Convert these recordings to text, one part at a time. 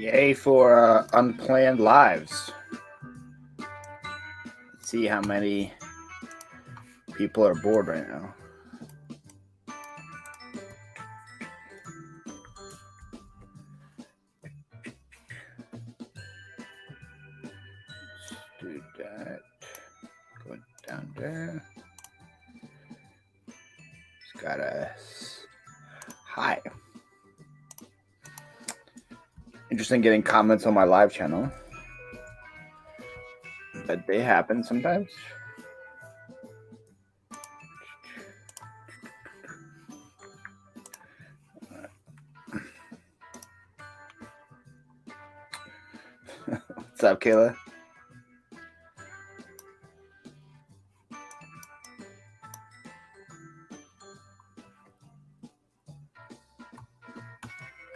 Yay for unplanned lives. Let's see how many people are bored right now. Let's do that. Go down there. Just gotta. Hi. Interesting getting comments on my live channel. But they happen sometimes. What's up, Kayla?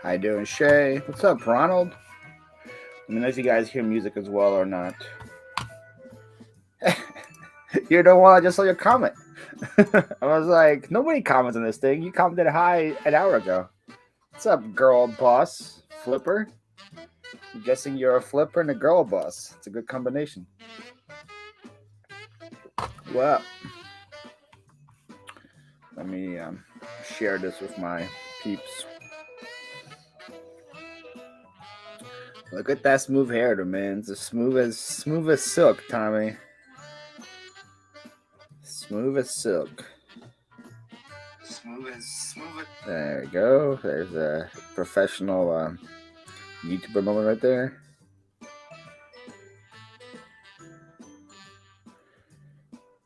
How you doing, Shay? What's up, Ronald? Let me know if you guys hear music as well or not. You're the one I just saw your comment. I was like, nobody comments on this thing. You commented hi an hour ago. What's up, girl boss? Flipper? I'm guessing you're a flipper and a girl boss. It's a good combination. Well, let me share this with my peeps. Look at that smooth hair, though, man. It's as smooth as silk, Tommy. Smooth as silk. There you go. There's a professional YouTuber moment right there.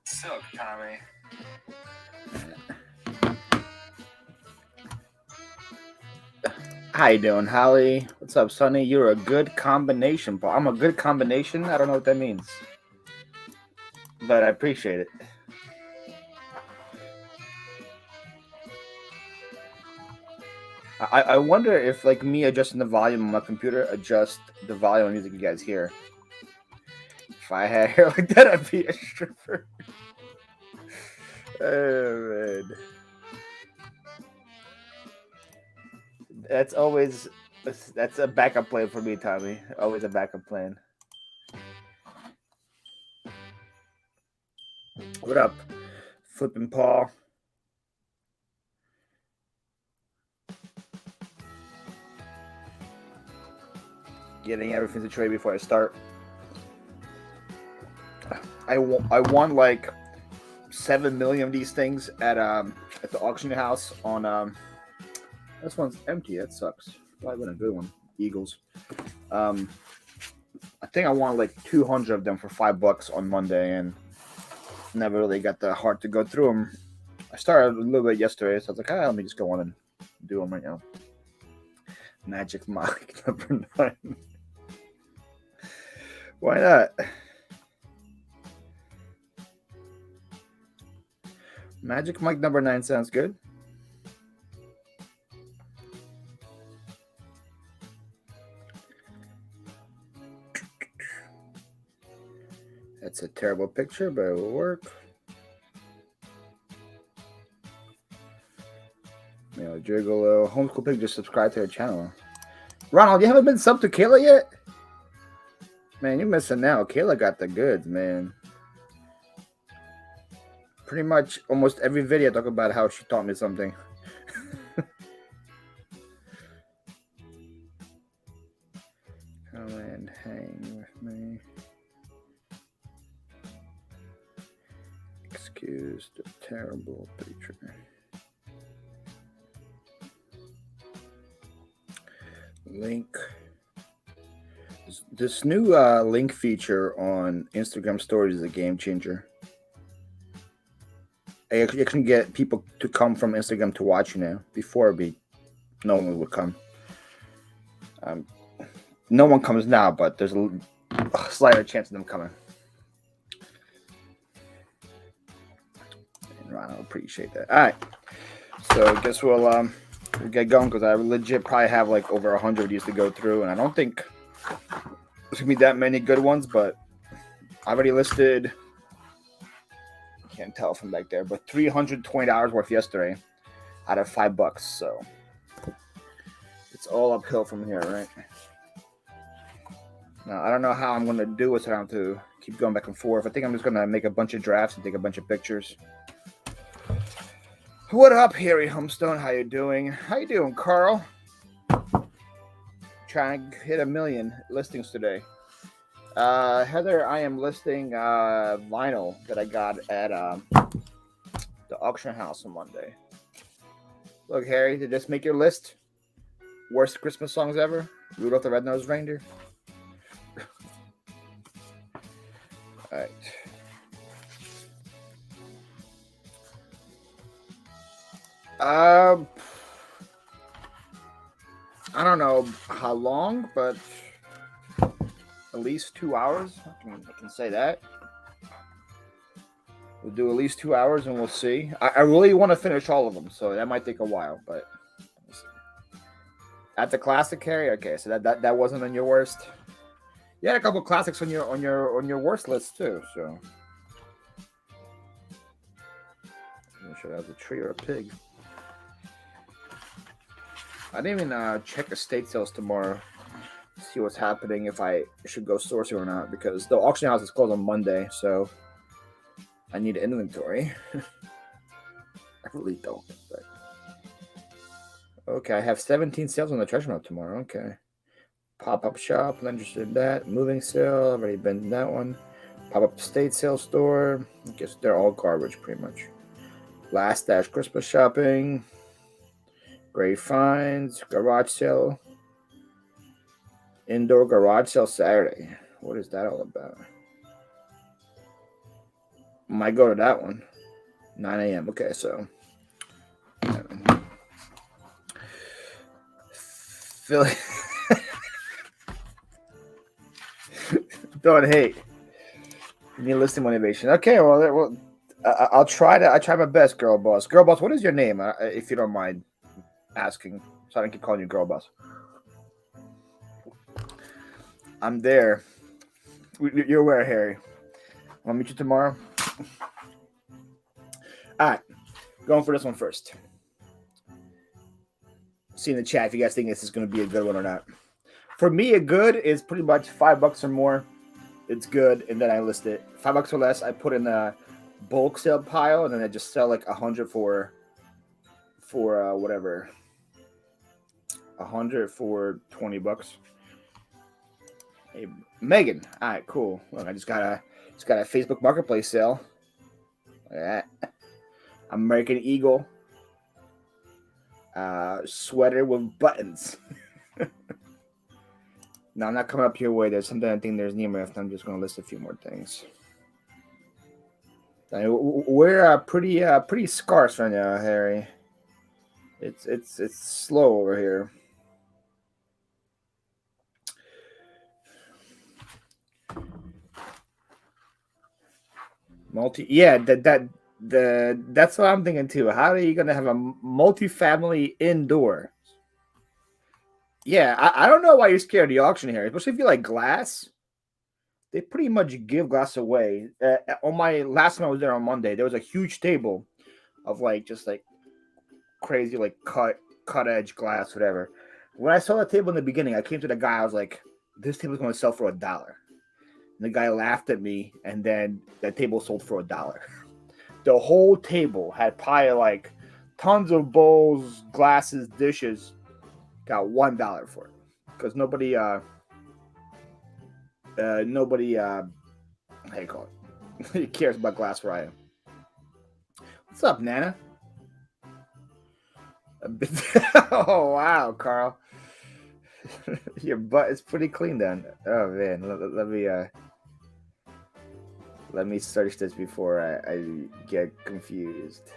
Silk, Tommy. How you doing, Holly? What's up, Sonny? You're a good combination, Paul. I'm a good combination? I don't know what that means. But I appreciate it. I wonder if, like, me adjusting the volume on my computer adjust the volume of music you guys hear. If I had hair like that, I'd be a stripper. Oh, man. That's a backup plan for me, Tommy. Always a backup plan. What up, Flippin' Paul? Getting everything to trade before I start. I won like 7 million of these things at the auction house on this one's empty. That sucks. Probably been a good one. Eagles. I think I won like 200 of them for $5 on Monday, and never really got the heart to go through them. I started a little bit yesterday, so I was like, let me just go on and do them right now. Magic Mike number 9. Why not? Magic Mike number 9 sounds good. That's a terrible picture, but it will work. Gigolo. Homeschool Pig just subscribed to our channel. Ronald, you haven't been subbed to Kayla yet? Man, you're missing out. Kayla got the goods, man. Pretty much almost every video I talk about how she taught me something. Come and hang with me. Excuse the terrible picture. Link. This new link feature on Instagram Stories is a game changer. You can get people to come from Instagram to watch you now. Before no one would come. No one comes now, but there's a slighter chance of them coming. And Ron, I appreciate that. All right, so I guess we'll get going because I legit probably have like over 100 of these to go through, and I don't think there's gonna be that many good ones, but I already listed. Can't tell from back there, but $320 worth yesterday out of $5. So it's all uphill from here, right? Now, I don't know how I'm going to do it so I don't have to keep going back and forth. I think I'm just going to make a bunch of drafts and take a bunch of pictures. What up, Harry Humstone? How you doing? How you doing, Carl? Trying to hit 1 million listings today. Heather, I am listing vinyl that I got at the auction house on Monday. Look, Harry, did this make your list? Worst Christmas songs ever? Rudolph the Red-Nosed Reindeer? All right. I don't know how long, but at least 2 hours. I can say that. We'll do at least 2 hours and we'll see. I really want to finish all of them, so that might take a while, but at the classic, Harry? Okay, so that wasn't on your worst. You had a couple classics on your worst list too, so I'm not sure that was a tree or a pig. I didn't even check estate sales tomorrow. See what's happening, if I should go sourcing or not, because the auction house is closed on Monday, so I need inventory. I really don't. But... okay, I have 17 sales on the treasure map tomorrow. Okay. Pop-up shop, I'm interested in that. Moving sale, I've already been in that one. Pop-up estate sale store. I guess they're all garbage, pretty much. Last Dash Christmas shopping. Great finds. Garage sale. Indoor garage sale Saturday. What is that all about? Might go to that one. 9 a.m. Okay, so. Philly. Don't hate. You need listing motivation. Okay, well, I'll try to. I try my best, girl boss. Girl boss, what is your name? If you don't mind asking, so I don't keep calling you girl boss. I'm there. You're where, Harry? I'll meet you tomorrow. All right, going for this one first. See in the chat if you guys think this is going to be a good one or not. For me, a good is pretty much $5 or more. It's good, and then I list it. $5 or less, I put in a bulk sale pile, and then I just sell like 100 for whatever. 100 for $20. Hey, Megan. All right, cool. Look, I just got a Facebook Marketplace sale. Look at that. American Eagle sweater with buttons. No, I'm not coming up your way. There's something I think there's near me. I'm just going to list a few more things. We're pretty scarce right now, Harry. It's slow over here. That's what I'm thinking too. How are you gonna have a multi-family indoor? Yeah, I don't know why you're scared of the auction here, especially if you like glass. They pretty much give glass away. On my last time I was there on Monday, there was a huge table of just crazy cut edge glass, whatever. When I saw that table in the beginning, I came to the guy. I was like, "This table's going to sell for $1." And the guy laughed at me, and then that table sold for $1. The whole table had probably tons of bowls, glasses, dishes. Got $1 for it because nobody how you call it? cares about glass where I am. What's up, Nana? Oh wow, Carl. Your butt is pretty clean then. Oh man, let me search this before I get confused.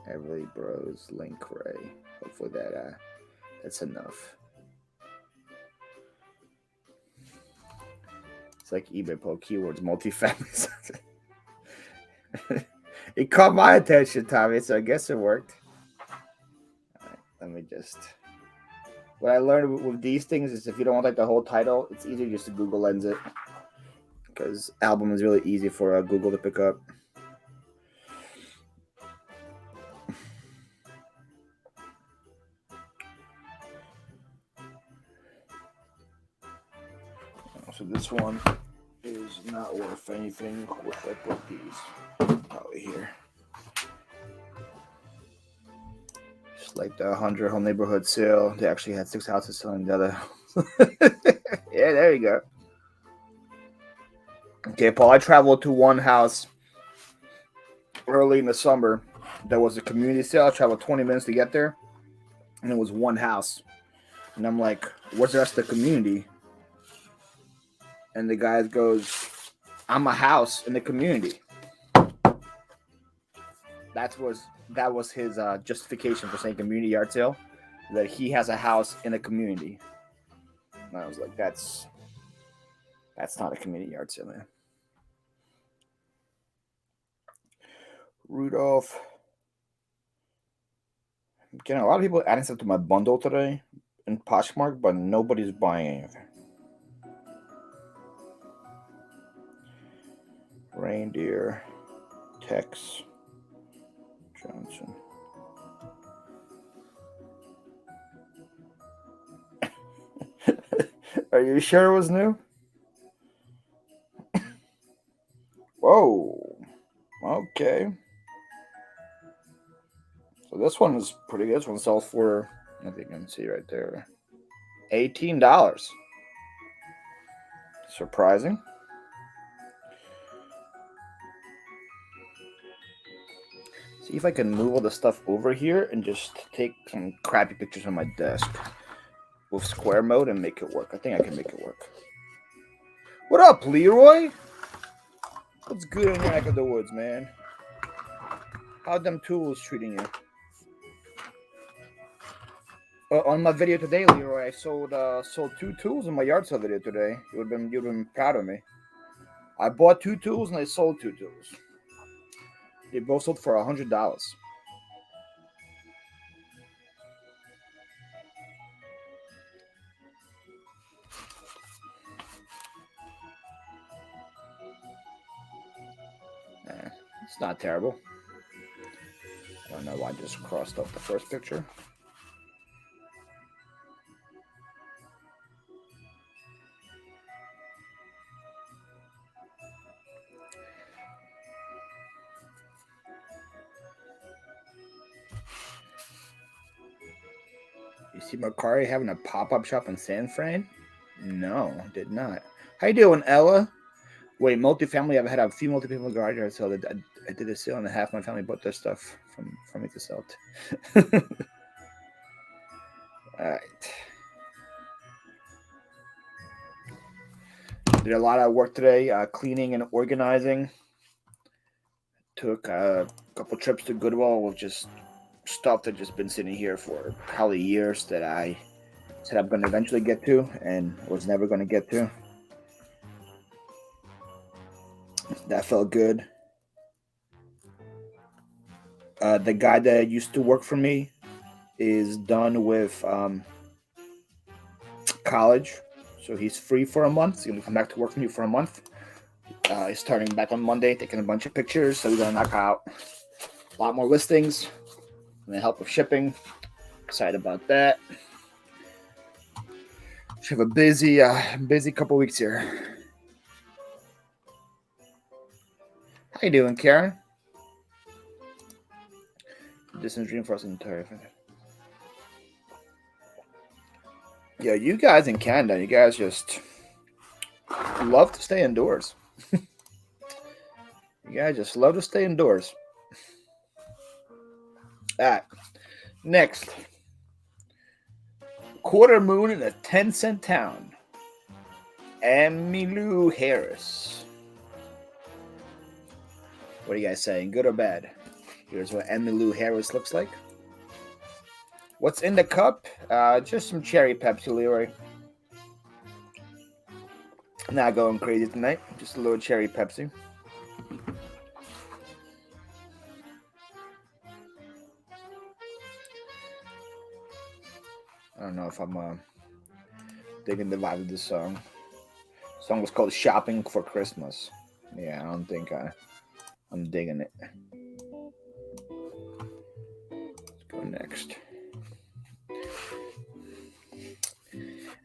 Everly Bros link Ray. Hopefully that's enough. It's like eBay poll keywords multifamily. It caught my attention, Tommy, so I guess it worked. All right, let me just. What I learned with these things is if you don't want the whole title, it's easier just to Google Lens it, because album is really easy for Google to pick up. So this one is not worth anything. What I put these probably here. It's like the 100 home neighborhood sale. They actually had 6 houses selling the other. Yeah, there you go. Okay, Paul. I traveled to one house early in the summer. There was a community sale. I traveled 20 minutes to get there, and it was one house. And I'm like, "What's the rest of the community?" And the guy goes, "I'm a house in the community." That was his justification for saying community yard sale, that he has a house in a community. And I was like, that's not a community yard sale, man. Rudolph. I'm getting a lot of people adding stuff to my bundle today in Poshmark, but nobody's buying anything. Reindeer. Tex. Johnson. Are you sure it was new? Whoa. Okay. So this one is pretty good. This one sells for, I think you can see right there, $18. Surprising. See if I can move all the stuff over here and just take some crappy pictures on my desk with square mode and make it work. I think I can make it work. What up, Leroy? What's good in your neck of the woods, man? How them tools treating you? On my video today, Leroy, I sold 2 tools in my yard sale video today. You'd been proud of me. I bought 2 tools and I sold 2 tools. They both sold for $100. It's not terrible. I don't know why I just crossed off the first picture. You see Macari having a pop-up shop in San Fran? No, did not. How you doing, Ella? Wait, multifamily. I've had a few multifamily garage yard sale. I did a sale and half my family bought their stuff from me to sell it. All right. Did a lot of work today, cleaning and organizing. Took a couple trips to Goodwill with just stuff that just been sitting here for probably years that I said I'm going to eventually get to and was never going to get to. That felt good. The guy that used to work for me is done with college, so he's free for a month. He's going to come back to work for me for a month. He's starting back on Monday, taking a bunch of pictures, so we're going to knock out a lot more listings. I'm going to help with shipping. Excited about that. Should have a busy couple weeks here. How you doing, Karen? Distant dream for us entire. Yeah, you guys in Canada, you guys just love to stay indoors. You guys just love to stay indoors. All right. Next. Quarter moon in a 10-cent town. Emmylou Harris. What are you guys saying? Good or bad? Here's what Emmylou Harris looks like. What's in the cup? Just some cherry Pepsi, Leroy. Not going crazy tonight. Just a little cherry Pepsi. I don't know if I'm digging the vibe of this song. The song was called Shopping for Christmas. Yeah, I don't think I'm digging it. Let's go next.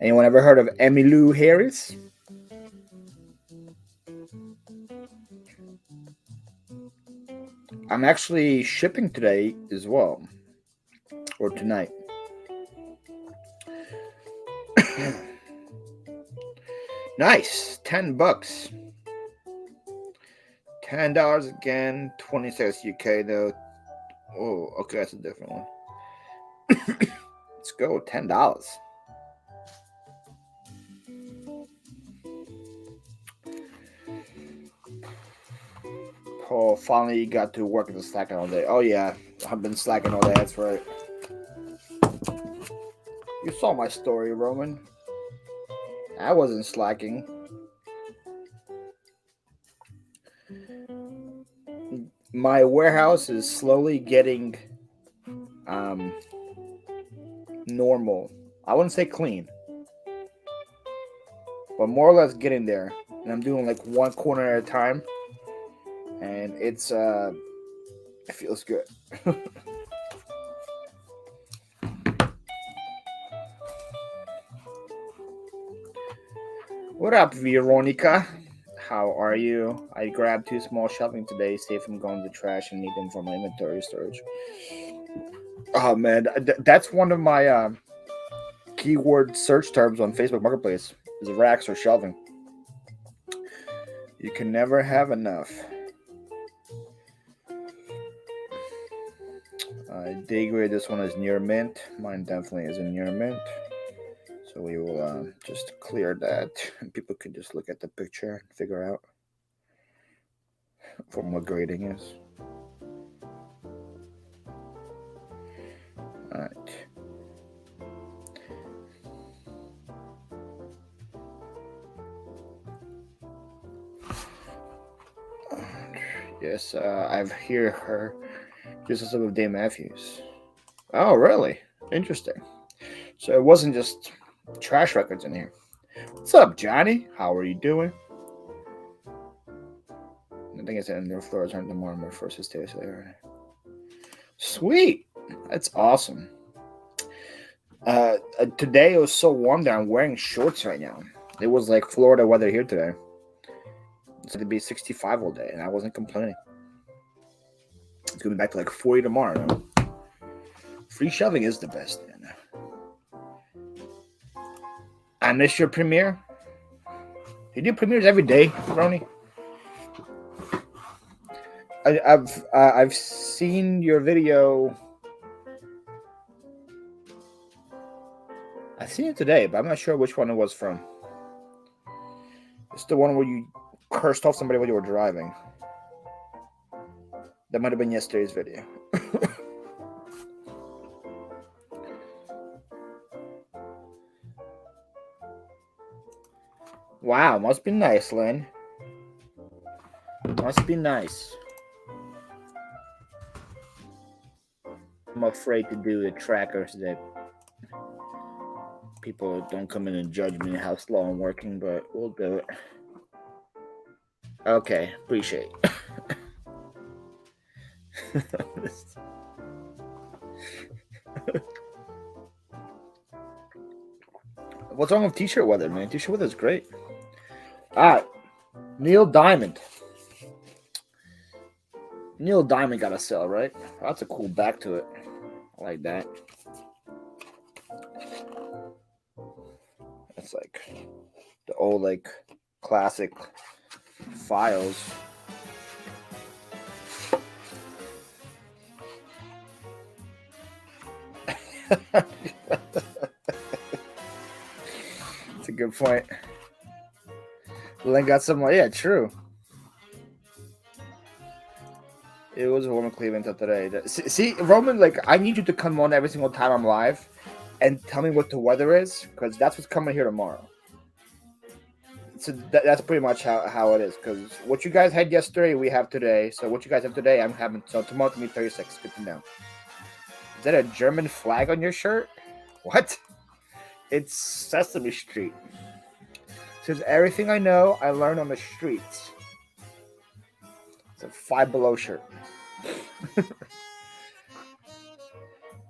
Anyone ever heard of Emmylou Harris? I'm actually shipping today as well, or tonight. Nice, $10. $10 again. 26 UK though. Oh, okay, that's a different one. Let's go. $10. Paul finally got to work in the slacking all day. Oh yeah, I've been slacking all day. That's right. You saw my story, Roman. I wasn't slacking. My warehouse is slowly getting normal. I wouldn't say clean, but more or less getting there. And I'm doing like one corner at a time, and it feels good. What up, Veronica? How are you? I grabbed 2 small shelving today, safe from going to the trash and need them for my inventory storage. Oh man, that's one of my keyword search terms on Facebook Marketplace is racks or shelving. You can never have enough. Day grade, this one is near mint. Mine definitely is in near mint. So we will just clear that, and people can just look at the picture and figure out from what grading is. All right. Yes, I've heard her. This is of Dave Matthews. Oh, really? Interesting. So it wasn't just trash records in here. What's up, Johnny? How are you doing? I think it's in their floors aren't the more and more first stay there. Sweet. That's awesome. Today it was so warm that I'm wearing shorts right now. It was like Florida weather here today. It's going to be 65 all day, and I wasn't complaining. It's going to be back to like 40 tomorrow. No? Free shelving is the best, man. I miss your premiere. You do premieres every day, Ronnie. I've seen your video. I've seen it today, but I'm not sure which one it was from. It's the one where you cursed off somebody while you were driving. That might have been yesterday's video. Wow, must be nice, Lynn. Must be nice. I'm afraid to do the trackers that people don't come in and judge me how slow I'm working, but we'll do it. Okay, appreciate it. What's wrong with t-shirt weather, man? T-shirt weather is great. Neil Diamond. Neil Diamond got a sell, right? That's a cool back to it. I like that. That's like the old, like, classic files. That's a good point. Len got some. Yeah, true. It was warm in Cleveland today. See, Roman, like, I need you to come on every single time I'm live and tell me what the weather is, because that's what's coming here tomorrow. So that's pretty much how it is, because what you guys had yesterday, we have today. So what you guys have today, I'm having. So tomorrow to be 36. Good to know. Is that a German flag on your shirt? What? It's Sesame Street. It says everything I know, I learned on the streets. It's a Five Below shirt. Do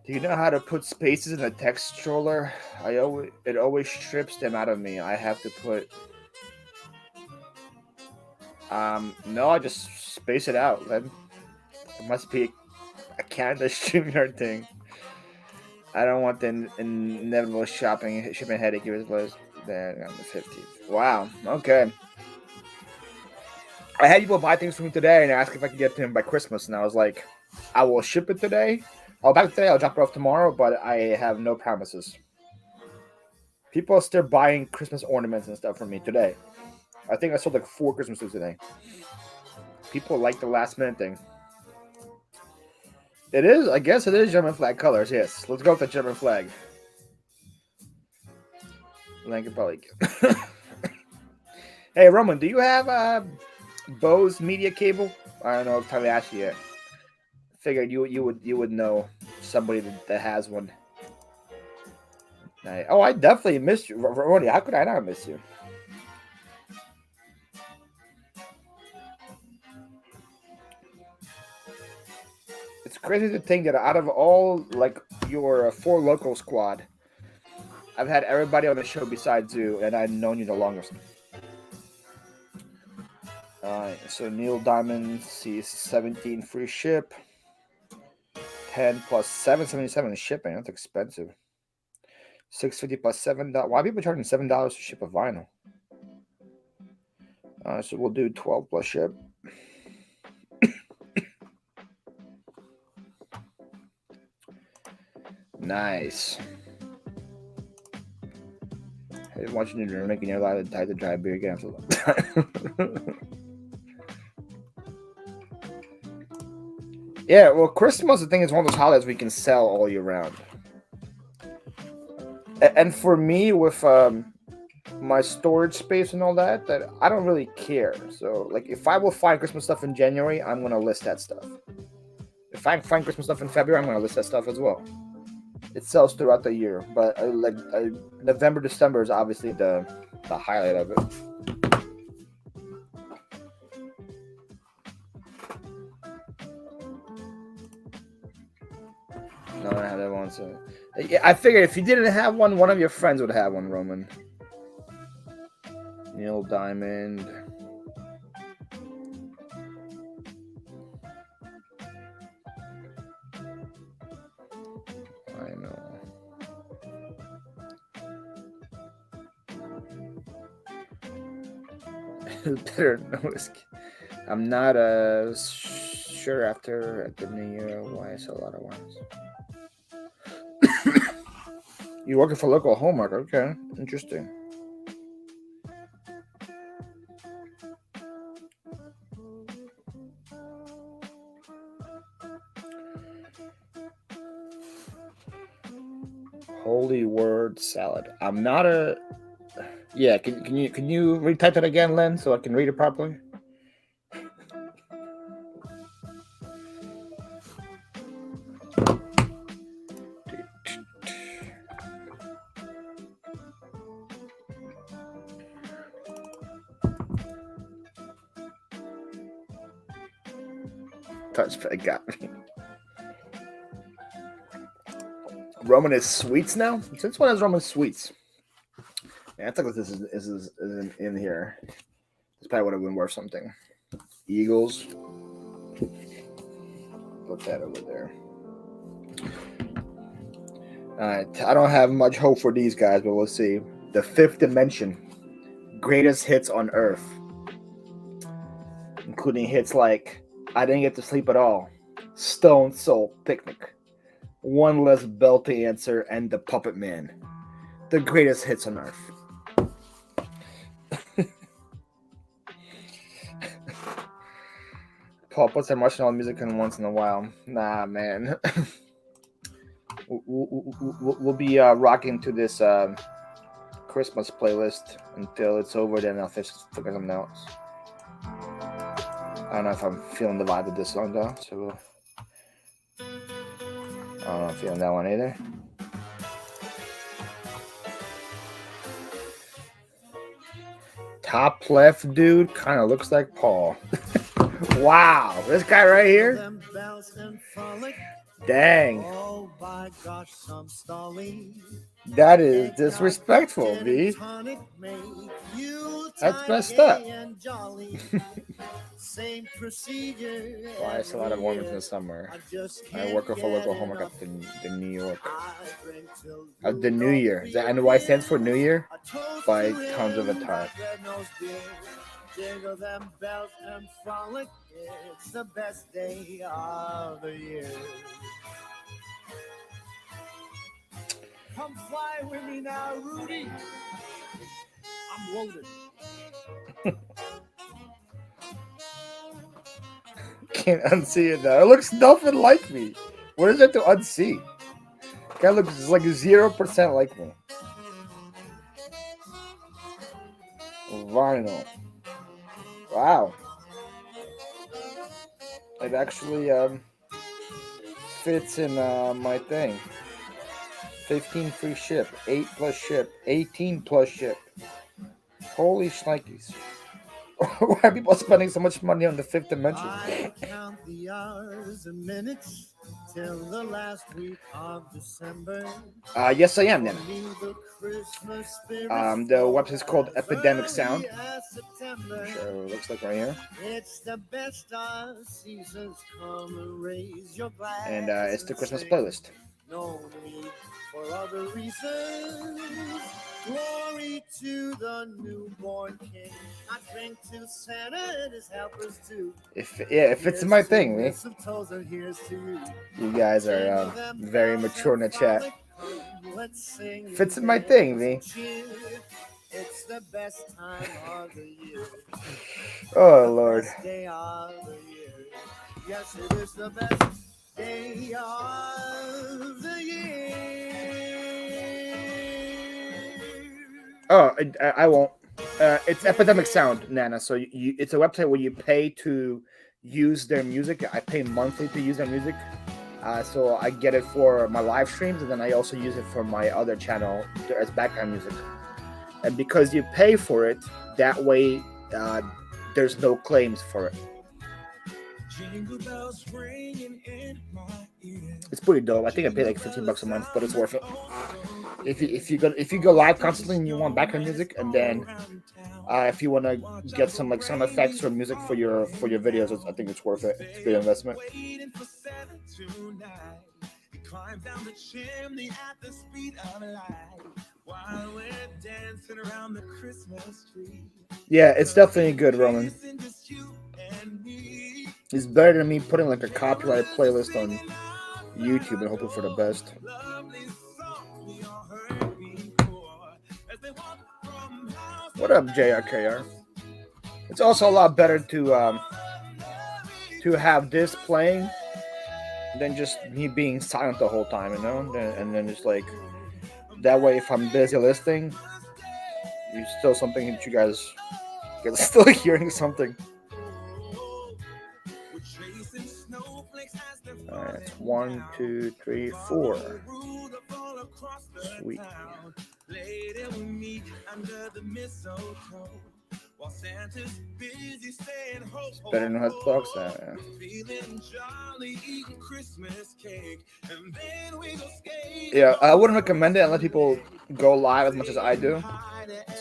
you know how to put spaces in a text stroller? It always strips them out of me. I have to put. No, I just space it out. Then It must be a Canada StreamYard thing. I don't want the inevitable shipping headache. It was there on the 15th. Wow. Okay. I had people buy things from me today and ask if I could get to them by Christmas, and I was like, I will ship it today. I'll back today. I'll drop it off tomorrow, but I have no promises. People are still buying Christmas ornaments and stuff from me today. I think I sold like 4 Christmas trees today. People like the last minute thing. It is, I guess it is German flag colors, yes. Let's go with the German flag. Probably. Hey, Roman, do you have Bose media cable? I don't know if I asked you yet. Figured you would know somebody that has one. I definitely missed you. Ronnie, how could I not miss you? It's crazy to think that out of all like your 4 local squad, I've had everybody on the show besides you, and I've known you the longest. So Neil Diamond sees 17 free ship, 10 plus 777 shipping. That's expensive. 650 plus $7. Why are people charging $7 to ship a vinyl? So we'll do 12 plus ship. Nice. Hey, watching you making your life tied to dry beer again. Yeah, well, Christmas, I think, is one of those holidays we can sell all year round. And for me, with my storage space and all that I don't really care. So, like, if I will find Christmas stuff in January, I'm going to list that stuff. If I find Christmas stuff in February, I'm going to list that stuff as well. It sells throughout the year, but November, December is obviously the highlight of it. No, I have that one. So I figured if you didn't have one of your friends would have one, Roman. Neil Diamond. I know. Better notice. I'm not sure after the new year why I sell a lot of wines. You're working for local Hallmark, okay? Interesting. Holy word salad. I'm not a. Yeah, can you retype that again, Len, so I can read it properly? Touchpad got me. Roman is sweets now? Since when is Roman sweets? Yeah, I think this is in here. This probably would have been worth something. Eagles. Put that over there. Alright, I don't have much hope for these guys, but we'll see. The Fifth Dimension. Greatest hits on Earth. Including hits like I Didn't Get to Sleep at All, Stone Soul Picnic, One Less Bell to Answer, and The Puppet Man. The greatest hits on Earth. Paul puts some Russian music in once in a while. Nah, man. We'll be rocking to this Christmas playlist until it's over. Then I'll figure something else. I don't know if I'm feeling the vibe of this song though. So I don't know if I'm feeling that one either. Top left dude kind of looks like Paul. Wow, this guy right here. Dang. Oh my gosh, some stalling. That is disrespectful, B. That's messed up. Same procedure. Why is a lot of Mormons in the summer? I work with a local home. I got the New York. The New Year. Is that, and why stands for New Year? By tons of a time. Jingle them bells and frolic. It's the best day of the year. Come fly with me now, Rudy. I'm loaded. Can't unsee it now. It looks nothing like me. What is it to unsee? Guy looks like 0% like me. Vinyl. Wow. It actually fits in my thing. 15 free ship, 8 plus ship, 18 plus ship. Holy shnikes. Why are people spending so much money on the fifth dimension? I count the hours and minutes till the last week of December. Yes, I am, Nana. The website is called Epidemic Sound. Sure, it looks like right here. It's the best of seasons. Come and raise your glass. And it's the Christmas playlist. No need for other reasons. Glory to the newborn King. I drink to Santa and his helpers too. If it's my thing, me. You guys are very mature in the chat. If it's my thing, me. It's the best time of the year. Oh Lord. Day of the year. Yes, it is the best day of the year. Oh, I won't. It's Epidemic Sound, Nana. So it's a website where you pay to use their music. I pay monthly to use their music. So I get it for my live streams, and then I also use it for my other channel as background music. And because you pay for it, that way there's no claims for it. It's pretty dope. I think I pay like $15 a month, but it's worth it. If you go live constantly and you want background music, and then if you want to get some like sound effects or music for your videos, I think it's worth it. It's a good investment. Yeah, it's definitely good, Roman. It's better than me putting like a copyright playlist on YouTube and hoping for the best. What up, JRKR? It's also a lot better to have this playing than just me being silent the whole time, you know? And then it's like that way, if I'm busy listening, it's still something that you guys are still hearing something. All right, it's 1, 2, 3, 4. Sweet. It's better than hot dogs. Yeah, I wouldn't recommend it and let people go live as much as I do.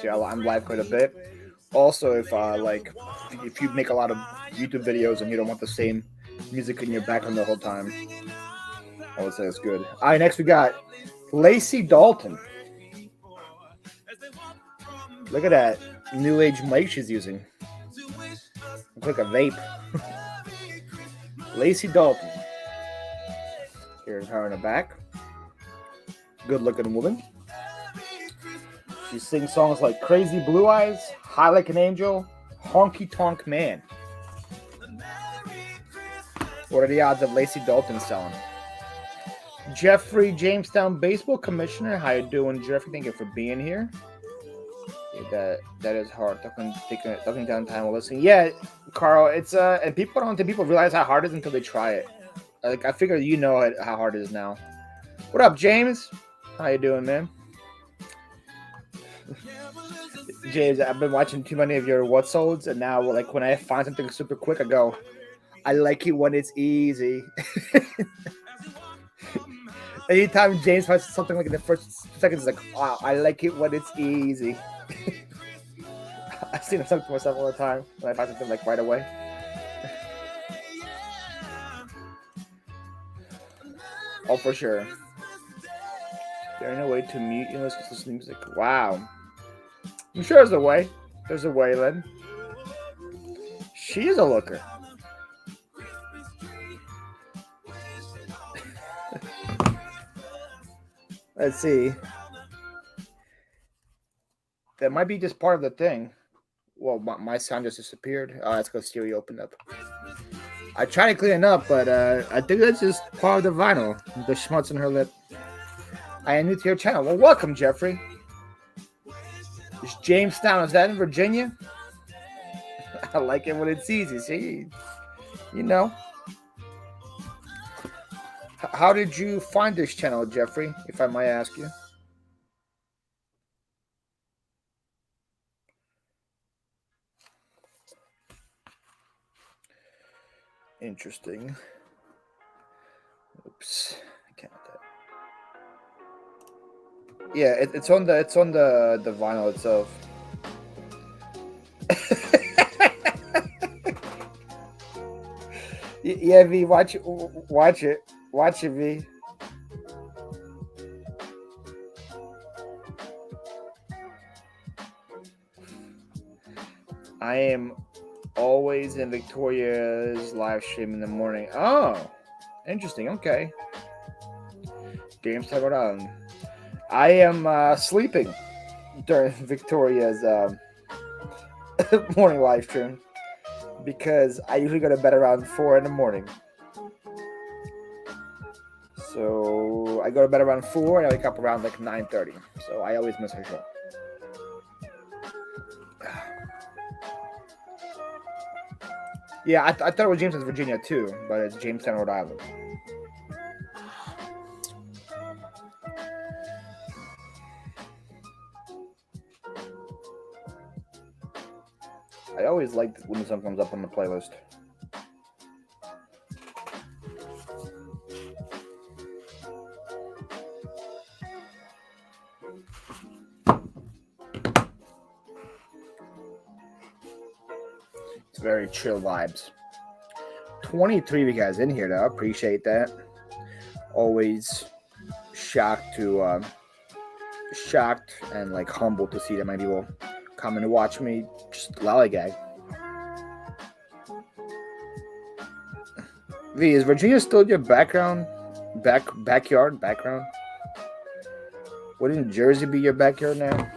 See, I'm live quite a bit. Also, if you make a lot of YouTube videos and you don't want the same music in your background the whole time, I would say it's good. All right, next we got Lacey Dalton. Look at that new age mic she's using. Looks like a vape. Lacey Dalton. Here's her in the back. Good looking woman. She sings songs like Crazy Blue Eyes, High Like an Angel, Honky Tonk Man. What are the odds of Lacey Dalton selling? Jeffrey, Jamestown baseball commissioner. How you doing, Jeffrey? Thank you for being here. Yeah, that is hard. Talking down time while listening. Yeah, Carl. It's and people don't think people realize how hard it is until they try it. Like I figure you know how hard it is now. What up, James? How you doing, man? James, I've been watching too many of your What's Olds, and now like when I find something super quick, I go, I like it when it's easy. Anytime James finds something like in the first seconds, it's like, wow, I like it when it's easy. I've seen him talk to myself all the time when I find something like right away. Oh, for sure. There ain't no way to mute you listen to music. Wow. I'm sure there's a way. There's a way, Lynn. She is a looker. Let's see. That might be just part of the thing. Well, my sound just disappeared. Oh, that's because Siri opened up. I tried to clean it up, but I think that's just part of the vinyl. The schmutz on her lip. I am new to your channel. Well, welcome, Jeffrey. Is Jamestown, is that in Virginia? I like it when it's easy. See, you know. How did you find this channel, Jeffrey, if I might ask you? Interesting. Oops, I can't do that. Yeah, it's on the vinyl itself. Yeah, V, watch it, V. I am always in Victoria's live stream in the morning. Oh, interesting. Okay. Games Rhode Island. I am sleeping during Victoria's morning live stream because I usually go to bed around 4 in the morning. So I go to bed around 4 and I wake up around like 9:30. So I always miss her show. Yeah, I thought it was Jamestown, Virginia too, but it's Jamestown, Rhode Island. I always like when the song comes up on the playlist. It's very chill vibes. 23 of you guys in here, though. I appreciate that. Always shocked and like humbled to see that many people come and watch me just lollygag. V, is Virginia still your backyard? Wouldn't Jersey be your backyard now?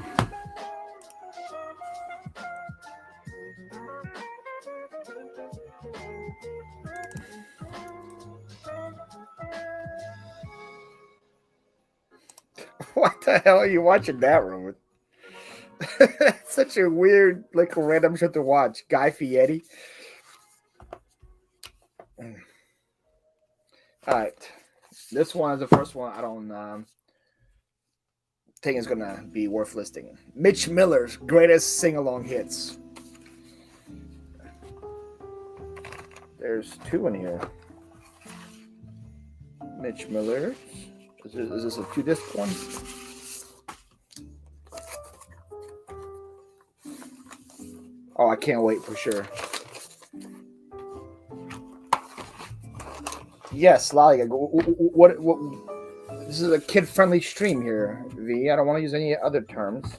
What the hell are you watching that, Robert? Such a weird, like a random shit to watch. Guy Fieri. Alright. This one is the first one I don't think is gonna be worth listing. Mitch Miller's greatest sing-along hits. There's 2 in here. Mitch Miller. Is this a 2-disc one? Oh, I can't wait for sure. Yes, Lollygag. What? This is a kid-friendly stream here, V. I don't want to use any other terms.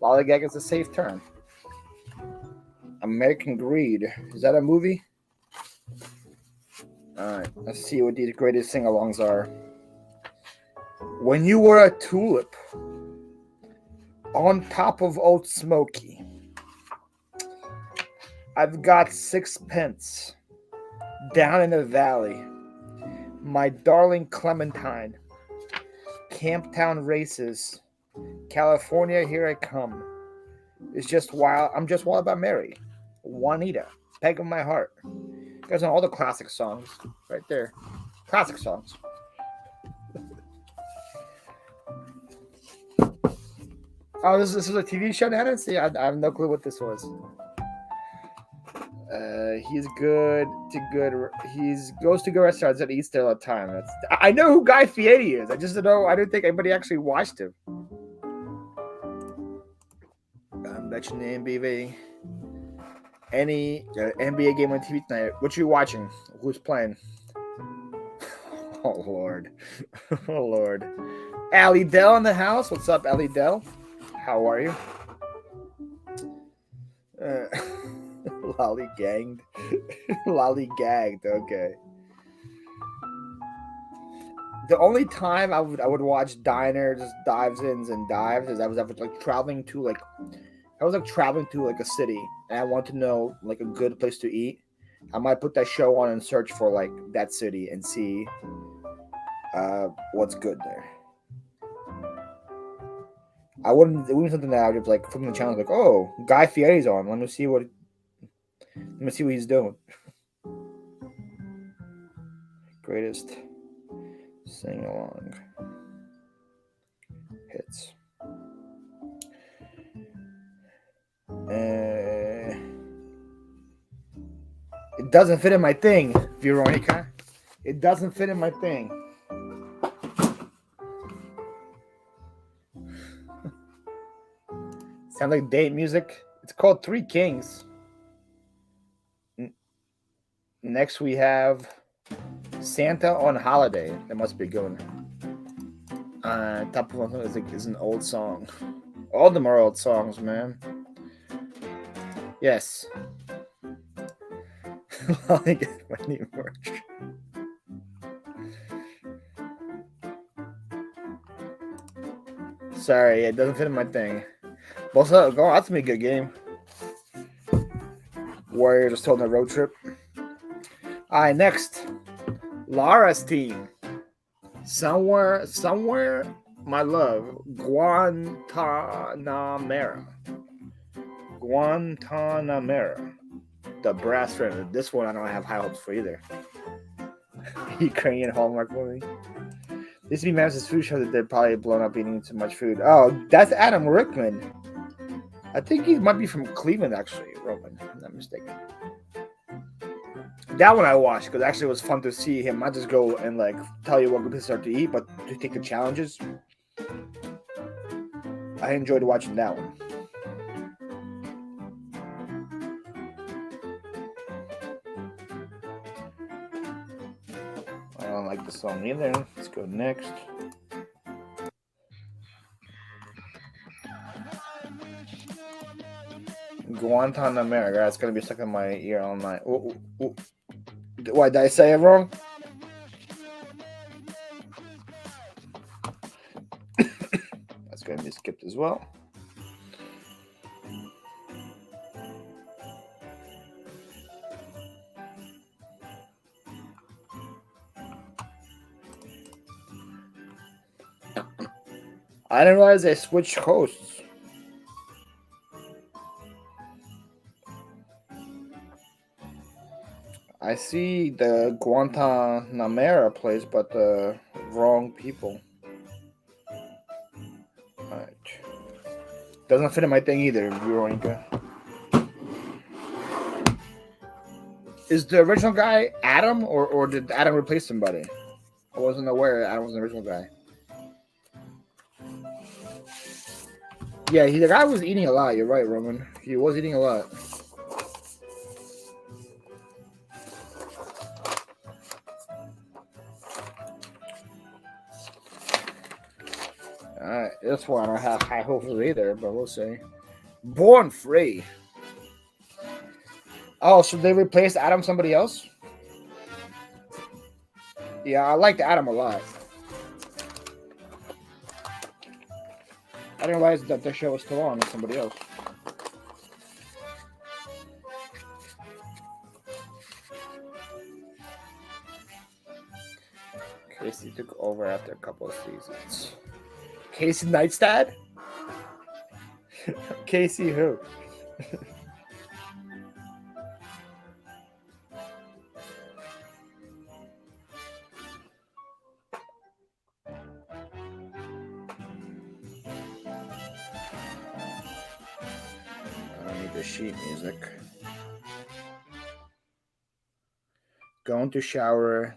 Lollygag is a safe term. American Greed. Is that a movie? Alright, let's see what these greatest sing-alongs are. When you were a tulip on top of Old Smoky, I've got 6 pence down in the valley. My darling Clementine, Camptown races, California, here I come. It's just wild. I'm just wild about Mary, Juanita, Peg of my heart. You guys know all the classic songs right there. Classic songs. Oh, this is a TV show, Nana? See, I have no clue what this was. He's good to good. He's goes to good restaurants and eats there all the time. I know who Guy Fieri is. I just don't know. I don't think anybody actually watched him. Bet your name, BV. Any NBA game on TV tonight? What you watching? Who's playing? Oh Lord, oh Lord. Allie Dell in the house. What's up, Allie Dell? How are you? Lollyganged. Lollygagged. Okay. The only time I would watch diners, dives-ins, and dives is I was traveling to a city and I want to know like a good place to eat. I might put that show on and search for like that city and see what's good there. It wouldn't be something that I would just like from the channel like, oh, Guy Fieri's on. Let me see what he's doing. Greatest sing along hits. It doesn't fit in my thing, Veronica. It doesn't fit in my thing. Sound like date music. It's called Three Kings. Next we have Santa on Holiday. That must be good. Top of one is an old song. All of them are old songs, man. Yes. I get my new merch. Sorry, it doesn't fit in my thing. Also, go out to me a good game. Warriors just told on a road trip. Alright, next. Lara's team. Somewhere, my love. Guantanamera. The brass rim. This one I don't have high hopes for either. Ukrainian Hallmark movie. This used to be Mammoth's food show that they're probably blown up eating too much food. Oh, that's Adam Rickman. I think he might be from Cleveland, actually, Roman. If I'm not mistaken. That one I watched because actually it was fun to see him not just go and like tell you what good places are to eat, but to take the challenges. I enjoyed watching that one. I don't like the song either. Let's go next. Guantanamera. That's gonna be stuck in my ear all night. Ooh, ooh, ooh. Why did I say it wrong? That's gonna be skipped as well. I didn't realize they switched hosts. I see the Guantanamera place, but the wrong people. Alright. Doesn't fit in my thing either, Veronica. Is the original guy Adam, or did Adam replace somebody? I wasn't aware Adam was the original guy. Yeah, the guy was eating a lot. You're right, Roman. He was eating a lot. Alright, this one I don't have high hopes either, but we'll see. Born Free. Oh, so they replaced Adam somebody else? Yeah, I liked Adam a lot. I didn't realize that the show was still on with somebody else. Casey took over after a couple of seasons. Casey Neistat? Casey who? I don't need the sheet music. Going to shower,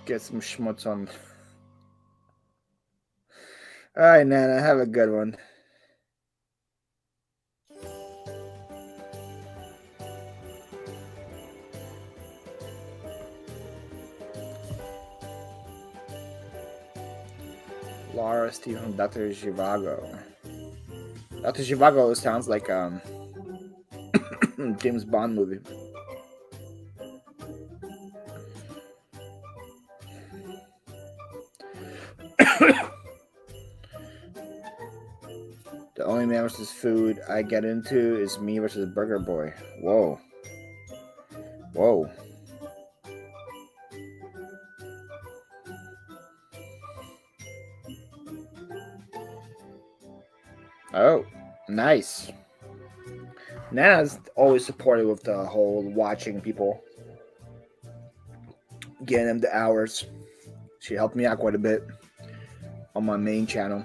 get some schmutz on. All right, Nana, have a good one. Laura Stephen, Dr. Zhivago. Dr. Zhivago sounds like James Bond movie. The only man versus food I get into is me versus Burger Boy. Whoa. Whoa. Oh, nice. Nana's always supportive with the whole watching people, getting them the hours. She helped me out quite a bit on my main channel.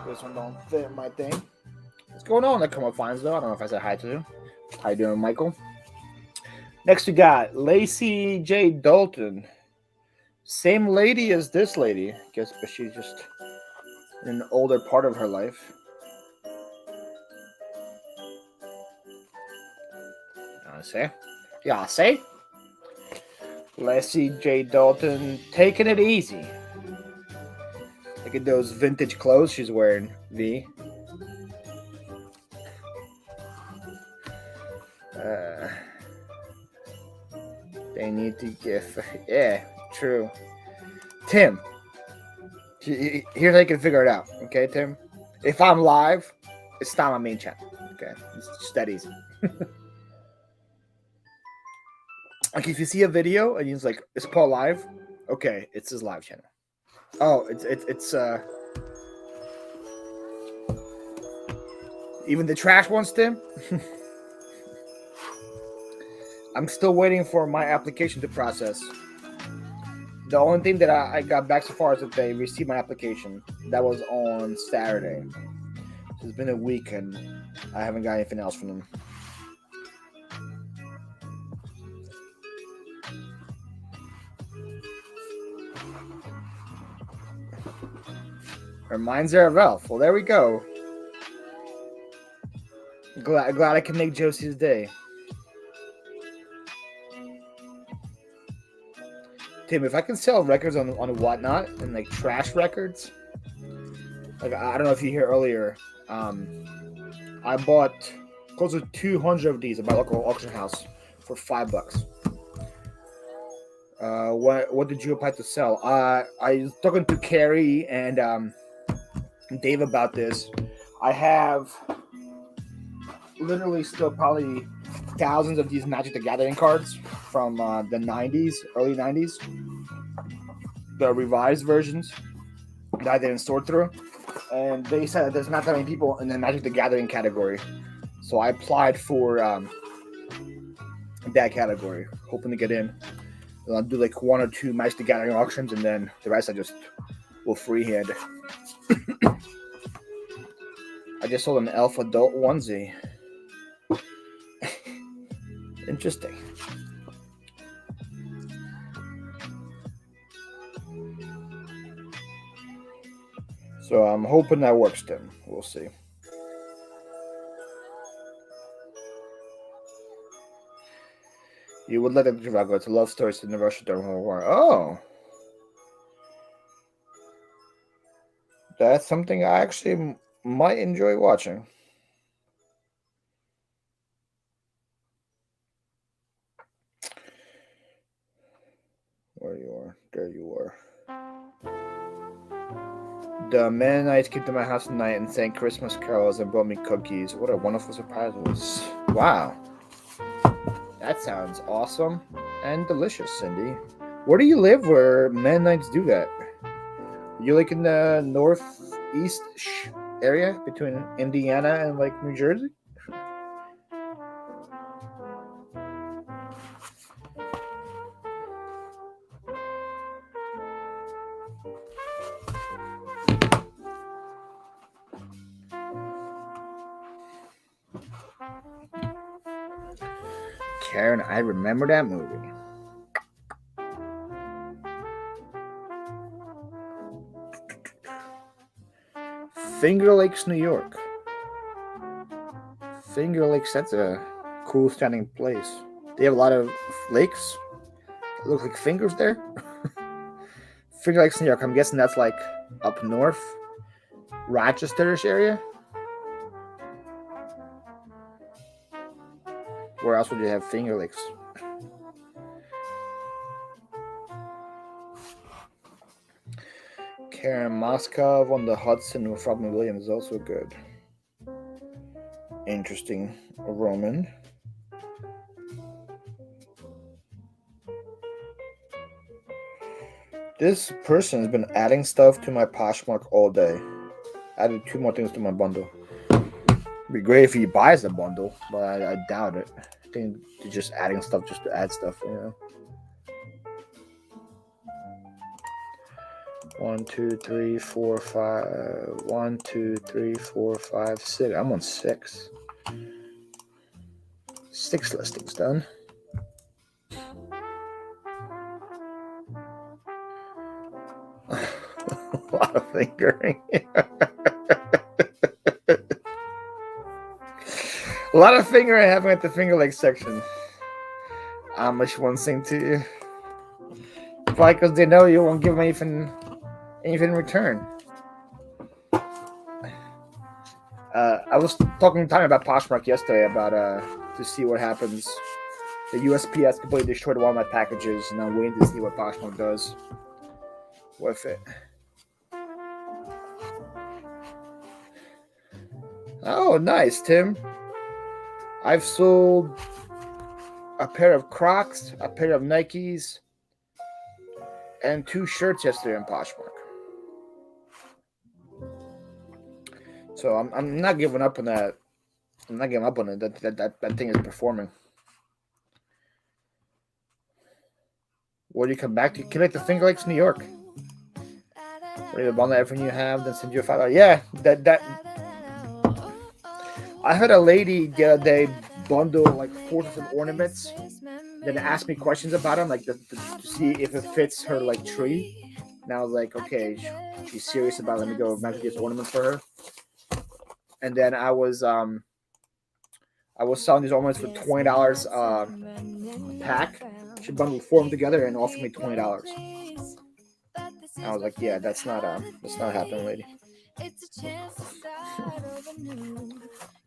This one don't fit my thing. What's going on? That come up fines though. I don't know if I said hi to you. How you doing, Michael? Next we got Lacey J. Dalton. Same lady as this lady, I guess, but she's just in an older part of her life. See? Yeah, see? Lacey J. Dalton taking it easy. Look at those vintage clothes she's wearing, V. They need to give. Yeah, true. Tim. Here's how you can figure it out. Okay, Tim? If I'm live, it's not my main channel. Okay? It's just that easy. Like if you see a video and he's like, "Is Paul live?" Okay, it's his live channel. Oh, it's even the trash ones, Tim. I'm still waiting for my application to process. The only thing that I got back so far is that they received my application. That was on Saturday. So it's been a week and I haven't got anything else from them. Reminds her of Elf. Well, there we go. Glad I can make Josie's day. Tim, if I can sell records on Whatnot and like trash records, like I don't know if you hear earlier, I bought close to 200 of these at my local auction house for $5. What did you apply to sell? I was talking to Carrie and Dave about this. I have literally still probably thousands of these Magic the Gathering cards from the 90s, early 90s. The revised versions that I didn't sort through. And they said that there's not that many people in the Magic the Gathering category. So I applied for that category, hoping to get in. And I'll do like 1 or 2 Magic the Gathering auctions, and then the rest I just will freehand. I just sold an Elf adult onesie. Interesting. So I'm hoping that works, Tim. We'll see. You would let it go. It's a love story in the Russian during World War. Oh. That's something I actually might enjoy watching. Where you are. There you are. The Mennonites came to my house tonight and sang Christmas carols and brought me cookies. What a wonderful surprise it was. Wow. That sounds awesome and delicious, Cindy. Where do you live where Mennonites do that? You like in the northeast area between Indiana and like New Jersey? Karen, I remember that movie. Finger Lakes, New York. Finger Lakes, that's a cool standing place. They have a lot of lakes. That look like fingers there. Finger Lakes, New York. I'm guessing that's like up north, Rochester-ish area. Where else would you have Finger Lakes? Karen Moskov on the Hudson with Robin Williams is also good. Interesting Roman. This person has been adding stuff to my Poshmark all day. Added 2 more things to my bundle. It'd be great if he buys the bundle, but I doubt it. I think they're just adding stuff just to add stuff, you know. 1, 2, 3, 4, 5. 1, 2, 3, 4, 5, 6. I'm on 6. 6 listings done. A lot of fingering. A lot of fingering happening at the Finger Lakes section. Amish one thing to you. Probably because they know you won't give them anything in return. I was talking about Poshmark yesterday about to see what happens. The USPS completely destroyed one of my packages, and I'm waiting to see what Poshmark does with it. Oh, nice, Tim. I've sold a pair of Crocs, a pair of Nikes, and 2 shirts yesterday on Poshmark. So I'm not giving up on that. I'm not giving up on it. That thing is performing. Where do you come back to? You connect to Finger Lakes, New York. Where you bundle everything you have, then send you a $5. Yeah, that. I had a lady the other day bundle like 4 different ornaments, then ask me questions about them, like to see if it fits her like tree. And I was like, okay, she's serious about it. Let me go match these ornaments for her. And then I was selling these ornaments for $20 a pack. She bundled 4 of them together and offered me $20. I was like, yeah, that's not happening, lady. It's a chance to start over new.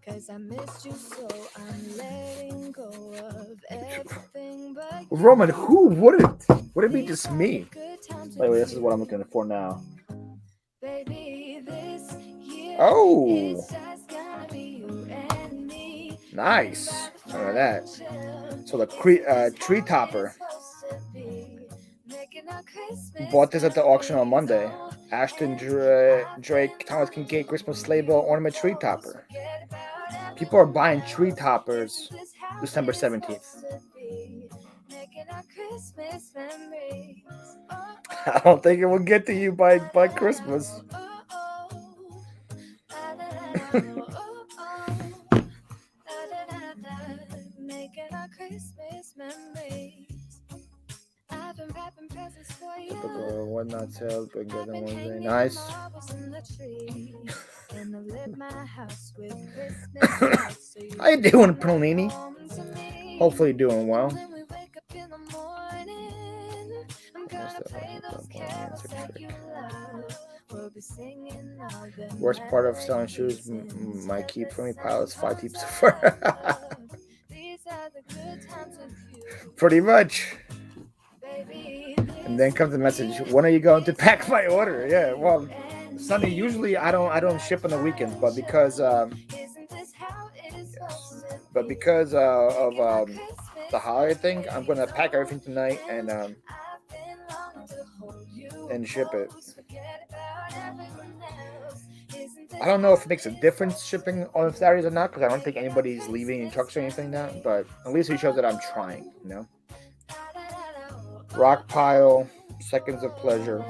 Cause I missed you, so I'm letting go of everything but Roman, who wouldn't? Would it be just me? By the way, this is what I'm looking for now. Oh, nice. Look at that. So the tree topper. Bought this at the auction on Monday. Ashton Drake Thomas Kincaid Christmas sleigh bell ornament tree topper. People are buying tree toppers December 17th. I don't think it will get to you by Christmas. Typical one not sales, but good on Wednesday. Nice. How you doing, Perlini? Hopefully you're doing well. Worst part of selling shoes, my keep for me pile is 5 keeps so far. Pretty much. And then comes the message, when are you going to pack my order? Yeah, well, Sonny, usually I don't ship on the weekends, but because of the holiday thing, I'm gonna pack everything tonight and ship it. I don't know if it makes a difference shipping on Saturdays or not, because I don't think anybody's leaving in trucks or anything now, but at least it shows that I'm trying, you know? Rock pile, seconds of pleasure.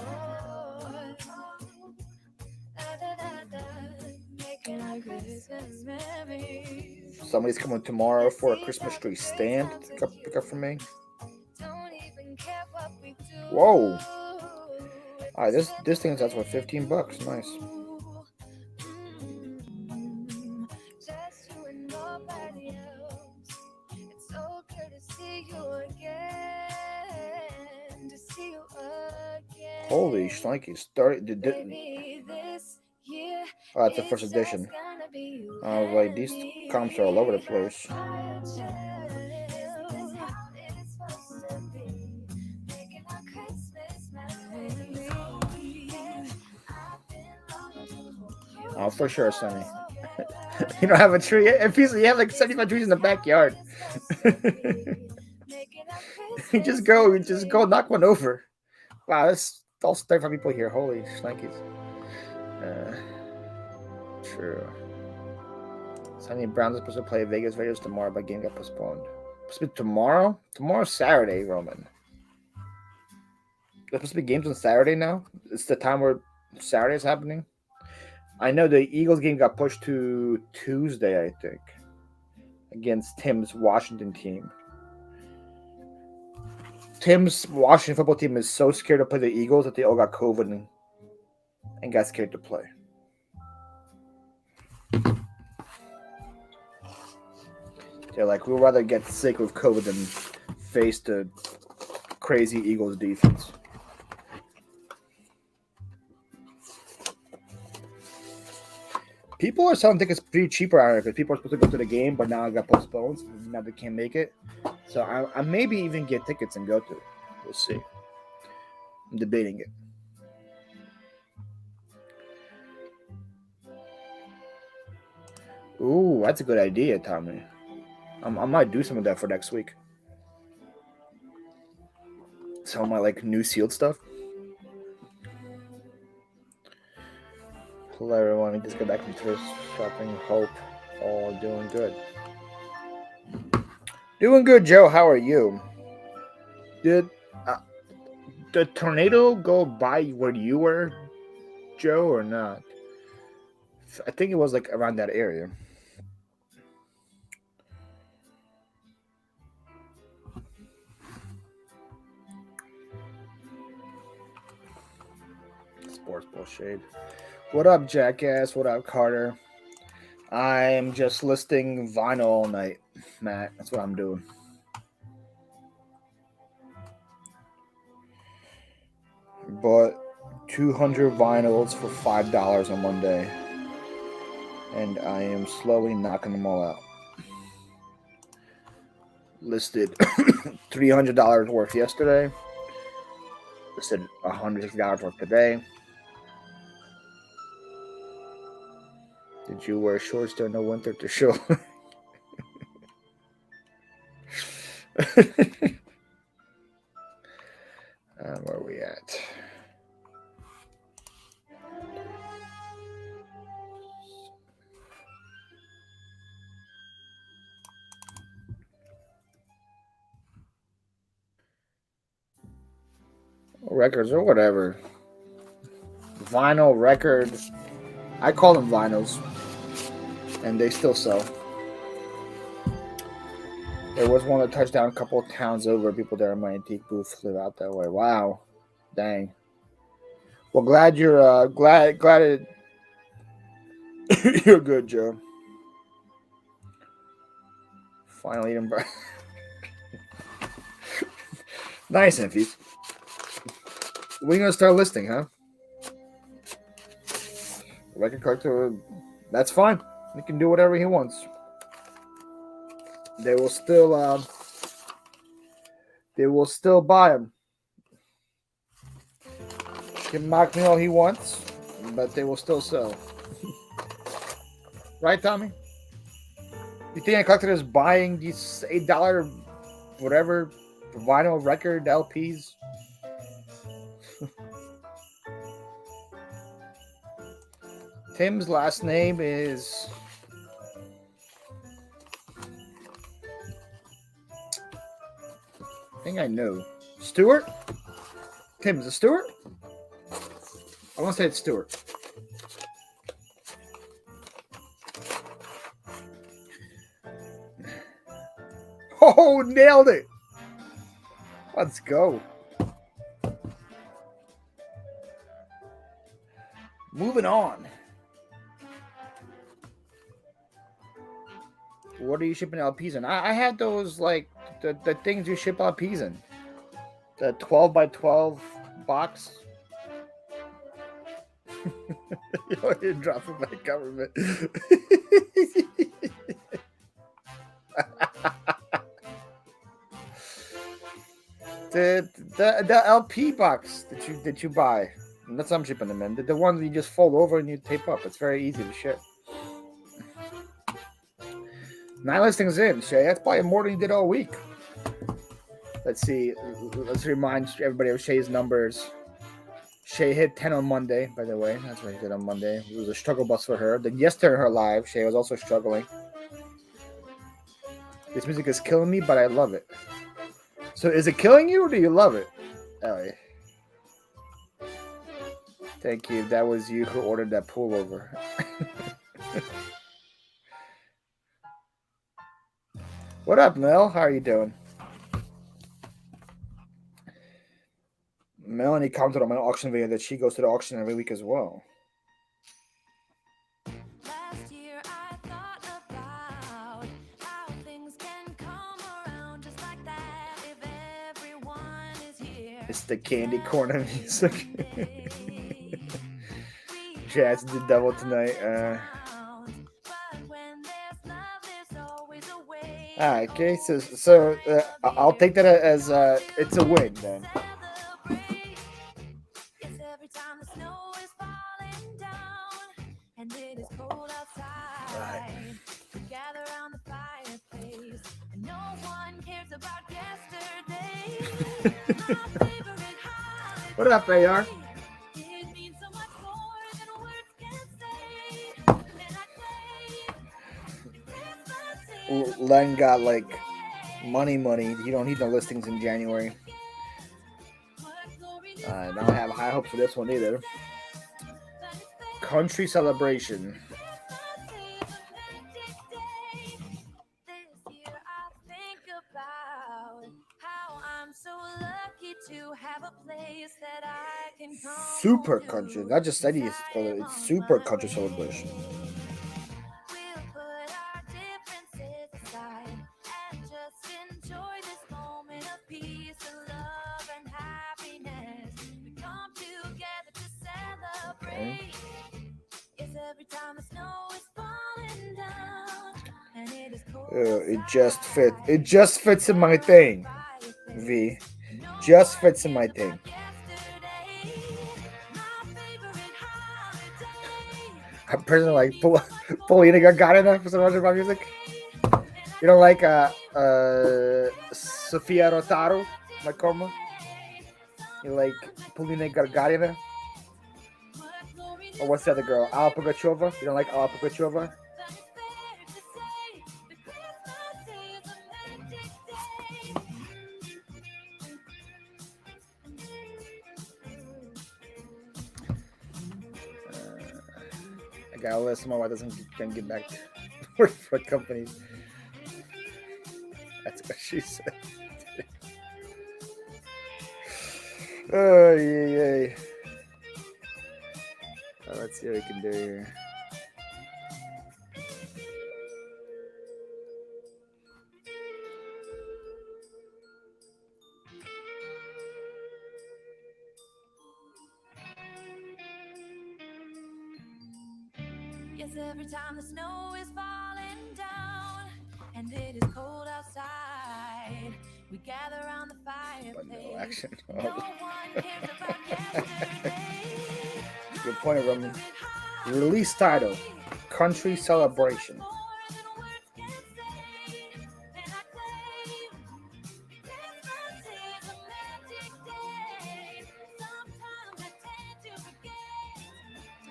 Somebody's coming tomorrow for a Christmas tree stand to pick up from me. Whoa. Alright, this thing that's worth $15. Nice. Holy shnikes. 30. Oh, that's the first edition. I was like, these comps are all over the place. Oh, for sure, Sonny. You don't have a tree. You have like 75 trees in the backyard. you just go knock one over. Wow, that's all 35 people here. Holy shnikes. True. Sonny Brown's supposed to play Vegas Raiders tomorrow, but game got postponed. Supposed to be tomorrow? Tomorrow's Saturday, Roman. There's supposed to be games on Saturday now? It's the time where Saturday is happening? I know the Eagles game got pushed to Tuesday, I think, against Tim's Washington team. Tim's Washington football team is so scared to play the Eagles that they all got COVID and got scared to play. They're like, we'd rather get sick with COVID than face the crazy Eagles defense. People are selling tickets pretty cheap around here because people are supposed to go to the game, but now it got postponed. So now they can't make it. So I maybe even get tickets and go to it. We'll see. I'm debating it. Ooh, that's a good idea, Tommy. I might do some of that for next week. Some of my like new sealed stuff. Hello everyone, we just got back from thrift shopping. Hope all doing good. Doing good, Joe. How are you? Did the tornado go by where you were, Joe, or not? I think it was like around that area. Sports bullshit. What up, Jackass? What up, Carter? I'm just listing vinyl all night, Matt. That's what I'm doing. Bought 200 vinyls for $5 on Monday, and I am slowly knocking them all out. Listed $300 worth yesterday. Listed $160 worth today. Did you wear shorts during the winter to show? Where are we at? Records or whatever. Vinyl record. I call them vinyls. And they still sell. There was one that touched down a couple of towns over. People there in my antique booth live out that way. Wow. Dang. Well, glad you're glad you're good, Joe. Finally eating bread. Nice, Infies. When are you gonna start listing, huh? Record collector, that's fine. He can do whatever he wants. They will still buy him. He can mock me all he wants, but they will still sell. Right, Tommy? You think a collector is buying these $8 whatever vinyl record LPs? Tim's last name is I think I know. Stewart? Tim, is it Stewart? I want to say it's Stewart. Oh, nailed it. Let's go. Moving on. What are you shipping LPs in? I have those, like, the things you ship LPs in. The 12 by 12 box. You're dropping my government. the LP box that you buy. That's what I'm shipping them in. The ones you just fold over and you tape up. It's very easy to ship. 9 listings in, Shay. That's probably more than you did all week. Let's see. Let's remind everybody of Shay's numbers. Shay hit 10 on Monday, by the way. That's what she did on Monday. It was a struggle bus for her. Then yesterday in her live, Shay was also struggling. This music is killing me, but I love it. So is it killing you or do you love it? Ellie. Thank you. That was you who ordered that pullover. What up, Mel? How are you doing? Melanie commented on my auction video that she goes to the auction every week as well. Last year I thought about how things can come around just like that if everyone is here. It's the candy corner music. Jazz did double tonight. Okay, so I'll take that as it's a win then. And it is cold outside. We gather around the fireplace, and no one cares about yesterday. My favorite holiday. What up, AR? It means so much more than words can say. And I crave Christmas Eve. Len got like money. You don't need no listings in January. I don't have high hopes for this one either. Country celebration. This year I think about how I'm so lucky to have a place that I can come Super to. country. Not just any. It's super country celebration. We'll put our differences aside and just enjoy this moment of peace and love and happiness. We come together to celebrate. Yes, every time the snow is falling down and it is cold. It just fit. It just fits in my thing. V. Just fits in my thing. I personally like Paulina Gagarina for some reason about music. You don't like Sofia Rotaro, my coma? You like Paulina Gagarina? Or what's the other girl? Alla Pugacheva? You don't like Alla Pugacheva? I got a list. My wife can get back to work for companies. That's what she said. Oh, yeah. Let's see what we can do here. Yes, every time the snow is falling down and it is cold outside, we gather around the fireplace. But no action. No one cares about yesterday. Good point, Roman. Release title: Country Celebration.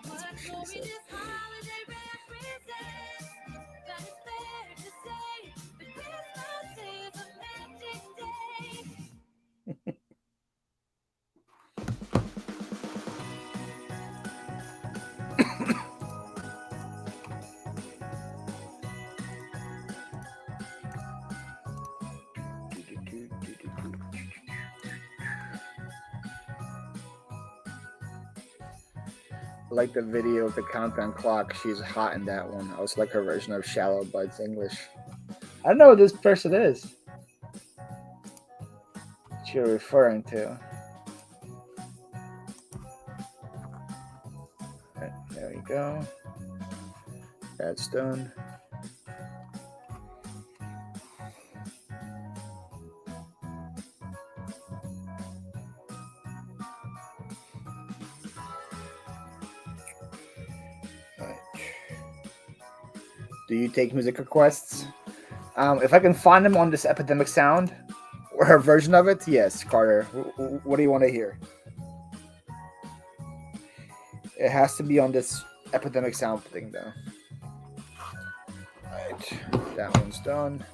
That's what she said. like the video of the countdown clock. She's hot in that one. I was like her version of Shallow Buds English. I don't know who this person is. What you're referring to. Right, there we go. That's done. Do you take music requests? If I can find them on this Epidemic Sound or a version of it, yes, Carter. What do you want to hear? It has to be on this Epidemic Sound thing, though. Alright, that one's done.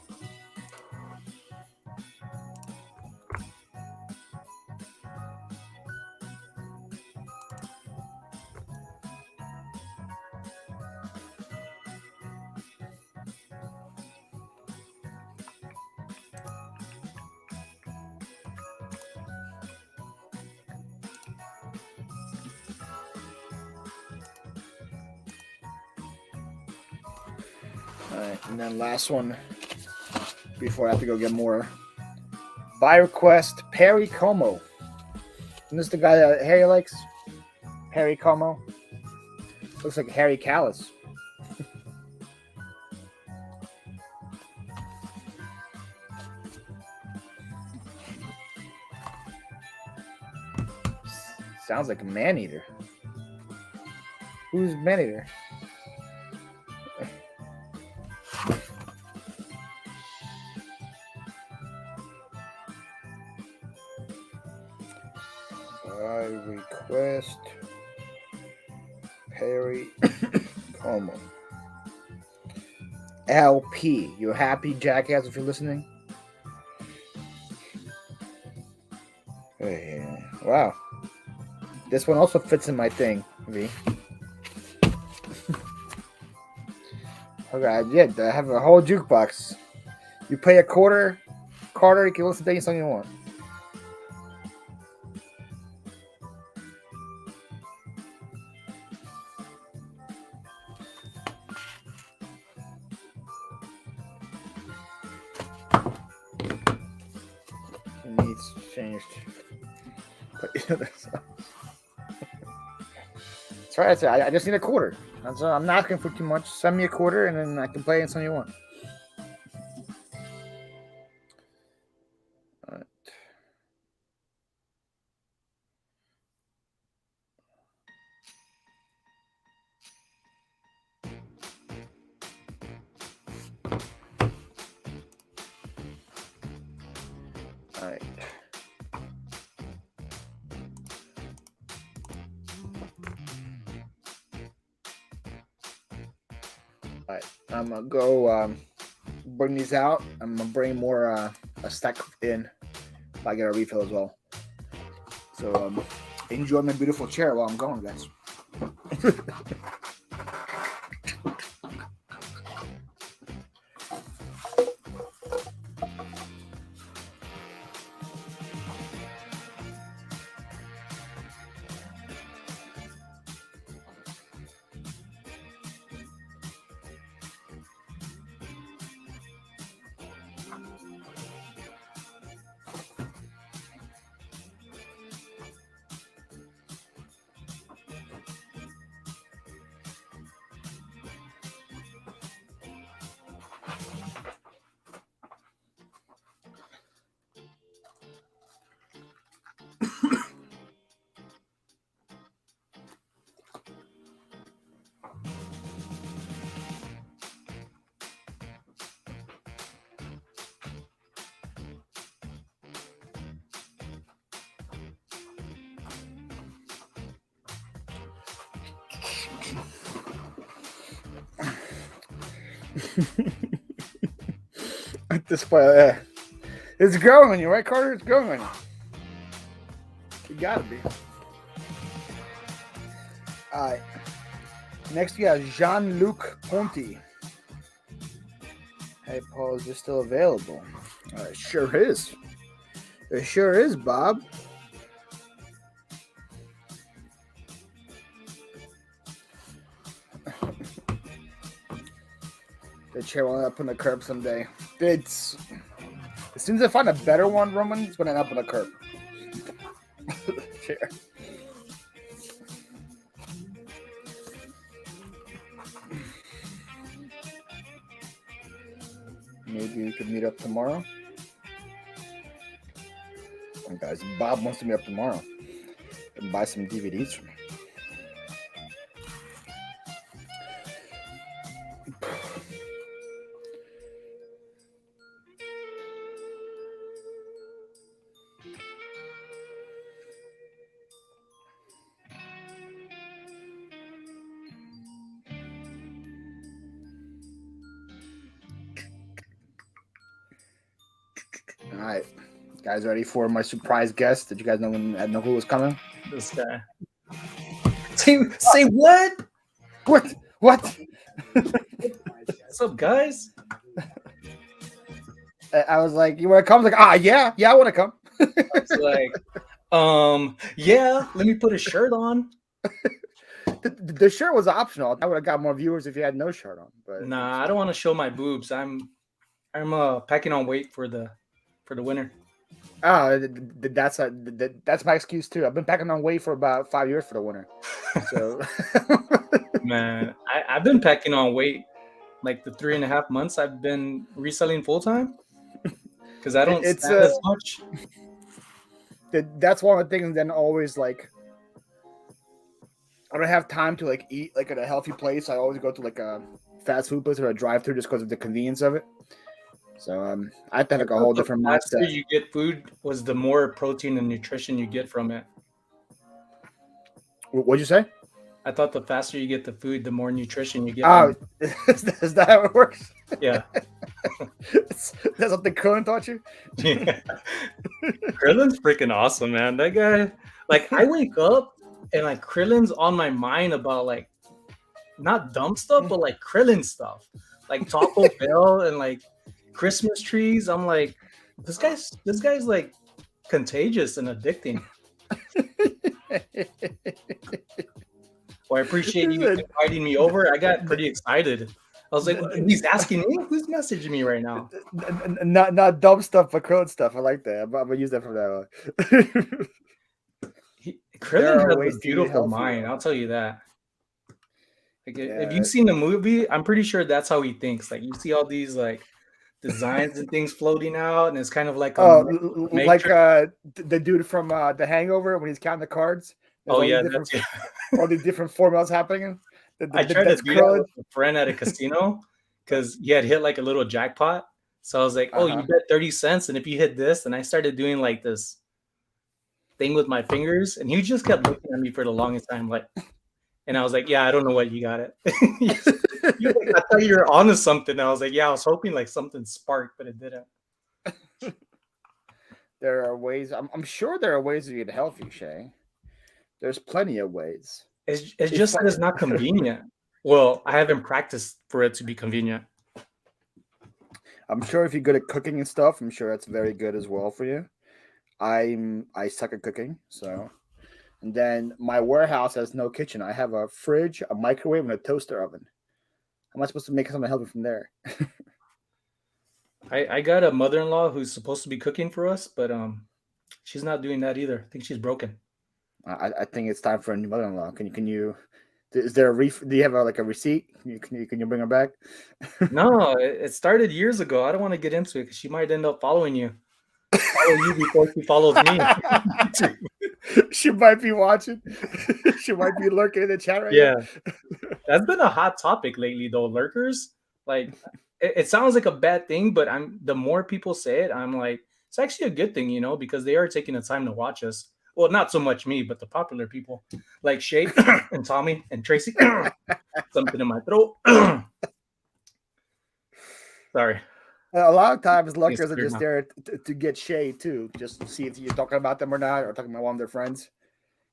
Alright, and then last one before I have to go get more. By request, Perry Como. Isn't this the guy that Harry likes? Harry Como? Looks like Harry Callis. Sounds like a man-eater. Who's man-eater? By request, Perry Como. LP. You happy, jackass, if you're listening? Hey, wow. This one also fits in my thing, V. Okay, yeah, I have a whole jukebox. You pay a quarter, Carter, you can listen to any song you want. It needs changed. That's right. I just need a quarter. I'm not asking for too much. Send me a quarter, and then I can play any song you want. All right. All right. All right, I'm gonna go bring these out. I'm gonna bring more a stack in if I get a refill as well. So enjoy my beautiful chair while I'm going, guys. At this point, it's growing on you, right, Carter? It's growing on you. You gotta be. All right. Next, we have Jean-Luc Ponty. Hey, Paul, is this still available? It sure is. It sure is, Bob. The chair will end up on the curb someday. It's as soon as I find a better one, Roman, it's gonna end up on the curb. Chair. Maybe we could meet up tomorrow. And guys, Bob wants to meet up tomorrow and buy some DVDs from me. All right, guys, ready for my surprise guest? Did you guys know who was coming? This guy. Say what? What? What? What's up, guys? I was like, "You want to come?" I was like, yeah, I want to come. It's like, yeah. Let me put a shirt on. The shirt was optional. I would have got more viewers if you had no shirt on. But Nah, I don't want to show my boobs. I'm packing on weight for the winter. Oh, that's my excuse too. I've been packing on weight for about 5 years for the winter. So, Man, I've been packing on weight like the 3.5 months I've been reselling full time because I don't stand as much. That's one of the things. Then always like, I don't have time to like eat like at a healthy place. I always go to like a fast food place or a drive-through just because of the convenience of it. So I have to have like a whole different The faster mindset. you get food was the more protein and nutrition you get from it. What'd you say? I thought the faster you get the food, the more nutrition you get. Oh, is that how it works? Yeah. That's what the Krillin taught you? Yeah. Krillin's freaking awesome, man. That guy, like, I wake up and like Krillin's on my mind about like not dumb stuff, but like Krillin stuff, like Taco Bell and like Christmas trees. I'm like, this guy's like contagious and addicting. Well, I appreciate you inviting me over. I got pretty excited. I was like, he's asking me? Who's messaging me right now? Not dumb stuff, but Krillin stuff. I like that. I'm gonna use that from now on. Krillin has a beautiful mind. I'll tell you that. Like, if you've seen the movie, I'm pretty sure that's how he thinks. Like, you see all these like designs and things floating out, and it's kind of like like the dude from The Hangover when he's counting the cards. Oh yeah, all these different formulas happening. I tried to do that with a friend at a casino because he had hit like a little jackpot. So I was like, "Oh, you bet 30 cents, and if you hit this," and I started doing like this thing with my fingers, and he just kept looking at me for the longest time, like, and I was like, "Yeah, I don't know what you got it." I thought you were onto something. I was like, "Yeah, I was hoping like something sparked, but it didn't." There are ways. I'm sure there are ways to get healthy, Shay. There's plenty of ways. It's just that it's not convenient. Well, I haven't practiced for it to be convenient. I'm sure if you're good at cooking and stuff, I'm sure that's very good as well for you. I suck at cooking, so. And then my warehouse has no kitchen. I have a fridge, a microwave, and a toaster oven. How am I supposed to make something healthy from there? I got a mother-in-law who's supposed to be cooking for us, but she's not doing that either. I think she's broken. I think it's time for a new mother-in-law. Can you? Is there a do you have a receipt? Can you bring her back? No, it started years ago. I don't want to get into it because she might end up following you. Follow you before she follows me. She might be watching. She might be lurking in the chat right now. Yeah, that's been a hot topic lately, though. Lurkers, like it sounds like a bad thing, but the more people say it, I'm like, it's actually a good thing, because they are taking the time to watch us. Well, not so much me, but the popular people like Shay and Tommy and Tracy. Something in my throat. Sorry. A lot of times, lurkers are just there to get shade too, just to see if you're talking about them or not, or talking about one of their friends.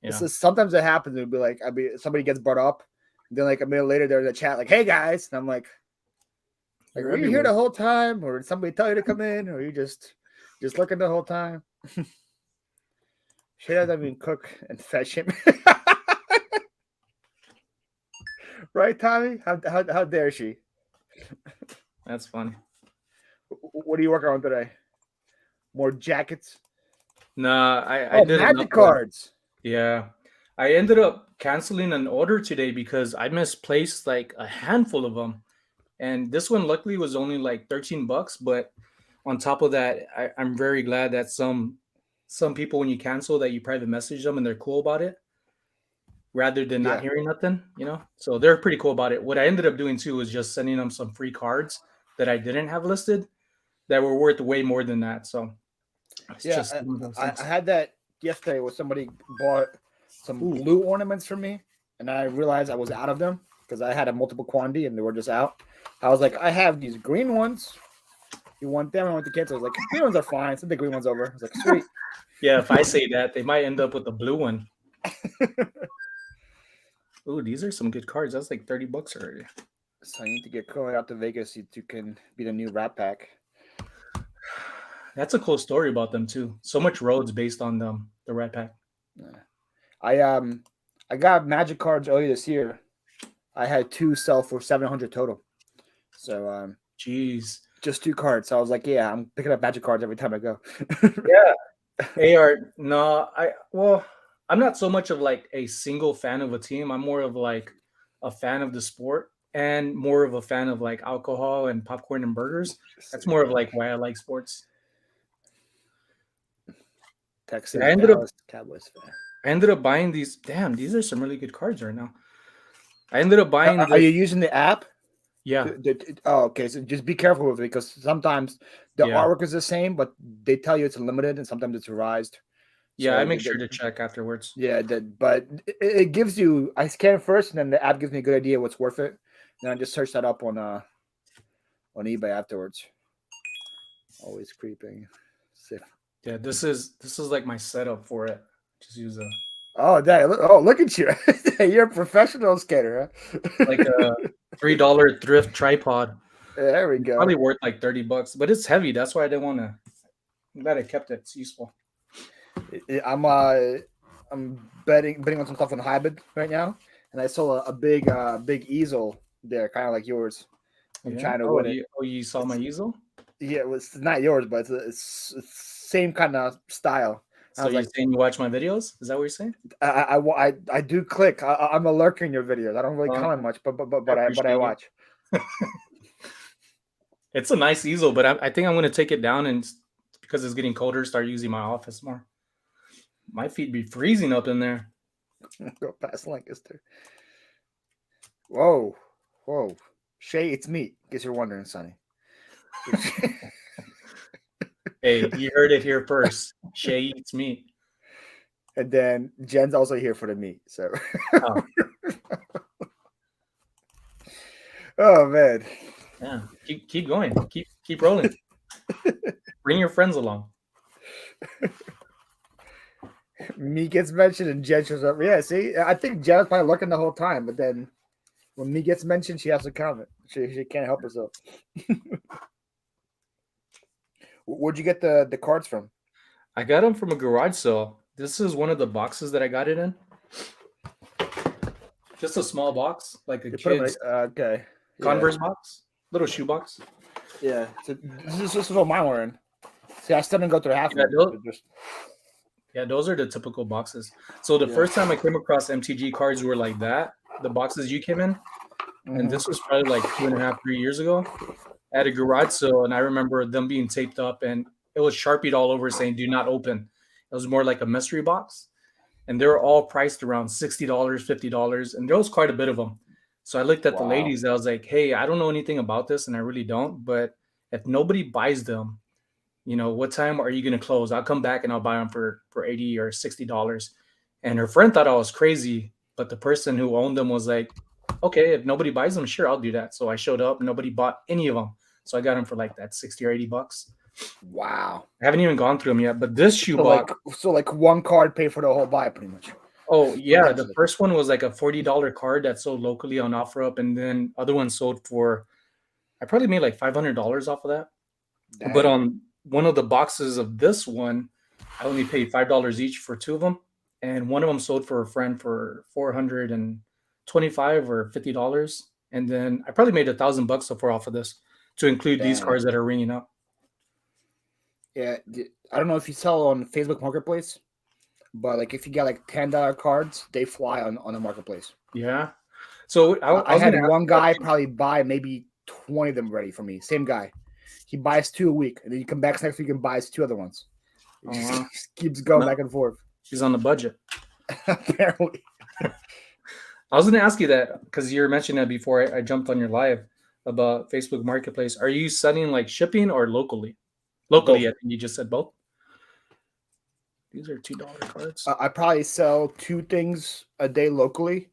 Yeah. Sometimes it happens. It'll be like, somebody gets brought up, and then like a minute later, they're in the chat like, "Hey guys," and I'm like, were you here the whole time, or did somebody tell you to come in, or you just looking the whole time? She doesn't even cook and fetch him. Right, Tommy? How dare she? That's funny. What are you working on today? More jackets? Nah, I Oh, did enough magic of that. cards. Yeah. I ended up canceling an order today because I misplaced like a handful of them. And this one luckily was only like 13 bucks, but on top of that, I'm very glad that some people when you cancel that you private message them and they're cool about it rather than not Yeah. hearing nothing, you know? So they're pretty cool about it. What I ended up doing too was just sending them some free cards that I didn't have listed that were worth way more than that. So it's Yeah. just one of those I things. had that yesterday where somebody bought some Ooh, blue ornaments for me, and I realized I was out of them because I had a multiple quantity and they were just out. I was like, I have these green ones. You want them? I want the kids. I was like, green ones are fine. Send the green ones over. I was like, sweet. yeah, if I say that, they might end up with the blue one. Ooh, these are some good cards. That's like 30 bucks already. So I need to get Curly out to Vegas so you can be the new Rat Pack. That's a cool story about them too. So much roads based on them, the Red Pack. Yeah. I got magic cards earlier this year. I had 2 sell for 700 total. So Jeez. just 2 cards. So I was like, yeah, I'm picking up magic cards every time I go. Yeah. AR, no, I'm not so much of like a single fan of a team. I'm more of like a fan of the sport and more of a fan of like alcohol and popcorn and burgers. That's more of like why I like sports. Yeah, Texas, Dallas, Cowboys fan. I ended up buying these. Damn, these are some really good cards right now. I ended up buying Are this. you using the app? Yeah, Oh, okay. So just be careful with it because sometimes the yeah, artwork is the same, but they tell you it's limited and sometimes it's revised. yeah. I So make sure to check afterwards. yeah, but it gives you. I scan it first, and then the app gives me a good idea what's worth it. Then I just search that up on eBay afterwards. Always creeping. Yeah, this is like my setup for it. Just use a Oh, dang, look at you! You're a professional skater, huh? like a $3 thrift tripod. There we go. Probably worth like 30 bucks, but it's heavy. That's why I didn't want to. I'm glad I kept it. It's useful. I'm betting on some stuff on Hybrid right now, and I saw a big easel there, kind of like yours. I'm Yeah. trying to win it. You saw my easel? Yeah, it was not yours, but it's same kind of style. I So was you like, saying you watch my videos? Is that what you're saying? I do click. I'm a lurker in your videos. I don't really comment much, but I appreciate it. watch. It's a nice easel, but I think I'm going to take it down and because it's getting colder, start using my office more. My feet be freezing up in there. Go past Lancaster. Whoa. Shay, it's me. In case you're wondering, Sonny. Hey, you heard it here first. Shay eats meat. And then Jen's also here for the meat. So. Oh. Oh man. Yeah, keep going. Keep rolling. Bring your friends along. Me gets mentioned and Jen shows up. Yeah, see, I think Jen's probably looking the whole time, but then when me gets mentioned, she has to comment. She can't help herself. Where'd you get the cards from? I got them from a garage sale. This is one of the boxes that I got it in. Just a small box, like a kid's okay. Converse box, little shoe box. Yeah. So this is what mine were in. See, I still didn't go through half Yeah, of it. Yeah, those are the typical boxes. So the first time I came across MTG cards were like that, the boxes you came in, and this was probably like 2.5, 3 years ago at a garage sale, and I remember them being taped up, and it was sharpied all over saying "Do not open." It was more like a mystery box, and they were all priced around $60, $50, and there was quite a bit of them. So I looked at the ladies, and I was like, "Hey, I don't know anything about this, and I really don't, but if nobody buys them, you know, what time are you going to close? I'll come back and I'll buy them for $80 or $60." And her friend thought I was crazy, but the person who owned them was like, okay, if nobody buys them, sure, I'll do that. So I showed up, nobody bought any of them. So I got them for like that 60 or 80 bucks. Wow. I haven't even gone through them yet, but this shoe box. So one card paid for the whole buy pretty much. Oh yeah. The first one was like a $40 card that sold locally on OfferUp. And then other ones sold for, I probably made like $500 off of that. Dang. But on one of the boxes of this one, I only paid $5 each for 2 of them, and one of them sold for a friend for $425 or $50, and then I probably made $1,000 so far off of this. to include these Damn. cards that are ringing up. Yeah, I don't know if you sell on Facebook Marketplace, but like if you get like $10 cards, they fly on the marketplace. Yeah. So I had one guy probably buy maybe 20 of them ready for me. Same guy. He buys 2 a week, and then he come back next week and buys 2 other ones. It just keeps going back and forth. He's on the budget. Apparently. I was going to ask you that because you were mentioning that before I jumped on your live about Facebook Marketplace. Are you selling like shipping or locally? Locally, both. I think you just said both. These are $2 cards. I probably sell 2 things a day locally,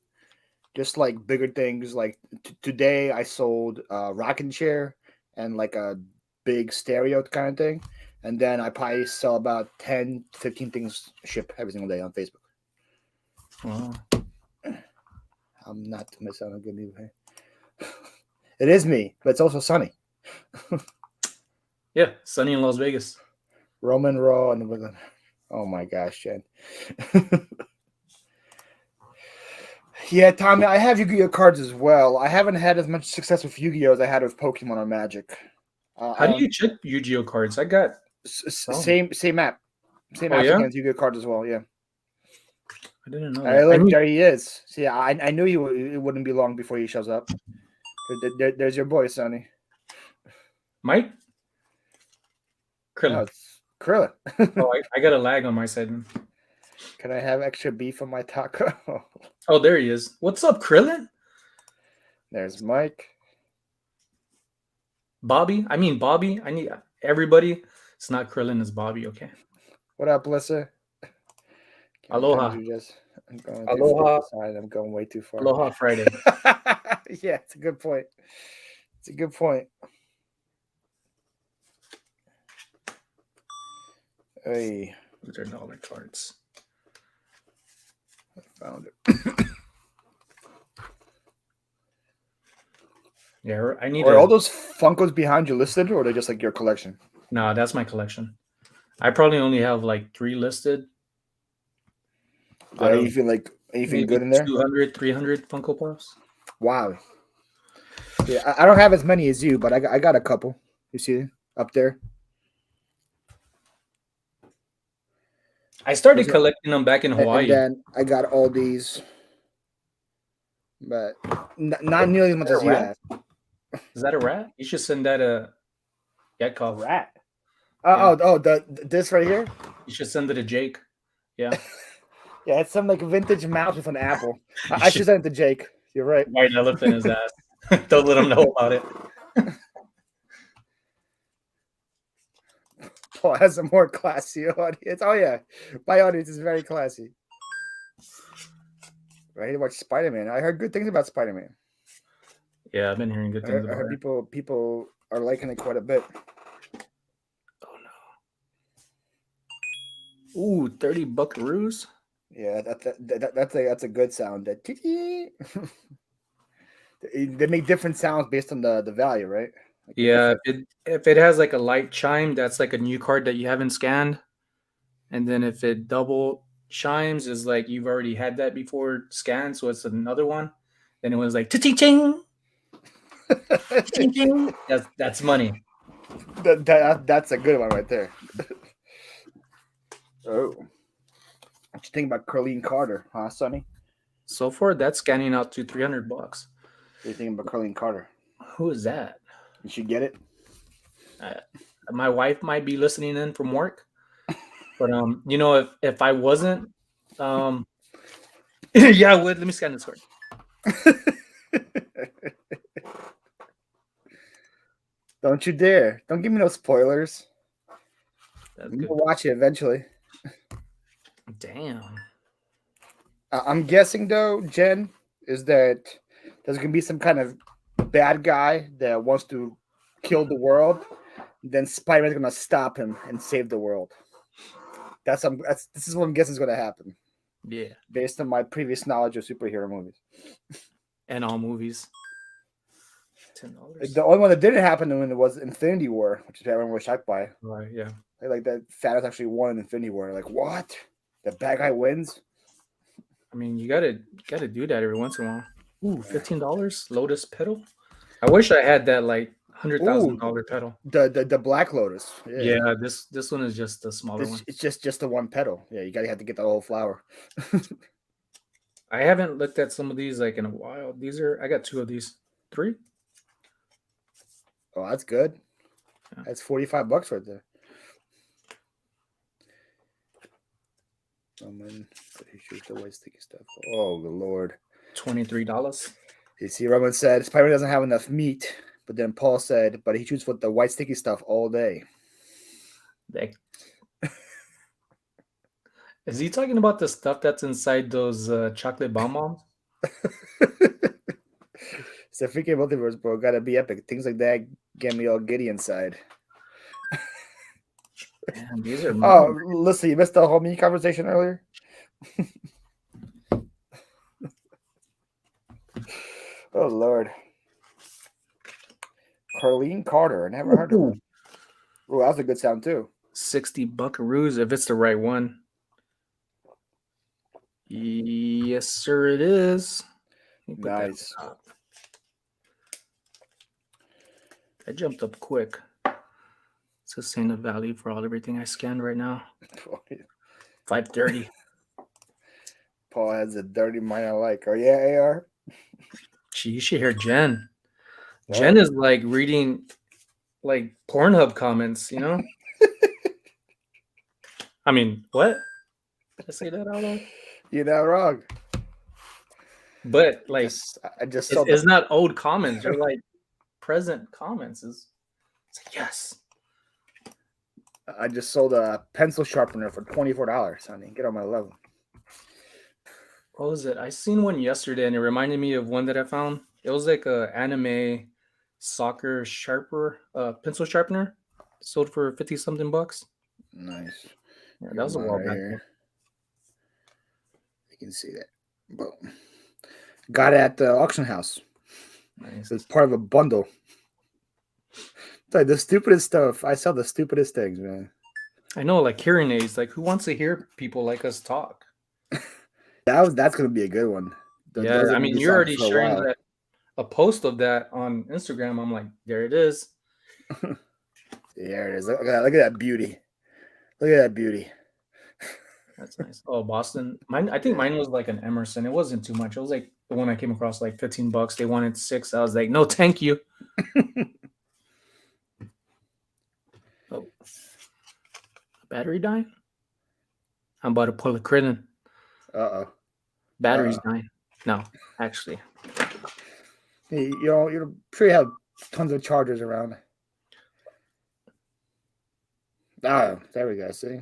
just like bigger things. Like today, I sold a rocking chair and like a big stereo kind of thing. And then I probably sell about 10, 15 things ship every single day on Facebook. Wow. I'm not to miss out on good news. It is me, but it's also sunny. Yeah, sunny in Las Vegas. Roman Raw and the oh my gosh, Jen. Yeah, Tommy, I have Yu-Gi-Oh cards as well. I haven't had as much success with Yu-Gi-Oh as I had with Pokemon or Magic. How do you check Yu-Gi-Oh cards? I got same app. Same app against Yu-Gi-Oh cards as well. Yeah. I didn't know. There he is. See, I knew it wouldn't be long before he shows up. There's your boy, Sonny. Mike? Krillin. No, it's Krillin. I got a lag on my side. Can I have extra beef on my taco? Oh, there he is. What's up, Krillin? There's Mike. Bobby? I need everybody. It's not Krillin, it's Bobby, okay? What up, Lissa? Aloha. I'm going Aloha. I'm going way too far. Aloha Friday. Yeah, it's a good point. It's a good point. Hey. These are dollar cards. I found it. Yeah, I need. Are all those Funkos behind you listed, or are they just like your collection? No, that's my collection. I probably only have like 3 listed. Are you feel anything good in there? 200, 300 Funko Pops. Wow. Yeah, I don't have as many as you, but I got a couple. You see up there? I started collecting them back in Hawaii. And then I got all these, but not nearly as much as you have. Is that a rat? You should send that a Yakov. Rat. This right here. You should send it to Jake. Yeah. Yeah, it's some like vintage mouse with an apple. I should send it to Jake. You're right. White elephant in his ass. Don't let him know about it. Paul has a more classy audience. Oh yeah, my audience is very classy. Ready to watch Spider-Man? I heard good things about Spider-Man. Yeah, I've been hearing good things I about heard it. People are liking it quite a bit. Oh no! Ooh, 30 buckaroos. Yeah, that's a good sound. They make different sounds based on the value, right? Like yeah, if it has like a light chime, that's like a new card that you haven't scanned. And then if it double chimes, is like you've already had that before scanned, so it's another one. Then it was like ching ching. Ching ching. That's money. That's a good one right there. Oh. What you think about Carlene Carter, huh, Sonny? So far, that's scanning out to $300. What do you think about Carlene Carter? Who is that? You should get it. My wife might be listening in from work, but if I wasn't, yeah, I would. Let me scan this card. Don't you dare! Don't give me no spoilers. We'll watch it eventually. Damn. I'm guessing though, Jen, is that there's gonna be some kind of bad guy that wants to kill the world. Then Spider-Man's gonna stop him and save the world. This is what I'm guessing is gonna happen. Yeah. Based on my previous knowledge of superhero movies. And all movies. $10. The only one that didn't happen when it was Infinity War, which is what everyone was shocked by. Right, yeah. Like that Thanos actually won Infinity War. Like, what? The bad guy wins? I mean, you gotta do that every once in a while. Ooh, $15 Lotus Petal. I wish I had that like $100,000 pedal. The Black Lotus. Yeah, this one is just the smaller one. It's just the one pedal. Yeah, you gotta have to get the whole flower. I haven't looked at some of these like in a while. I got 2 of these. 3? Oh, that's good. Yeah. That's $45 right there. Roman, he shoots the white sticky stuff. Oh, the Lord. $23. You see, Roman said Spider-Man doesn't have enough meat, but then Paul said, but he shoots with the white sticky stuff all day. Is he talking about the stuff that's inside those chocolate bonbons? It's a freaking multiverse, bro. Gotta be epic. Things like that get me all giddy inside. Man, these are. Oh, listen, you missed the whole meat conversation earlier. Oh Lord, Carlene Carter. I never heard of her. Oh, that's a good sound too. 60 buckaroos if it's the right one. Yes, sir, it is. Nice. I jumped up quick. It's the same value for everything I scanned right now. 530. Paul has a dirty mind I like. Oh yeah, AR. Gee, you should hear Jen. Oh. Jen is like reading like Pornhub comments, you know? I mean, what? Did I say that out loud? You're not wrong. But like, I just it's not old comments. They're like present comments. It's like, yes. I just sold a pencil sharpener for $24, honey. Get on my level. What was it? I seen one yesterday, and it reminded me of one that I found. It was like a anime soccer pencil sharpener, sold for 50-something bucks. Nice. Yeah, that was a while back. You can see that. Boom. Got it at the auction house. Nice. It's part of a bundle. It's like the stupidest stuff. I sell the stupidest things, man. I know, like hearing aids. Like, who wants to hear people like us talk? That's gonna be a good one. I mean, you're already sharing a post of that on Instagram. I'm like, there it is. There it is. Look at that beauty. Look at that beauty. That's nice. Oh, Boston. I think mine was like an Emerson. It wasn't too much. It was like the one I came across, like $15. They wanted 6. I was like, no, thank you. Oh, battery dying? I'm about to pull a Crittenden. Battery's dying. No, actually. Hey, you're sure you have tons of chargers around. Oh, there we go. See,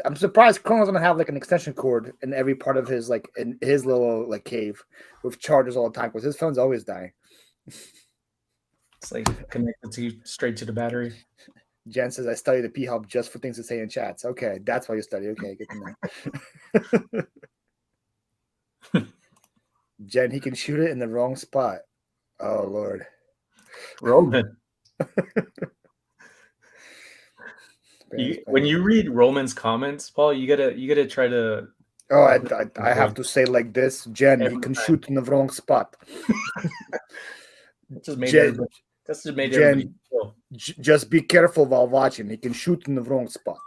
I'm surprised Chrono's gonna have like an extension cord in every part of his in his little cave with chargers all the time because his phone's always dying. It's like connected straight to the battery. Jen says I study the P-Hub just for things to say in chats. Okay, that's why you study. Okay, good to know. Jen, he can shoot it in the wrong spot. Oh Lord, Roman. When you read Roman's comments, Paul, you gotta try to. Oh, I have to say like this, Jen. He can shoot in the wrong spot. Just made everybody feel. Just be careful while watching. He can shoot in the wrong spot.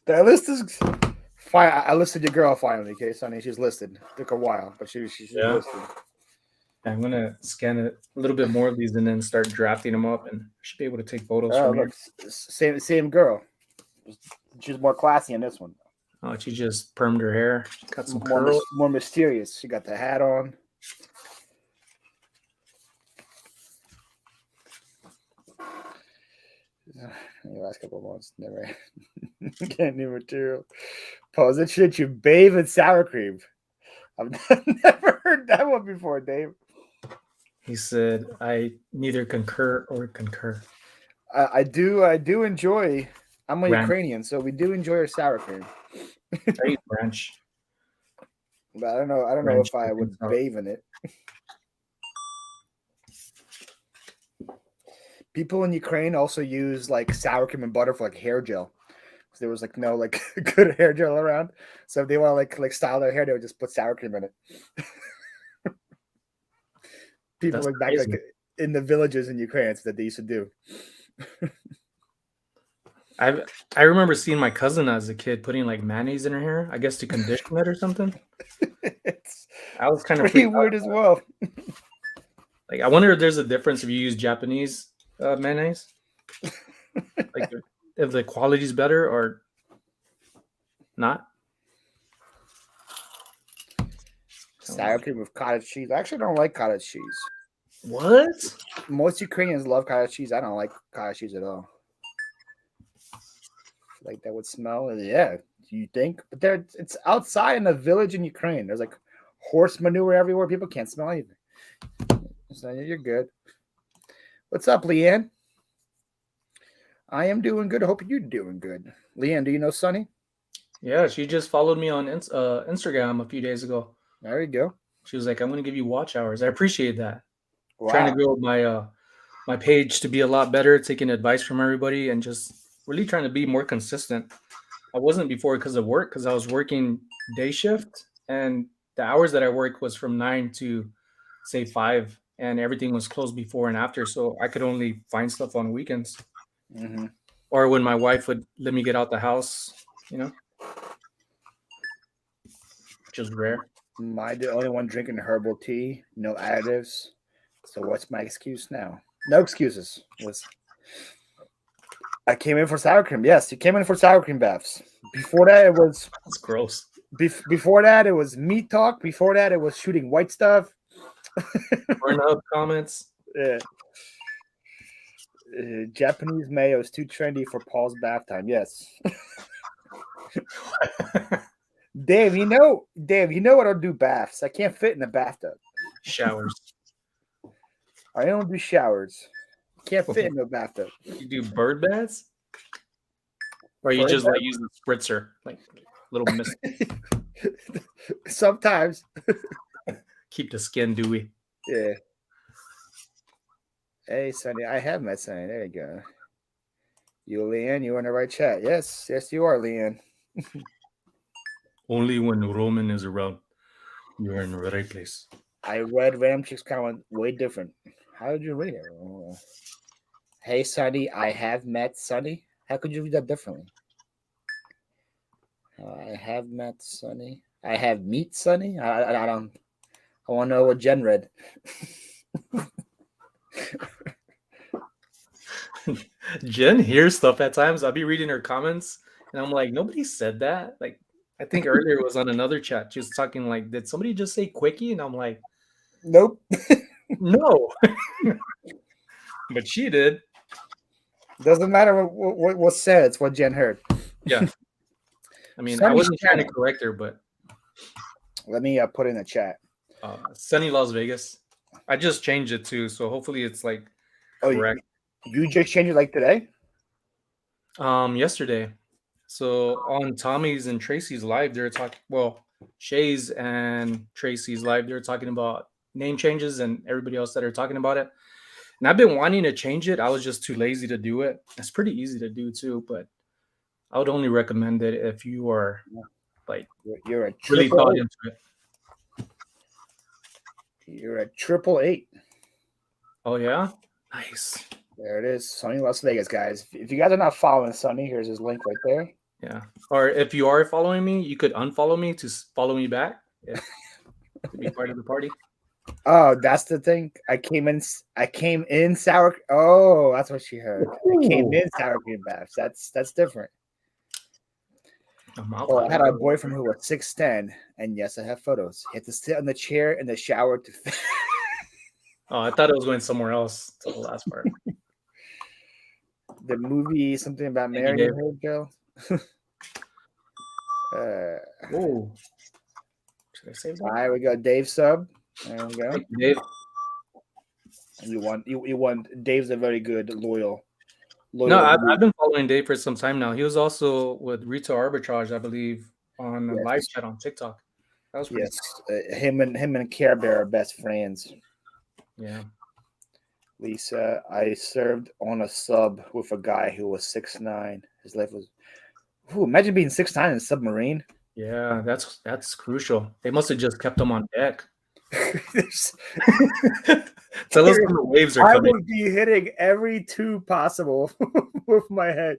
The list is fine. I listed your girl finally, okay, Sonny. She's listed. Took a while, but she's listed. I'm gonna scan a little bit more of these and then start drafting them up, and I should be able to take photos. Look, same girl. She's more classy in this one. Oh, she just permed her hair. She got some curls. More mysterious. She got the hat on. The last couple of months, never getting new material. Pause it. Should you bathe in sour cream? I've never heard that one before, Dave. He said, "I neither concur or concur." I do enjoy. I'm a Ukrainian, so we do enjoy our sour cream. I eat ranch. But I don't know if I would bathe in it. People in Ukraine also use like sour cream and butter for like hair gel. because there was like no like good hair gel around. So if they want to like style their hair, they would just put sour cream in it. People That's like back crazy. like in the villages in Ukraine, it's that they used to do. I remember seeing my cousin as a kid putting like mayonnaise in her hair, I guess to condition it or something. It's I was kind of pretty freaked out. weird as well. Like, I wonder if there's a difference if you use Japanese mayonnaise, like if the quality's better or not. Sour cream with cottage cheese. I actually don't like cottage cheese. What? Most Ukrainians love cottage cheese. I don't like cottage cheese at all. Like that would smell. Yeah, you think? But it's outside in a village in Ukraine. There's like horse manure everywhere. People can't smell anything. So you're good. What's up, Leanne? I am doing good. I hope you're doing good. Leanne, do you know Sunny? Yeah, she just followed me on Instagram a few days ago. There you go. She was like, "I'm going to give you watch hours." I appreciate that. Wow. Trying to grow my my page to be a lot better, taking advice from everybody, and just really trying to be more consistent. I wasn't before because of work, because I was working day shift, and the hours that I worked was from 9 to say 5, and everything was closed before and after, so I could only find stuff on weekends. Mm-hmm. Or when my wife would let me get out the house, which is rare. Am I the only one drinking herbal tea? No additives. So what's my excuse now? No excuses. I came in for sour cream. Yes, you came in for sour cream baths. Before that, it was That's gross. Before that, it was meat talk. Before that, it was shooting white stuff. Pornhub comments. Yeah. Japanese mayo is too trendy for Paul's bath time. Yes. Dave, you know what I'll do baths. I can't fit in a bathtub. Showers. I don't do showers. Can't fit in a bathtub. You do bird baths? Or you Bird just bath? like use the spritzer, like little mist. Sometimes. Keep the skin dewy. Yeah. Hey, Sonny, I have met Sonny. There you go. You, Leanne, you're in the right chat. Yes, you are, Leanne. Only when Roman is around, you're in the right place. I read Ramchick's comment way different. How did you read it? Oh. Hey, Sonny, I have met Sonny. How could you read that differently? I have met Sonny. I have meet Sonny. I don't. I want to know what Jen read. Jen hears stuff at times. I'll be reading her comments, and I'm like, nobody said that. Like, I think earlier it was on another chat. She was talking like, did somebody just say quickie? And I'm like, Nope. no. But she did. Doesn't matter what was said. It's what Jen heard. Yeah. I mean, I Sunny wasn't trying to channel. correct her, but Let me put in the chat. Sunny Las Vegas. I just changed it too, so hopefully it's like correct. You just changed it like today? Yesterday. So on Tommy's and Tracy's live, they're talking. Well, Shay's and Tracy's live, they're talking about name changes, and everybody else that are talking about it. And I've been wanting to change it. I was just too lazy to do it. It's pretty easy to do too, but I would only recommend it if you are like You're a really thought into it. You're a 888. Oh yeah, nice. There it is, Sonny Las Vegas, guys. If you guys are not following Sonny, here's his link right there. Yeah. Or if you are following me, you could unfollow me to follow me back to be part of the party. Oh, that's the thing. I came in sour. Oh, that's what she heard. I came in sour cream baths. That's different. Oh, I had a boyfriend who was 6'10", and yes, I have photos. He had to sit on the chair in the shower to. Oh, I thought it was going somewhere else to the last part. The movie, something about Thank marrying you, her, Joe. Oh, should I save that? All right, we got Dave sub. There we go. Thank you, Dave. You won. Dave's a very good loyal. No, I've been following Dave for some time now. He was also with Retail Arbitrage, I believe, on a live chat on TikTok. That was pretty cool. Him and Care Bear are best friends. Yeah. Lisa, I served on a sub with a guy who was 6'9". His life was. Ooh, imagine being 6'9" in a submarine. Yeah, that's crucial. They must have just kept them on deck. Tell us when the waves are I coming. would be hitting every tube possible with my head.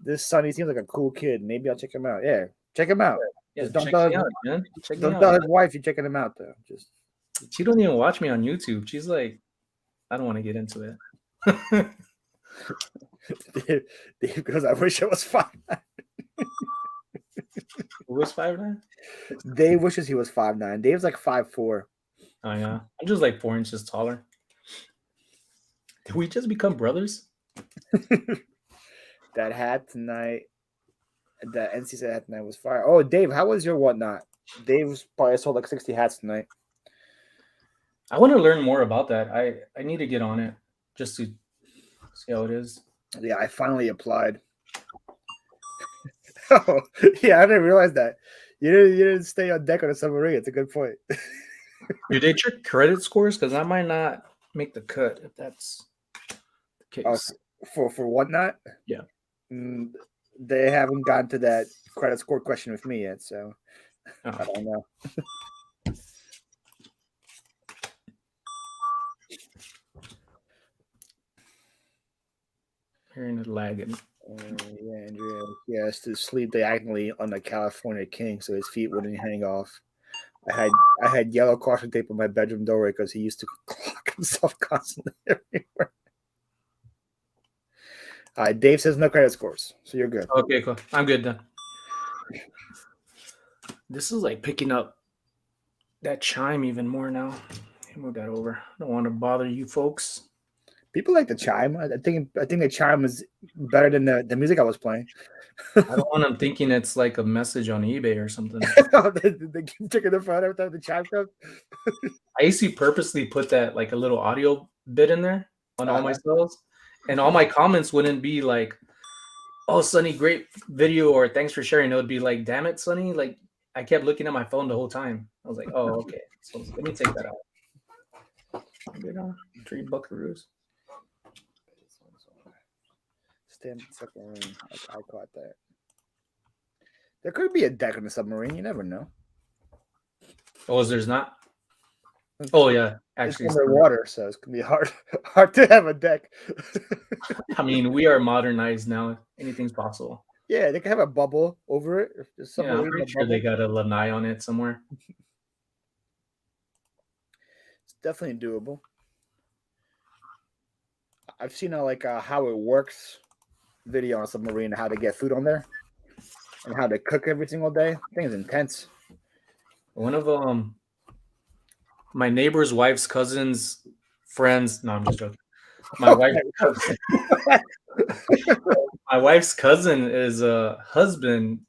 This Sonny seems like a cool kid. Maybe I'll check him out. Yeah, check him out. Yeah, Just don't check tell me his, out, man. Check me don't out. tell his wife you're checking him out though. Just She don't even watch me on YouTube. She's like, I don't want to get into it. Dave goes, I wish I was 5'9". Who was 5'9"? Dave wishes he was 5'9". Dave's like 5'4". Oh yeah, I'm just like 4 inches taller. Did we just become brothers? That hat tonight, the NC said hat tonight was fire. Oh, Dave, how was your whatnot? Dave's probably sold like 60 hats tonight. I want to learn more about that. I need to get on it just to see how it is. Yeah, I finally applied. Oh, yeah, I didn't realize that. You didn't stay on deck on a submarine. It's a good point. Do they check credit scores? Because I might not make the cut if that's the case. For whatnot? Yeah. They haven't gotten to that credit score question with me yet, so I don't know. Hearing it lagging. Yeah, Andrea. He has to sleep diagonally on the California King so his feet wouldn't hang off. I had yellow caution tape on my bedroom doorway because he used to clock himself constantly everywhere. All right, Dave says no credit scores, so you're good. Okay, cool. I'm good then. This is like picking up that chime even more now. Move that over. I don't want to bother you folks. People like the chime. I think the chime is better than the music I was playing. I don't want them thinking it's like a message on eBay or something. They keep checking the phone every time the chime comes. I used to purposely put that like a little audio bit in there on all my sales, and all my comments wouldn't be like, "Oh, Sonny, great video," or "Thanks for sharing." It would be like, "Damn it, Sonny!" Like I kept looking at my phone the whole time. I was like, "Oh, okay." So let me take that out. Good on 3 buckaroos. Stand submarine. I caught that. There could be a deck on the submarine. You never know. Oh, there's not. Oh yeah, actually, it's underwater, so it's gonna be hard to have a deck. I mean, we are modernized now. Anything's possible. Yeah, they can have a bubble over it. Yeah, I'm pretty sure they got a lanai on it somewhere. It's definitely doable. I've seen how it works video on a submarine, how to get food on there, and how to cook every single day. I think it's intense. One of my neighbor's wife's cousin's friends. No, I'm just joking. My wife's cousin is husband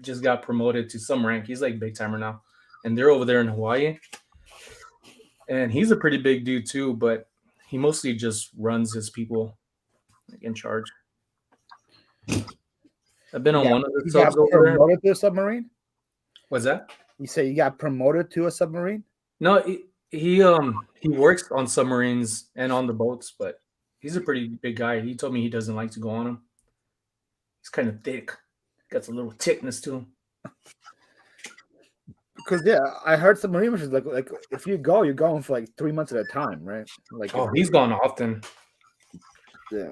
just got promoted to some rank. He's like big timer now, and they're over there in Hawaii. And he's a pretty big dude too, but he mostly just runs his people like, in charge. I've been on one of the subs over there. Promoted to a submarine? What's that? You say you got promoted to a submarine? No, he works on submarines and on the boats, but he's a pretty big guy. He told me he doesn't like to go on them. He's kind of thick. Got a little thickness to him. Because I heard submarine missions like if you go, you're going for like 3 months at a time, right? Like he's gone often. Yeah.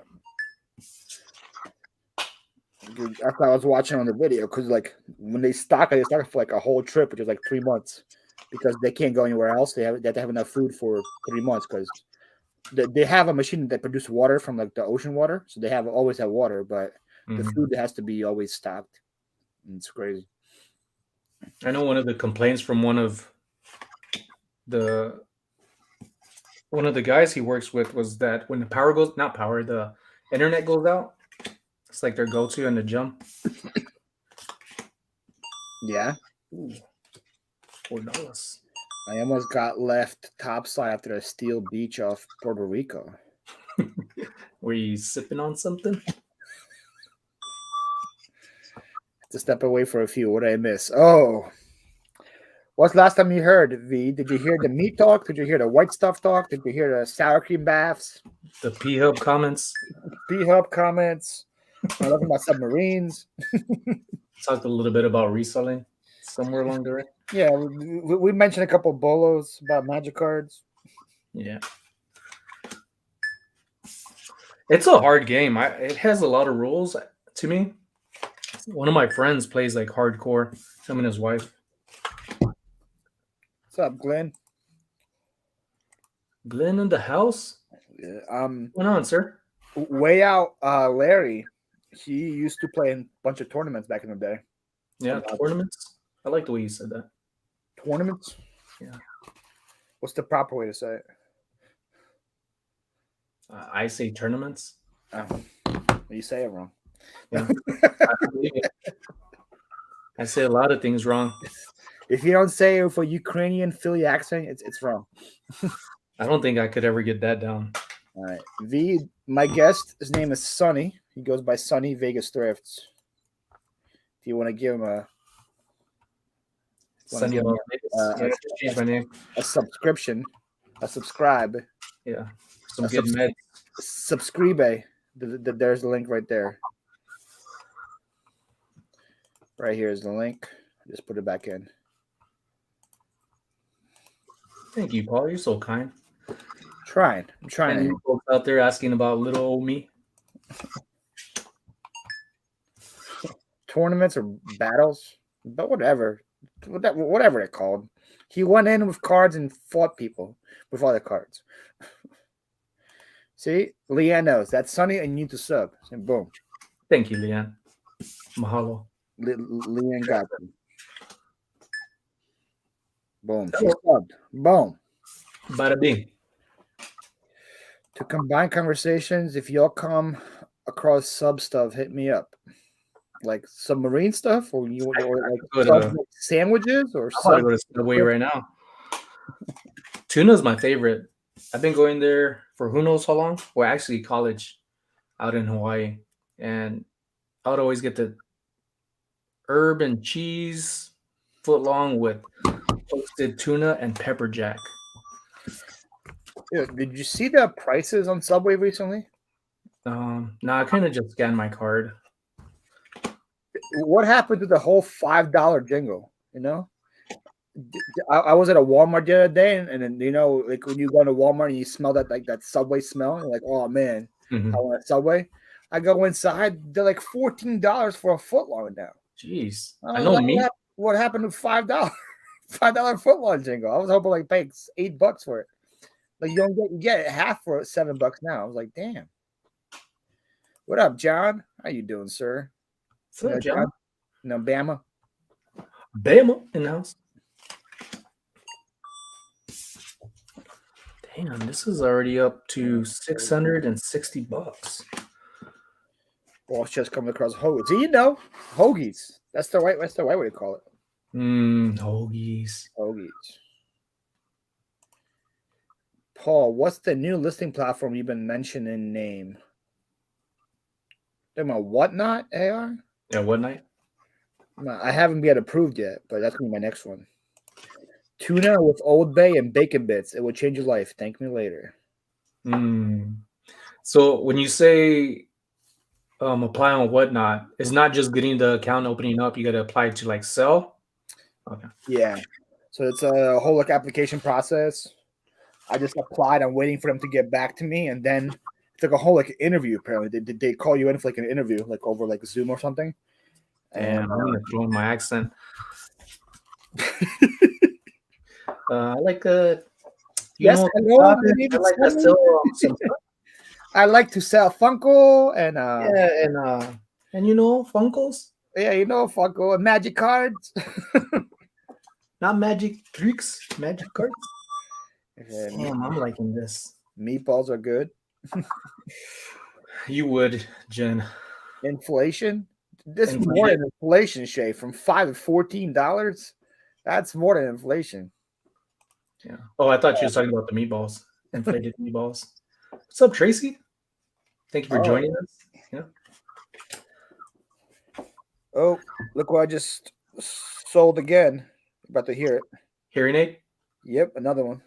That's what I was watching on the video because like when they stock it for like a whole trip, which is like 3 months, because they can't go anywhere else. They have to have enough food for 3 months because they have a machine that produces water from like the ocean water, so they always have water, but the food has to be always stocked. It's crazy. I know one of the complaints from one of the guys he works with was that when the internet goes out, it's like their go-to in the gym. Yeah. Ooh, $4. I almost got left topside after a steel beach off Puerto Rico. Were you sipping on something? To step away for a few. What did I miss? Oh. What's the last time you heard, V? Did you hear the meat talk? Did you hear the white stuff talk? Did you hear the sour cream baths? The P-Hub comments? P-Hub comments. I love my submarines. Talked a little bit about reselling somewhere along the way. Yeah, we mentioned a couple of bolos about magic cards. Yeah. It's a hard game. It has a lot of rules to me. One of my friends plays like hardcore, him and his wife. What's up, Glenn? Glenn in the house? Yeah, What's going on, sir? way out, Larry. He used to play in a bunch of tournaments back in the day. Yeah, tournaments. I like the way you said that. Tournaments? Yeah. What's the proper way to say it? I say tournaments. You say it wrong. Yeah. I say a lot of things wrong. If you don't say it for Ukrainian Philly accent, it's wrong. I don't think I could ever get that down. All right. My guest, his name is Sonny. He goes by Sonny Vegas Thrifts. Do you want to give him a Sunny Las Vegas. Yeah, I just changed my name. A subscription, a subscribe? Yeah, some good meds. Subscribe. There's the link right there. Right here is the link. Just put it back in. Thank you, Paul. You're so kind. I'm trying. And you folks out there asking about little old me. Tournaments or battles, but whatever they're called. He went in with cards and fought people with other cards. See, Leanne knows that's Sunny, and you need to sub. And boom. Thank you, Leanne. Mahalo. Leanne got you. Boom. She subbed. Boom. Bada bing. To combine conversations, if y'all come across sub stuff, hit me up. Like submarine stuff, or like sandwiches, or I'm about to go to Subway right now. Tuna's my favorite. I've been going there for who knows how long. Well, actually, college out in Hawaii, and I would always get the herb and cheese foot long with toasted tuna and pepper jack. Yeah, did you see the prices on Subway recently? No, I kind of just scanned my card. What happened to the whole $5 jingle? You know, I was at a Walmart the other day, and then like when you go to Walmart and you smell that that Subway smell, you're like, oh man, I want a Subway. I go inside, they're like $14 for a footlong now. Jeez, I know me. What happened to $5 footlong jingle? I was hoping like pay $8 for it. Like you get it half for $7 now. I was like, damn. What up, John? How you doing, sir? What's up, John? No, Bama. Bama in the house. Damn, this is already up to $660. Boss just coming across hoagies. Do you know hoagies? That's the right way to call it. Hoagies. Hoagies. Paul, what's the new listing platform you've been mentioning? Name. Talking about Whatnot, AR? Yeah, Whatnot. I haven't yet approved yet, but that's gonna be my next one. Tuna with Old Bay and bacon bits. It will change your life. Thank me later. So when you say apply on Whatnot, it's not just getting the account opening up. You got to apply to like sell. Okay. Yeah. So it's a whole application process. I just applied. I'm waiting for them to get back to me, and then it's like a whole interview. Apparently, they call you in for an interview, over Zoom or something. And I'm gonna throw in my accent. I like yes, hello. I like to sell Funko and and Funkos. Yeah, Funko and magic cards. Not magic tricks, magic cards. Damn, I'm liking this. Meatballs are good. You would, Jen. Inflation. This is more than inflation, Shay. From $5 to $14. That's more than inflation. Yeah. Oh, I thought you were talking about the meatballs. Inflated meatballs. What's up, Tracy? Thank you for joining us. Yeah. Oh, look what I just sold again. About to hear it. Hearing aid? Yep, another one.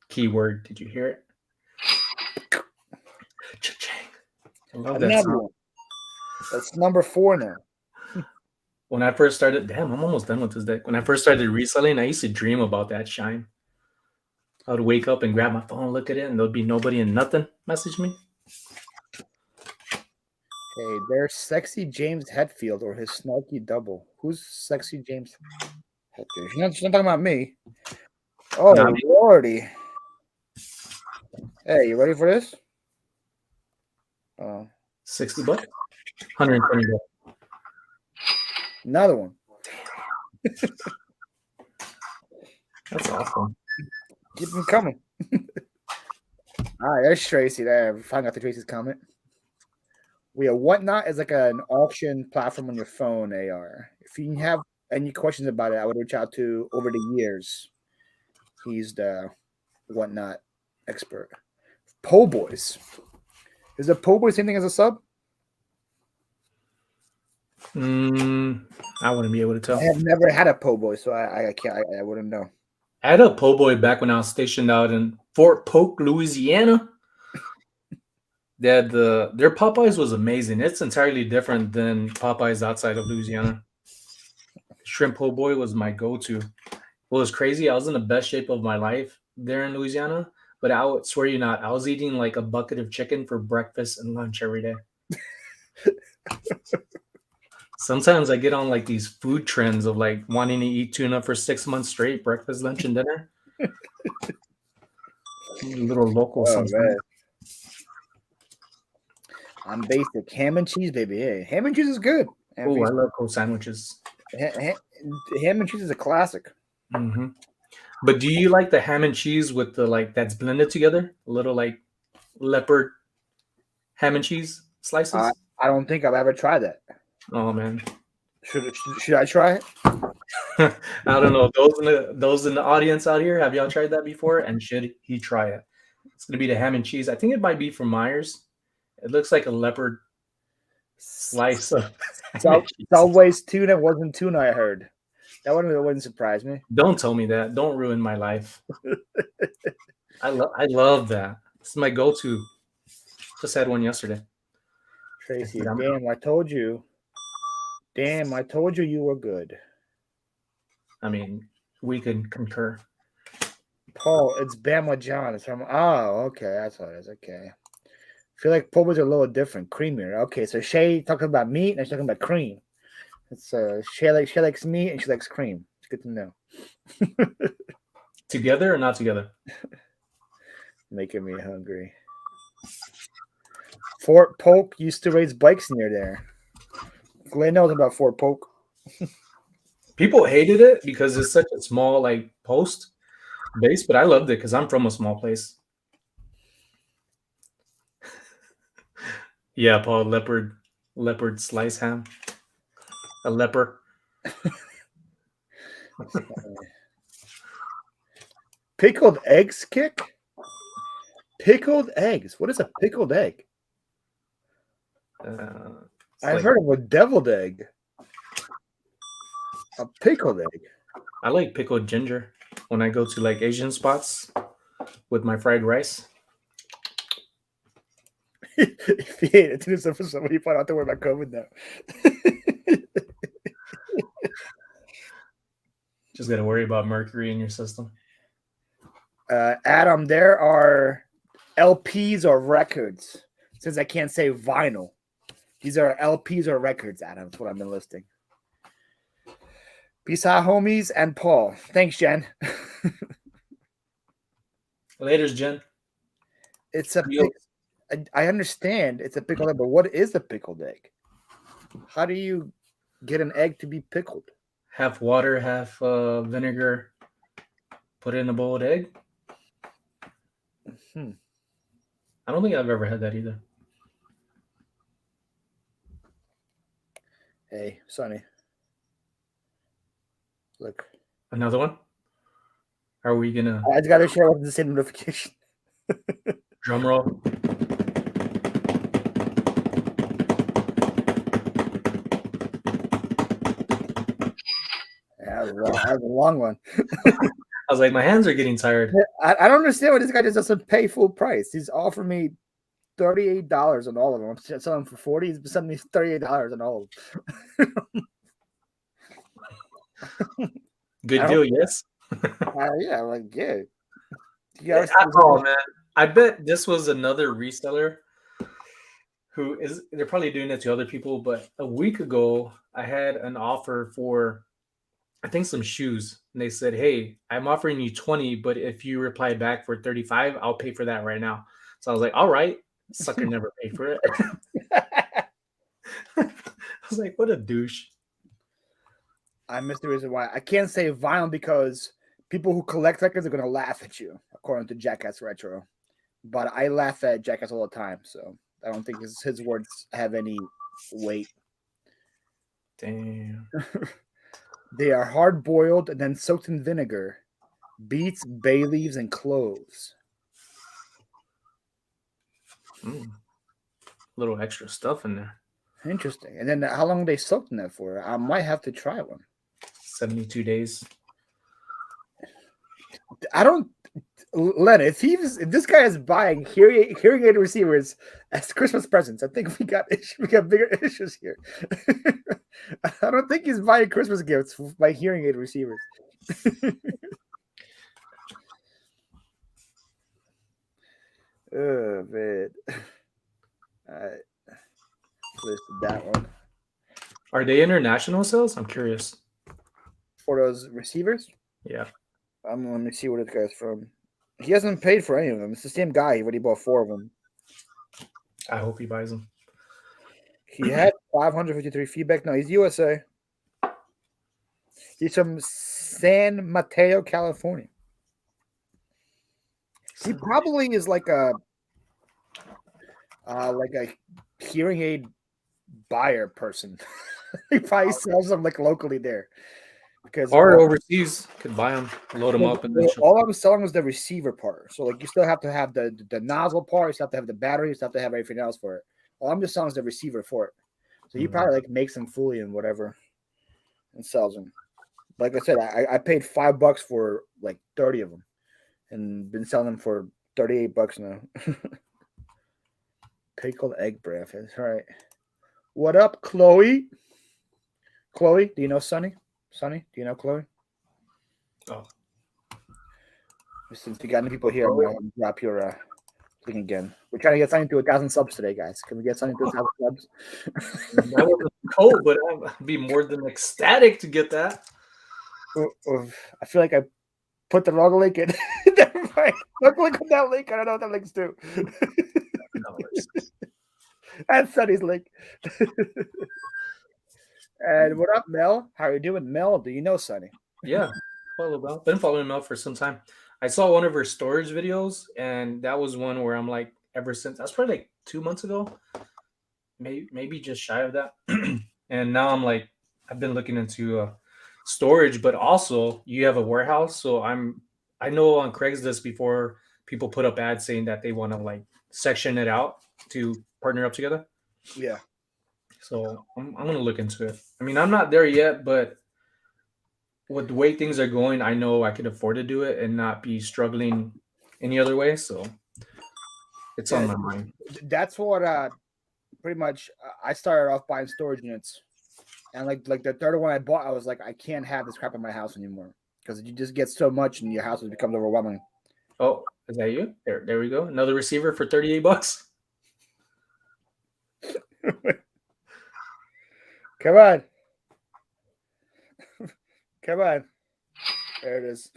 Keyword. Did you hear it? Cha-ching. I love that that sound. That's number 4 now. When I first started, damn, I'm almost done with this deck. When I first started reselling, I used to dream about that shine. I would wake up and grab my phone, look at it, and there'd be nobody and nothing message me. Hey, there's Sexy James Hetfield or his snarky double. Who's Sexy James Hetfield? She's not talking about me. Oh, Not me. lordy. Hey, you ready for this? 60 bucks? 120 bucks. Another one. That's awesome. Keep them coming. All right, there's Tracy there. Find out the Tracy's comment. Whatnot is like an auction platform on your phone, AR. If you have any questions about it, I would reach out to over the years. He's the Whatnot expert. Po' Boys. Is the Po' Boy same thing as a sub? I wouldn't be able to tell. I have never had a Po' Boy, so I can't. I wouldn't know. I had a po' boy back when I was stationed out in Fort Polk, Louisiana. Their Popeyes was amazing. It's entirely different than Popeyes outside of Louisiana. Shrimp po' boy was my go-to. What was crazy, I was in the best shape of my life there in Louisiana, but I would swear you not, I was eating like a bucket of chicken for breakfast and lunch every day. Sometimes I get on like these food trends of like wanting to eat tuna for 6 months straight, breakfast, lunch, and dinner. A little local sometimes. Man. I'm basic. Ham and cheese, baby. Hey, ham and cheese is good. Oh, I love cold sandwiches. Ham and cheese is a classic. Mm-hmm. But do you like the ham and cheese with the like that's blended together? A little like leopard ham and cheese slices? I don't think I've ever tried that. Oh man. Should I try it? I don't know. Those in the audience out here, have y'all tried that before? And should he try it? It's gonna be the ham and cheese. I think it might be from Myers. It looks like a leopard slice of Subway's tuna wasn't tuna, I heard. That wouldn't surprise me. Don't tell me that. Don't ruin my life. I love that. It's my go-to. Just had one yesterday. Tracy, damn, I told you. Damn, I told you you were good. I mean, we can concur. Paul, it's Bama John. It's from okay, that's what it is. Okay. I feel like Pobos are a little different, creamier. Okay, so Shay talking about meat and she's talking about cream. It's Shay likes meat and she likes cream. It's good to know. Together or not together? Making me hungry. Fort Polk used to raise bikes near there. Glenn knows about Fort Polk. People hated it because it's such a small like post base, but I loved it because I'm from a small place. Yeah, Paul, leopard slice ham. A leper. Pickled eggs kick? Pickled eggs. What is a pickled egg? I've heard of a deviled egg. A pickled egg. I like pickled ginger when I go to like Asian spots with my fried rice. If you ate it to for somebody, you probably don't have to worry about COVID now. Just got to worry about mercury in your system. Adam, there are LPs or records. Since I can't say vinyl, these are LPs or records, Adam. That's what I've been listing. Peace out, homies, and Paul. Thanks, Jen. Later's, Jen. It's a I understand it's a pickled egg, but what is a pickled egg? How do you get an egg to be pickled? Half water, half vinegar. Put it in a boiled egg. I don't think I've ever had that either. Hey, Sonny. Look. Another one? Are we gonna? I just gotta share with the same notification. Drum roll. That was a long one. I was like, my hands are getting tired. I don't understand why this guy just doesn't pay full price. He's offering me $38 on all of them. I'm selling them for 40. He's selling me $38 on all of them. Good deal, yes. Yeah, like yeah. Oh man, I bet this was another reseller who is. They're probably doing it to other people, but a week ago I had an offer for, I think, some shoes, and they said, "Hey, I'm offering you 20, but if you reply back for 35, I'll pay for that right now." So I was like, "All right." Sucker never paid for it. I was like, "What a douche." I missed the reason why I can't say vinyl because people who collect records are gonna laugh at you, according to Jackass Retro. But I laugh at Jackass all the time, so I don't think his words have any weight. Damn. They are hard boiled and then soaked in vinegar, beets, bay leaves, and cloves. Little extra stuff in there. Interesting. And then how long are they soaked in that for? I might have to try one. 72 days. I don't, Len. If this guy is buying hearing aid receivers as Christmas presents, I think we got bigger issues here. I don't think he's buying Christmas gifts by hearing aid receivers. Oh man. All right. Listed that one. Are they international sales? I'm curious. For those receivers? Yeah. Let me see where this guy's from. He hasn't paid for any of them. It's the same guy. He already bought 4 of them. I hope he buys them. He had 553 feedback. No, he's USA. He's from San Mateo, California. He probably is like a hearing aid buyer person. He probably sells them like locally there. Because or overseas could buy them, load them up, and then all I was selling was the receiver part. So like you still have to have the nozzle part, you still have to have the battery, you still have to have everything else for it. All I'm just selling is the receiver for it. So he probably like makes them fully and whatever and sells them. Like I said, I paid $5 for like 30 of them and been selling them for $38 now. Pickled egg breakfast. All right. What up, Chloe? Chloe, do you know Sonny? Sonny, do you know Chloe? Oh. Since we got any people here, I'm going to drop your thing again. We're trying to get Sonny to 1,000 subs today, guys. Can we get Sonny to 1,000 subs? That wasn't cold, but I'd be more than ecstatic to get that. I feel like I put the wrong link in. Never mind. Don't click on that link. I don't know what that link's to. That's Sonny's link. And what up, Mel? How are you doing, Mel? Do you know Sonny? Yeah, been following Mel for some time. I saw one of her storage videos, and that was one where I'm like, ever since that's probably like 2 months ago, maybe just shy of that. And now I'm like, I've been looking into storage, but also you have a warehouse. So I know on Craigslist before people put up ads saying that they want to like section it out to partner up together. Yeah. So I'm going to look into it. I mean, I'm not there yet, but with the way things are going, I know I can afford to do it and not be struggling any other way. So it's on my mind. That's what pretty much I started off buying storage units. And like the third one I bought, I was like, I can't have this crap in my house anymore because you just get so much and your house becomes overwhelming. Oh, is that you? There we go. Another receiver for $38. Come on. Come on. There it is.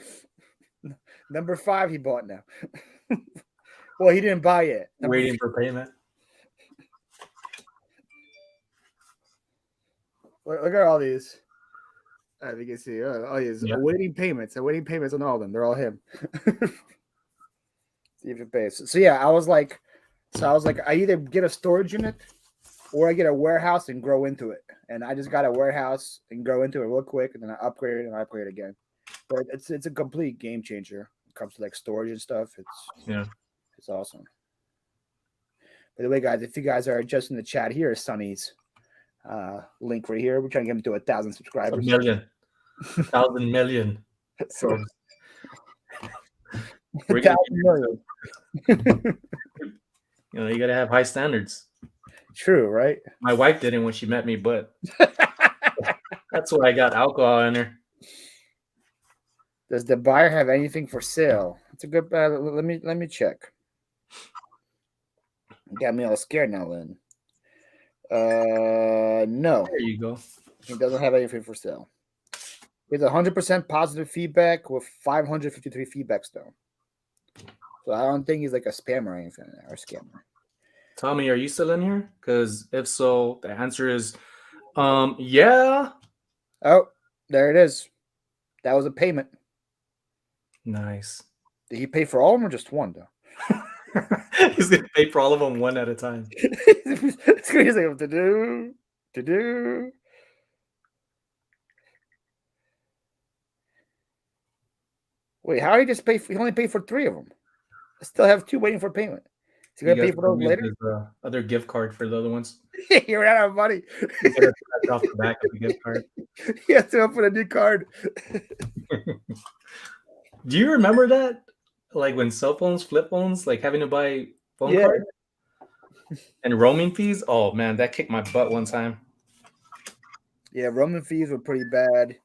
Number 5 he bought now. Well, he didn't buy it. Waiting for payment. Look at all these. As you can see, all these awaiting payments on all of them. They're all him. See if it pays. So yeah, I was like, I either get a storage unit or I get a warehouse and grow into it. And I just got a warehouse and grow into it real quick, and then I upgrade it and I upgrade it again. But it's a complete game changer when it comes to like storage and stuff. It's awesome. By the way, guys, if you guys are just in the chat, here is Sonny's link right here. We're trying to get him to 1,000 subscribers. 1,000 million. So 1,000 million. You know, you gotta have high standards. True, right? My wife didn't when she met me, but that's why I got alcohol in her. Does the buyer have anything for sale? It's a good. Let me check. Got me all scared now, Lynn. No, There you go. he doesn't have anything for sale. It's 100% positive feedback with 553 feedback still. So I don't think he's like a spammer or anything or a scammer. Tommy, are you still in here? Because if so, the answer is yeah. Oh, there it is. That was a payment. Nice. Did he pay for all of them or just one though? He's gonna pay for all of them one at a time. It's crazy. Like, to do. Wait, how did he just pay? He only paid for 3 of them. I still have 2 waiting for payment. Is he You gonna pay guys for can those use later? his other gift card for the other ones. He ran out of money. You better scratch off the back of the gift card. He has to open a new card. Do you remember that? Like when cell phones, flip phones, like having to buy phone Yeah. card and roaming fees? Oh man, that kicked my butt one time. Yeah, roaming fees were pretty bad.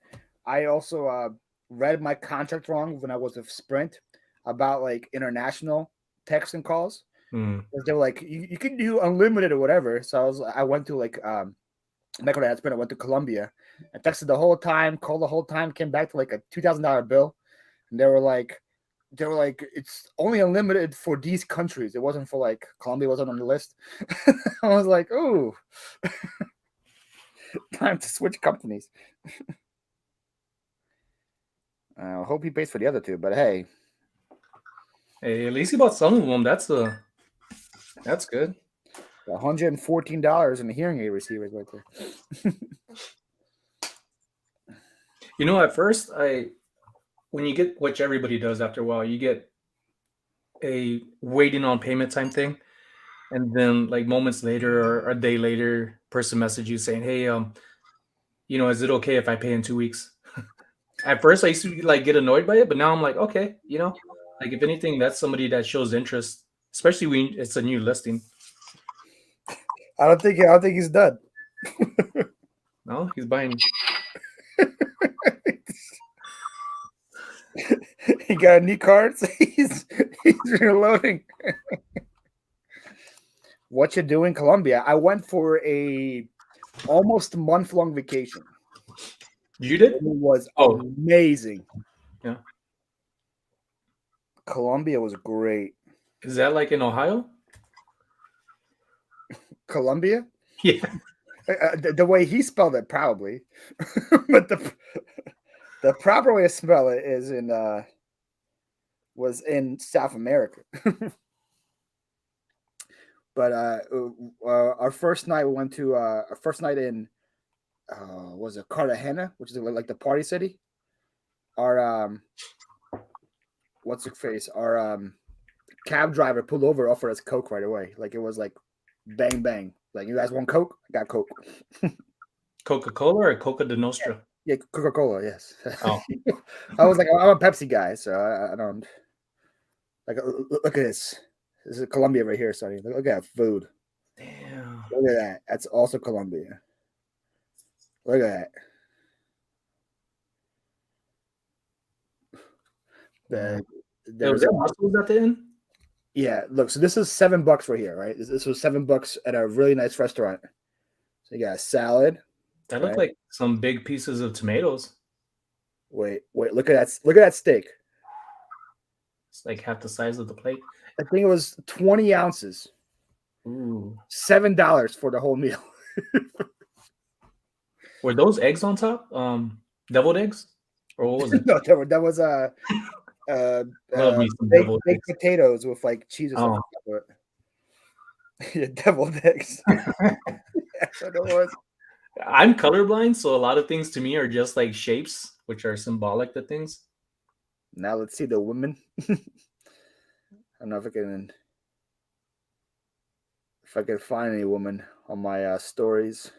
I also read my contract wrong when I was with Sprint about like international texts and calls. Hmm. They were like, you can do unlimited or whatever. So I went to like back when I had Sprint, I went to Colombia. I texted the whole time, called the whole time, came back to like a $2,000 bill, and they were like, it's only unlimited for these countries. It wasn't for like Colombia wasn't on the list. I was like, ooh, time to switch companies. I hope he pays for the other 2, but hey, Hey, at least he bought some of them. That's good. $114 in the hearing aid receivers right there. You know, at first, when you get, which everybody does after a while, you get a waiting on payment time thing, and then like moments later or a day later, person message you saying, "Hey, you know, is it okay if I pay in 2 weeks?" At first, I used to like get annoyed by it, but now I'm like, okay, you know, like if anything, that's somebody that shows interest, especially when it's a new listing. I don't think he's done. No, he's buying. He got a new card. So he's reloading. What you do in Colombia? I went for a almost month-long vacation. You did? It was Oh, amazing. yeah. Colombia was great. Is that like in Ohio? Colombia? Yeah. The way he spelled it, probably, but the proper way to spell it is was in South America. But our first night we went to our first night in was it Cartagena, which is like the party city. Our what's your face? Our cab driver pulled over, offered us Coke right away. Like it was like bang bang. Like, you guys want Coke? I got Coke. Coca-Cola or Coca de Nostra? Yeah, Coca-Cola. Yes. Oh. I was like, I'm a Pepsi guy, so I don't like. Look at this. This is Colombia right here, Sonny. Look at that food. Damn. Look at that. That's also Colombia. Look at that. Was that mussels at the end? Yeah, look. So this is $7 right here, right? This was $7 at a really nice restaurant. So you got a salad. That looked like some big pieces of tomatoes. Wait. Look at that. Look at that steak. It's like half the size of the plate. I think it was 20 ounces. Ooh. $7 for the whole meal. Were those eggs on top? Deviled eggs? Or what was it? No, that was baked potatoes with like cheese or something. Oh. Yeah, deviled eggs. That's what it was. I'm colorblind, so a lot of things to me are just like shapes, which are symbolic to things. Now let's see the women. I don't know if I can find any woman on my stories.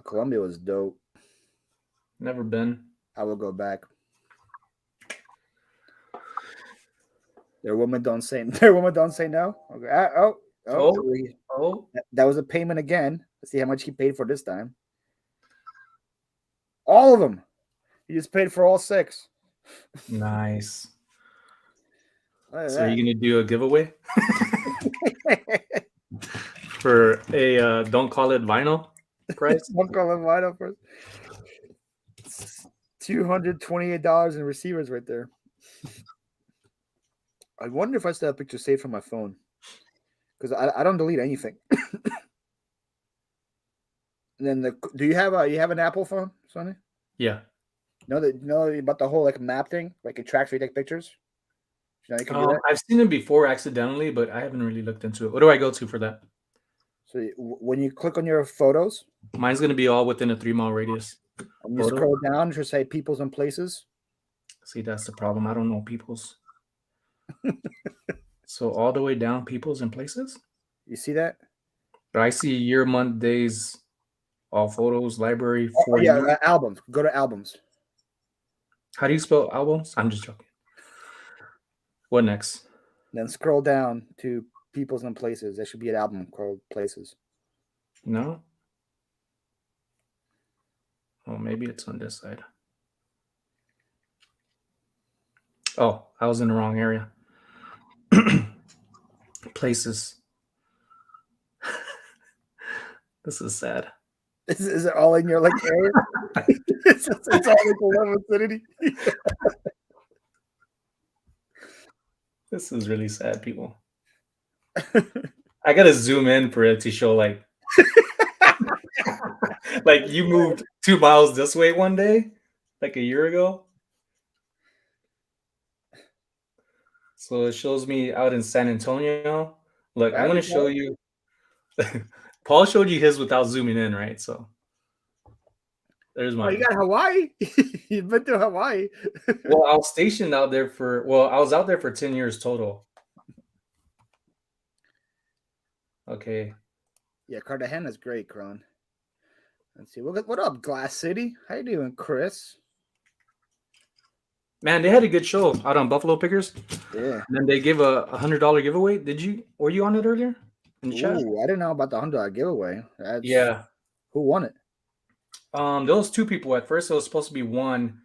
Colombia was dope. Never been. I will go back. Their woman don't say no. Okay. Oh, That was a payment again. Let's see how much he paid for this time. All of them. He just paid for all 6. nice. Look at So that. you're gonna do a giveaway for a don't call it vinyl price? Don't call him wide up first. $228 in receivers right there. I wonder if I still have pictures saved from my phone. Because I don't delete anything. And then do you have an Apple phone, Sonny? Yeah. Know about the whole like map thing? Like it tracks where you take pictures? You know you can do that? I've seen it before accidentally, but I haven't really looked into it. What do I go to for that? So when you click on your photos, Mine's gonna be all within a 3-mile radius. and you Photo? scroll down, it should say peoples and places. See, that's the problem. I don't know people's. So all the way down, people's and places. You see that? But I see year, month, days, all photos, library, Oh, for yeah, you. albums. Go to albums. How do you spell albums? I'm just joking. What next? Then scroll down to peoples and places. There should be an album called Places. No. Oh, maybe it's on this side. Oh, I was in the wrong area. Places. This is sad. Is it all in your like area? it's all like 11 vicinity. This is really sad, people. I gotta zoom in for it to show like like you moved 2 miles this way one day, like a year ago. So it shows me out in San Antonio. Look, I'm gonna show you. Paul showed you his without zooming in, right? So there's Oh, mine. you got Hawaii? You've been to Hawaii. Well, I was stationed out there I was out there for 10 years total. Okay. Yeah, Cartagena's great, Kron. Let's see. What up, Glass City? How you doing, Chris? Man, they had a good show out on Buffalo Pickers. Yeah. And then they give a $100 giveaway. Were you on it earlier in the chat? Ooh, I didn't know about the $100 giveaway. Yeah. Who won it? There was 2 people at first. It was supposed to be one.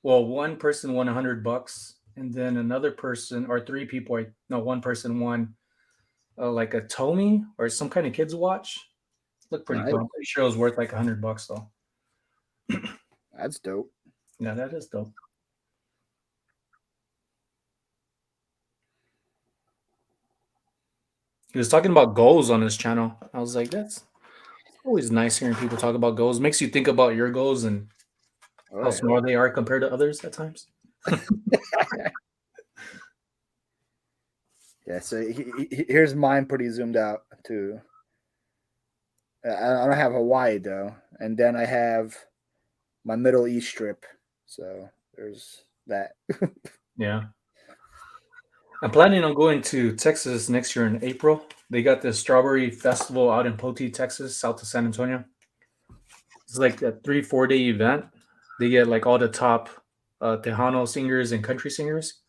Well, one person won $100, and then another person, or 3 people. One person won like a Tomy or some kind of kids watch. Looked pretty cool. I'm pretty sure it was worth like $100 though. That's dope. Yeah, that is dope. He was talking about goals on his channel. I was like, that's always nice hearing people talk about goals. Makes you think about your goals and how small they are compared to others at times. Yeah, so here's mine pretty zoomed out too. I don't have Hawaii though, and then I have my Middle East trip. So there's that. Yeah. I'm planning on going to Texas next year in April. They got this strawberry festival out in Poteet, Texas, south of San Antonio. It's like a 3-4 day event. They get like all the top Tejano singers and country singers.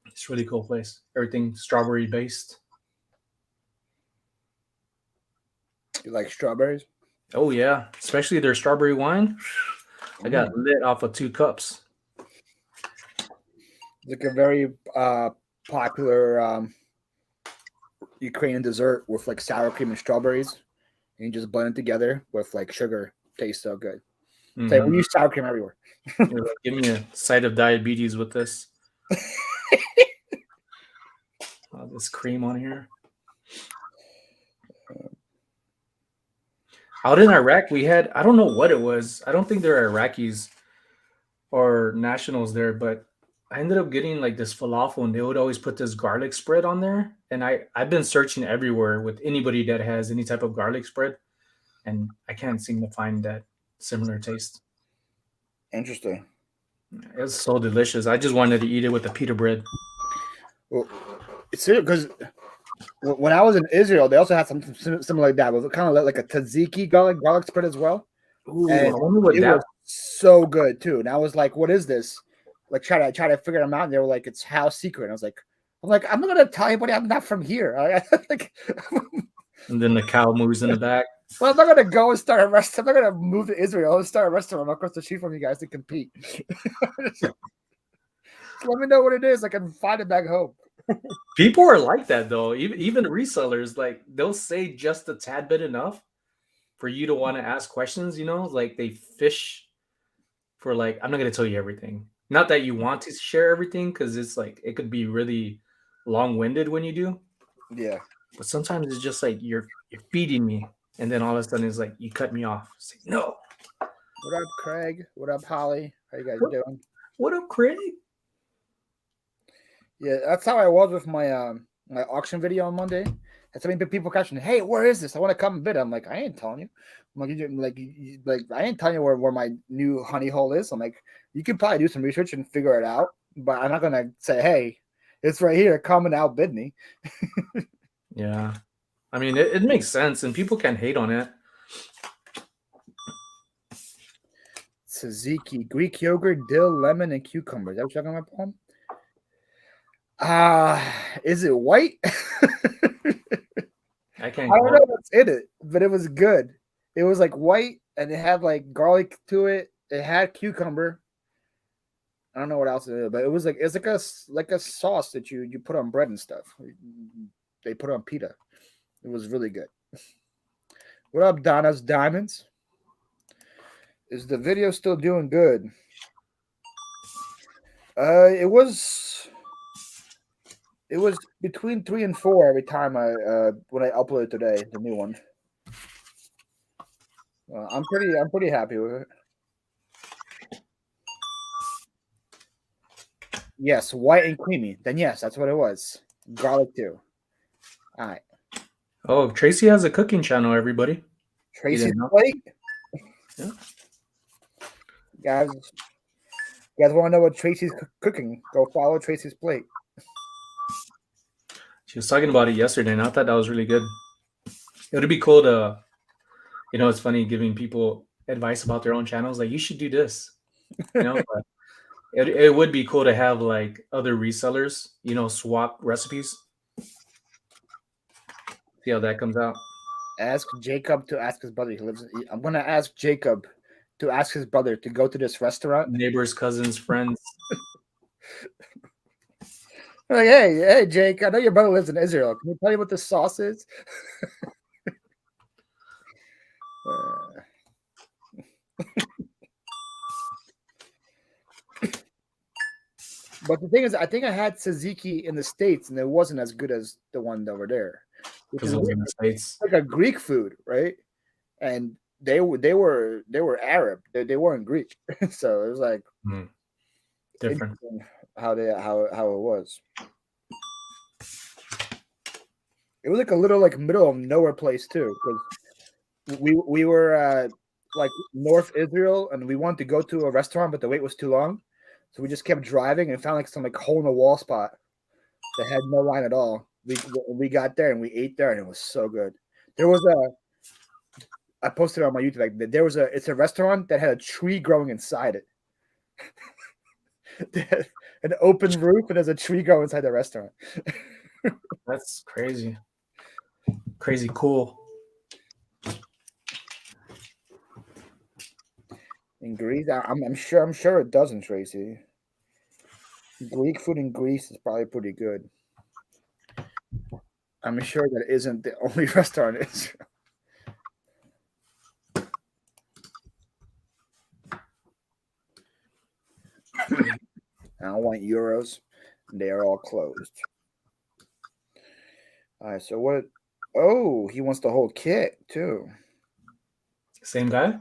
It's a really cool place. Everything strawberry based. You like strawberries? Oh yeah, especially their strawberry wine. I got lit off of 2 cups. Like a very popular Ukrainian dessert with like sour cream and strawberries. And you just blend it together with like sugar. Tastes so good. Mm-hmm. So we use sour cream everywhere. Give me a side of diabetes with this. This cream on here. Out in Iraq, we had, I don't know what it was. I don't think they're Iraqis or nationals there, but I ended up getting like this falafel, and they would always put this garlic spread on there. And I've been searching everywhere with anybody that has any type of garlic spread, and I can't seem to find that similar taste. Interesting. It's so delicious. I just wanted to eat it with the pita bread. Well, it's because when I was in Israel, they also had something similar like that. It was kind of like a tzatziki garlic spread as well. Ooh, and I wonder what it that was so good too. And I was like, "What is this?" Like try to figure them out. And they were like, "It's house secret." And I was like, I'm like, I'm not gonna tell anybody I'm not from here. Like, And then the cow moves in the back. well, I'm not gonna go and start a restaurant. I'm not gonna move to Israel and start a restaurant across the street from you guys to compete. Just let me know what it is. I can find it back home. People are like that though. Even resellers, like they'll say just a tad bit enough for you to want to ask questions. Like they fish for like, I'm not gonna tell you everything. Not that you want to share everything, because it's like it could be really long-winded when you do. Yeah. But sometimes it's just like you're feeding me, and then all of a sudden it's like you cut me off. It's like, no. What up, Craig? What up, Holly? How you guys doing? What up, Craig? Yeah, that's how I was with my my auction video on Monday. And so many people questioning, "Hey, where is this? I want to come and bid." I'm like, I ain't telling you. I'm like, I ain't telling you where my new honey hole is. I'm like, you can probably do some research and figure it out, but I'm not gonna say, "Hey, it's right here. Come and outbid me." Yeah, I mean it makes sense, and people can hate on it. Tzatziki, Greek yogurt, dill, lemon, and cucumber. Is that what you're talking about, Paul? Is it white? I can't. I don't know what's in it, but it was good. It was like white, and it had like garlic to it. It had cucumber. I don't know what else it is, but it was like it's like a sauce that you put on bread and stuff. They put on pita. It was really good. What up, Donna's Diamonds? Is the video still doing good? It was between 3 and 4 every time when I uploaded today, the new one. I'm pretty happy with it. Yes, white and creamy. Then yes, that's what it was. Garlic too. All right. Oh, Tracy has a cooking channel, everybody. Tracy's Plate. Yeah. Guys want to know what Tracy's cooking? Go follow Tracy's Plate. She was talking about it yesterday, and I thought that was really good. It would be cool to, it's funny giving people advice about their own channels. Like, you should do this, but it would be cool to have like other resellers, swap recipes. See how that comes out. Ask Jacob to ask his brother. I'm gonna ask Jacob to ask his brother to go to this restaurant. Neighbors, cousins, friends. Like, hey, Jake, I know your brother lives in Israel. Can you tell me what this sauce is? But the thing is, I think I had tzatziki in the States, and it wasn't as good as the one over there. Because it was in the States. Like a Greek food, right? And they were Arab. They weren't Greek, so it was like different how it was. It was like a little like middle of nowhere place too, because we were like North Israel, and we wanted to go to a restaurant, but the wait was too long, so we just kept driving and found like some like hole in the wall spot that had no line at all. We got there and we ate there, and it was so good. There was I posted it on my YouTube. Like it's a restaurant that had a tree growing inside it. They had an open roof, and there's a tree growing inside the restaurant. That's crazy. Crazy cool. In Greece, I'm sure it doesn't, Tracy. Greek food in Greece is probably pretty good. I'm sure that isn't the only restaurant in Israel. I don't want euros. They are all closed. All right, so what? Oh, he wants the whole kit too. Same guy?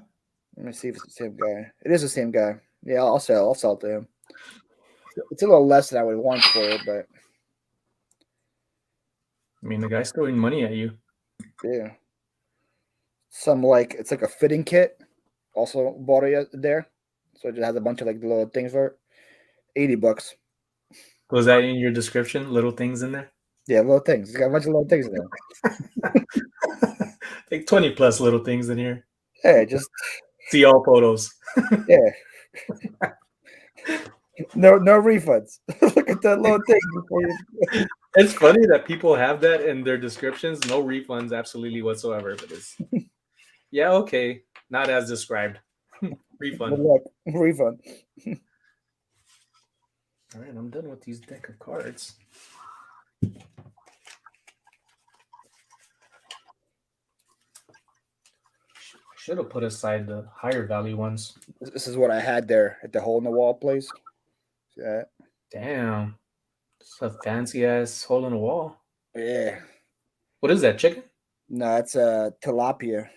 Let me see if it's the same guy. It is the same guy. Yeah, I'll sell it to him. It's a little less than I would want for it, but I mean, the guy's throwing money at you. yeah. It's like a fitting kit. Also bought it there, so it just has a bunch of like little things for it. $80. Was that in your description? Little things in there? Yeah, little things. It's got a bunch of little things in there. Like 20 plus little things in here. Yeah, just see all photos. Yeah. No refunds. Look at that little thing. Before you... It's funny that people have that in their descriptions. No refunds, absolutely whatsoever. But it's yeah, okay, not as described. Refund. Good luck. Refund. All right, I'm done with these deck of cards. Should have put aside the higher value ones. This is what I had there at the hole in the wall place. Yeah. Damn. It's a fancy ass hole in the wall. Yeah. What is that, chicken? No, it's tilapia.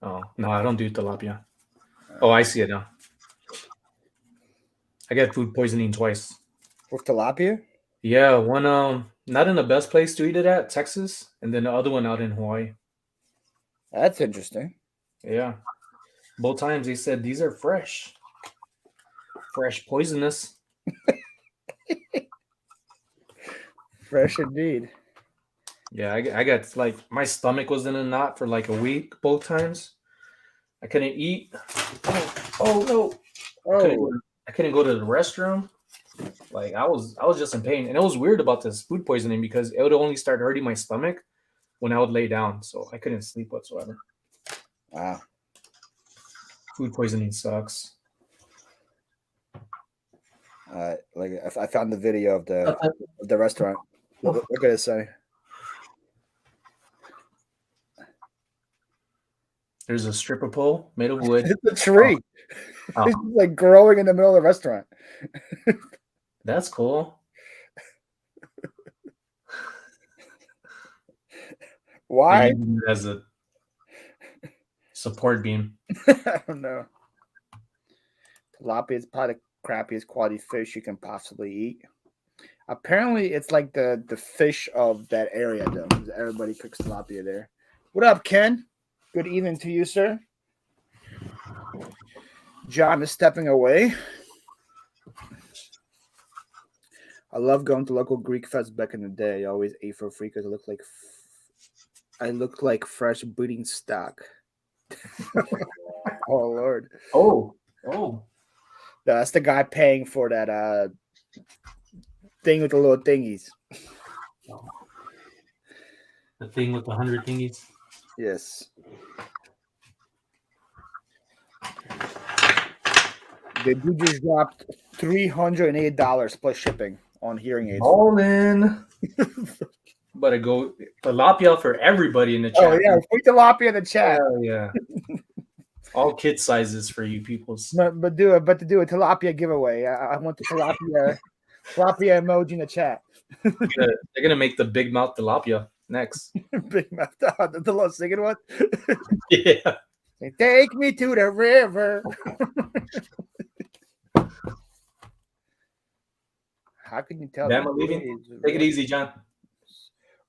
Oh, no, I don't do tilapia. Oh, I see it now. I got food poisoning twice. With tilapia? Yeah, one not in the best place to eat it at, Texas, and then the other one out in Hawaii. That's interesting. Yeah. Both times they said these are fresh. Fresh poisonous. Fresh indeed. Yeah, I got like my stomach was in a knot for like a week both times. I couldn't eat. Oh no. Oh, I couldn't go to the restroom. Like I was just in pain. And it was weird about this food poisoning because it would only start hurting my stomach when I would lay down. So I couldn't sleep whatsoever. wow. Food poisoning sucks. Like I found the video of the restaurant. Look at this, Sonny. There's a stripper pole made of wood. It's a tree. Oh. It's like growing in the middle of the restaurant. That's cool. Why? As a support beam. I don't know. Tilapia is probably the crappiest quality fish you can possibly eat. Apparently, it's like the fish of that area, though. Everybody cooks tilapia there. What up, Ken? Good evening to you, sir. John is stepping away. I love going to local Greek fest back in the day. I always ate for free because I looked like fresh breeding stock. Oh Lord. Oh. That's the guy paying for that thing with the little thingies. The thing with the 100 thingies. Yes. The dude just dropped $308 plus shipping on hearing aids. All in. Better go tilapia for everybody in the chat. Oh yeah, free tilapia in the chat. Hell yeah. All kid sizes for you peoples. But to do a tilapia giveaway. I want the tilapia emoji in the chat. They're gonna make the big mouth tilapia next. Big mouth, the little singing one. Yeah. Take me to the river. How can you tell? Damn, I'm leaving. Take it easy, John.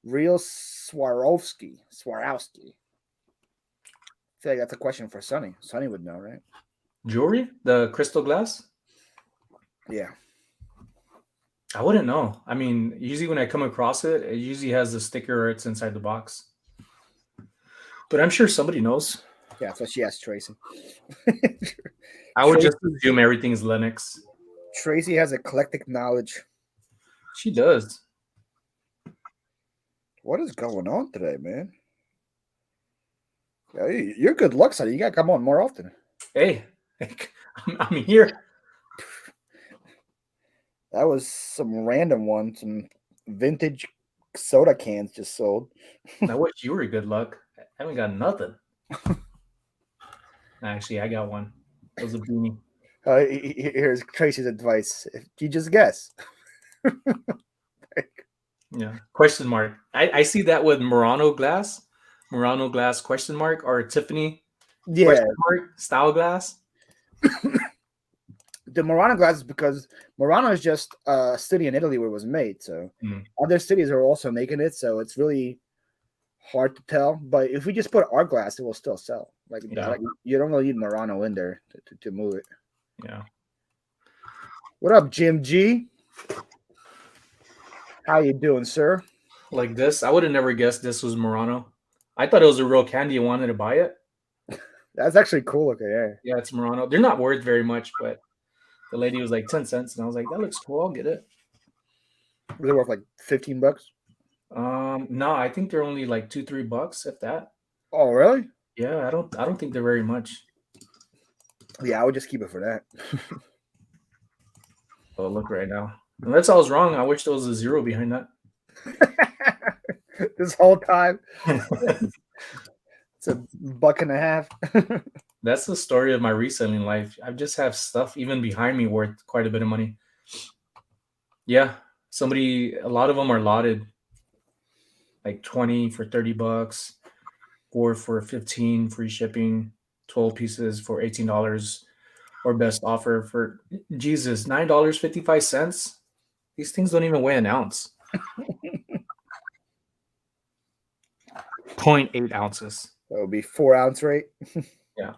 Real Swarovski. I feel like that's a question for Sonny. Sonny would know, right? Jewelry? The crystal glass? Yeah. I wouldn't know. I mean, usually when I come across it, it usually has the sticker or it's inside the box. But I'm sure somebody knows. Yeah, that's what she asked Tracy. I would just assume everything's Linux. Tracy has eclectic knowledge. She does. What is going on today, man? Yeah, you're good luck, Sonny. You gotta come on more often. Hey, I'm here. That was some random one, some vintage soda cans just sold. I wish you were good luck. I haven't got nothing. Actually, I got one. It was a beanie. Here's Tracy's advice. If you just guess. Yeah. Question mark. I see that with Murano glass. Murano glass question mark or Tiffany question mark style glass. The Murano glass is because Murano is just a city in Italy where it was made. So other cities are also making it. So it's really hard to tell. But if we just put our glass, it will still sell. Like you don't really need Murano in there to move it. Yeah. What up, Jim G? How you doing, sir? Like this, I would have never guessed this was Murano. I thought it was a real candy and wanted to buy it. That's actually cool looking. Yeah, it's Murano. They're not worth very much, but The lady was like 10 cents, and I was like, that looks cool. I'll get it. Was it worth like $15? No, I think they're only like $2-3, if that. Oh, really? Yeah, I don't think they're very much. Yeah, I would just keep it for that. Oh, look right now. Unless I was wrong, I wish there was a zero behind that. This whole time, it's $1.50. That's the story of my reselling life. I just have stuff even behind me worth quite a bit of money. Yeah, a lot of them are lotted, like 20 for $30, 4 for 15, free shipping, 12 pieces for $18, or best offer for Jesus, $9.55. These things don't even weigh an ounce. 0.8 ounces. That would be 4-ounce rate. Yeah.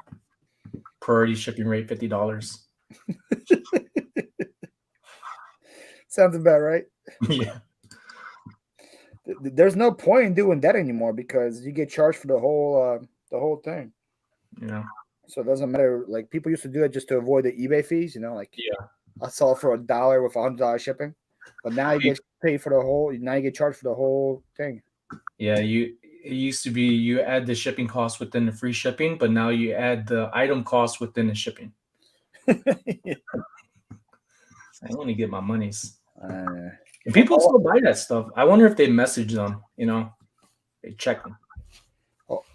Priority shipping rate, $50. Sounds about right. Yeah. There's no point in doing that anymore because you get charged for the whole thing. Yeah. So it doesn't matter. Like people used to do it just to avoid the eBay fees. Like Yeah. I sell it for $1 with $100 shipping, but now you get paid for the whole. Now you get charged for the whole thing. Yeah, it used to be you add the shipping cost within the free shipping, but now you add the item cost within the shipping. Yeah. I want to get my monies. And people still buy that stuff. I wonder if they message them, they check them.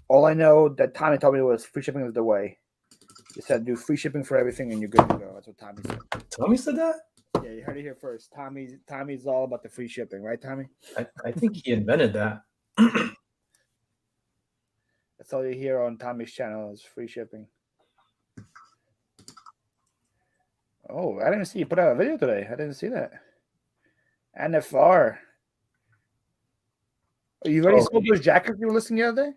all I know that Tommy told me was free shipping is the way. He said do free shipping for everything and you're good to go. That's what Tommy said. Tommy said that? Yeah, you heard it here first. Tommy's all about the free shipping, right, Tommy? I think he invented that. That's all you hear on Tommy's channel is free shipping. Oh, I didn't see you put out a video today. I didn't see that. NFR. Oh, you already sold those jackets you were listing the other day?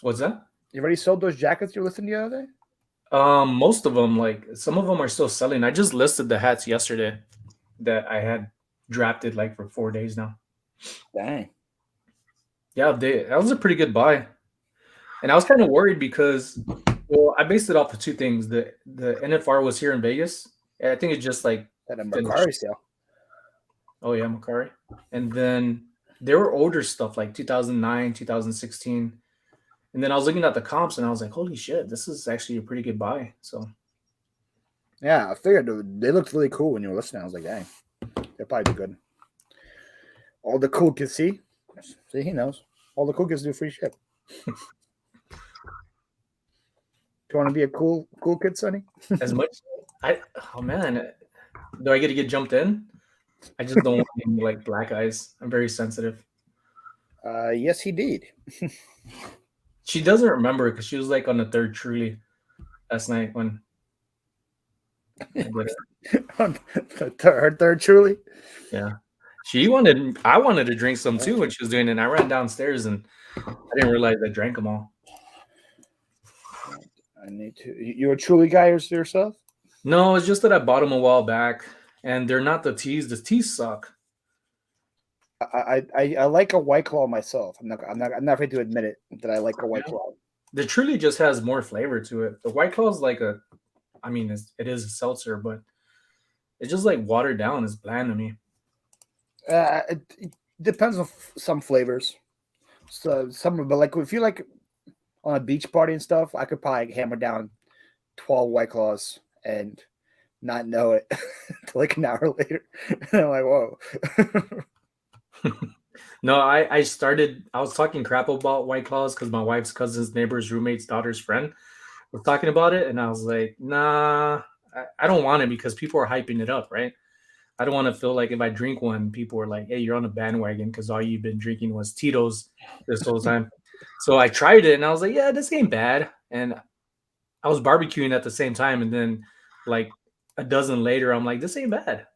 What's that? You already sold those jackets you were listing the other day? Most of them, like some of them are still selling. I just listed the hats yesterday that I had drafted like for 4 days now. Dang. Yeah, that was a pretty good buy. And I was kind of worried because, I based it off of two things. The NFR was here in Vegas. And I think it's just like That a Macari sale. Oh yeah, Macari. And then there were older stuff like 2009, 2016. And then I was looking at the comps and I was like, holy shit, this is actually a pretty good buy. So yeah, I figured they looked really cool when you were listening. I was like, dang, they're probably good. All the cool kids see, he knows. All the cool kids do free ship. Do you want to be a cool kid, Sonny? As much, oh man, do I get to get jumped in? I just don't want any like black eyes. I'm very sensitive. Yes, he did. She doesn't remember because she was like on the third truly last night when her third truly. Yeah, I wanted to drink some too when she was doing it. And I ran downstairs and I didn't realize I drank them all. I need to. You a truly guy yourself? No, it's just that I bought them a while back, and they're not the teas. The teas suck. I like a White Claw myself. I'm not afraid to admit it that I like a White Claw. The Truly just has more flavor to it. The White Claw is like it is a seltzer, but it's just like watered down. It's bland to me. It depends on some flavors. So but like if you like on a beach party and stuff, I could probably hammer down 12 White Claws and not know it like an hour later. And I'm like, whoa. No, I was talking crap about White Claws because my wife's cousin's neighbor's roommate's daughter's friend was talking about it, and I was like, nah, I don't want it because people are hyping it up, right? I don't want to feel like if I drink one, people are like, hey, you're on a bandwagon because all you've been drinking was Tito's this whole time. So I tried it and I was like, yeah, this ain't bad. And I was barbecuing at the same time, and then like a dozen later, I'm like, this ain't bad.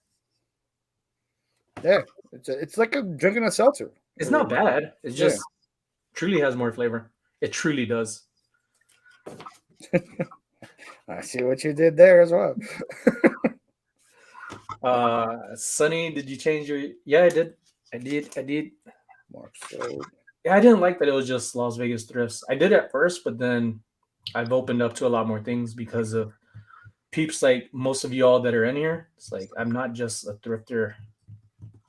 Yeah, it's like drinking a seltzer. It's not bad. It's just truly has more flavor. It truly does. I see what you did there as well. Sonny, did you change your? Yeah, I did. Mark sold. Yeah, I didn't like that it was just Las Vegas thrifts. I did at first, but then I've opened up to a lot more things because of peeps like most of y'all that are in here, it's like I'm not just a thrifter.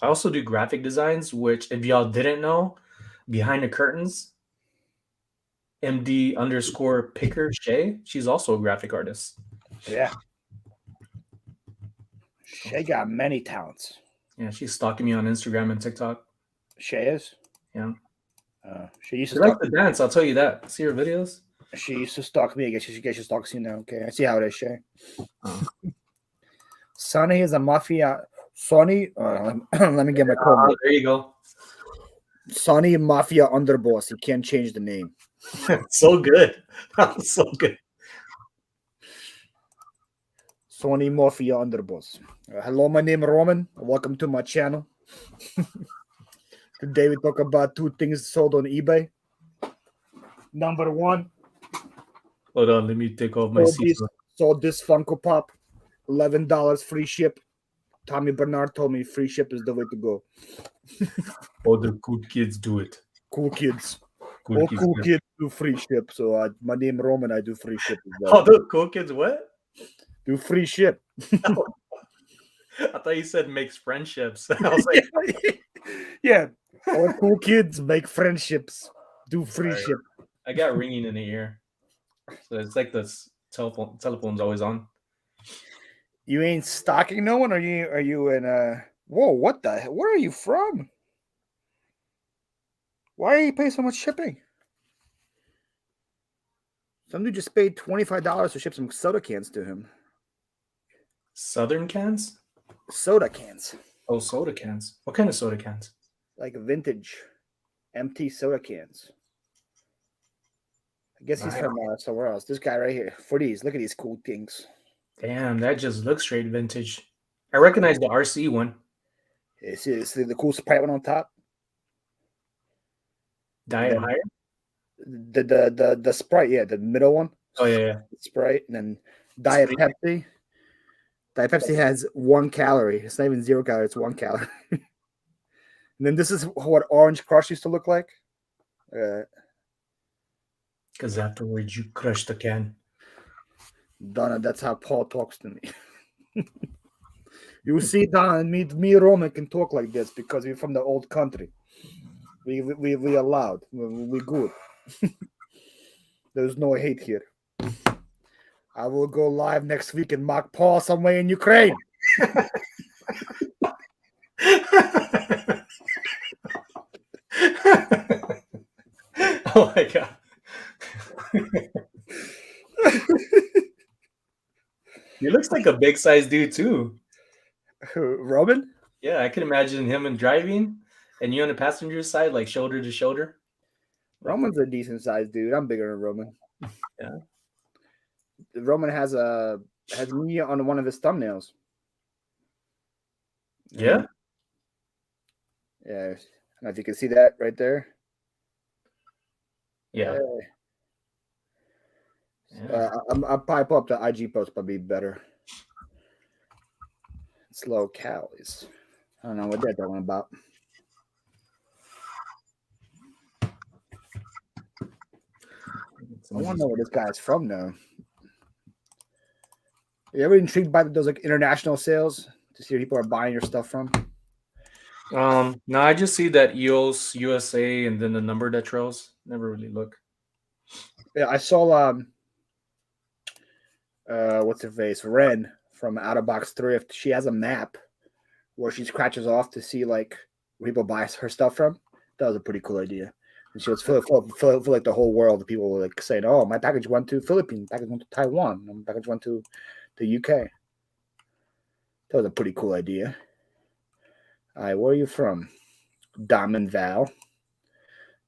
I also do graphic designs, which if y'all didn't know, behind the curtains, MD underscore picker Shay, she's also a graphic artist. Yeah. Shay got many talents. Yeah, she's stalking me on Instagram and TikTok. Shay is? Yeah. She used She to likes stalk to dance, I'll tell you that. See her videos? She used to stalk me. I guess she stalks you now. Okay. I see how it is, Shay. Oh. Sonny is a mafia. Sonny, let me get my code. There you go. Sonny Mafia Underboss. You can't change the name. So good. So good. Sonny Mafia Underboss. Hello, my name is Roman. Welcome to my channel. Today we talk about 2 things sold on eBay. Number 1. Hold on, let me take off my seatbelt. Sold this Funko Pop. $11 free ship. Tommy Bernard told me free ship is the way to go. All the good kids do it. Cool kids. Good All kids cool do. kids do free ship. So my name Roman. I do free ship as well. All the cool kids what? Do free ship. I thought you said makes friendships. I was like, yeah. All cool kids make friendships. Do free Sorry. ship. I got ringing in the ear. So it's like this telephone's always on. You ain't stalking no one? Are you in whoa, what the hell? Where are you from? Why are you paying so much shipping? Some dude just paid $25 to ship some soda cans to him. Southern cans? Soda cans. Oh, soda cans. What kind of soda cans? Like vintage empty soda cans. I guess he's from somewhere else. This guy right here. For these. Look at these cool things. Damn, that just looks straight vintage. I recognize the RC one. See the cool Sprite one on top? Diet higher? The Sprite, yeah, the middle one. Oh, yeah. Sprite, and then Diet Pepsi. Diet Pepsi has 1 calorie. It's not even 0 calories, it's 1 calorie. And then this is what Orange Crush used to look like. Because afterwards you crush the can. Donna, that's how Paul talks to me. You see, Donna, me Roman can talk like this because we're from the old country. We allowed. We good. There's no hate here. I will go live next week and mock Paul somewhere in Ukraine. Oh my god. He looks like a big size dude too. Roman? Yeah, I can imagine him and driving and you on the passenger side, like shoulder to shoulder. Roman's a decent sized dude. I'm bigger than Roman. Yeah. Roman has me on one of his thumbnails. Yeah. Yeah. I don't know if you can see that right there. Yeah. I'll pipe up the IG post, probably better. It's low calories. I don't know what they're talking about. I want to know where this guy's from now. Are you ever intrigued by those like international sales to see where people are buying your stuff from? No, I just see that EOS USA and then the number that trails. Never really look. Yeah, I saw what's her face? Ren from Out of Box Thrift. She has a map where she scratches off to see like where people buy her stuff from. That was a pretty cool idea. And she was for like the whole world. People were like saying, "Oh, my package went to Philippines, package went to Taiwan, my package went to the UK." That was a pretty cool idea. All right, where are you from? Diamond Val.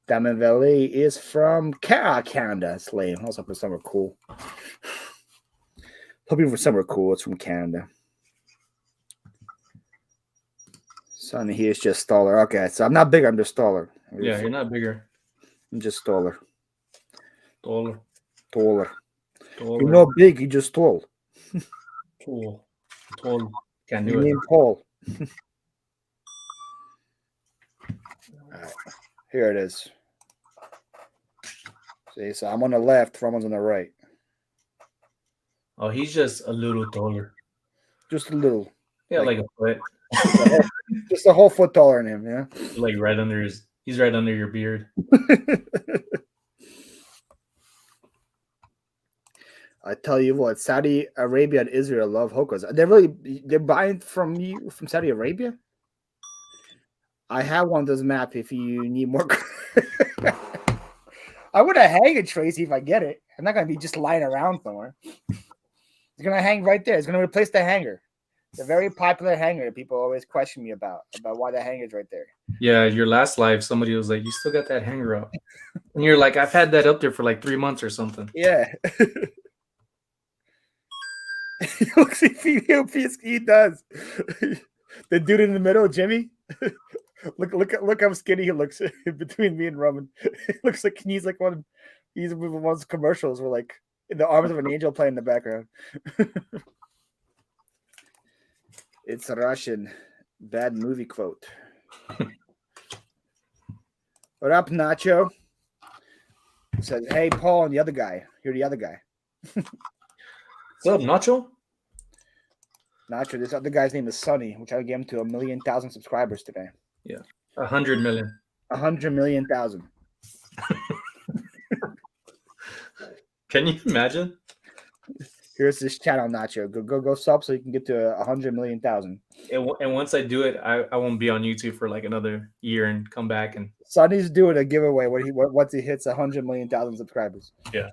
Diamond Valley is from Canada. It's lame. I was hoping somewhere cool. Hoping for somewhere cool. It's from Canada. Sonny here is just Staller. Okay, so I'm not bigger. I'm just taller. Yeah, you're not bigger. I'm just taller. Taller. You're not big. You're just tall. Tall. Can't do Your it. name Paul. Right. Here it is. See, so I'm on the left. Roman's on the right. Oh, he's just a little taller. Just a little. Yeah, like a foot. Just a whole foot taller than him, yeah. Like right under his. He's right under your beard. I tell you what, Saudi Arabia and Israel love hookahs. They're buying from you from Saudi Arabia? I have one of those maps if you need more. I'm gonna hang it, Tracy, if I get it. I'm not gonna be just lying around somewhere. It's gonna hang right there. It's gonna replace the hanger. It's a very popular hanger that people always question me about why the hanger's right there. Yeah, your last live, somebody was like, "You still got that hanger up?" And you're like, "I've had that up there for like 3 months or something." Yeah. He does. The dude in the middle, Jimmy. Look how skinny he looks between me and Roman. It looks like he's like he's one of those commercials where like in the arms of an angel playing in the background. It's a Russian. Bad movie quote. What up, Nacho? It says, hey, Paul and the other guy. You're the other guy. What's up, Nacho? Nacho, this other guy's name is Sonny, which I gave him to 1,000,000 subscribers today. Yeah. 100 million. 100,000,000. Can you imagine? Here's this channel, Nacho. Go sub so you can get to 100,000,000. And once I do it, I won't be on YouTube for like another year and come back and Sonny's doing a giveaway once he hits 100,000,000 subscribers. Yeah.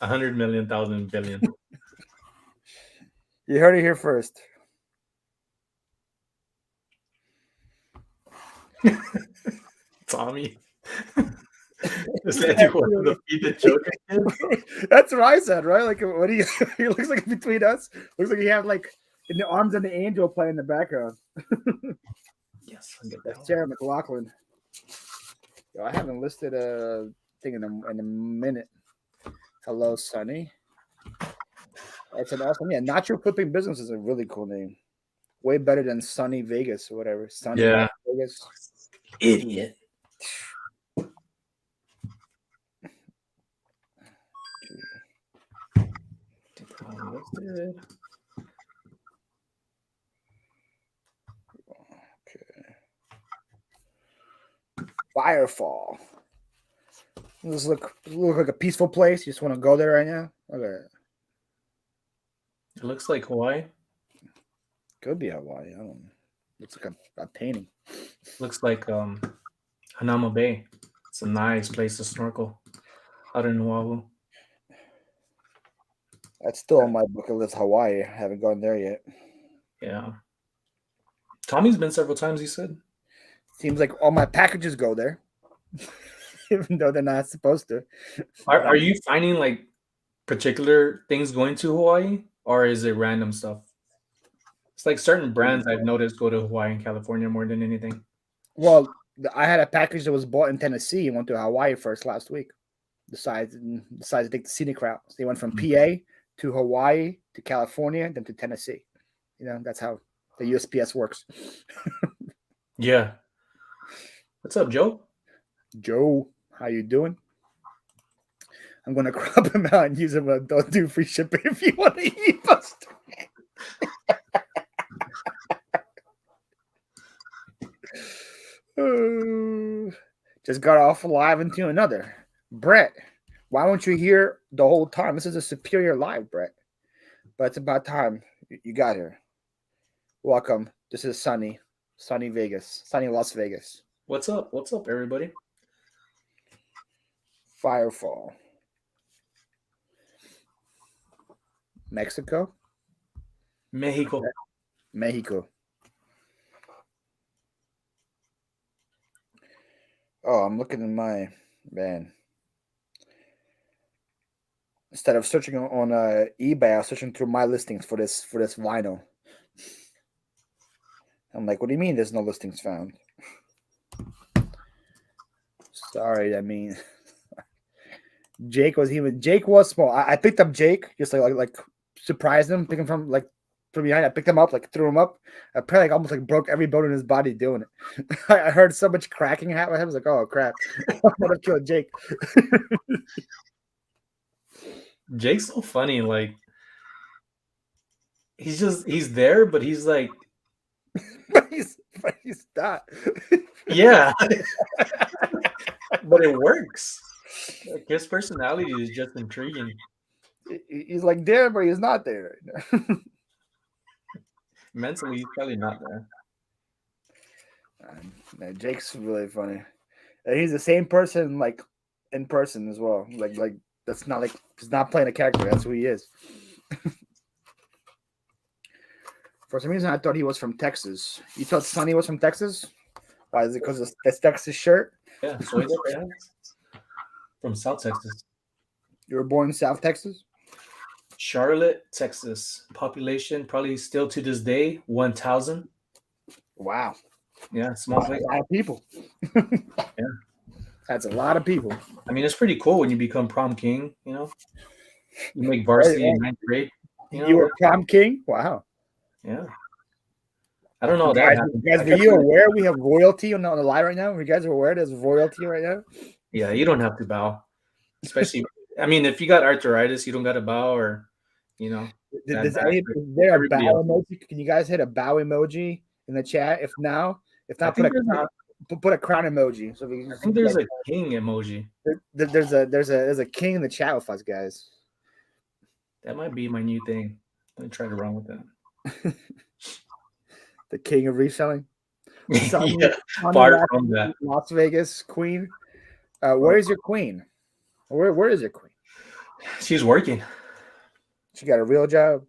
100,000,000 billion. You heard it here first. Tommy. Is that you want to feed the joke again? That's what I said, right? Like, what do you? He looks like between us. Looks like he have like in the arms of the angel playing in the background. Yes, I'll get that. That's Sarah McLaughlin. Yo, I haven't listed a thing in a minute. Hello, Sonny. That's an awesome. Yeah, Nacho Flipping Business is a really cool name. Way better than Sunny Vegas or whatever. Sunny Vegas. Idiot. Firefall. Does this look like a peaceful place? You just want to go there right now? Okay. It looks like Hawaii. Could be Hawaii. I don't know. Looks like a painting. Looks like Hanama Bay. It's a nice place to snorkel out in Oahu. That's still on my bucket list, Hawaii. I haven't gone there yet. Yeah. Tommy's been several times, he said. Seems like all my packages go there. Even though they're not supposed to. Are you finding like particular things going to Hawaii, or is it random stuff? It's like certain brands I've noticed go to Hawaii and California more than anything. Well, I had a package that was bought in Tennessee and went to Hawaii first last week. Decided to take the scenic route. So they went from PA to Hawaii to California, then to Tennessee. You know, that's how the USPS works. Yeah. What's up, Joe? Joe, how you doing? I'm going to crop him out and use him. Don't do free shipping if you want to eat us. Just got off live into another. Brett, why weren't you here the whole time? This is a superior live, Brett. But it's about time you got here. Welcome. This is sunny Vegas, sunny Las Vegas. What's up? What's up, everybody? Firefall. Mexico? Mexico. Oh, I'm looking in my man. Instead of searching on eBay, I was searching through my listings for this vinyl. I'm like, what do you mean there's no listings found? Sorry, I mean Jake was small. I picked up Jake, just like surprised him, pick him from behind. I picked him up, threw him up. I probably almost broke every bone in his body doing it. I heard so much cracking happen. I was like, oh crap. I'm gonna kill Jake. Jake's so funny. Like he's there, but he's like, but he's not. yeah, but it works. Like, his personality is just intriguing. He's like there, but he's not there. Mentally, he's probably not there. Man, Jake's really funny. And he's the same person, like in person as well. Like that's not like he's not playing a character. That's who he is. For some reason, I thought he was from Texas. You thought Sonny was from Texas? Why is it because of this Texas shirt? Yeah, so he's from South Texas. You were born in South Texas? Charlotte, Texas. Population probably still to this day 1,000. Wow. Yeah, small place. A lot of people. Yeah. That's a lot of people. I mean, it's pretty cool when you become prom king, you know? You make varsity in 9th grade. You were prom king? Wow. Yeah. I don't know guys, that. Guys, were you aware we have royalty on the live right now? You guys are aware there's royalty right now? Yeah, you don't have to bow. Especially, I mean, if you got arthritis, you don't got to bow or, you know. Is there a bow emoji? Can you guys hit a bow emoji in the chat? If not, put a crown emoji. So I think there's a king emoji. There's a king in the chat with us, guys. That might be my new thing. Let me try to run with that. The king of reselling. Yeah, far from that. Las Vegas queen. Where is your queen? Where is your queen? She's working. She got a real job.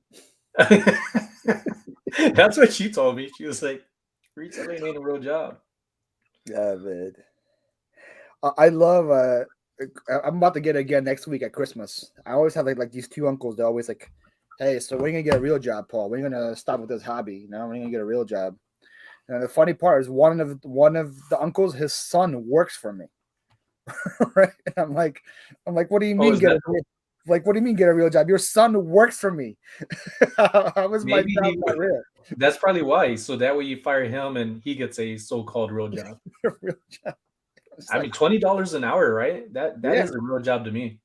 That's what she told me. She was like, reselling ain't a real job. Yeah, man. I love I'm about to get it again next week at Christmas. I always have like these two uncles. They're always like, hey, so when are you gonna get a real job, Paul? When are you gonna stop with this hobby? You know, when are you gonna get a real job? And the funny part is one of the uncles, his son works for me. Right? And I'm like, what do you mean what do you mean get a real job? Your son works for me. How was my job not real? That's probably why. So that way you fire him and he gets a so-called real job. Real job. I mean, $20 an hour, right? That is a real job to me.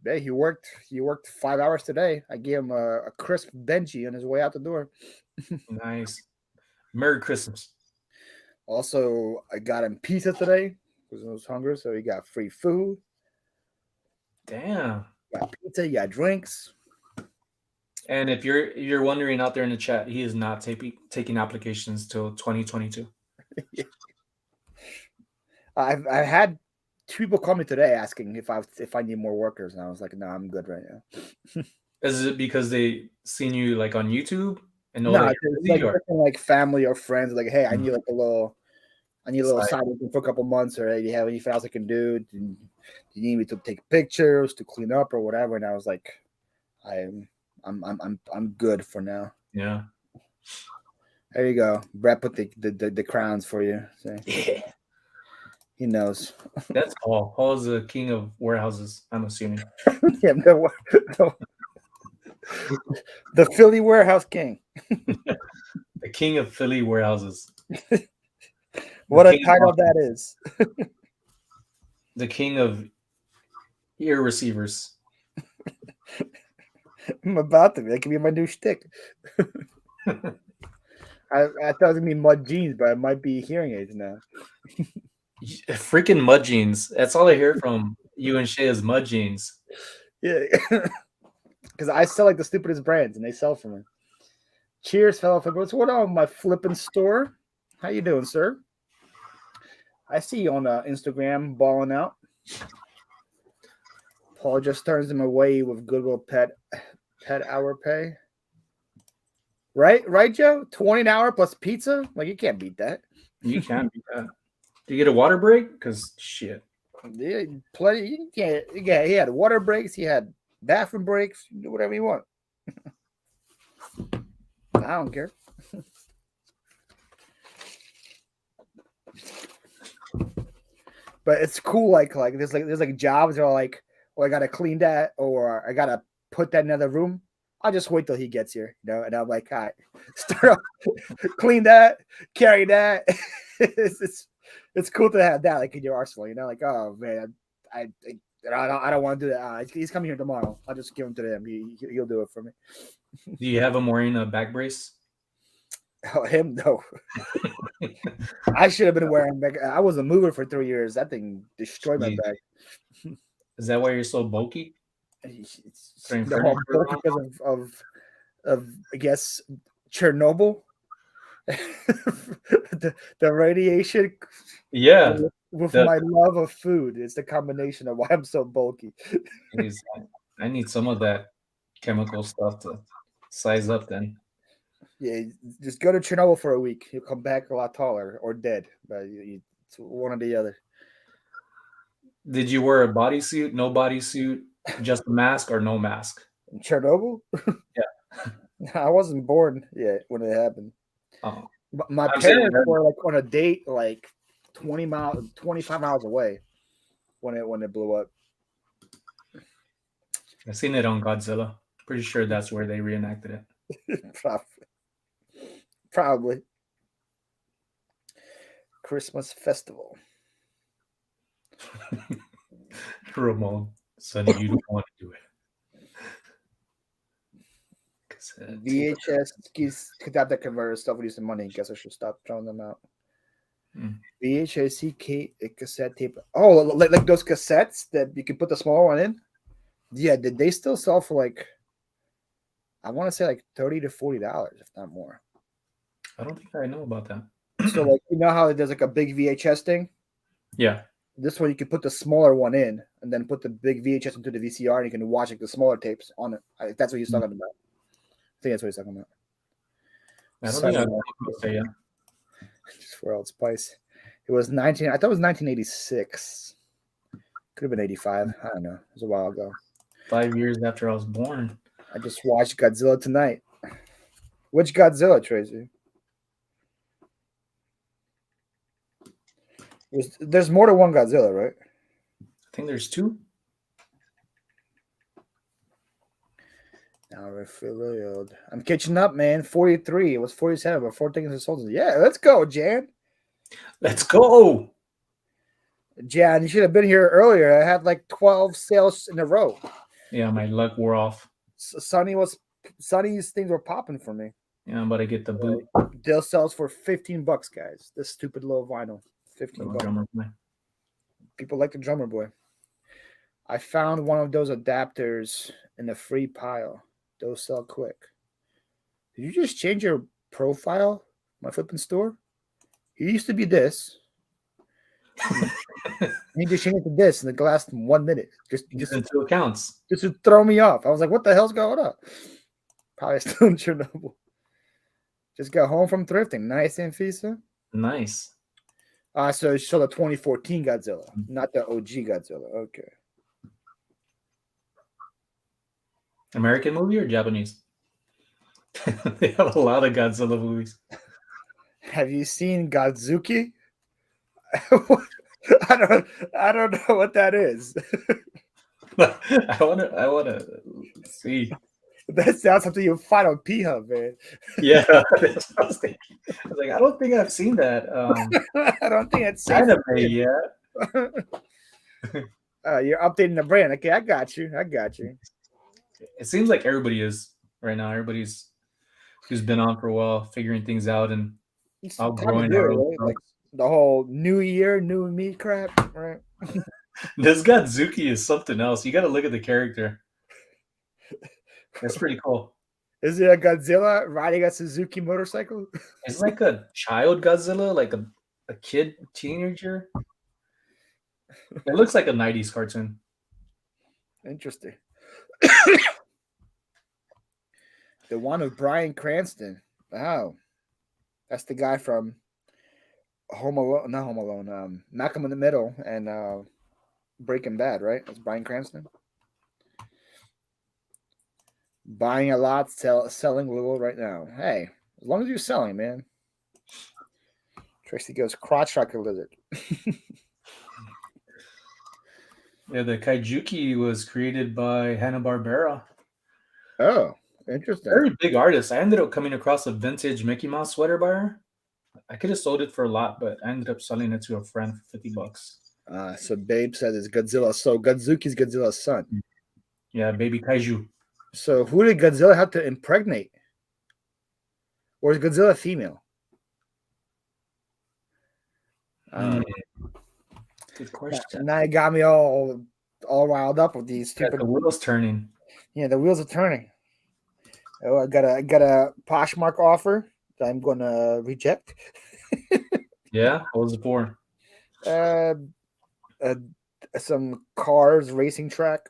Yeah, he worked 5 hours today. I gave him a crisp Benji on his way out the door. Nice. Merry Christmas. Also, I got him pizza today because I was hungry, so he got free food. Damn. You got pizza, you got drinks. And if you're wondering out there in the chat, he is not taking applications till 2022. I've had two people call me today asking if I need more workers, and I was like, no, I'm good right now. Is it because they seen you like on YouTube and know no, it's like family or friends, like, hey, I need like a little side income for a couple months, or hey, do you have anything else I can do? Do you need me to take pictures, to clean up, or whatever? And I was like, I'm good for now. Yeah. There you go. Brett put the crowns for you. So. Yeah. He knows. That's Paul. Paul is the king of warehouses, I'm assuming. Yeah, the Philly warehouse king. The king of Philly warehouses. What a title that is. The king of ear receivers. I'm about to be. That could be my new shtick. I thought it was gonna be mud jeans, but it might be hearing aids now. Freaking mud jeans. That's all I hear from you and Shay is mud jeans. Yeah. Because I sell like the stupidest brands and they sell for me. Cheers, fellow flippers. What's going on with my flipping store? How you doing, sir? I see you on Instagram balling out. Paul just turns him away with Goodwill pet hour pay. Right, Joe? 20 an hour plus pizza? Like, you can't beat that. You can't beat that. Do you get a water break? Because shit. Yeah, plenty. Yeah, he had water breaks. He had bathroom breaks. You do whatever you want. I don't care. But it's cool. Like there's jobs that are like, oh, I gotta clean that, or I gotta put that in another room. I'll just wait till he gets here, you know. And I'm like, all right, start off, clean that, carry that. It's cool to have that like in your arsenal, you know. Like, oh man, I don't want to do that. He's coming here tomorrow. I'll just give him to him. He'll do it for me. Do you have him wearing a back brace? Oh, him no. I should have been wearing back. I was a mover for 3 years. That thing destroyed my Jeez. back. Is that why you're so bulky? Throwing No, furniture I'm broke around? because of I guess Chernobyl. the radiation Yeah. with The, my love of food. It's the combination of why I'm so bulky. Jeez, I need some of that chemical stuff to size up then. Yeah, just go to Chernobyl for a week. You'll come back a lot taller or dead. But it's one or the other. Did you wear a bodysuit, no bodysuit, just a mask, or no mask? Chernobyl? Yeah. I wasn't born yet when it happened. Oh, My I'm saying parents were like on a date like 25 miles away when it blew up. I've seen it on Godzilla. Pretty sure that's where they reenacted it. Probably. Christmas festival. Ramon, Sonny, you don't want to do it. VHS could have that converter stuff with some money. Guess I should stop throwing them out. VHS cassette tape. Oh, like those cassettes that you can put the small one in. Yeah, did they still sell for like? I want to say like $30 to $40, if not more. I don't think I know about that. So like you know how there's like a big VHS thing. Yeah. This one you can put the smaller one in, and then put the big VHS into the VCR, and you can watch like the smaller tapes on it. If that's what he's talking about. I think that's what he's talking about. I don't think I know about that, yeah. Just for old spice. It was 19. I thought it was 1986. Could have been 85. I don't know. It was a while ago. 5 years after I was born. I just watched Godzilla tonight. Which Godzilla, Tracy? There's more than one Godzilla, right? I think there's 2. Now we're filled. I'm catching up, man. 43. It was 47, but 4 things are sold. Yeah, let's go, Jan. Let's go. Jan, you should have been here earlier. I had like 12 sales in a row. Yeah, my luck wore off. Sonny's things were popping for me. Yeah, I'm about to get the boot. Dill sells for $15, guys. This stupid little vinyl. $15. Drummer boy. People like the drummer boy. I found one of those adapters in a free pile. Those sell quick. Did you just change your profile? My flipping store? He used to be this. He just changed it to this in the last 1 minute. Just in 2 accounts. Just to throw me off. I was like, what the hell's going on? Probably still in Chernobyl. Just got home from thrifting. Nice, Anfisa. Nice. So the 2014 Godzilla, not the OG Godzilla. Okay. American movie or Japanese? They have a lot of Godzilla movies. Have you seen Godzuki? I don't know what that is. I wanna see. That sounds something you'll find on P-Hub, man. Yeah, that's what I was thinking. I was like, I don't think I've seen that. I don't think it's anime yet. You're updating the brand. Okay, I got you. It seems like everybody is right now. Everybody's who's been on for a while, figuring things out and outgrowing our own. Like the whole new year, new me crap, right? This Godzuki is something else. You got to look at the character. That's pretty cool. Is it a Godzilla riding a Suzuki motorcycle? It's like a child Godzilla, like a kid teenager. It looks like a 90s cartoon. Interesting. The one with Bryan Cranston. Wow. That's the guy from Home Alone, not Home Alone, Malcolm in the Middle and Breaking Bad, right? That's Bryan Cranston. Buying a lot, selling little right now. Hey, as long as you're selling, man. Tracy goes, crotch rocket lizard. Yeah, the Kaijuki was created by Hanna-Barbera. Oh, interesting. Very big artist. I ended up coming across a vintage Mickey Mouse sweater by her. I could have sold it for a lot, but I ended up selling it to a friend for $50. So Babe says it's Godzilla. So Godzuki's Godzilla's son. Yeah, baby kaiju. So who did Godzilla have to impregnate? Or is Godzilla female? Good question. Now you got me all riled up with these Yeah, stupid. the wheel's turning. Yeah, the wheels are turning. Oh, I got a Poshmark offer that I'm gonna reject. Yeah, what was it for? Uh, some cars racing track.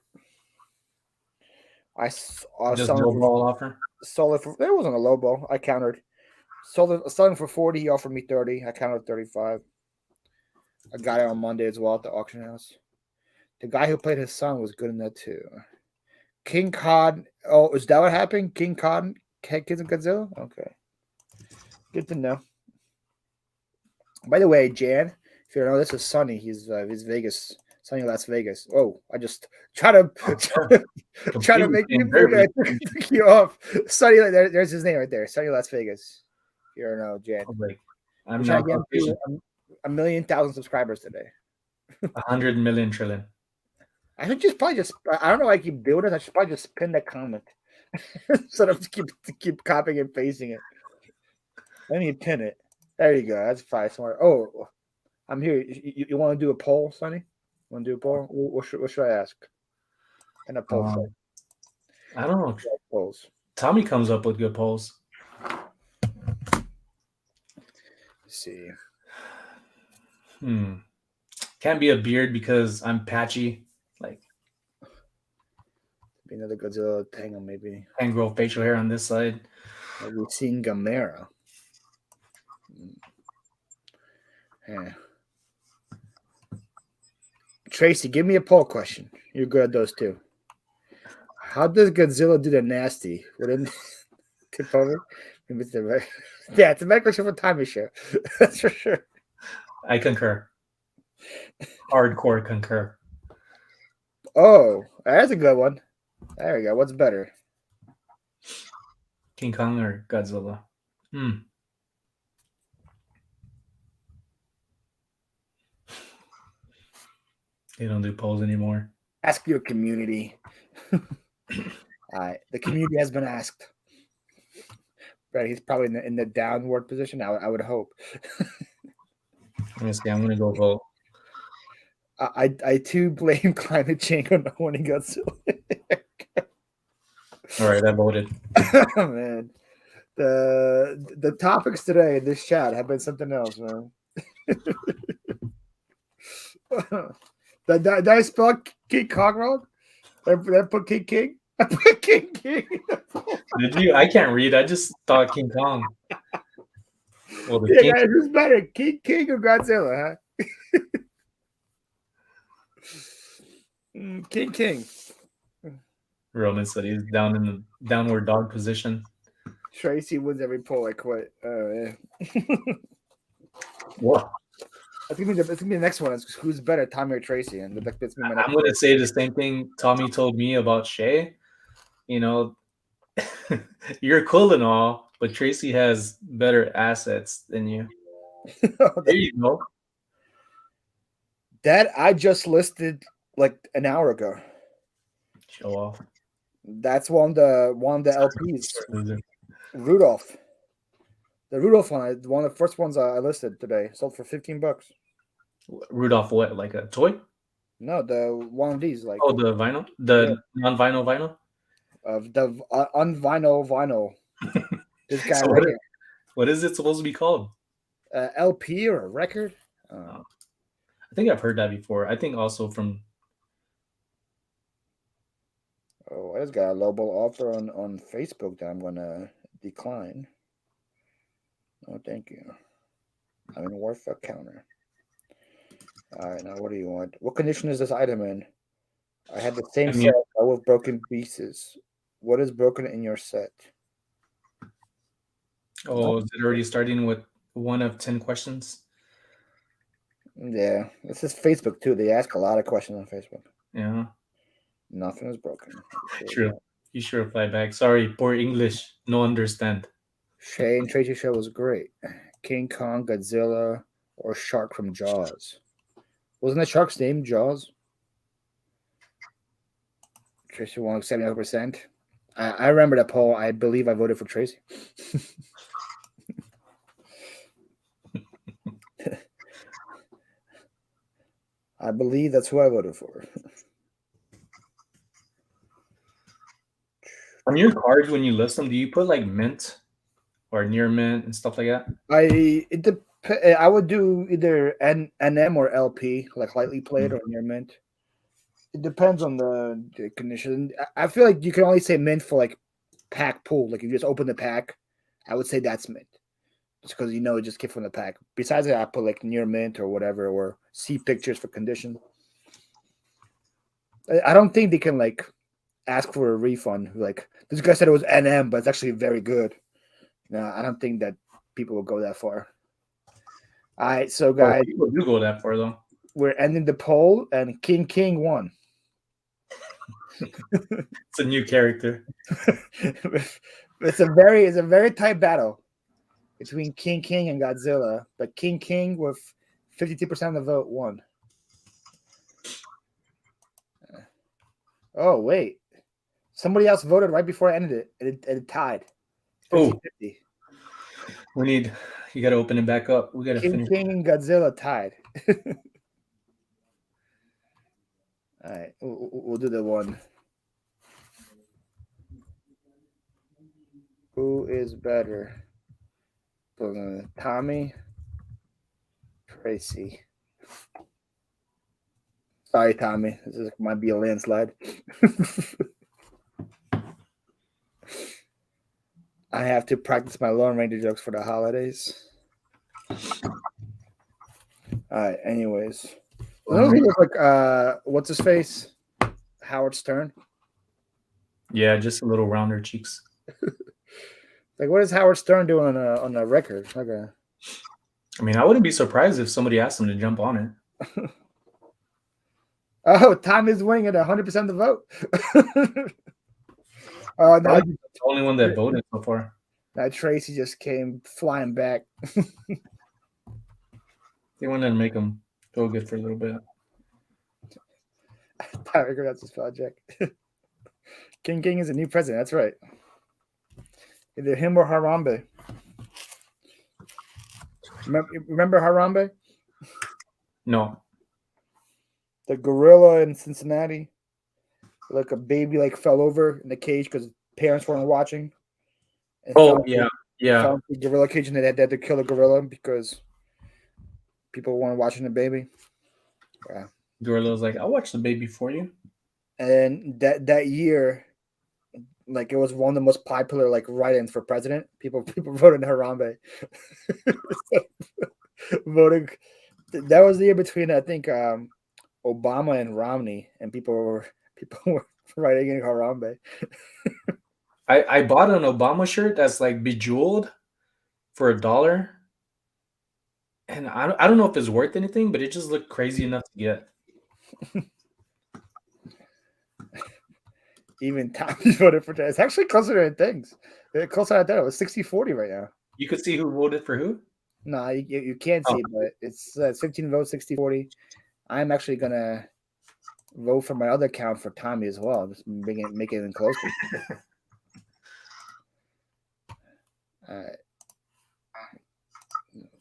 I Just selling lowball offer. sold it for. There wasn't a low ball. I countered. Selling for 40. He offered me 30. I countered 35. I got it on Monday as well at the auction house. The guy who played his son was good in that too. King Kong. Oh, is that what happened? King Kong had kids in Godzilla? Okay. Good to know. By the way, Jan, if you don't know, this is Sonny. He's Vegas. Sonny Las Vegas. Oh, I just try to make you took you off. Sonny, there's his name right there. Sonny Las Vegas. If you don't know, Jan. I'm We're not trying to get to 1,000,000 subscribers today. 100 million trillion. I should probably I don't know why I keep doing it. I should probably just pin the comment instead of keep copying and pasting it. Let me pin it. There you go. That's probably smart. Oh, I'm here. You want to do a poll, Sonny? Want to do a poll? What should I ask? And a poll. I don't know. Polls. Tommy comes up with good polls. Let's see. Can't be a beard because I'm patchy. Like, be another Godzilla tangle, maybe. Can't grow facial hair on this side. Maybe seen Gamera. Yeah. Tracy, give me a poll question. You're good at those too. How does Godzilla do the nasty? Wouldn't tip over? Yeah, it's a medical show for Tommy show. That's for sure. I concur. Hardcore concur. Oh, that's a good one. There we go. What's better? King Kong or Godzilla? They don't do polls anymore. Ask your community. All right. The community has been asked. Right, he's probably in the downward position. I would hope. I'm gonna go vote. I too blame climate change on owning Godzilla. All right, I voted. Oh, man, the topics today in this chat have been something else, man. Did I spell King Kong wrong? Did I put King King? I put King King. Did you? I can't read. I just thought King Kong. Well, King... guys, who's better, King King or Godzilla, huh? King King. Roman said he's down in the downward dog position. Tracy wins every poll. I quit. Oh yeah. What? It's gonna be the next one. It's who's better, Tommy or Tracy? And that's me. I'm gonna say the same thing Tommy told me about Shay. You know, you're cool and all, but Tracy has better assets than you. There you go. That I just listed like an hour ago. Show off. That's one of the LPs. Rudolph. The Rudolph one of the first ones I listed today. Sold for $15. Rudolph what? Like a toy? No, the one of these. Like, oh, the vinyl? The non-vinyl vinyl? The unvinyl. This guy so what is it supposed to be called? LP or a record? I think I've heard that before. I think also from... Oh, I just got a lowball offer on Facebook that I'm going to decline. Oh, thank you. I'm in worth a counter. All right, now what do you want? What condition is this item in? I had the same set with broken pieces. What is broken in your set? Oh, is it already starting with 1 of 10 questions? Yeah, this is Facebook too. They ask a lot of questions on Facebook. Yeah. Nothing is broken. True. You should reply back. Sorry, poor English. No understand. Shay and Tracy show was great. King Kong, Godzilla, or Shark from Jaws. Wasn't the shark's name Jaws? Tracy won 70%. I remember that poll. I believe I voted for Tracy. I believe that's who I voted for. On your cards, when you list them, do you put like mint or near mint and stuff like that? I would do either NM or LP, like lightly played or near mint. It depends on the condition. I feel like you can only say mint for like pack pull. Like if you just open the pack, I would say that's mint. Just because it just came from the pack. Besides that, I put like near mint or whatever, or see pictures for condition. I don't think they can like ask for a refund. Like this guy said it was NM, but it's actually very good. No, I don't think that people will go that far. All right, so guys, people do go that far though. We're ending the poll, and King won. It's a new character. It's a very tight battle between King and Godzilla, but King with 52% of the vote won. Oh wait, somebody else voted right before I ended it, and it tied. 50-50. You got to open it back up. We got to finish. King and Godzilla tied. All right, we'll do the one. Who is better? Tommy, Tracy. Sorry, Tommy. This might be a landslide. I have to practice my Lone Ranger jokes for the holidays. All right. Anyways, like what's his face? Howard Stern. Yeah, just a little rounder cheeks. Like, what is Howard Stern doing on a record? Okay. I mean, I wouldn't be surprised if somebody asked him to jump on it. Oh, Tom is winning at 100% of the vote. No, the only one that voted so far. Now Tracy just came flying back. They wanted to make him feel good for a little bit. That's his project. King is a new president. That's right. Either him or Harambe. Remember Harambe? No. The gorilla in Cincinnati. Like a baby fell over in the cage because parents weren't watching. Yeah. Found the gorilla cage and they had to kill the gorilla because people weren't watching the baby. Yeah. Gorilla was like, I'll watch the baby for you. And that year, it was one of the most popular write-ins for president. People voted Harambe. Voting. That was the year between I think Obama and Romney, and people were writing in Harambe. I bought an Obama shirt that's bejeweled for $1, and I don't know if it's worth anything, but it just looked crazy enough to get. Even Tommy voted for that. It's actually closer than things. Closer than that. It was 60-40 right now. You could see who voted for who? No, you can't see, but it's 15 votes, 60-40. I'm actually gonna vote for my other account for Tommy as well. Just make it even closer. All right.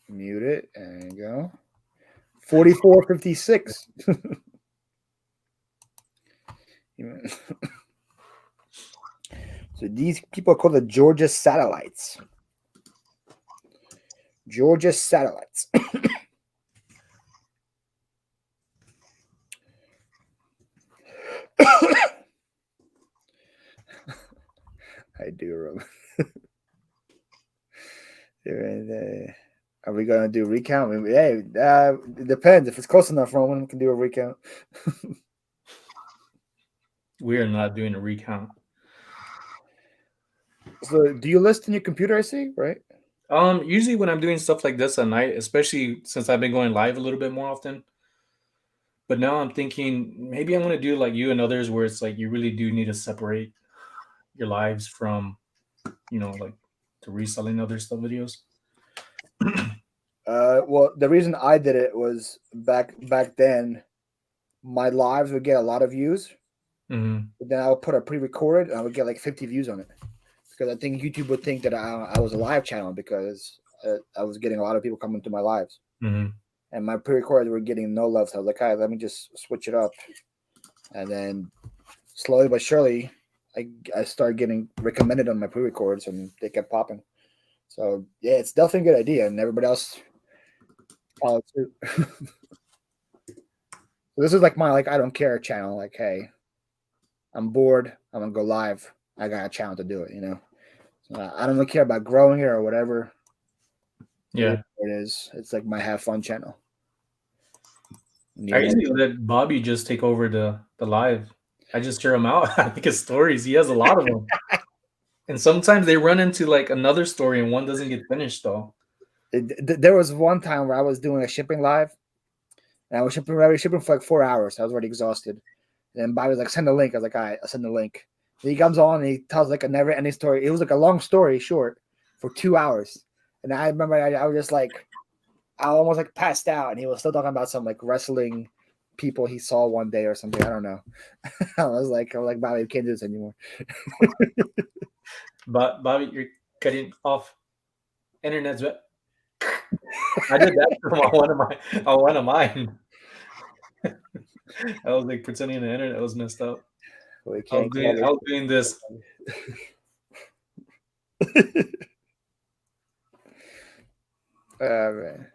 Mute it and go. 44-56. So these people are called the Georgia Satellites. Georgia Satellites. I do remember. Are we gonna do a recount? Hey, it depends. If it's close enough, Roman, we can do a recount. We are not doing a recount. So, do you list in your computer? I see, right? Usually when I'm doing stuff like this at night, especially since I've been going live a little bit more often. But now I'm thinking maybe I'm gonna do like you and others, where it's you really do need to separate your lives from, the reselling other stuff videos. Well, the reason I did it was back then, my lives would get a lot of views, Mm-hmm. But then I would put a pre-recorded, and I would get like 50 views on it because I think YouTube would think that I was a live channel because I was getting a lot of people coming to my lives, Mm-hmm. and my pre-recorded were getting no love. So I was like, "All right, let me just switch it up," and then slowly but surely, I started getting recommended on my pre-records, and they kept popping. So yeah, it's definitely a good idea, and everybody else followed suit. So this is like my I don't care channel. Like, hey, I'm bored. I'm gonna go live. I got a channel to do it. So I don't really care about growing it or whatever. Yeah. It is. It's like my have fun channel. I usually let Bobby just take over the live. I just hear him out. I like his stories. He has a lot of them. And sometimes they run into like another story and one doesn't get finished though. There was one time where I was doing a shipping live, and I was shipping for like 4 hours. I was already exhausted. And then Bobby was like, "Send the link." I was like, "All right, I'll send the link." And he comes on and he tells like a never-ending story. It was like a long story short for 2 hours. And I remember I was just like, I almost like passed out, and he was still talking about some like wrestling people he saw one day or something. I don't know. I was like, Bobby, we can't do this anymore. But Bobby, you're cutting off internet's web. I did that on one of mine. I was like pretending the internet was messed up. We I can't. was doing this. Man.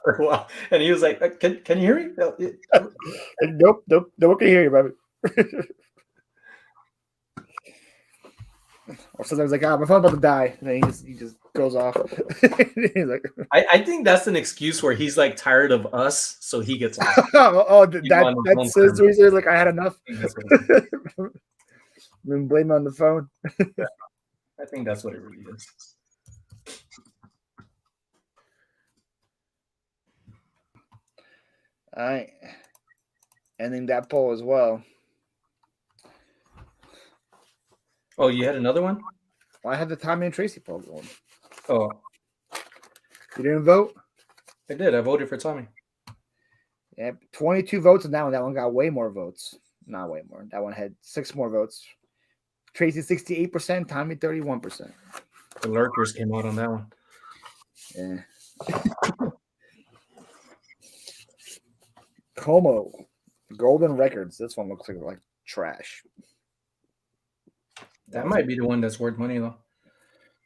For a while. And he was like, can you hear me? Nope. No one can hear you, Bobby. Or sometimes like, my phone's about to die, and then he just goes off. He's like, I think that's an excuse where he's like tired of us, so he gets off. That's his reason. Like, I had enough. Then blame on the phone. I think that's what it really is. All right, ending that poll as well. Oh, you had another one? Well, I had the Tommy and Tracy poll going. Oh, you didn't vote? I did. I voted for Tommy. Yeah, 22 votes on that one. That one got way more votes. Not way more. That one had 6 more votes. Tracy 68%, Tommy 31%. The lurkers came out on that one. Yeah. Como Golden Records. This one looks like trash. That might be the one that's worth money though.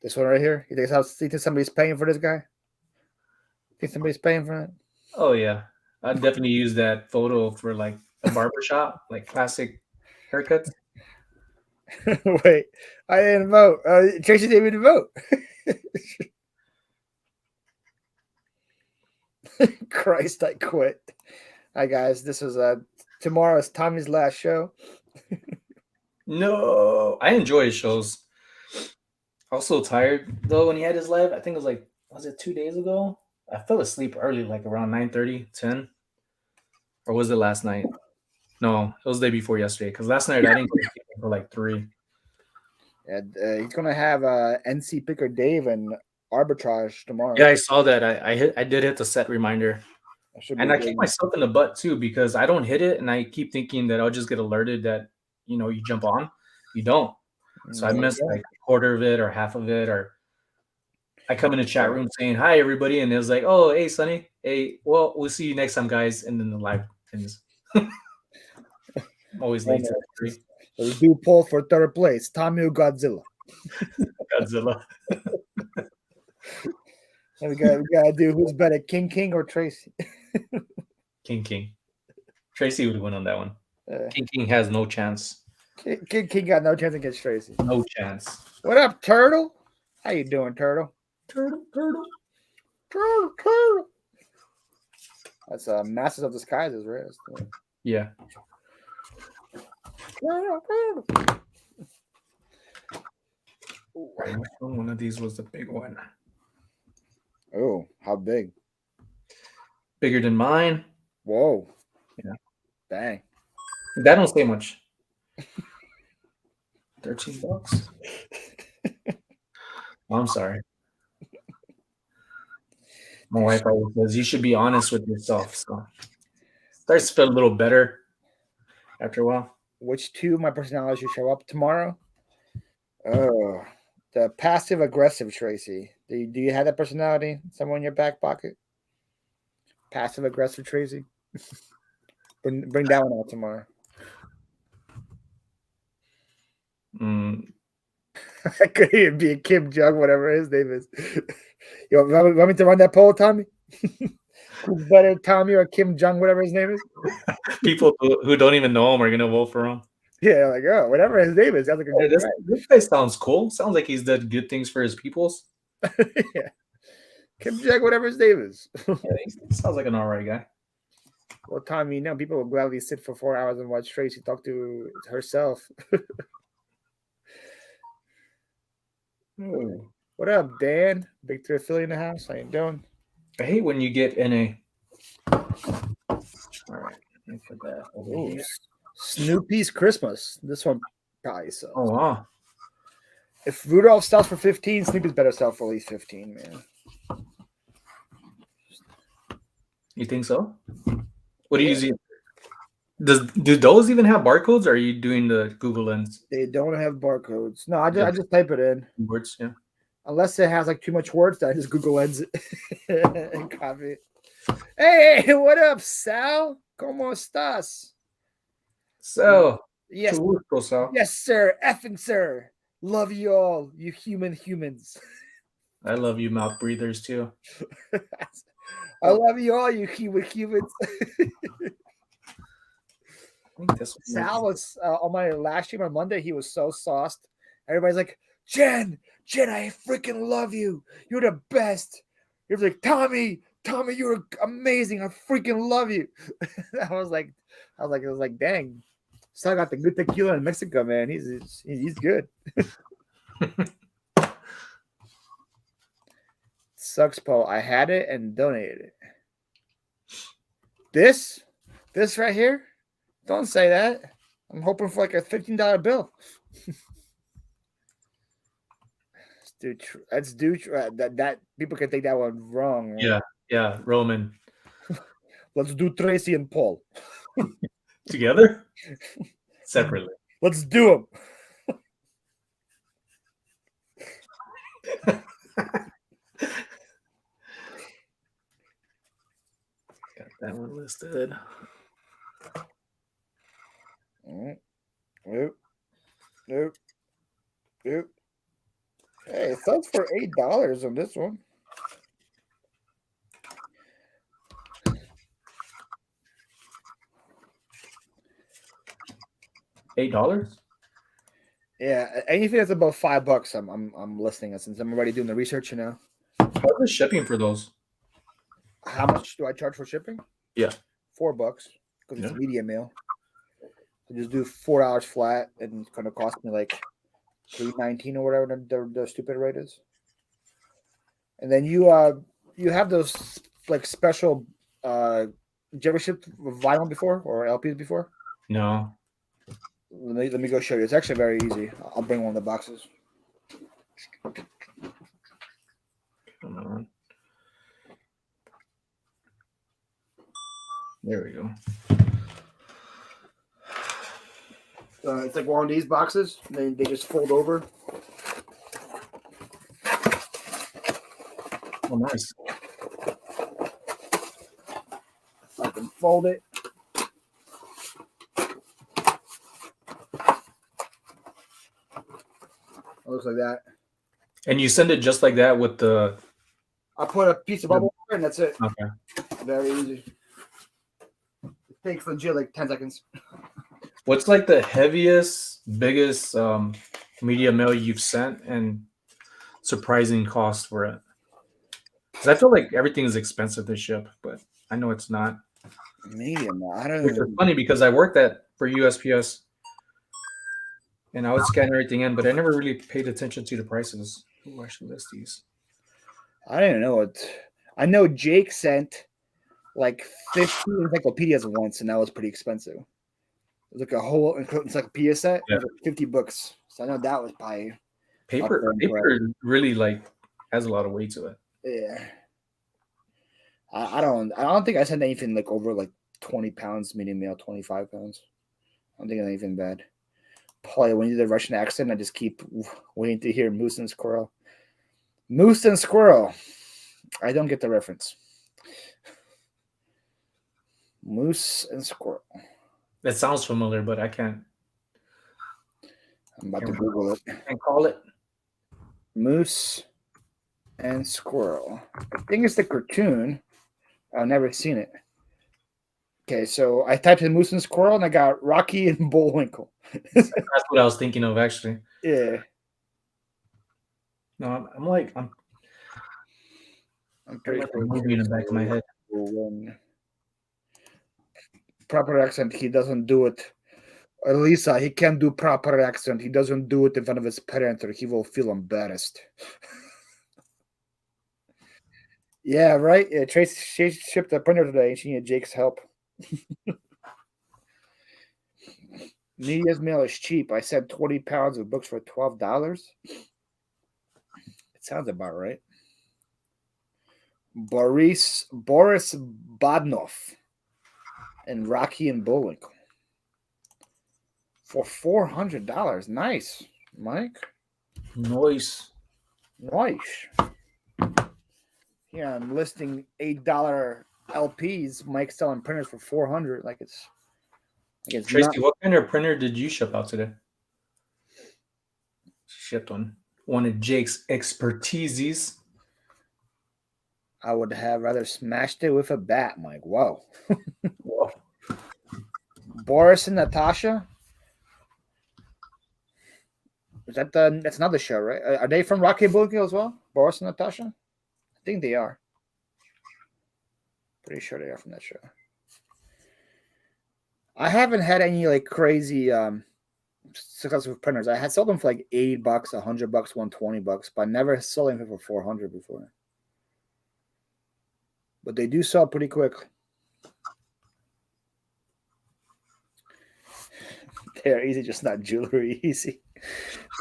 This one right here. You think somebody's paying for this guy? Think somebody's paying for it? Oh yeah, I'd definitely use that photo for like a barbershop, like classic haircuts. Wait, I didn't vote. Tracy didn't even vote. Christ, I quit. Hi guys, this is tomorrow is Tommy's last show. No, I enjoy his shows. I was so tired though when he had his live. I think it was it 2 days ago? I fell asleep early, like around 9:30, 10. Or was it last night? No, it was the day before yesterday. Because last night I didn't get sleep until like 3. And he's gonna have NC Picker Dave and Arbitrage tomorrow. Yeah, I saw that. I did hit the set reminder. And I kick myself in the butt too because I don't hit it and I keep thinking that I'll just get alerted that you jump on. You don't. So I missed like a quarter of it or half of it, or I come in the chat room saying hi everybody, and it was like, oh hey Sonny, hey, well we'll see you next time guys, and then the live ends. I'm always late to 3. We do poll for 3rd place. Tommy or Godzilla? Godzilla. And we gotta do who's better, King or Tracy? King. Tracy would win on that one. King has no chance. King got no chance against Tracy. No chance. What up, Turtle? How you doing, Turtle? Turtle. That's Masters of Disguises, right? Yeah. One of these was the big one. Oh, how big? Bigger than mine. Whoa. Yeah. Dang. That don't say much. $13. Oh, I'm sorry. My wife always says you should be honest with yourself. So starts to feel a little better after a while. Which two of my personalities should show up tomorrow? Oh, the passive aggressive Tracy. Do you have that personality somewhere in your back pocket? Passive aggressive Tracy. bring that one out tomorrow. I could even be a Kim Jong, whatever his name is. You want me to run that poll, Tommy? Who's better, Tommy or Kim Jong, whatever his name is? People who don't even know him are gonna vote for him. Yeah, like, oh, whatever his name is. Sounds like a good guy. This guy sounds cool. Sounds like he's done good things for his peoples. Yeah. Kim Jong, whatever his name is. Yeah, he sounds like an alright guy. Well, Tommy, people will gladly sit for 4 hours and watch Tracy talk to herself. What up, Dan? Big 3 Philly in the house. How you doing? I hate when you get NA. All right, let me put that over here. Snoopy's Christmas. This one probably sells. Oh wow! If Rudolph sells for 15, Snoopy's better sell for at least 15, man. You think so? What do you use? Do those even have barcodes? Or are you doing the Google Lens? They don't have barcodes. No, I just type it in. Words, yeah. Unless it has like too much words, then I just Google Lens it and copy it. Hey, what up, Sal? ¿Cómo estás? So, yes, Sal. Yes, sir. Effing sir. Love you all, you humans. I love you, mouth breathers too. I love you all, you humans. Sal was on my last stream on Monday. He was so sauced. Everybody's like, Jen, I freaking love you. You're the best. He was like, Tommy, you're amazing. I freaking love you. I was like, dang. Sal got the good tequila in Mexico, man. He's good. Sucks, Paul. I had it and donated it. This right here. Don't say that. I'm hoping for like a $15 bill. That's that people can take that one wrong. Right? Yeah, Roman. Let's do Tracy and Paul together, separately. Let's do them. Got that one listed. Nope. Hey, it sells for $8 on this one. $8? Yeah, anything that's above $5, I'm listing it since I'm already doing the research, How's the shipping for those? How much do I charge for shipping? Yeah, $4 because it's media mail. I just do $4 flat, and it's going to cost me like $3.19 or whatever the stupid rate is. And then you have those like special. Did you ever ship vinyl before or LPs before? No. Let me go show you. It's actually very easy. I'll bring one of the boxes. Come on. There we go. It's like one of these boxes. And they just fold over. Oh, nice. I can fold it. It looks like that. And you send it just like that with the... I put a piece of bubble wrap and that's it. Okay. Very easy. It takes legit like 10 seconds. What's like the heaviest, biggest media mail you've sent and surprising cost for it? Because I feel like everything is expensive to ship, but I know it's not. Media mail? I don't Which know. is funny because I worked for USPS and I would scan everything in, but I never really paid attention to the prices. Who actually list these? I don't know what. I know Jake sent like 50 encyclopedias once, and that was pretty expensive. It was like a whole encyclopedia set, Yeah. like 50 books. So I know that was probably Paper really like has a lot of weight to it. Yeah. I don't think I sent anything like over like 20 pounds, medium mail, 25 pounds. I don't think anything bad. Probably when you do the Russian accent, I just keep waiting to hear moose and squirrel. Moose and squirrel. I don't get the reference. Moose and squirrel. That sounds familiar, but I can't. I'm about to Google it. Can't call it. Moose and squirrel. I think it's the cartoon. I've never seen it. Okay, so I typed in moose and squirrel, and I got Rocky and Bullwinkle. That's what I was thinking of, actually. Yeah. No, I'm pretty like a sure. movie in the back of my head. Proper accent, he doesn't do it. Lisa, he can't do proper accent. He doesn't do it in front of his parents, or he will feel embarrassed. Yeah, right. Yeah, Tracy shipped the printer today, and she needed Jake's help. New Year's mail is cheap. I sent 20 pounds of books for $12. It sounds about right. Boris Bodnov and Rocky and Bullwinkle for $400. Nice, Mike. Nice. Yeah, I'm listing $8 LPs. Mike's selling printers for $400. Like it's Tracy, what kind of printer did you ship out today? Shipped one of Jake's expertises. I would have rather smashed it with a bat, Mike. Whoa. Whoa. Boris and Natasha? Is that that's another show, right? Are they from Rocky and Bullwinkle as well? Boris and Natasha? I think they are. Pretty sure they are from that show. I haven't had any like crazy success with printers. I had sold them for like $80, $100, $120, but I never sold them for $400 before. But they do sell pretty quick. They're easy, just not jewelry easy.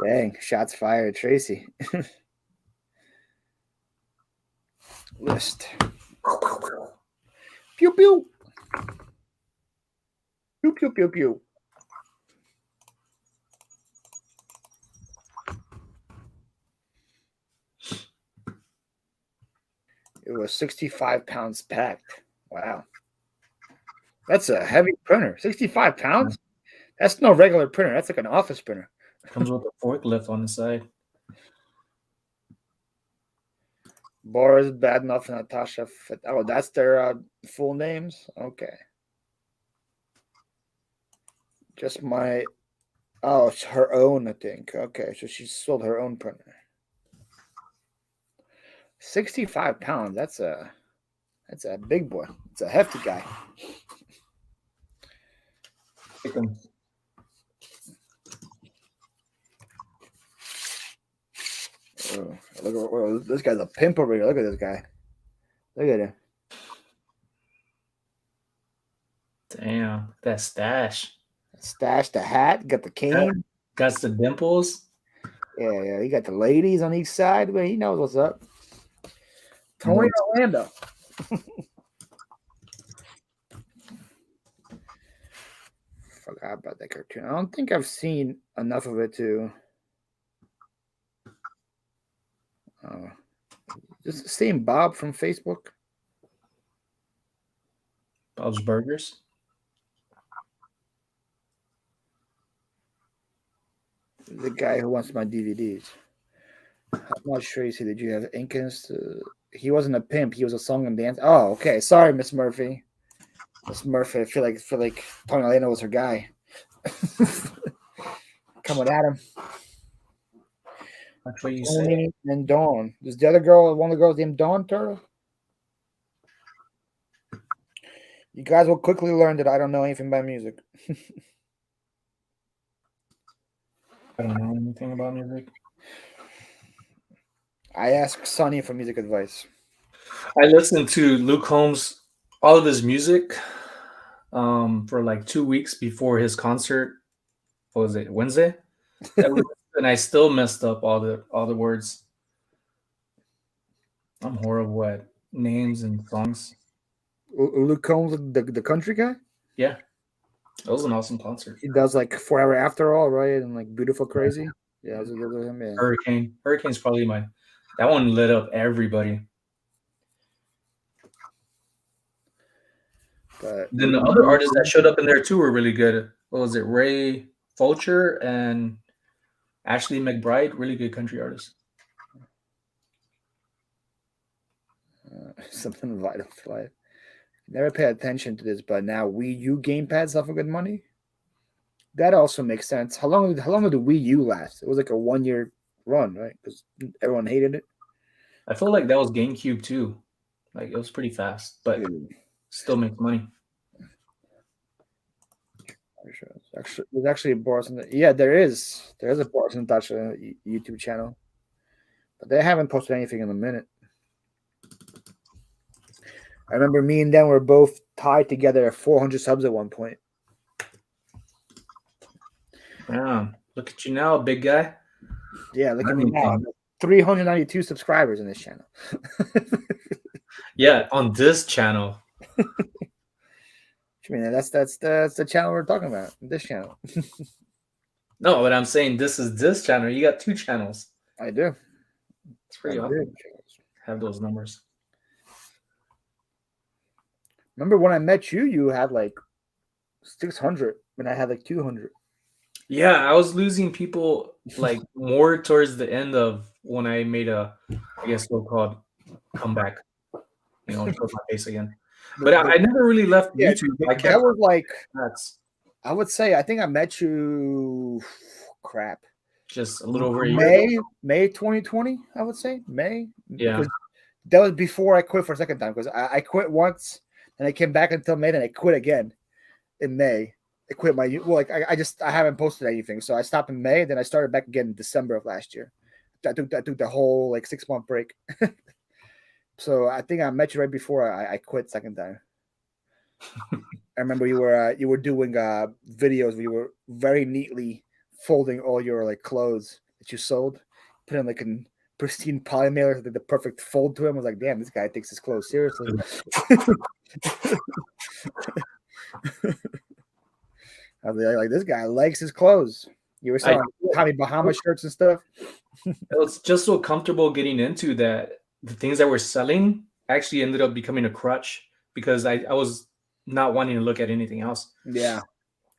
Dang, shots fired, Tracy. List. Pew pew. Pew pew pew pew. It was 65 pounds packed. Wow. That's a heavy printer. 65 pounds? That's no regular printer. That's like an office printer. Comes with a forklift on the side. Boris Badenoff and Natasha. Oh, that's their full names? Okay. Just my... Oh, it's her own, I think. Okay, so she sold her own printer. 65 pounds. That's a big boy. It's a hefty guy. Oh, look, this guy's a pimp over here. Look at this guy. Look at him. Damn, that stash. Stash, the hat, got the cane. Got the dimples. Yeah. He got the ladies on each side. But he knows what's up. Tony Orlando. Forgot about that cartoon. I don't think I've seen enough of it to. Just seeing Bob from Facebook. Bob's Burgers. The guy who wants my DVDs. How much, Tracy, did you have Inkins to... He wasn't a pimp. He was a song and dance. Oh, okay. Sorry, Miss Murphy. Miss Murphy, I feel like Tony Orlando was her guy. Coming at him. That's what you say. And Dawn. Is the other girl, one of the girls named Dawn Turtle? You guys will quickly learn that I don't know anything about music. I don't know anything about music. I ask Sonny for music advice. I listened to Luke Combs, all of his music, for like 2 weeks before his concert. What was it, Wednesday? And I still messed up all the words. I'm horrible at names and songs. Luke Combs, the country guy? Yeah. That was an awesome concert. He does like Forever After All, right? And like Beautiful Crazy. Yeah, those are him. Yeah. Hurricane's probably that one lit up everybody. But Then the other artists that showed up in there too were really good. What was it? Ray Fulcher and Ashley McBride, really good country artists. Something vital to life. Never paid attention to this, but now Wii U gamepads offer good money. That also makes sense. How long did the Wii U last? It was like a 1-year run, right? Because everyone hated it. I feel like that was GameCube too. Like it was pretty fast, but still makes money. There's actually a Boris. Yeah, there is. There is a Boris and Dutch YouTube channel, but they haven't posted anything in a minute. I remember me and them were both tied together at 400 subs at one point. Yeah, look at you now, big guy. Yeah, look at me now. 392 subscribers in this channel. Yeah, on this channel. I mean, that's the channel we're talking about. This channel. No, but I'm saying this channel. You got 2 channels. I do. It's pretty awesome. Have those numbers. Remember when I met you? You had like 600, and I had like 200. Yeah, I was losing people like more towards the end of when I made I guess so-called comeback. You know, showed my face again. But I never really left YouTube. That was like I would say I think I met you. Crap. Just a little over a year ago. May 2020. I would say May. Yeah. That was before I quit for a second time because I quit once and I came back until May and I quit again in May. I quit my I haven't posted anything, so I stopped in May. Then I started back again in December of last year. I took the whole like 6-month break. So I think I met you right before I quit second time. I remember you were doing videos where you were very neatly folding all your like clothes that you sold, put in like in pristine poly mailer, the perfect fold to him. I was like, damn, this guy takes his clothes seriously. I was like, this guy likes his clothes. You were selling Tommy Bahama shirts and stuff. It was just so comfortable getting into that. The things that we're selling actually ended up becoming a crutch because I was not wanting to look at anything else. Yeah.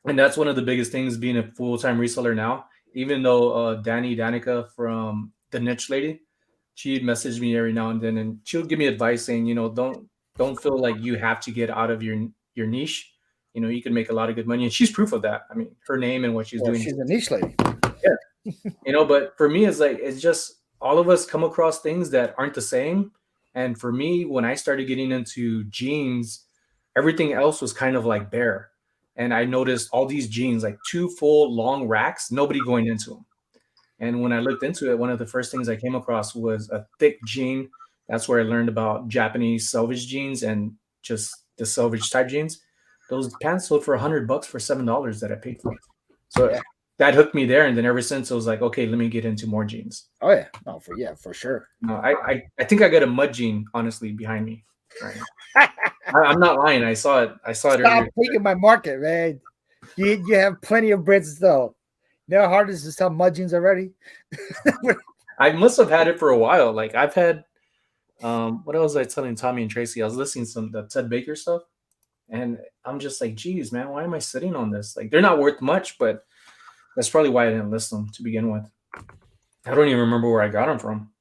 And that's one of the biggest things being a full-time reseller now. Even though Danica from The Niche Lady, she'd message me every now and then and she'll give me advice saying, you know, don't feel like you have to get out of your niche. You know, you can make a lot of good money. And she's proof of that. I mean, her name and what she's doing. She's a niche lady. Yeah. You know, but for me, it's just all of us come across things that aren't the same. And for me, when I started getting into jeans, everything else was kind of like bare. And I noticed all these jeans, like 2 full long racks, nobody going into them. And when I looked into it, one of the first things I came across was a thick jean. That's where I learned about Japanese selvage jeans and just the selvage type jeans. Those pants sold for $100 for $7 that I paid for. So that hooked me there. And then ever since I was like, okay, let me get into more jeans. Oh yeah. No, for sure. No, I think I got a mud jean, honestly, behind me right now. I'm not lying. I saw it Stop earlier. taking my market, man. You have plenty of brands still. You know how hard it is to sell mud jeans already? I must have had it for a while. Like I've had what else was I telling Tommy and Tracy? I was listening to the Ted Baker stuff. And I'm just like, geez, man, why am I sitting on this? Like, they're not worth much, but that's probably why I didn't list them to begin with. I don't even remember where I got them from.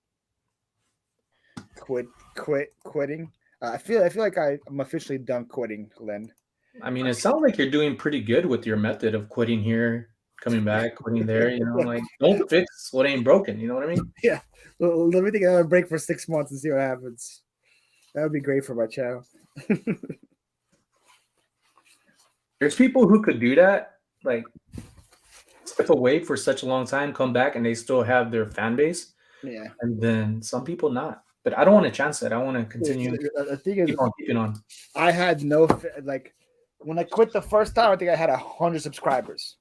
Quitting. I feel like I'm officially done quitting, Len. I mean, it sounds like you're doing pretty good with your method of quitting here, coming back, quitting there. You know, like don't fix what ain't broken. You know what I mean? Yeah. Well, let me take another break for 6 months and see what happens. That would be great for my channel. There's people who could do that, like step away for such a long time, come back, and they still have their fan base. Yeah. And then some people not. But I don't want to chance that. I want to continue. Keep on keeping on. I had no like when I quit the first time. I think I had 100 subscribers.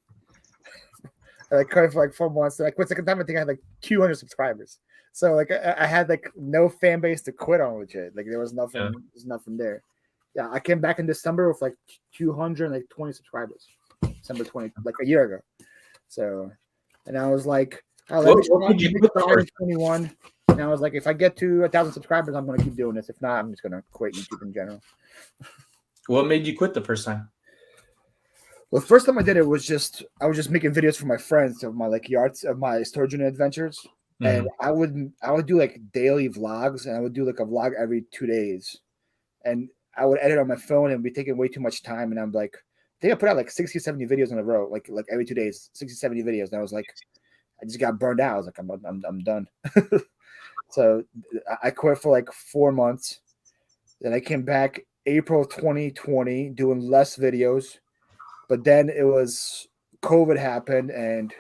I quit for like 4 months. And I quit second time. I think I had like 200 subscribers. So like I had like no fan base to quit on legit. Like there was nothing. Yeah. There's nothing there. Yeah, I came back in December with like 220 subscribers. December 20, like a year ago. So, and I was like, oh, What made you quit the start in first? 21. And I was like, if I get to 1,000 subscribers, I'm going to keep doing this. If not, I'm just going to quit YouTube in general. What made you quit the first time? Well, the first time I did it was I was just making videos for my friends of my like yards of my storage unit adventures, and I would do like daily vlogs, and I would do like a vlog every 2 days, and I would edit on my phone and be taking way too much time, and I'm like, I think I put out like 60, 70 videos in a row, like every 2 days, 60, 70 videos, and I was like, I just got burned out. I was like, I'm done. So I quit for like 4 months. Then I came back April 2020 doing less videos. But then it was COVID happened and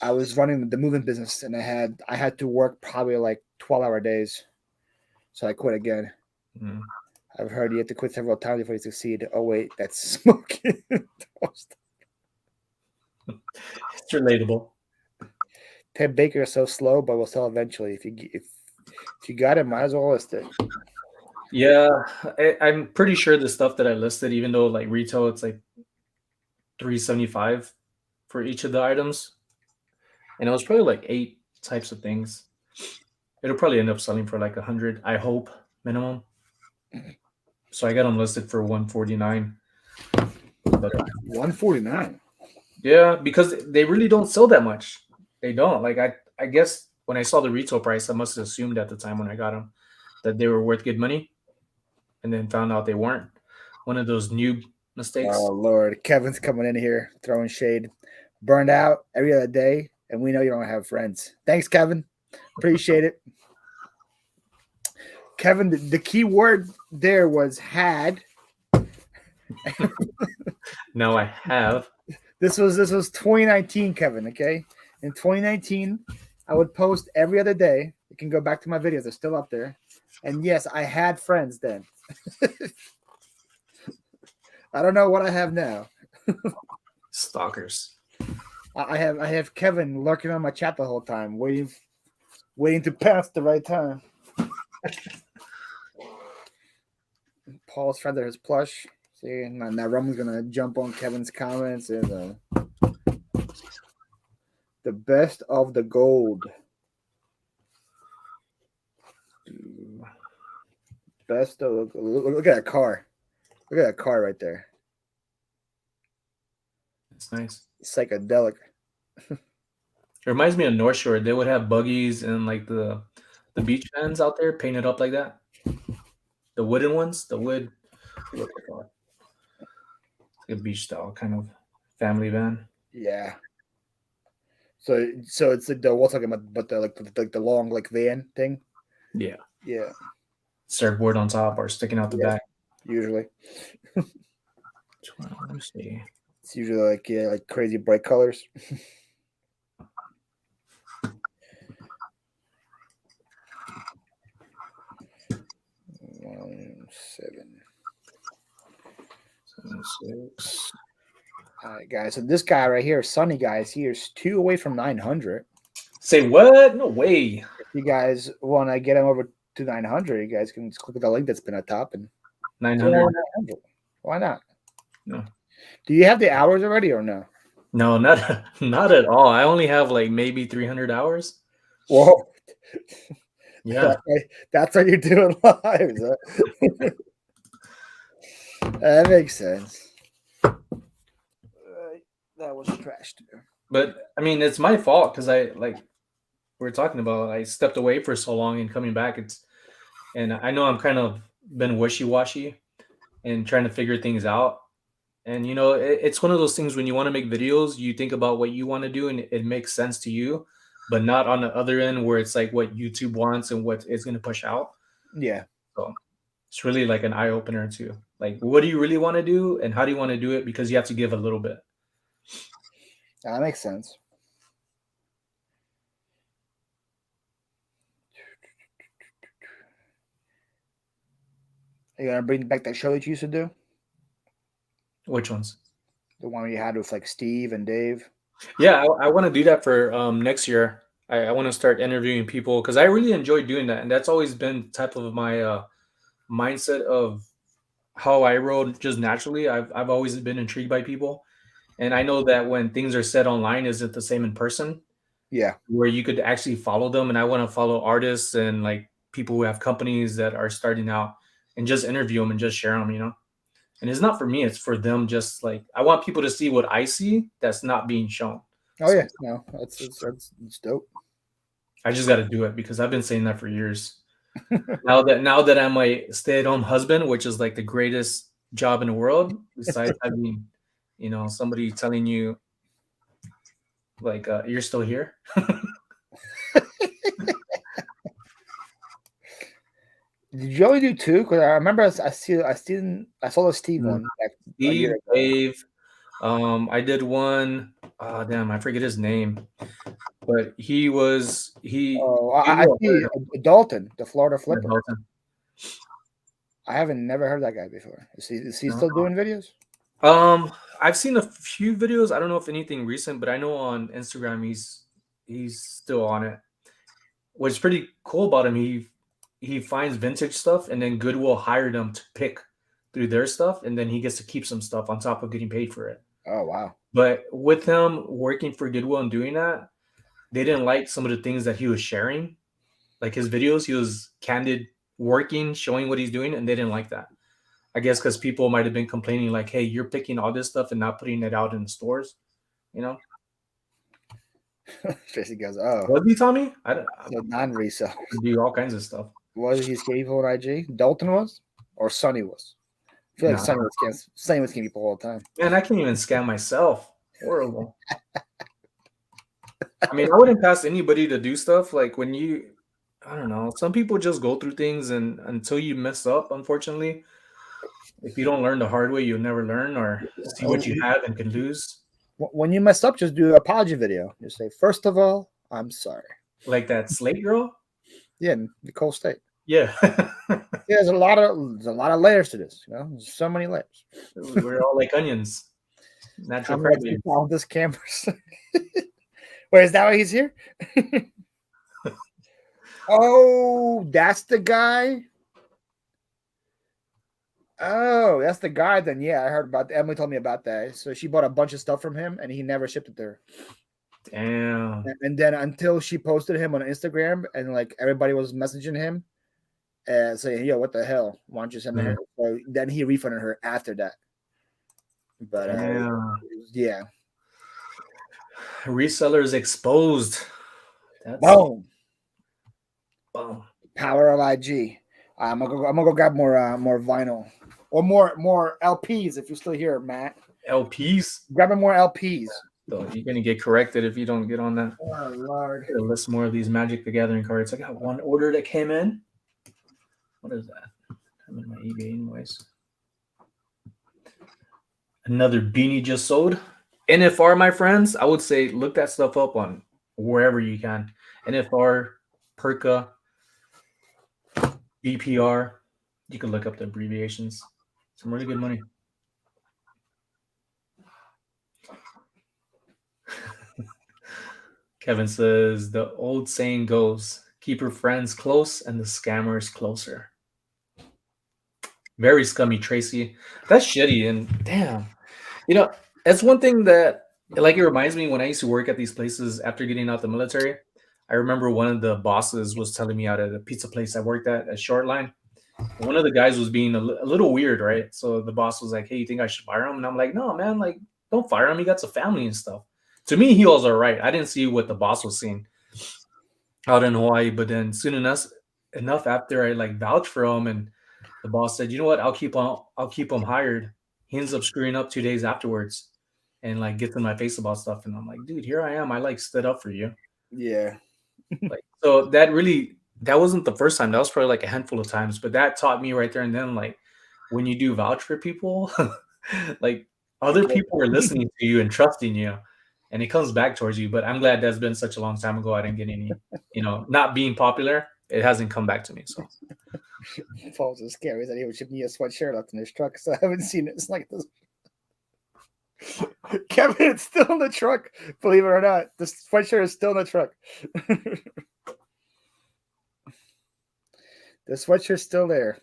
I was running the moving business and I had to work probably like 12-hour days. So I quit again. Mm. I've heard you have to quit several times before you succeed. Oh wait, that's smoking toast. It's relatable. Ted Baker is so slow, but will sell eventually. If you got it, might as well list it. Yeah, I'm pretty sure the stuff that I listed, even though like retail, it's like $375 for each of the items, and it was probably like 8 types of things. It'll probably end up selling for like 100, I hope, minimum. So I got them listed for 149. But 149. yeah, because they really don't sell that much. They don't. Like I guess when I saw the retail price, I must have assumed at the time when I got them that they were worth good money, and then found out they weren't. One of those noob mistakes. Oh Lord, Kevin's coming in here throwing shade. Burned out every other day, and we know you don't have friends. Thanks, Kevin. Appreciate it. Kevin, the key word there was had. Now I have. This was 2019, Kevin. Okay, in 2019, I would post every other day. You can go back to my videos; they're still up there. And yes, I had friends then. I don't know what I have now. Stalkers. I have Kevin lurking on my chat the whole time, waiting to pass the right time. Paul's friend there, his plush. See, and now Roman's gonna jump on Kevin's comments and the best of the gold. Best of look at that car. Look at that car right there. It's nice. Psychedelic. It reminds me of North Shore. They would have buggies and like the beach vans out there painted up like that. The wooden ones, the wood. What they call it? Like a beach style kind of family van. Yeah. So it's like we're talking about, but the long like van thing. Yeah. Yeah. Surfboard on top or sticking out the back. Usually. Let me see. It's usually like crazy bright colors. Seven. 6. All right, guys. So this guy right here, Sunny guys, he is 2 away from 900. Say what? No way. If you guys want to get him over to 900, you guys can just click the link that's been at top and 900. Why not? No. Do you have the hours already or no? No, not at all. I only have like maybe 300 hours. Whoa. Yeah. That's what you're doing live. Huh? That makes sense. That was trash too. But I mean, it's my fault because I like we're talking about. I stepped away for so long and coming back. And I know I'm kind of been wishy-washy and trying to figure things out. And you know, it's one of those things when you want to make videos, you think about what you want to do and it makes sense to you, but not on the other end where it's like what YouTube wants and what it's going to push out. Yeah. So it's really like an eye opener too. Like, what do you really want to do and how do you want to do it? Because you have to give a little bit. That makes sense. Are you gonna bring back that show that you used to do? Which ones? The one you had with like Steve and Dave? Yeah, I want to do that for next year. I want to start interviewing people because I really enjoy doing that. And that's always been type of my mindset of how I rode just naturally. I've always been intrigued by people. And I know that when things are said online, is it the same in person? Yeah. Where you could actually follow them. And I want to follow artists and like people who have companies that are starting out and just interview them and just share them, you know? And it's not for me, it's for them. Just like, I want people to see what I see that's not being shown. Oh So yeah, no, that's dope. I just got to do it because I've been saying that for years. Now that I'm a stay-at-home husband, which is like the greatest job in the world, besides having, you know, somebody telling you like you're still here. Did you only do two? Because I remember I saw the Steve Mm. one like a Steve, year ago. Dave. I did one. Damn, I forget his name, but he was he. Oh, he I was see Dalton, the Florida a Flipper. Dalton. I haven't never heard that guy before. Is he No. still doing videos? I've seen a few videos. I don't know if anything recent, but I know on Instagram he's still on it. What's pretty cool about him, he finds vintage stuff and then Goodwill hired him to pick through their stuff, and then he gets to keep some stuff on top of getting paid for it. Oh wow. But with him working for Goodwill and doing that, they didn't like some of the things that he was sharing. Like his videos, he was candid, working, showing what he's doing, and they didn't like that. I guess because people might have been complaining, like, "Hey, you're picking all this stuff and not putting it out in the stores." You know, Tracy goes, oh, what did he tell me? I so non-resale. do all kinds of stuff. Was he skinny people on IG? Dalton was, or Sonny was? I feel like Nah. Sonny was same with skinny people all the time. Man, I can't even scan myself. Horrible. I mean, I wouldn't pass anybody to do stuff like when you. I don't know. Some people just go through things, and until you mess up, unfortunately, if you don't learn the hard way, you'll never learn or see what you have and can lose. When you mess up, just do an apology video. Just say, first of all, I'm sorry. Like that Slate girl. Yeah, Nicole State. Yeah. Yeah, there's a lot of layers to this. You know, there's so many layers. We're all like onions. Natural I'm gonna crybabies. take all this cameras. Wait, is that why he's here? Oh, that's the guy. Oh, that's the guy. Then yeah, I heard about that. Emily told me about that. So she bought a bunch of stuff from him, and he never shipped it to her. Damn. And then until she posted him on Instagram, and like everybody was messaging him, saying, "Yo, what the hell? Why don't you send me?" Yeah. So then he refunded her after that. But yeah, Resellers exposed. That's boom, boom. power of IG. I'm gonna go grab more vinyl or more LPs if you're still here, Matt. LPs. Grabbing more LPs. So you're gonna get corrected if you don't get on that. Oh Lord. Gotta list more of these Magic the Gathering cards. I got one order that came in. What is that? I'm in my eBay invoice. Another beanie just sold. NFR, my friends, I would say look that stuff up on wherever you can. NFR, Perka, BPR. You can look up the abbreviations. Some really good money. Kevin says the old saying goes, keep your friends close and the scammers closer. Very scummy, Tracy. That's shitty. And damn, you know, that's one thing that like it reminds me when I used to work at these places after getting out the military. I remember one of the bosses was telling me out at a pizza place I worked at Shortline. One of the guys was being a little weird, right? So the boss was like, "Hey, you think I should fire him?" And I'm like, "No, man, like don't fire him. He got a family and stuff." To me, he was all right. I didn't see what the boss was seeing out in Hawaii, but then soon enough after I like vouched for him, and the boss said, "You know what? I'll keep him hired." He ends up screwing up 2 days afterwards, and like gets in my face about stuff. And I'm like, "Dude, here I am. I like stood up for you." Yeah. Like so that wasn't the first time. That was probably like a handful of times, but that taught me right there and then like when you do vouch for people, like other people are listening to you and trusting you, and it comes back towards you. But I'm glad that's been such a long time ago. I didn't get any, not being popular. It hasn't come back to me. So Paul's so scary that he would ship me a sweatshirt up in his truck, so I haven't seen it. It's like this. Kevin, it's still in the truck. Believe it or not, the sweatshirt is still in the truck. The sweatshirt's still there.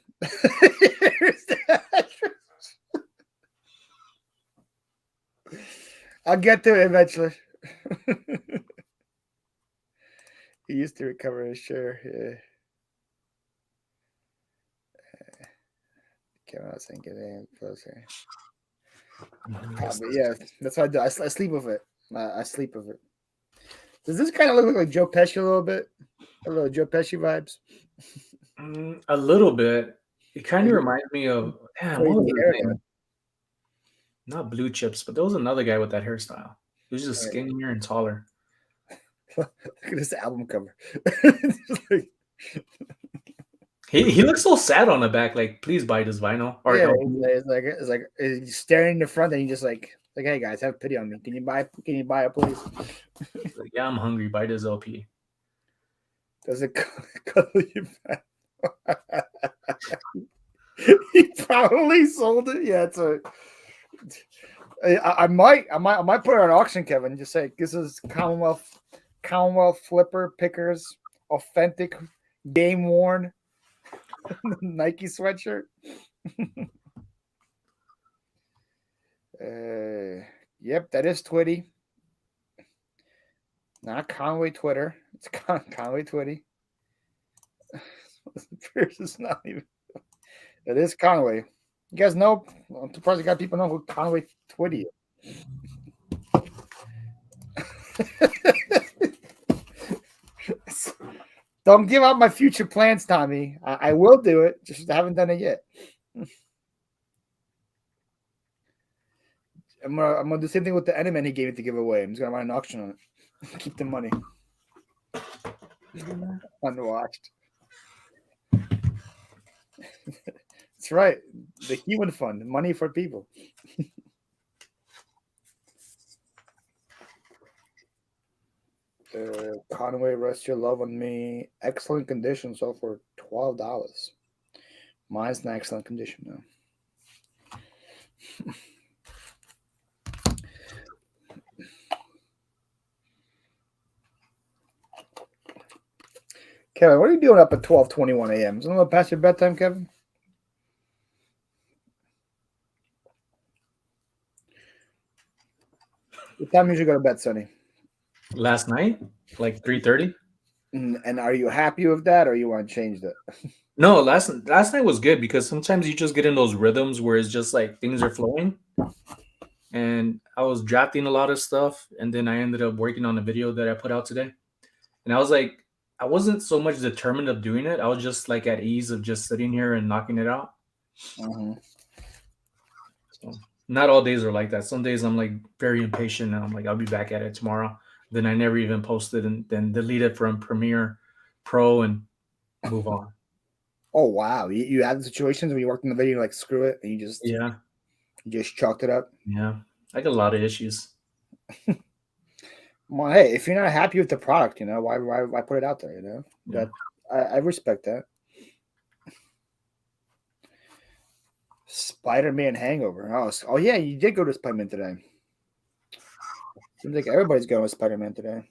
I'll get to it eventually. He used to recover his share. Yeah. Kevin, I was saying get in closer. But yeah, that's what I do. I sleep with it. I sleep with it. Does this kind of look like Joe Pesci a little bit? A little Joe Pesci vibes. A little bit. It kind of reminds me of what was Crazy his hair name? Not Blue Chips, but there was another guy with that hairstyle. He was just Right. skinnier and taller. Look at this album cover. Like, He looks so sad on the back. Like, please buy this vinyl. Or yeah, LP. it's like he's staring in the front, and he just like, hey guys, have pity on me. Can you buy it, please? Like, yeah, I'm hungry. Buy this LP. Does it cuddle you back? He probably sold it. Yeah, it's a. I might put it on auction, Kevin. Just say this is Commonwealth flipper pickers, authentic, game worn Nike sweatshirt. Yep, that is Twitty. Not Conway Twitter. It's Conway Twitty. Pierce is not even. It is Conway. You guys know? I'm surprised you got people know who Conway Twitty is. Don't give up my future plans, Tommy. I will do it. Just haven't done it yet. I'm gonna do the same thing with the Enderman he gave me to give away. I'm just gonna run an auction on it. Keep the money. Unwatched. That's right. The human fund, money for people. Conway, rest your love on me. Excellent condition, so for $12. Mine's in excellent condition now. Kevin, what are you doing up at 12:21 a.m.? Is it a little past your bedtime, Kevin? What time did you go to bed, Sonny? Last night, like 3:30. And are you happy with that, or you want to change that? No, last night was good because sometimes you just get in those rhythms where it's just like things are flowing. And I was drafting a lot of stuff, and then I ended up working on a video that I put out today. And I was like, I wasn't so much determined of doing it. I was just like at ease of just sitting here and knocking it out. Mm-hmm. So not all days are like that. Some days I'm like very impatient, and I'm like, I'll be back at it tomorrow. Then I never even posted and then delete it from Premiere Pro and move on. Oh wow, you had situations when you worked in the video, like screw it, and you just chalked it up. Yeah, I got a lot of issues. Well, hey, if you're not happy with the product, why put it out there? Yeah. That I respect that. Spider-Man Hangover. Oh yeah, you did go to Spider-Man today. Seems like everybody's going with Spider-Man today.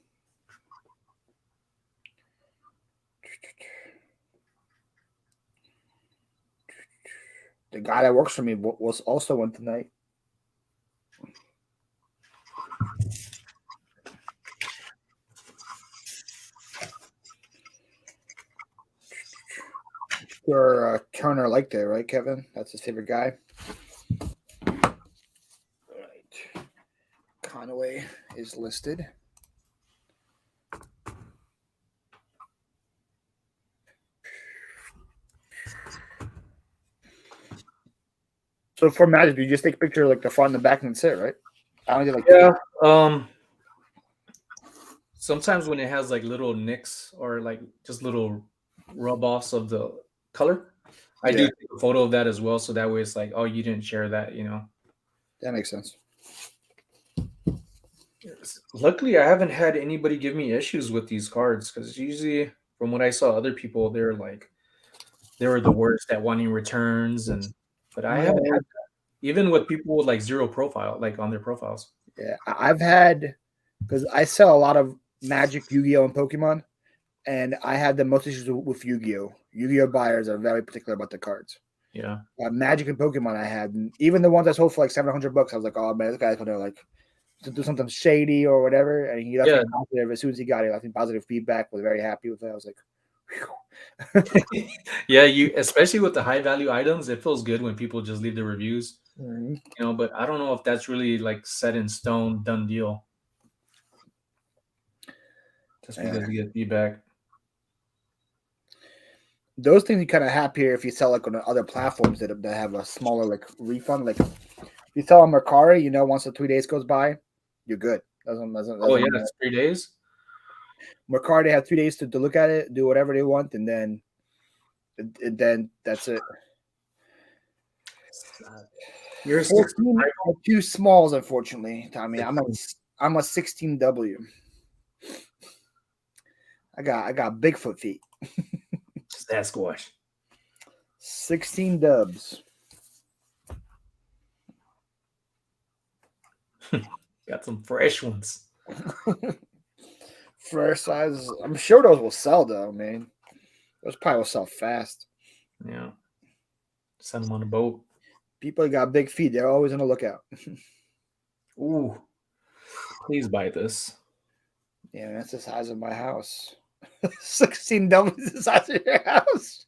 The guy that works for me was also one tonight. Sure, Turner liked it, right, Kevin? That's his favorite guy. All right. Conway is listed. So for Magic, you just take a picture of like the front and the back and that's it, right? I don't do like Sometimes when it has like little nicks or like just little rub offs of the color, I do take a photo of that as well. So that way it's like, oh, you didn't share that, That makes sense. Luckily, I haven't had anybody give me issues with these cards because usually, from what I saw, other people they were the worst at wanting returns, but I haven't had that. Even with people with like zero profile, like on their profiles. Yeah, I've had because I sell a lot of Magic, Yu-Gi-Oh, and Pokemon, and I had the most issues with Yu-Gi-Oh. Yu-Gi-Oh buyers are very particular about the cards. Yeah, Magic and Pokemon I had, and even the ones I sold for like $700, I was like, oh man, this guy's gonna like to do something shady or whatever, and he left Yeah. me positive. As soon as he got it, I think positive feedback. Was very happy with it. I was like, Yeah, you especially with the high value items, it feels good when people just leave the reviews. Mhm. You know, but I don't know if that's really like set in stone, done deal. Just because you get feedback. Those things you kind of happier if you sell like on other platforms that have a smaller like refund. Like if you sell on Mercari, once the 3 days goes by, you're good. Oh yeah, it's 3 days. Mercari, they have 3 days to look at it, do whatever they want, and then that's it. You're a 14 16. are too smalls, unfortunately, Tommy. I'm a 16W. I got Bigfoot feet. Sasquatch. 16 dubs. Got some fresh ones. Fresh sizes. I'm sure those will sell though, man. Those probably will sell fast. Yeah. Send them on a boat. People that got big feet, they're always on the lookout. Ooh. Please buy this. Yeah, that's the size of my house. 16 dubs is the size of your house.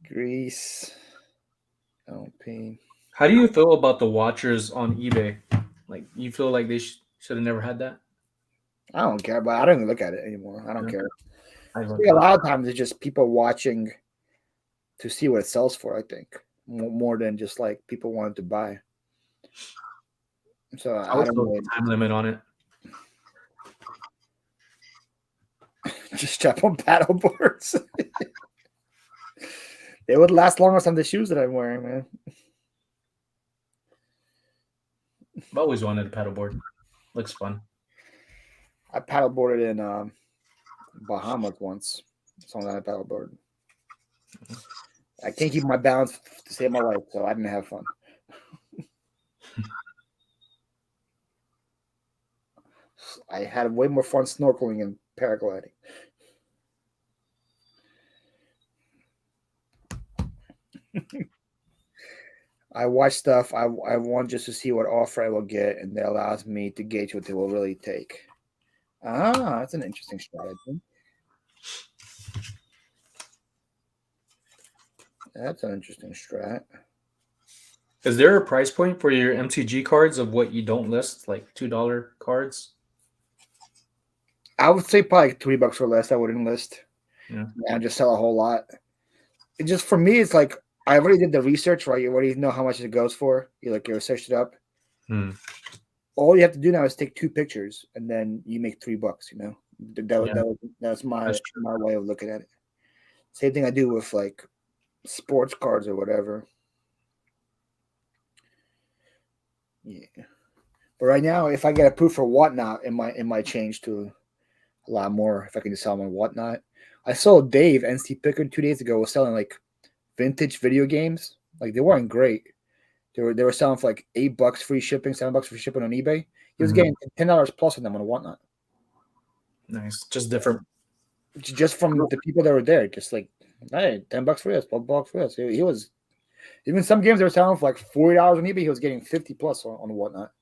Greece. LP. How do you feel about the watchers on eBay? Like, you feel like they should have never had that? I don't care, but I don't even look at it anymore. I don't care. I I think a lot of times it's just people watching to see what it sells for, I think. More than just like people wanting to buy. So I I would don't put really a time limit on it. just strap on paddle boards. They would last longer than the shoes that I'm wearing, man. I've always wanted a paddleboard. Looks fun. I paddleboarded in Bahamas once. So on that paddleboard. I can't keep my balance to save my life, so I didn't have fun. I had way more fun snorkeling and paragliding. I watch stuff. I want just to see what offer I will get, and that allows me to gauge what they will really take. Ah, that's an interesting strategy. That's an interesting strat. Is there a price point for your MTG cards of what you don't list, like $2 cards? I would say probably $3 or less. I wouldn't list. Yeah. And just sell a whole lot. It just for me, it's like I already did the research, right? You already know how much it goes for. You researched it up. Hmm. All you have to do now is take 2 pictures, and then you make $3. That's my way of looking at it. Same thing I do with like sports cards or whatever. Yeah, but right now, if I get approved for Whatnot, it might change to a lot more if I can just sell them on Whatnot. I saw Dave NC Pickard 2 days ago was selling like vintage video games. Like they weren't great. They were selling for like $8 free shipping, $7 free shipping on eBay. He was getting $10 plus on them on Whatnot. Nice, just different. Just from the people that were there, just like, hey, $10 for this, $12 for this. He was even some games they were selling for like $40 on eBay. He was getting 50 plus on Whatnot.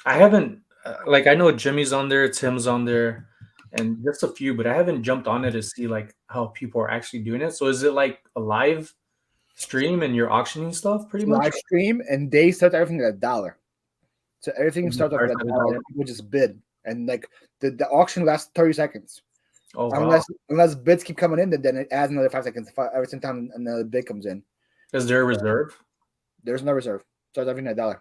I haven't like I know Jimmy's on there, Tim's on there, and just a few, but I haven't jumped on it to see like how people are actually doing it. So is it like a live stream and you're auctioning stuff pretty much? Live stream, and they start everything at $1. So everything starts off at $1, and people just bid, and like the auction lasts 30 seconds. Oh, unless bids keep coming in, then it adds another 5 seconds every time another bid comes in. Is there a reserve? There's no reserve. Starts everything at $1.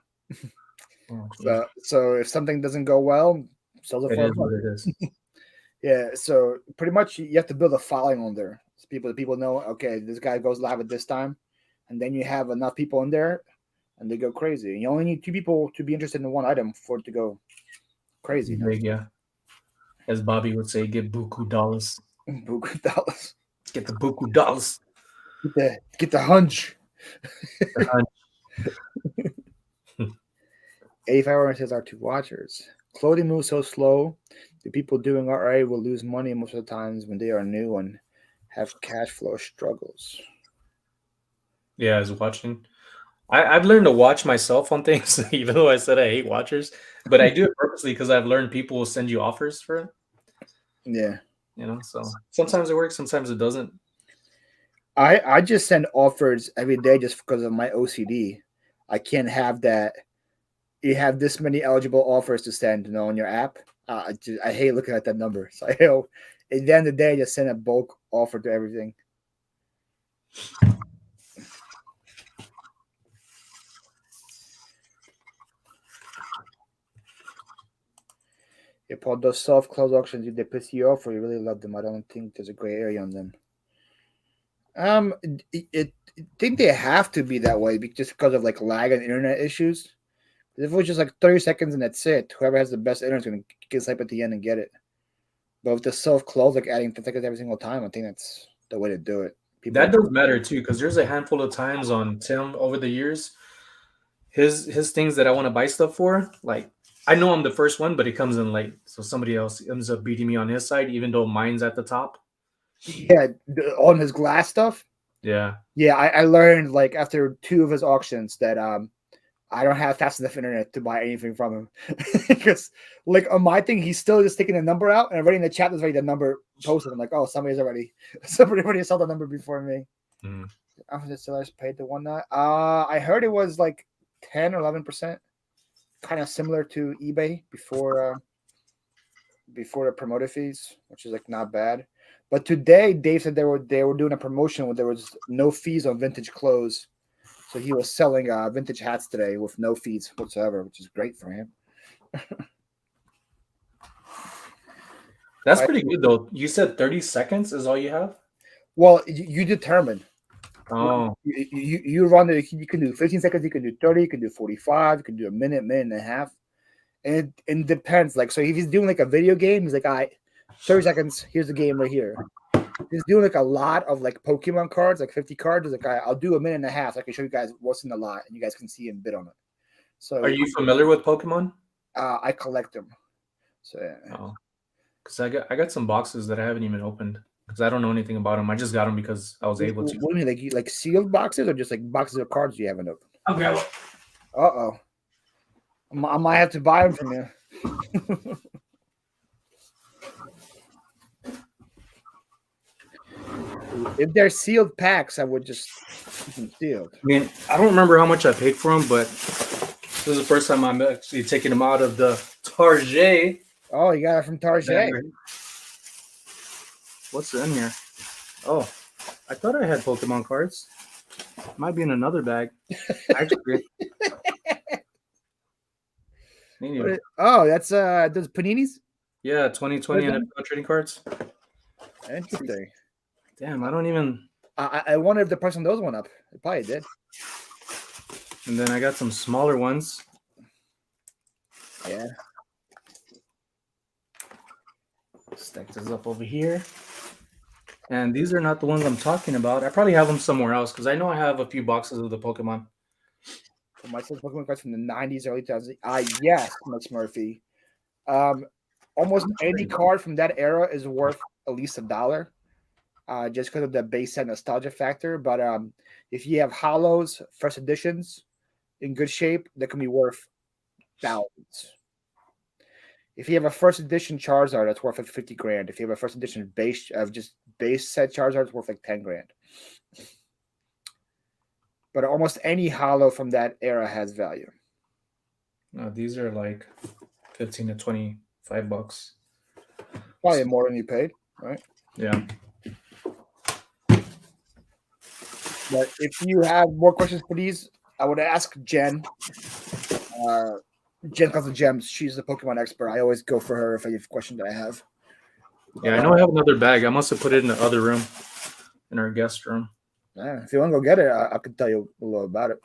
Oh, so if something doesn't go well, sells it for is what it is. Yeah, so pretty much you have to build a following on there. So people know, okay, this guy goes live at this time, and then you have enough people in there, and they go crazy. And you only need 2 people to be interested in one item for it to go crazy. Yeah, as Bobby would say, get buku dollars. Buku dollars. Get the buku dollars. Get the hunch. 85 audiences are 2 watchers. Clothing moves so slow. The people doing alright will lose money most of the times when they are new and have cash flow struggles. Yeah, I was watching. I've learned to watch myself on things, even though I said I hate watchers. But I do it purposely because I've learned people will send you offers for it. Yeah. So sometimes it works, sometimes it doesn't. I just send offers every day just because of my OCD. I can't have that. You have this many eligible offers to send, on your app. I hate looking at that number. So at the end of the day, just send a bulk offer to everything. Yeah, Paul, those soft close auctions, did they piss you off or you really love them? I don't think there's a gray area on them. I think they have to be that way just because of like lag and internet issues. If it was just like 30 seconds and that's it, whoever has the best internet is going to get sleep at the end and get it. But with the self close, like adding 10 seconds every single time, I think that's the way to do it. That does matter too, because there's a handful of times on Tim over the years, his things that I want to buy stuff for, like I know I'm the first one, but it comes in late, so somebody else ends up beating me on his side, even though mine's at the top. Yeah, on his glass stuff. Yeah, I learned like after 2 of his auctions that I don't have fast enough internet to buy anything from him because like on my thing, he's still just taking the number out and already in the chat there's already the number posted. I'm like, oh, somebody already saw the number before me. After the sellers paid the one night, I heard it was like 10 or 11%, kind of similar to eBay before the promoter fees, which is like not bad. But today, Dave said they were doing a promotion where there was no fees on vintage clothes. So he was selling vintage hats today with no fees whatsoever, which is great for him. That's pretty good though. You said 30 seconds is all you have? Well, you determine. Oh. You run it. You can do 15 seconds. You can do 30. You can do 45. You can do a minute and a half. And it depends. Like, so if he's doing like a video game, he's like, all right, 30 seconds. Here's the game right here. He's doing like a lot of like Pokemon cards, like 50 cards. He's like, all right, I'll do a minute and a half. So I can show you guys what's in the lot, and you guys can see and bid on it. So, are you familiar with Pokemon? I collect them. So yeah. Oh, because I got some boxes that I haven't even opened because I don't know anything about them. I just got them because I was able to. What do you mean, like sealed boxes or just like boxes of cards you haven't opened? I'll grab it. Uh-oh. I might have to buy them from you. If they're sealed packs, I would just sealed. I mean, I don't remember how much I paid for them, but this is the first time I'm actually taking them out of the Target. Oh, you got it from Target. What's in here? Oh, I thought I had Pokemon cards. Might be in another bag. Actually. Oh, that's those paninis? Yeah, 2020 NFL trading cards. Interesting. Damn, I don't even. I wonder if the price on those went up. It probably did. And then I got some smaller ones. Yeah. Stack this up over here. And these are not the ones I'm talking about. I probably have them somewhere else because I know I have a few boxes of the Pokemon. For my Pokemon cards from the 90s, early 2000s. Yes, Mitch Murphy. Almost any card from that era is worth at least $1. Just because of the base set nostalgia factor. But if you have hollows, first editions in good shape, that can be worth thousands. If you have a first edition Charizard, that's worth like 50 grand. If you have a first edition base set Charizard, it's worth like 10 grand. But almost any hollow from that era has value. No, these are like 15 to 25 bucks. Probably more than you paid, right? Yeah. But if you have more questions for these, I would ask Jen. Jen comes with gems. She's the Pokemon expert. I always go for her if I have questions that I have. Yeah, I know I have another bag. I must have put it in the other room, in our guest room. Yeah, if you want to go get it, I could tell you a little about it.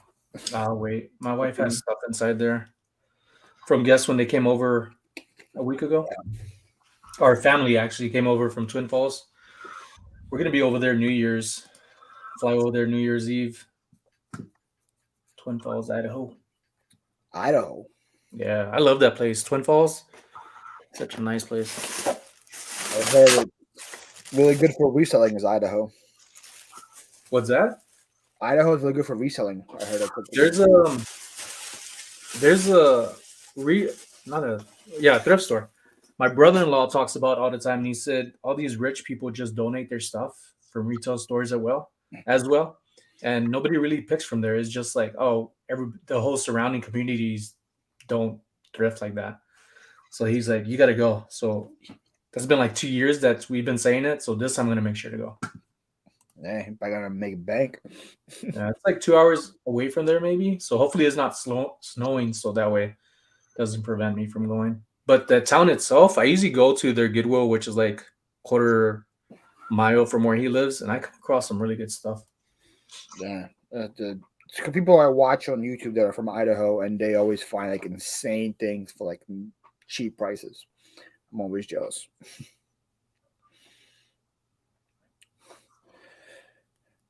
I'll wait. My wife has stuff inside there from guests when they came over a week ago. Yeah. Our family actually came over from Twin Falls. We're going to be over there New Year's. Fly over there New Year's Eve. Twin Falls, Idaho. Idaho. Yeah, I love that place. Twin Falls. Such a nice place. I heard it's really good for reselling is Idaho. What's that? Idaho is really good for reselling. I heard. There's a re not a yeah thrift store. My brother-in-law talks about all the time. And he said all these rich people just donate their stuff from retail stores as well, and nobody really picks from there. It's just like the whole surrounding communities don't thrift like that. So he's like, you got to go. So that's been like 2 years that we've been saying it. So this time I'm gonna make sure to go. I gotta make bank. Yeah, it's like 2 hours away from there, maybe. So hopefully it's not snowing, so that way it doesn't prevent me from going. But the town itself, I usually go to their Goodwill, which is like quarter mile from where he lives, and I come across some really good stuff. Yeah, the people I watch on YouTube that are from Idaho, and they always find like insane things for like cheap prices. I'm always jealous.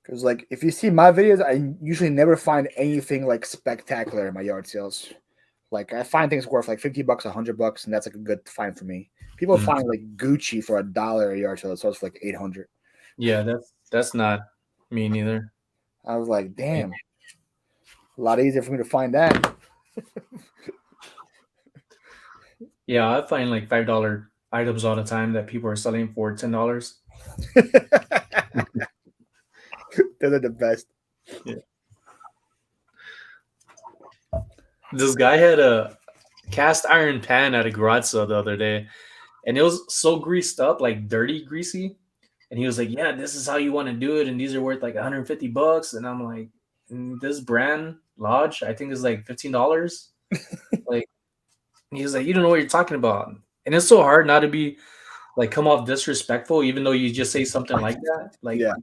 Because like if you see my videos, I usually never find anything like spectacular in my yard sales. Like I find things worth like $50, $100, and that's like a good find for me. People find like Gucci for $1 a yard sale. It sells for like 800. Yeah, that's not me neither. I was like, damn, a lot easier for me to find that. Yeah, I find like $5 items all the time that people are selling for $10. Those are the best. Yeah. This guy had a cast iron pan at a garage sale the other day, and it was so greased up, like dirty, greasy. And he was like, "Yeah, this is how you want to do it, and these are worth like $150." And I'm like, "This brand Lodge, I think is like $15." Like, he was like, "You don't know what you're talking about." And it's so hard not to be like come off disrespectful, even though you just say something like that. Like, Yeah.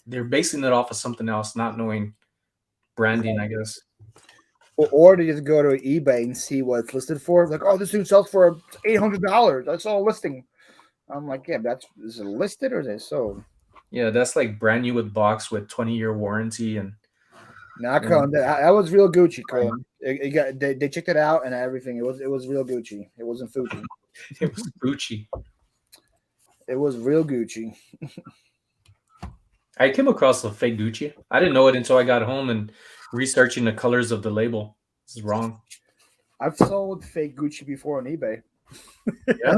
they're basing it off of something else, not knowing branding, I guess. Or to just go to eBay and see what it's listed for. Like, oh, this thing sells for $800. I saw a listing. I'm like, yeah, is it listed or is it sold? Yeah, that's like brand new with box with 20-year warranty and Nah, Colin, that was real Gucci, Colin. They checked it out and everything. It was real Gucci. It wasn't Fuji. it was Gucci. It was real Gucci. I came across a fake Gucci. I didn't know it until I got home and researching the colors of the label. This is wrong. I've sold fake Gucci before on eBay. Yeah.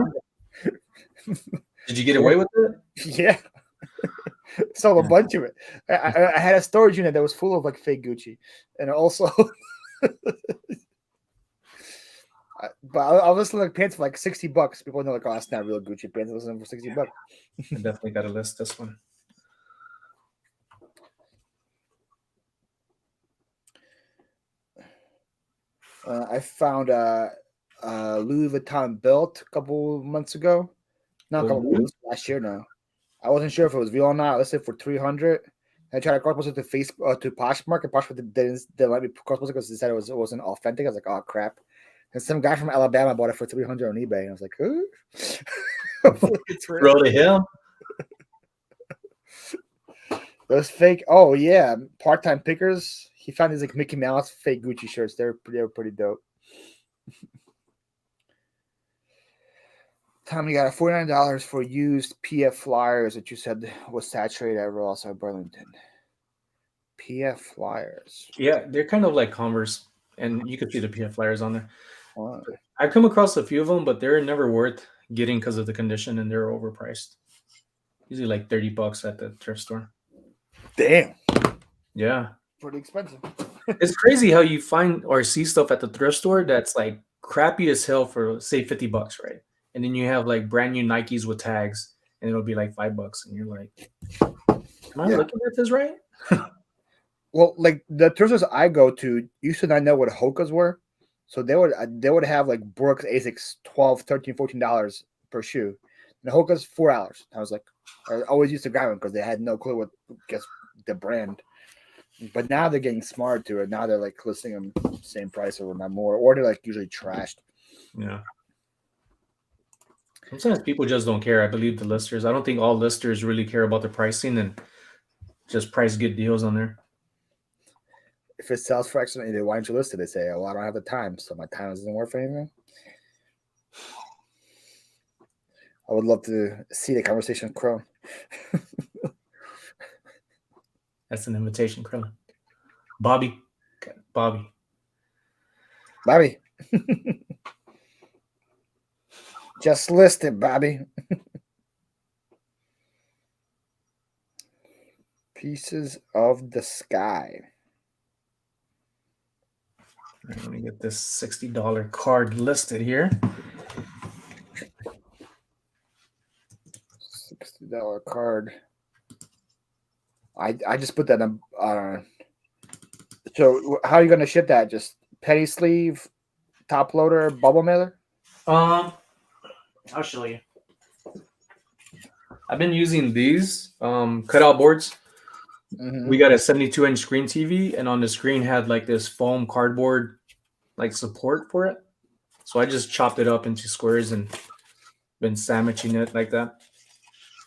Did you get away with it? Yeah. Sold a bunch of it. I had a storage unit that was full of like fake Gucci, and also, but I was listening to pants for like $60. People know like, oh, that's not real Gucci pants. I was listening for $60. I definitely got to list this one. I found a Louis Vuitton belt a couple months ago. Not a couple months, last year now. I wasn't sure if it was real or not. I listed for $300. I tried to cross post it to Facebook to Poshmark, and Poshmark didn't let me cross post it because they said it wasn't authentic. I was like, oh crap! And some guy from Alabama bought it for $300 on eBay. And I was like, who? Roll to him. Those fake. Oh yeah, part-time pickers. He found these like Mickey Mouse fake Gucci shirts. They were pretty dope. Tommy got $49 for used PF flyers that you said was saturated at Ross or Burlington. PF flyers. Yeah, they're kind of like Converse, and you could see the PF flyers on there. Wow. I've come across a few of them, but they're never worth getting because of the condition, and they're overpriced. Usually like $30 at the thrift store. Damn. Yeah. Pretty expensive. It's crazy how you find or see stuff at the thrift store that's like crappy as hell for say $50, right? And then you have like brand new Nikes with tags, and it'll be like $5, and you're like, "Am I looking at this right?" Well, like the thrift stores I go to used to not know what Hokas were, so they would have like Brooks Asics $12, $13, $14 per shoe, and the Hokas $4. I was like, I always used to grab them because they had no clue what the brand. But now they're getting smart to it. Now they're like listing them same price or not more, or they're like usually trashed. Yeah. Sometimes people just don't care. I believe the listers. I don't think all listers really care about their pricing and just price good deals on there. If it sells for X, why don't you list it? They say, "Oh, I don't have the time, so my time isn't worth anything." I would love to see the conversation with Chrome. That's an invitation, Krillin. Bobby. Okay, Bobby. Bobby. Just list it, Bobby. Pieces of the Sky. Let me get this $60 card listed here. $60 card. I just put that in. So how are you gonna ship that? Just penny sleeve, top loader, bubble mailer? I'll show you. I've been using these cutout boards. We got a 72-inch screen TV, and on the screen had like this foam cardboard like support for it. So I just chopped it up into squares and been sandwiching it like that.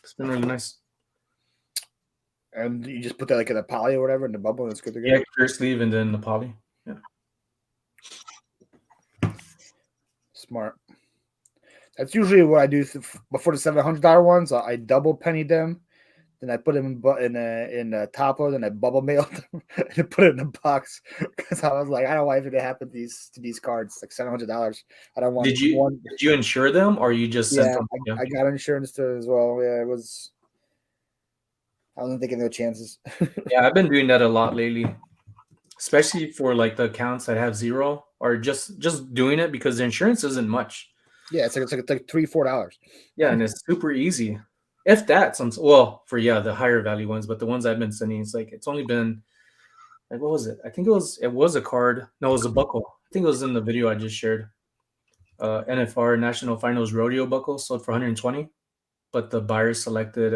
It's been really nice. And you just put that like in a poly or whatever in the bubble, and it's good to go. Yeah, clear sleeve and then the poly. Yeah. Smart. That's usually what I do before the $700 ones. I double penny them, then I put them in a top load, and I bubble mailed them and put it in a box because I was like, I don't want anything to happen to these cards. Like $700. I don't want. Did you insure them or you just sent them? I got insurance to it as well. Yeah, it was. I wasn't taking no chances. Yeah, I've been doing that a lot lately, especially for like the accounts that have zero, or just doing it because the insurance isn't much. Yeah, it's like $3-4. Yeah, and it's super easy. If that, for the higher value ones, but the ones I've been sending, it's only been like, what was it? I think it was a card. No, it was a buckle. I think it was in the video I just shared. NFR National Finals Rodeo buckle sold for 120, but the buyer selected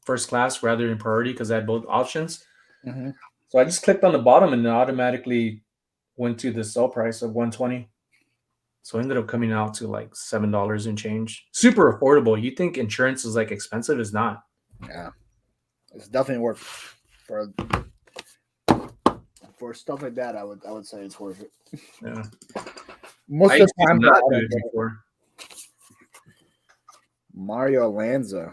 first class rather than priority because I had both options. Mm-hmm. So I just clicked on the bottom and it automatically went to the sell price of 120. So it ended up coming out to like $7 and change. Super affordable. You think insurance is like expensive? It's not. Yeah, it's definitely worth it. For stuff like that. I would say it's worth it. Yeah. Most of the time, not do it before. Mario Alonso.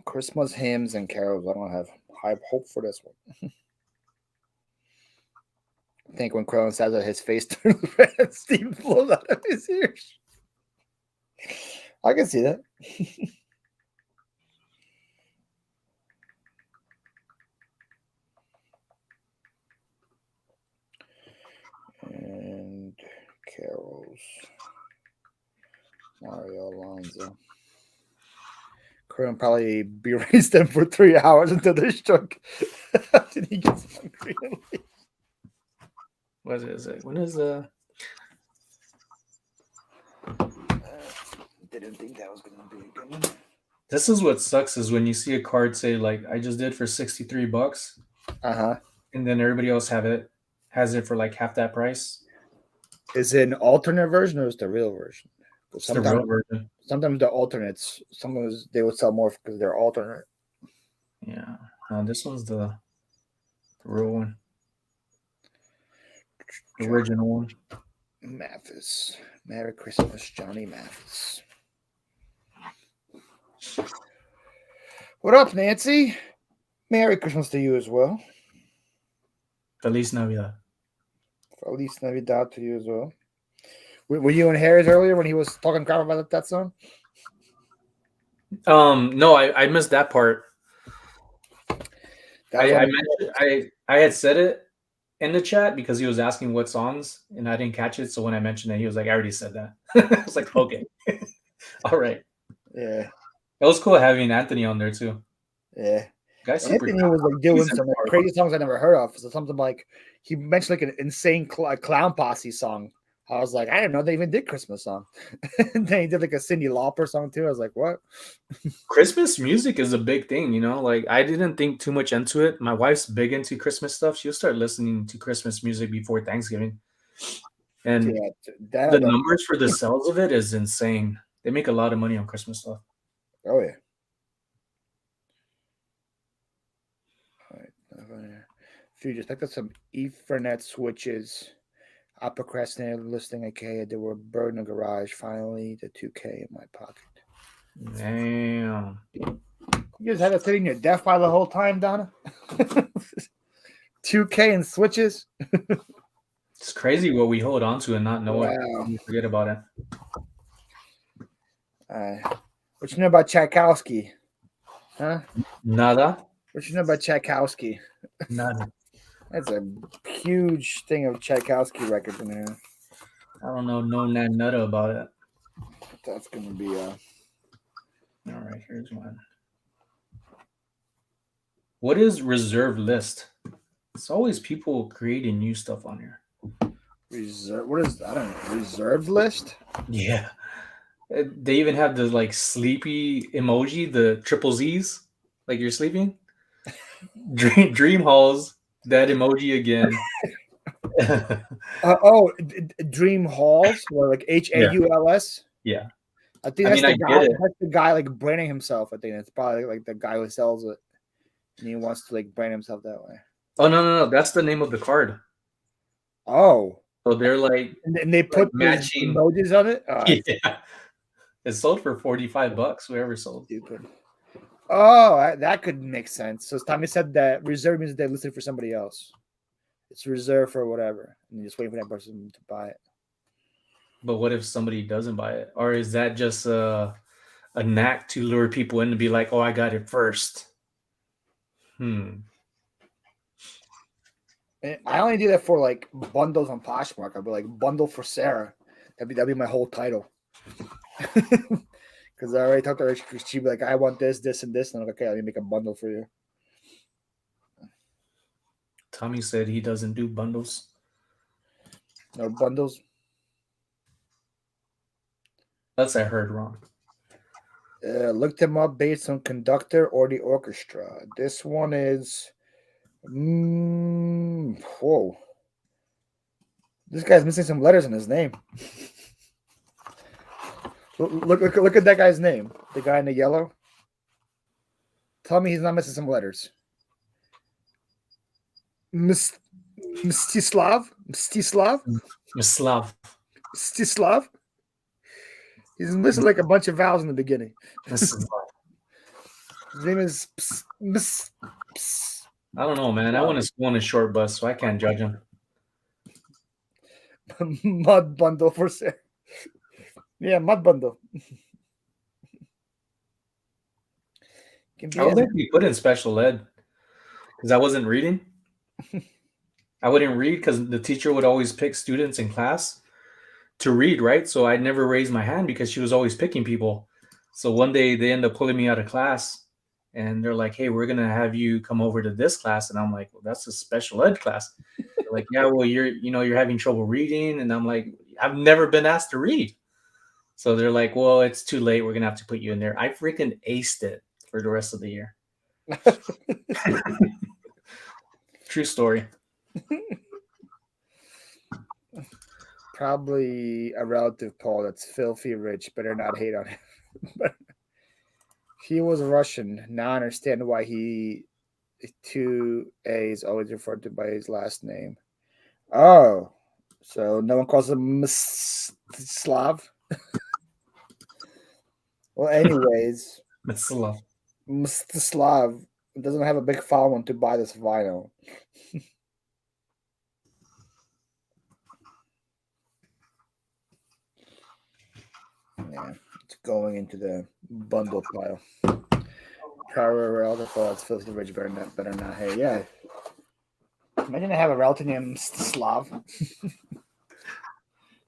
Christmas hymns and carols. I don't have high hope for this one. I think when Krillin says that, his face turns red, steam flows out of his ears. I can see that. And carols. Mario Alonso. Krillin probably berates them for 3 hours until they're struck. Then he gets hungry. What is it? When is Didn't think that was gonna be a good one. This is what sucks is when you see a card say like I just did for $63. And then everybody else has it for like half that price. Is it an alternate version or is it the real version? It's the real version. Sometimes the alternates, sometimes they would sell more because they're alternate. Yeah. No, this one's the real one. The original one. Mathis. Merry Christmas, Johnny Mathis. What up, Nancy? Merry Christmas to you as well. Feliz Navidad. Feliz Navidad to you as well. Were you in Harry's earlier when he was talking crap about that song? No, I missed that part. I had said it in the chat because he was asking what songs, and I didn't catch it. So when I mentioned it, he was like, "I already said that." I was like, "Okay, all right." Yeah, it was cool having Anthony on there too. Yeah, Guys, Anthony was like doing some crazy songs I never heard of. So something like he mentioned like an insane clown posse song. I was like, I didn't know they even did Christmas song. And then he did like a Cyndi Lauper song too. I was like, what? Christmas music is a big thing, you know. Like I didn't think too much into it. My wife's big into Christmas stuff. She'll start listening to Christmas music before Thanksgiving, and the numbers for the sales of it is insane. They make a lot of money on Christmas stuff. Oh yeah. All right. Few just picked up some Ethernet switches. I procrastinated listing a they were burned in the garage. Finally, the $2K in my pocket. Damn. You guys had that sitting in your death file the whole time, Donna? 2K and switches? It's crazy what we hold on to and not know it. Wow. We forget about it. What you know about Tchaikovsky? Huh? Nada. What you know about Tchaikovsky? Nada. That's a huge thing of Tchaikovsky records in here. I don't know nada about it. That's going to be All right, here's one. What is reserve list? It's always people creating new stuff on here. reserve. What is, I don't know, reserved list? Yeah. They even have the like sleepy emoji, the triple Z's, like you're sleeping. Dream halls, that emoji again. Dream Halls, or like HAULS. Yeah. I think that's the guy. That's the guy like branding himself. I think it's probably like the guy who sells it, and he wants to like brand himself that way. Oh no, that's the name of the card. Oh, so they're like, and they put like matching emojis on it. Yeah, it sold for $45. Whoever sold. Stupid. Oh, that could make sense. So Tommy said that reserve means they listed for somebody else. It's reserved for whatever, and you just wait for that person to buy it. But what if somebody doesn't buy it, or is that just a knack to lure people in to be like, "Oh, I got it first"? I only do that for like bundles on Poshmark. I'll be like bundle for Sarah. That'd be my whole title. Because I already talked to her. She'd be like, I want this, this, and this. And I'm like, okay, let me make a bundle for you. Tommy said he doesn't do bundles. No bundles? That's I heard wrong. Looked them up based on conductor or the orchestra. This one is... whoa. This guy's missing some letters in his name. Look at that guy's name. The guy in the yellow. Tell me he's not missing some letters. Mstislav? He's missing like a bunch of vowels in the beginning. His name is I don't know, man. I went to school on a short bus, so I can't judge him. Mud bundle for Sarah. Yeah, mud bundle. I would like to be put in special ed because I wasn't reading. I wouldn't read because the teacher would always pick students in class to read, right? So I'd never raise my hand because she was always picking people. So one day they end up pulling me out of class and they're like, hey, we're going to have you come over to this class. And I'm like, well, that's a special ed class. They're like, yeah, well, you're having trouble reading. And I'm like, I've never been asked to read. So they're like, well, it's too late. We're going to have to put you in there. I freaking aced it for the rest of the year. True story. Probably a relative, Paul, that's filthy rich. Better not hate on him. He was Russian. Now I understand why he 2A is always referred to by his last name. Oh, so no one calls him Slav? Well, anyways, Mstislav doesn't have a big following to buy this vinyl. Yeah, it's going into the bundle pile. Power relative, that's filthy rich, better not. Hey, yeah. Imagine I have a relative named Slav.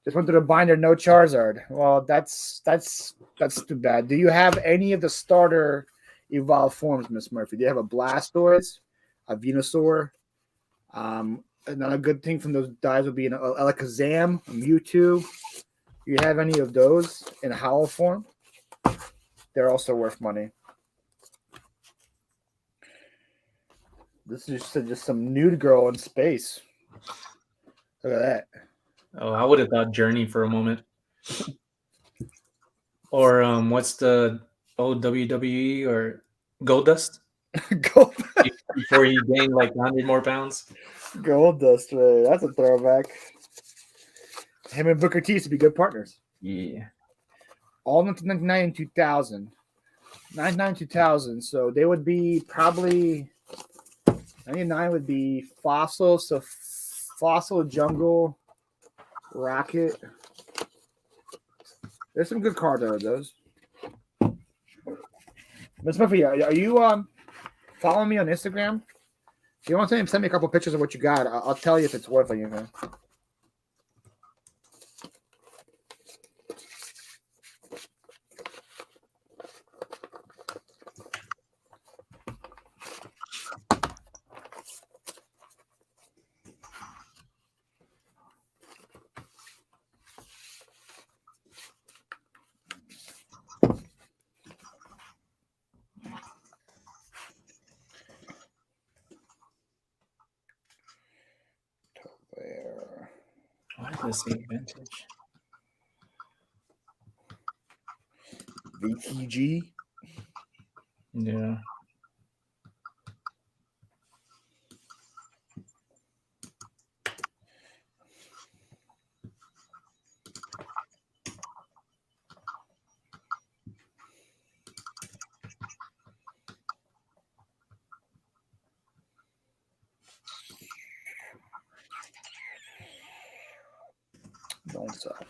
Just went to the binder, no Charizard. Well, that's too bad. Do you have any of the starter evolved forms, Miss Murphy? Do you have a Blastoise, a Venusaur? Another good thing from those dies would be an Alakazam, a Mewtwo. Do you have any of those in a hollow form? They're also worth money. This is just some nude girl in space. Look at that. Oh, I would have thought Journey for a moment. Or what's the WWE or Goldust? Goldust. Before he gained like 100 more pounds. Goldust, man. That's a throwback. Him and Booker T used to be good partners. Yeah. All 1999 and 2000. 99 2000. So they would be probably 99 would be Fossil. So Fossil, Jungle, Rocket. There's some good cards out of those. Miss Murphy, are you following me on Instagram? If you want to send me a couple pictures of what you got, I'll tell you if it's worth anything. There. Why does it say vintage? VTG. Yeah. Don't stop.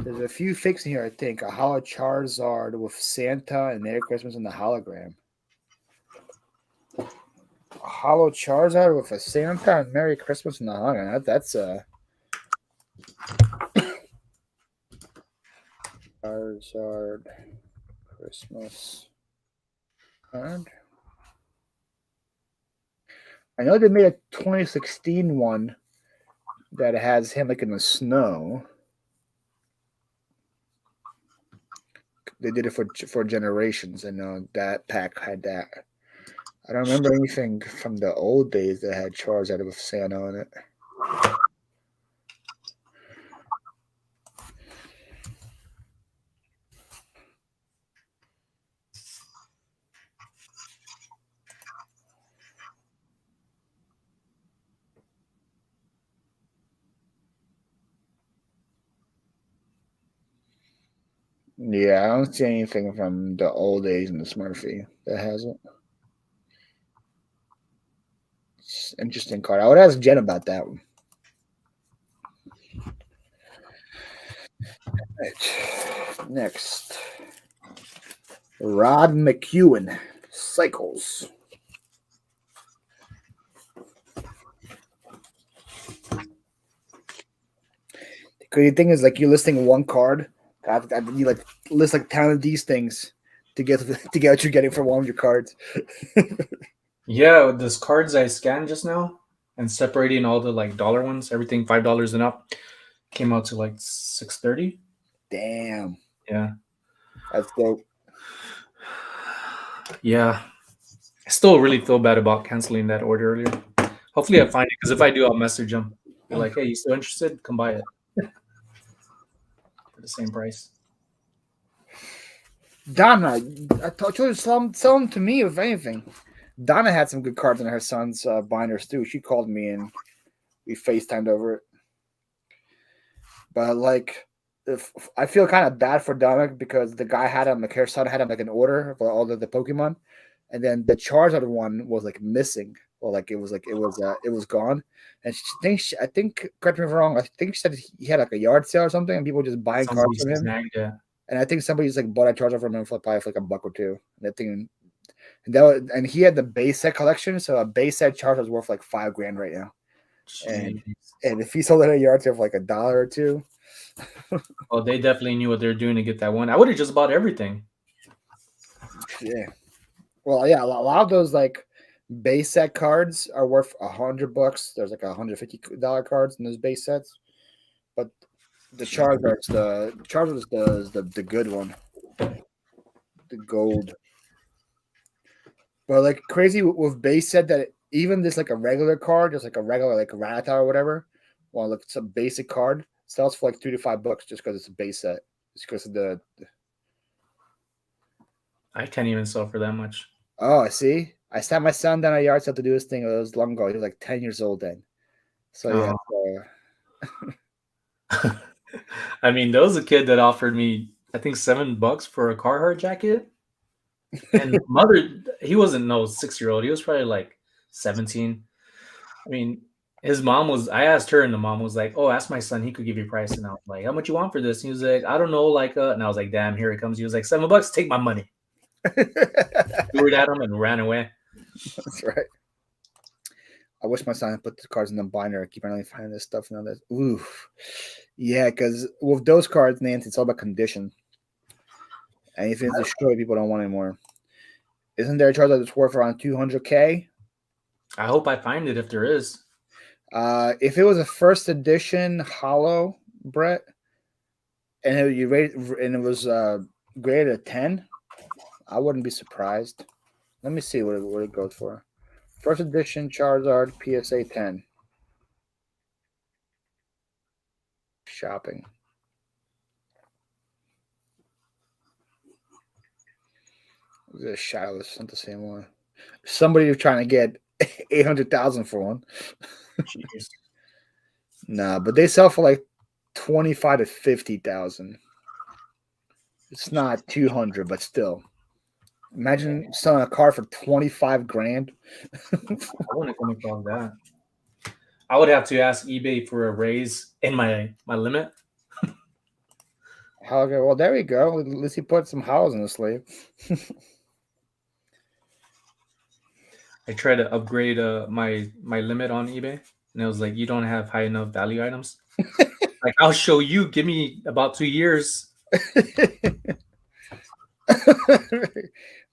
There's a few fakes in here, I think. A Hollow Charizard with Santa and Merry Christmas in the hologram. A Hollow Charizard with a Santa and Merry Christmas in the hologram. That's Charizard Christmas card. I know they made a 2016 one that has him like in the snow. They did it for generations, and that pack had that. I don't remember anything from the old days that had Charizard with Santa on it. Yeah, I don't see anything from the old days in the Smurfy that has it. It's an interesting card. I would ask Jen about that one. Right. Next. Rod McEwen. Cycles. The crazy thing is, like, you're listing one card. You like list like 10 of these things to get what you're getting for one of your cards. Yeah, with those cards I scanned just now and separating all the like dollar ones, everything $5 and up, came out to like $6.30. Damn. Yeah. That's dope. Yeah. I still really feel bad about canceling that order earlier. Hopefully I find it, because if I do, I'll message them. Be like, hey, you still interested? Come buy it. For the same price. Donna, I told you to sell them to me if anything. Donna had some good cards in her son's binders too. She called me and we FaceTimed over it. But like, if I feel kind of bad for Donna because the guy had him, like her son had him like an order for all the Pokemon, and then the Charizard one was like missing, or like it was gone. And I think, correct me if I'm wrong, I think she said he had like a yard sale or something, and people just buying cards from him. Snagged, yeah. And I think somebody just like bought a Charizard from him for probably like $1 or $2. And that thing, and he had the base set collection, so a base set Charizard is worth like $5,000 right now. And if he sold it at a yard sale for like $1 or $2. Oh, they definitely knew what they're doing to get that one. I would have just bought everything. Yeah. Well, yeah, a lot of those like base set cards are worth $100. There's like $150 cards in those base sets, but the Charizard's the good one, the gold. But like crazy with base set that even this like a regular card, just like a regular like Rattata or whatever, well, like it's a basic card sells for like $3 to $5 just because it's a base set. Just because of the. I can't even sell for that much. Oh, I see. I sat my son down at a yard sale to do this thing. It was long ago. He was like 10 years old then. So yeah. I mean, there was a kid that offered me, I think, $7 for a Carhartt jacket. And mother, he wasn't no 6-year-old. He was probably like 17. I mean, his mom was. I asked her, and the mom was like, "Oh, ask my son. He could give you a price." And I was like, "How much you want for this?" And he was like, "I don't know." Like, and I was like, "Damn, here it comes." He was like, $7. Take my money. Threw it at him and ran away. That's right. I wish my son had put the cards in the binder. I keep on finding this stuff now. That oof, yeah, because with those cards, Nancy, it's all about condition. And if it's destroyed, people don't want anymore. Isn't there a chart that's worth around $200K? I hope I find it if there is. If it was a first edition hollow, Brett, and it was graded a 10, I wouldn't be surprised. Let me see what it goes for. First edition Charizard PSA 10. Shopping. The Shadowless isn't the same one. Somebody was trying to get 800,000 for one. Jeez. Nah, but they sell for like 25 to 50,000. It's not 200, but still. Imagine selling a car for 25 grand. I wouldn't come across that. I would have to ask eBay for a raise in my limit. Okay, well there we go. At least he put some house in the sleeve. I tried to upgrade my limit on eBay, and it was like, you don't have high enough value items. Like, I'll show you. Give me about 2 years.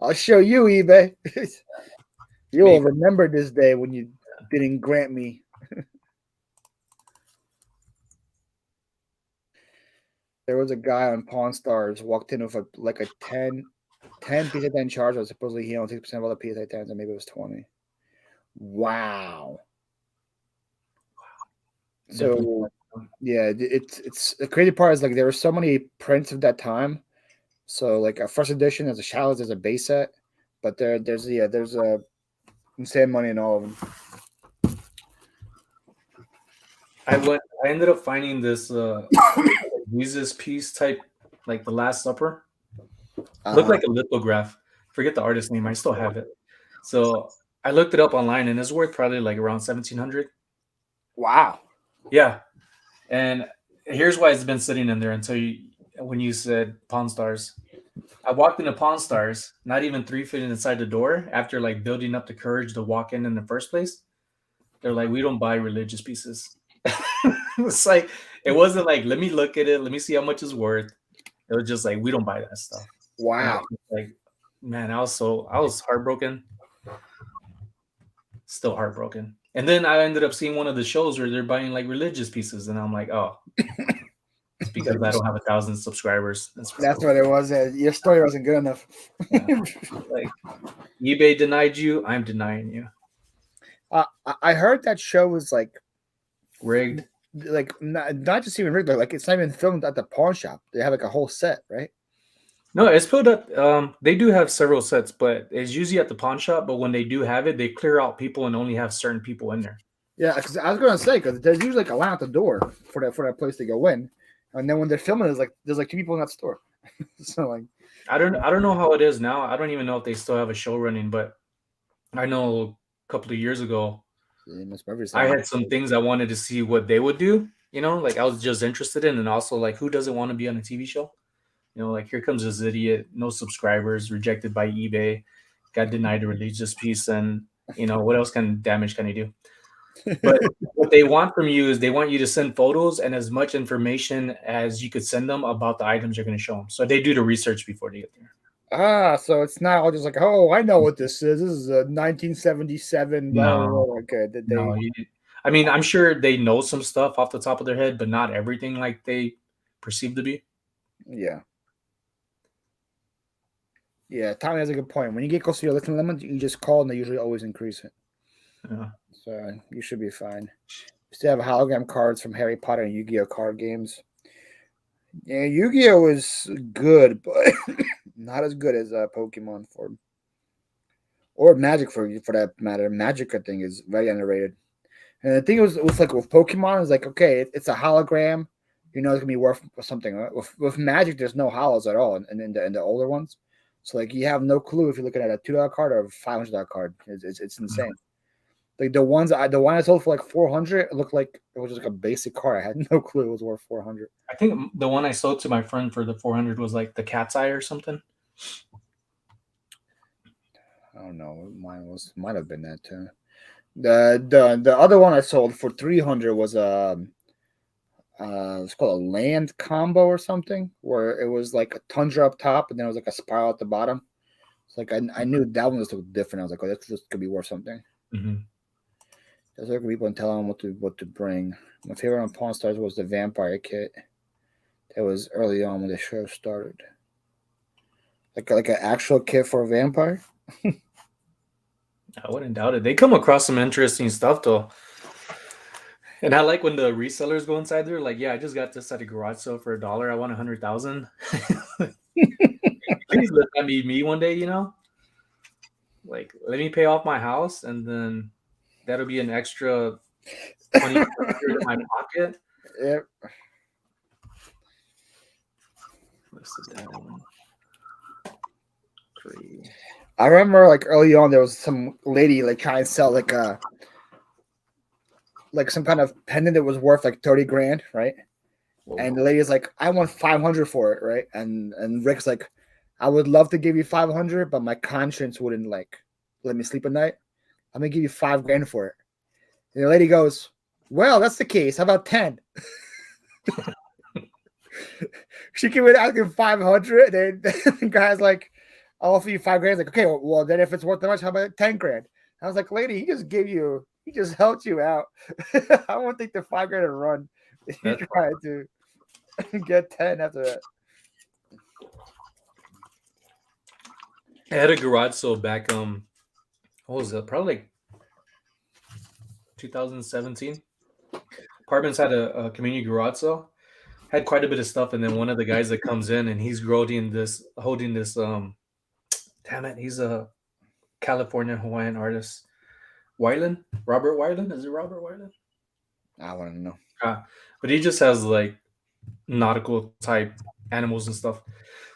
I'll show you, eBay. You will remember this day when you didn't grant me. There was a guy on Pawn Stars walked in with a 10 PSA 10 charge. Supposedly he owned 6% of all the PSA 10s, and maybe it was 20. Wow. So yeah, it's the crazy part is like there were so many prints of that time. So like a first edition, there's a Shallows, there's a base set, but there's a insane money in all of them. I ended up finding this Jesus piece type, like the Last Supper. Looked like a lithograph. Forget the artist name. I still have it. So I looked it up online, and it's worth probably like around 1,700. Wow. Yeah, and here's why it's been sitting in there until when you said Pawn Stars. I walked into Pawn Stars, not even 3 feet inside the door, after like building up the courage to walk in the first place. They're like, we don't buy religious pieces. It's like, it wasn't like, let me look at it, let me see how much it's worth. It was just like, we don't buy that stuff. Wow. Like, man, I was heartbroken. Still heartbroken. And then I ended up seeing one of the shows where they're buying like religious pieces, and I'm like, oh, it's because I don't have 1,000 subscribers. That's what it was. Your story wasn't good enough. Yeah. Like, eBay denied you, I'm denying you. I heard that show was like rigged. Like not just even rigged, like it's not even filmed at the pawn shop. They have like a whole set, right? No, it's filled up. They do have several sets, but it's usually at the pawn shop. But when they do have it, they clear out people and only have certain people in there. Yeah, because I was going to say, because there's usually like a line at the door for that place to go in, and then when they're filming, there's like 2 people in that store. So like, I don't know how it is now. I don't even know if they still have a show running, but I know a couple of years ago, I had some things I wanted to see what they would do. You know, like I was just interested in, and also like, who doesn't want to be on a TV show? You know, like here comes this idiot, no subscribers, rejected by eBay, got denied a religious piece, and you know what else kind of damage can he do? But what they want from you is they want you to send photos and as much information as you could send them about the items you're going to show them. So they do the research before they get there. So it's not all just like, oh, I know what this is. This is a 1977. No, okay. No, I mean, I'm sure they know some stuff off the top of their head, but not everything like they perceive to be. Yeah. Yeah, Tommy has a good point. When you get close to your listing limit, you just call and they usually always increase it. Yeah. So you should be fine. We still have hologram cards from Harry Potter and Yu-Gi-Oh card games. Yeah, Yu-Gi-Oh is good, but not as good as Pokemon or Magic for that matter. Magic, I think, is very underrated. And the thing was like with Pokemon is like, okay, it's a hologram. You know, it's gonna be worth something. With Magic, there's no holos at all, and in the older ones. So like you have no clue if you're looking at a $2 card or a $500 card. It's insane. Like the one I sold for like 400, it looked like it was just like a basic card. I had no clue it was worth 400. I think the one I sold to my friend for the 400 was like the cat's eye or something. I don't know. Might have been that too. The other one I sold for 300 was it's called a land combo or something, where it was like a tundra up top and then it was like a spiral at the bottom. It's like I knew that one was different. I was like, oh, this could be worth something. Mm-hmm. There's like people and tell them what to bring. My favorite on Pawn Stars was the vampire kit. That was early on when the show started. Like an actual kit for a vampire. I wouldn't doubt it. They come across some interesting stuff though. And I like when the resellers go inside there, like, yeah, I just got this at a garage sale for $1. I want 100,000. Please let that be me one day, you know? Like, let me pay off my house, and then that'll be an extra 20 in my pocket. Yep. What's that one? I remember like early on there was some lady like trying to sell like some kind of pendant that was worth like 30 grand, right? Whoa. And the lady's like, I want 500 for it, right? And Rick's like, I would love to give you 500, but my conscience wouldn't like let me sleep at night. I'm gonna give you 5 grand for it. And the lady goes, well, that's the case. How about 10? She came in asking 500, and the guy's like, I'll offer you 5 grand. He's like, okay, well, then if it's worth that much, how about 10 grand? I was like, lady, he just helped you out. I won't take the 5 grand and run. You try to get 10 after that. I had a garage sale back, what was that? Probably like 2017. Apartments had a community garage sale. Had quite a bit of stuff, and then one of the guys that comes in and he's holding this damn it, he's a California Hawaiian artist. Weiland? Robert Weiland? Is it Robert Weiland? I want to know. But he just has like nautical type animals and stuff.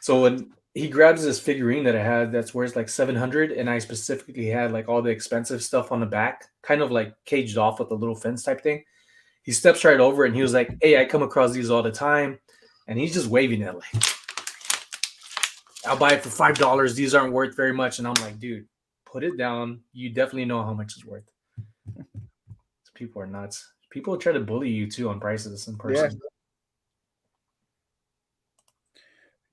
So when he grabs this figurine that I had that's worth like 700, and I specifically had like all the expensive stuff on the back, kind of like caged off with a little fence type thing. He steps right over and he was like, hey, I come across these all the time. And he's just waving it like, I'll buy it for $5. These aren't worth very much. And I'm like, dude, put it down. You definitely know how much it's worth. People are nuts. People try to bully you too on prices in person.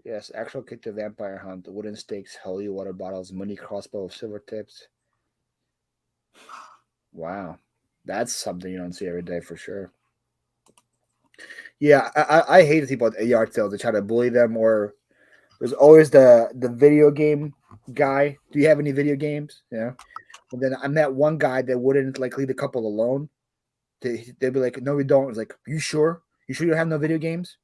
Yeah. Yes, actual kit to vampire hunt, wooden stakes, holy water bottles, mini crossbow with silver tips. Wow. That's something you don't see every day for sure. Yeah, I hate people at yard sales that try to bully them, or there's always the video game guy. Do you have any video games? Yeah. And then I met one guy that wouldn't like leave the couple alone. They'd be like, no, we don't. It's like, you sure? You sure you don't have no video games?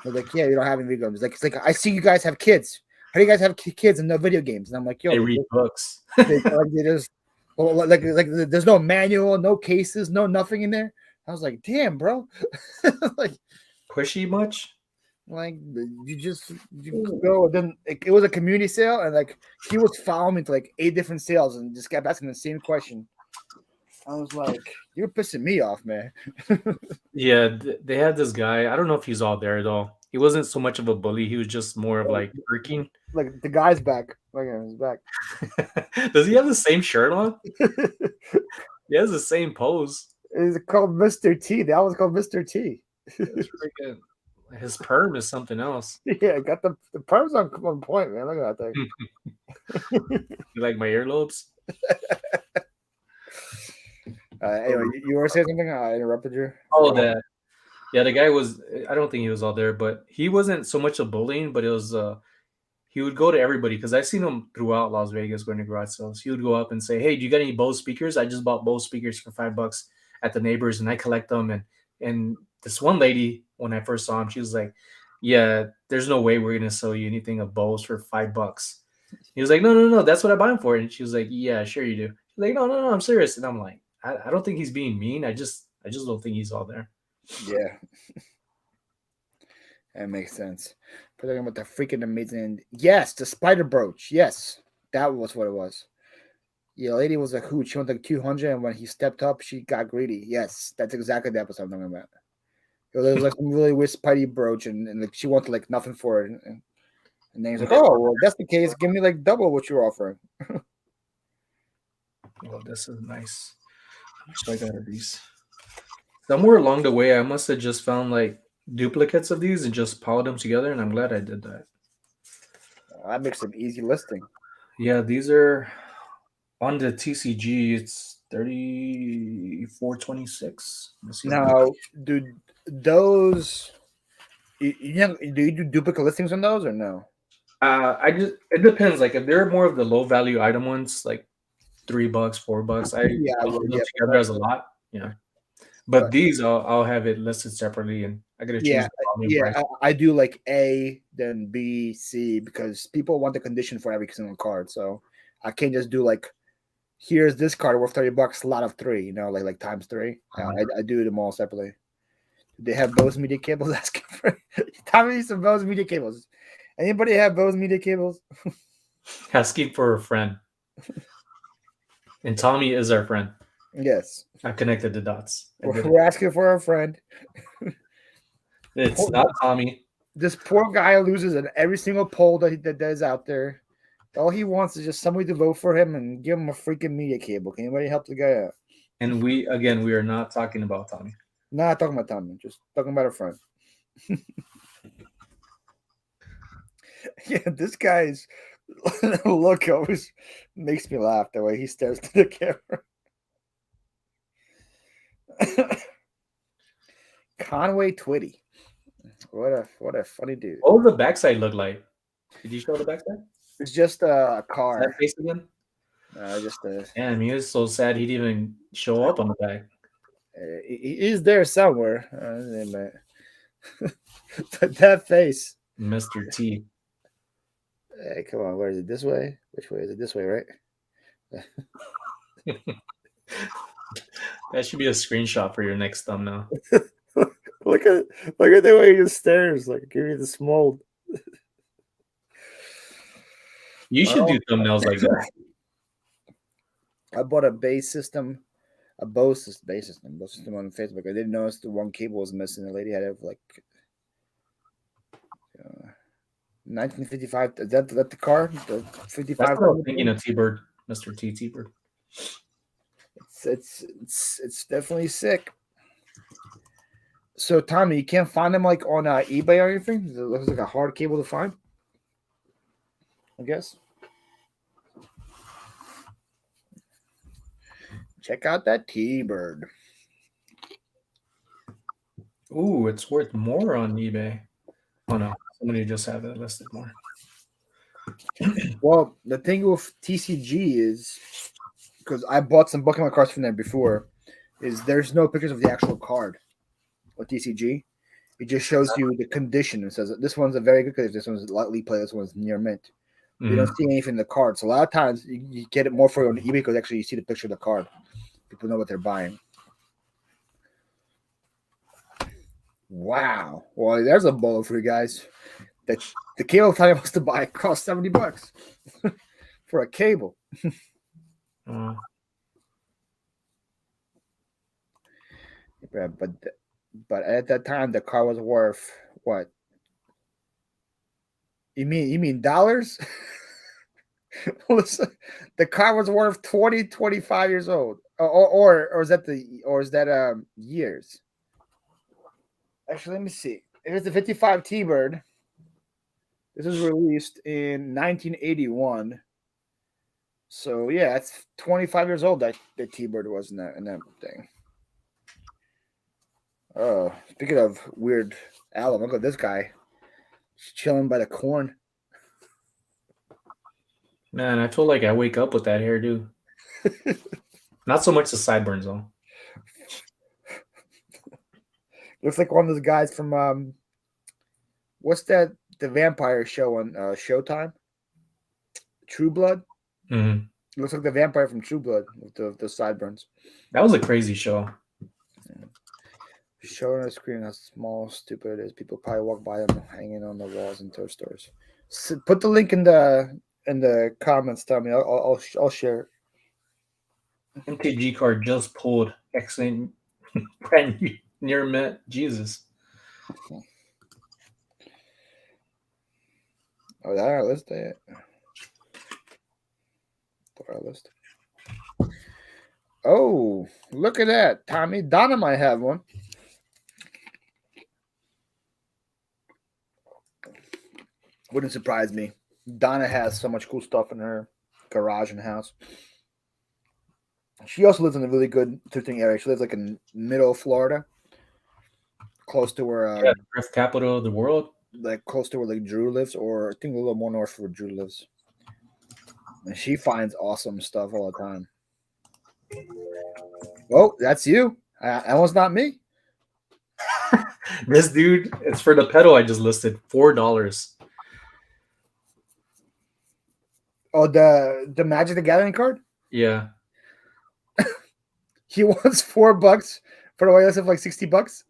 I was like, yeah, we don't have any video games. It's like I see you guys have kids. How do you guys have kids and no video games? And I'm like, yo, they read books. They just like there's no manual, no cases, no nothing in there. I was like, damn, bro. Like, pushy much? Like you go. Then it was a community sale, and like he was following me to like 8 different sales, and just kept asking the same question. I was like, you're pissing me off, man. Yeah, they had this guy. I don't know if he's all there though. He wasn't so much of a bully. He was just more of like irking. Like the guy's back. Look at him, he's back. Does he have the same shirt on? He has the same pose. It's called Mr. T. That was called Mr. T. His perm is something else. Yeah, got the perm's on point, man. Look at that thing. You like my earlobes? Anyway, you were saying something? I interrupted you. Oh, that. Yeah, the guy was. I don't think he was all there, but he wasn't so much of bullying, but it was. He would go to everybody because I've seen him throughout Las Vegas going to garage sales. He would go up and say, "Hey, do you got any Bose speakers? I just bought Bose speakers for $5 at the neighbors, and I collect them." And this one lady, when I first saw him, she was like, "Yeah, there's no way we're gonna sell you anything of Bose for $5." He was like, "No, that's what I buy them for." And she was like, "Yeah, sure you do." She's like, "No, I'm serious." And I'm like, I don't think he's being mean. I just don't think he's all there. Yeah. That makes sense. We're talking about the freaking amazing. Yes, the spider brooch. Yes, that was what it was. Yeah, lady was a hoot. She wanted like 200, and when he stepped up, she got greedy. Yes, that's exactly the episode I'm talking about. There was like some really weird spidey brooch, and like she wanted like nothing for it. And then he's like, "Oh, well, if that's the case. Give me like double what you're offering." Oh, this is nice. How much do I got of these? Somewhere along the way, I must have just found like duplicates of these and just piled them together, and I'm glad I did that. That makes an easy listing. Yeah, these are on the TCG. It's 34.26. Let's see. Now, do those? Do you do duplicate listings on those or no? I just it depends. Like if they're more of the low value item ones, like $3, $4, Yeah, I'll yeah, put them yeah. together as a lot. Yeah, but these I'll have it listed separately, and I gotta choose Yeah, the volume yeah. price. I do like A, then B, C because people want the condition for every single card. So I can't just do like, here's this card worth $30, a lot of three. You know, like times three. I do them all separately. They have Bose media cables asking for. Tommy needs some Bose media cables. Anybody have Bose media cables? Asking for a friend, and Tommy is our friend. Yes. I connected the dots. I did it. We're asking for a friend. It's not Tommy. This poor guy loses in every single poll that is out there. All he wants is just somebody to vote for him and give him a freaking media cable. Can anybody help the guy out? And we are not talking about Tommy. Not talking about Tommy, just talking about a friend. Yeah, this guy's look always makes me laugh the way he stares to the camera. Conway Twitty. What a funny dude. What does the backside look like? Did you show the backside? It's just a Is car. that face again? Just a. Damn, he was so sad he didn't even show up on the back. He is there somewhere. But that face. Mr. T. Hey, come on. Where is it? This way? Which way is it? This way, right? That should be a screenshot for your next thumbnail. Look at the way he just stares. Like, give me this mold. You should do thumbnails like that. I bought a Bose system on Facebook. I didn't notice the one cable was missing. The lady had it like 1955. Is that the car? The 55. That's what I was thinking of T-Bird, Mr. T-Bird. It's definitely sick. So Tommy, you can't find them like on eBay or anything? It looks like a hard cable to find, I guess. Check out that T-Bird. Ooh, it's worth more on eBay. Oh no, somebody just have it listed more. Well, the thing with TCG is, because I bought some Pokemon cards from there before, is there's no pictures of the actual card with TCG. It just shows you the condition. It says this one's a very good condition. This one's lightly played. This one's near mint. You don't see anything in the card. So a lot of times you get it more for on eBay because actually you see the picture of the card. People know what they're buying. Wow. Well, there's a bolo for you guys. The cable Tanya wants to buy cost $70 for a cable. But at that time the car was worth what? You mean dollars? Listen, the car was worth 25 years old. Or is that years? Actually, let me see. It was the 55 T-Bird. This was released in 1981. So yeah, it's 25 years old that the T-Bird was in that thing. Oh, speaking of weird album, look at this guy. He's chilling by the corn. Man, I feel like I wake up with that hairdo. Not so much the sideburns though. Looks like one of those guys from what's that? The vampire show on Showtime. True Blood. Mm-hmm. Looks like the vampire from True Blood with the sideburns. That was a crazy show. Showing on the screen how small, stupid it is. People probably walk by them hanging on the walls in thrift stores. Put the link in the comments. Tell me, I'll share it. MTG card just pulled. Excellent. Brand new, near mint. Jesus. Oh, that our list there. Our list. Oh, look at that, Tommy. Donna might have one. Wouldn't surprise me. Donna has so much cool stuff in her garage and house. She also lives in a really good thrifting area. She lives like in middle Florida, close to where Yeah, the thrift capital of the world. like close to where like Drew lives, or I think a little more north where Drew lives. And she finds awesome stuff all the time. Oh, that's you. That was not me. This dude, it's for the pedal I just listed. $4. Oh, the Magic the Gathering card? Yeah. He wants $4 for the way that's like $60.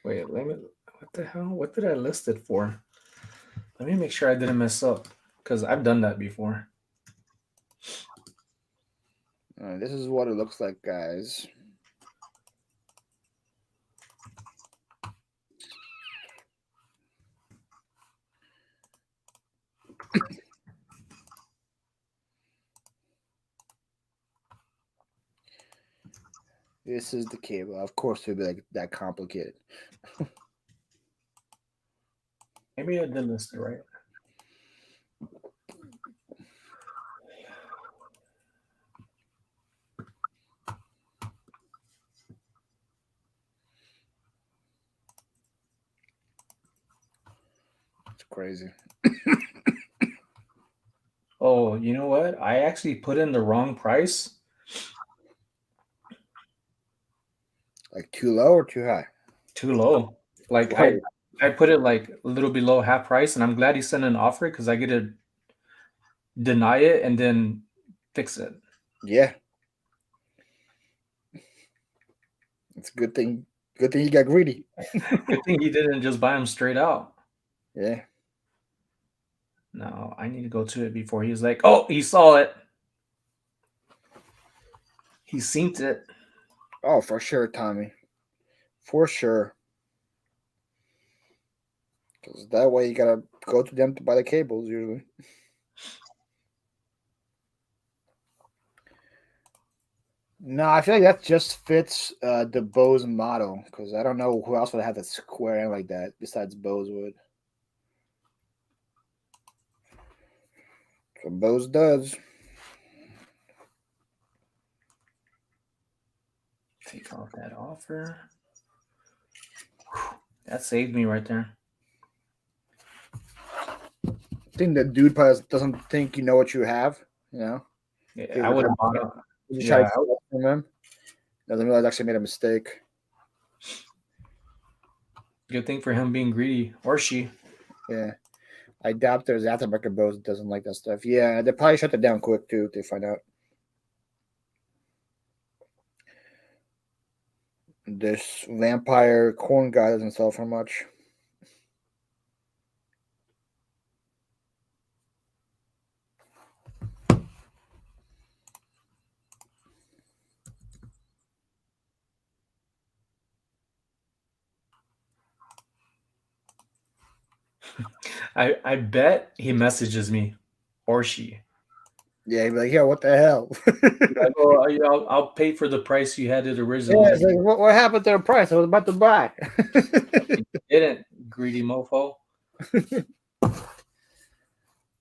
Wait, let me. What the hell? What did I list it for? Let me make sure I didn't mess up because I've done that before. This is what it looks like, guys. This is the cable. Of course, it would be like that complicated. Maybe I did list it right. It's crazy. Oh, you know what? I actually put in the wrong price. Like too low or too high? Too low. Like Whoa. I put it like a little below half price, and I'm glad he sent an offer because I get to deny it and then fix it. Yeah. It's a good thing. Good thing he got greedy. Good thing he didn't just buy them straight out. Yeah. No, I need to go to it before he's like, oh, he saw it. He synced it. Oh, for sure, Tommy. For sure. Because that way you gotta go to them to buy the cables usually. No, I feel like that just fits the Bose model because I don't know who else would have a square end like that besides Bose would. So Bose does. Take off that offer. That saved me right there. I think the dude probably doesn't think you know what you have, you know? Yeah, I would have bought it. You just try to steal from him. Doesn't realize I actually made a mistake. Good thing for him being greedy, or she. Yeah. I doubt there's aftermarket Bose that doesn't like that stuff. Yeah, they probably shut it down quick too if they find out. This vampire corn guy doesn't sell for much. I bet he messages me, or she. Yeah, he'd be like, yo, what the hell? I go, I'll pay for the price you had it originally. Yeah, it's like, what happened to the price I was about to buy? Didn't, greedy mofo.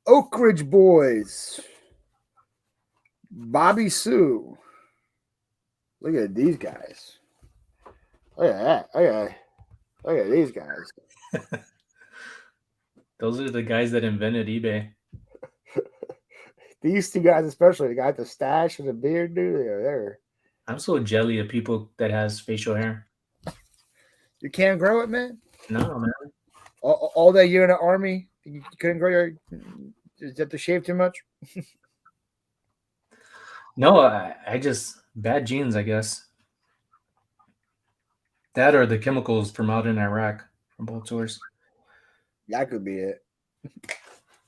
Oak Ridge Boys. Bobby Sue. Look at these guys. Look at that. Look at these guys. Those are the guys that invented eBay. These two guys, especially the guy with the stash and the beard, dude, they're. I'm so jelly of people that has facial hair. You can't grow it, man. No, man. All that year in the army, you couldn't grow your. Is that to shave too much? No, I just bad genes, I guess. That or the chemicals from out in Iraq from both tours. That could be it.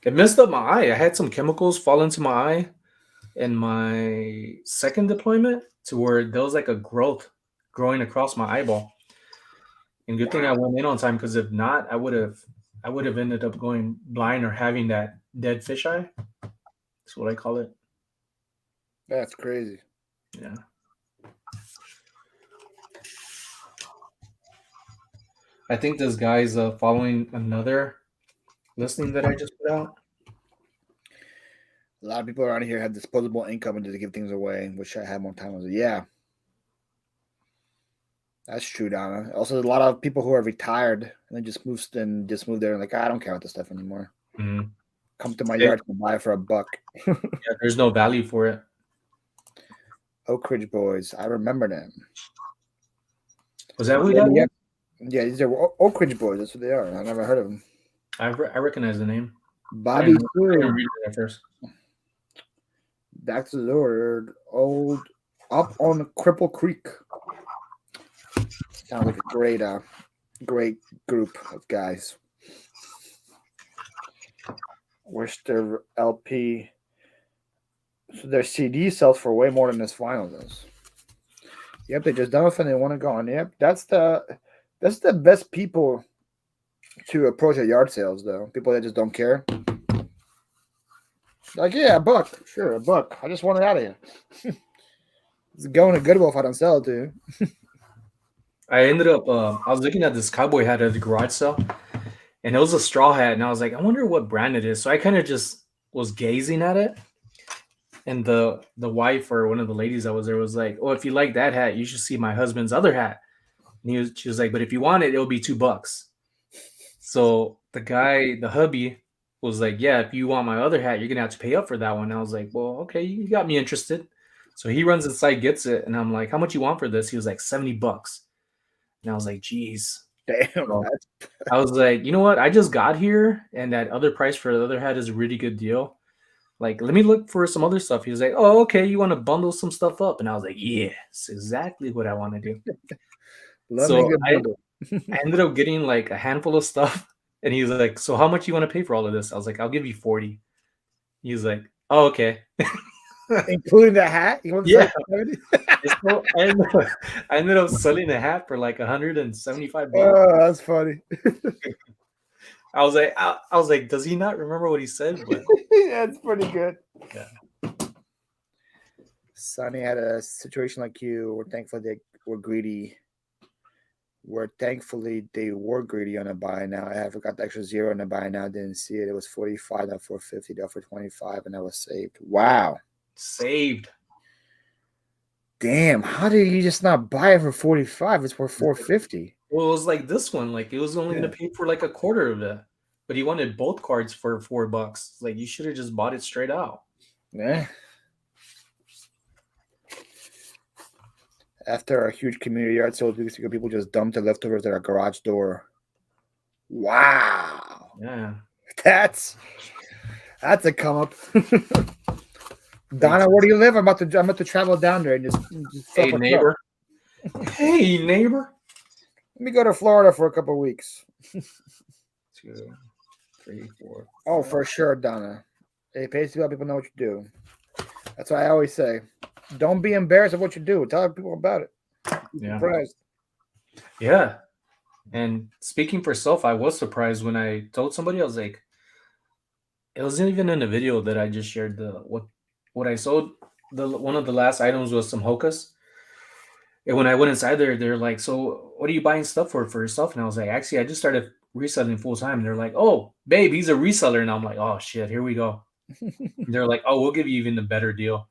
It messed up my eye. I had some chemicals fall into my eye in my second deployment to where there was like a growth growing across my eyeball. And good thing I went in on time, because if not, I would have ended up going blind or having that dead fish eye. That's what I call it. That's crazy. Yeah. I think this guy's following another listing that I just put out. A lot of people around here have disposable income and just give things away. Wish I had more time. I was like, yeah. That's true, Donna. Also, there's a lot of people who are retired and they just moved there and like, I don't care about this stuff anymore. Mhm. Come to my yard and buy it for $1. Yeah, there's no value for it. Oak Ridge Boys. I remember them. Was that who that was? Yeah, these are Oak Ridge Boys. That's what they are. I never heard of them. I recognize the name. Bobby I didn't read it at first. Back to the Lord. Old Up on Cripple Creek. Sounds like a great group of guys. Worcester LP. So their CD sells for way more than this vinyl does. Yep, they just done it and they want to go on. Yep, that's the best people to approach at yard sales, though. People that just don't care. Like, yeah, $1. Sure, $1. I just want it out of here. It's going to Goodwill if I don't sell it to you. I ended up, I was looking at this cowboy hat at the garage sale, and it was a straw hat, and I was like, I wonder what brand it is. So I kind of just was gazing at it, and the wife or one of the ladies that was there was like, oh, if you like that hat, you should see my husband's other hat. And she was like, but if you want it, it'll be $2. So the hubby was like, yeah, if you want my other hat, you're gonna have to pay up for that one. And I was like, well, okay, you got me interested. So he runs inside, gets it, and I'm like, how much you want for this? He was like, $70. And I was like, geez. Damn. So I was like, you know what? I just got here, and that other price for the other hat is a really good deal. Like, let me look for some other stuff. He was like, oh, okay, you want to bundle some stuff up? And I was like, yeah, it's exactly what I want to do. So I ended up getting like a handful of stuff. And he was like, so how much you want to pay for all of this? I was like, I'll give you 40. He was like, oh, okay. Including the hat? Yeah. So I ended up selling the hat for like $175. Oh, that's funny. I was like, does he not remember what he said? But that's pretty good. Yeah. Sonny had a situation like you. We're thankful they were greedy. Thankfully they were greedy on a buy now. I forgot the extra zero on the buy now. Didn't see it. It was 45, not 450, down for 25, and that was saved. Wow. Saved. Damn, how did you just not buy it for 45? It's for 450. Well, it was like this one. Like, it was only going to pay for like a quarter of it. But he wanted both cards for $4. Like, you should have just bought it straight out. Yeah. After a huge community yard sale, people just dumped the leftovers at our garage door. Wow. Yeah. That's a come up. Donna, where do you live? I'm about to travel down there and just hey neighbor. Hey neighbor. Let me go to Florida for a couple of weeks. 2, 3, 4. Oh, for sure, Donna. It pays to let people know what you do. That's why I always say, don't be embarrassed of what you do. Tell people about it. Yeah. Surprised. Yeah. And speaking for self, I was surprised when I told somebody. I was like, it wasn't even in the video that I just shared. What I sold. One of the last items was some hokas. And when I went inside there, they're like, so what are you buying stuff for yourself? And I was like, actually, I just started reselling full time. And they're like, oh, babe, he's a reseller. And I'm like, oh shit, here we go. And they're like, oh, we'll give you even a better deal.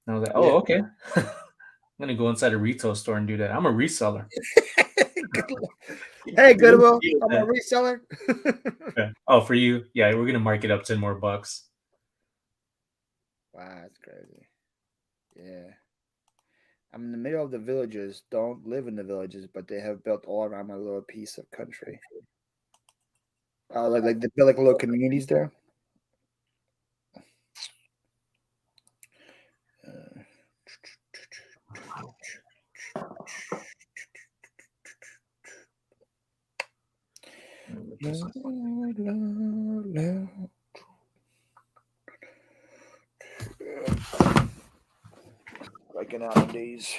And I was like, oh, okay. I'm gonna go inside a retail store and do that. I'm a reseller. Hey, Goodwill, I'm a reseller. Oh, for you? Yeah, we're gonna mark it up $10 more. Wow, that's crazy. Yeah. I'm in the middle of the villages. Don't live in the villages, but they have built all around my little piece of country. Like they built like little communities there. checking out these.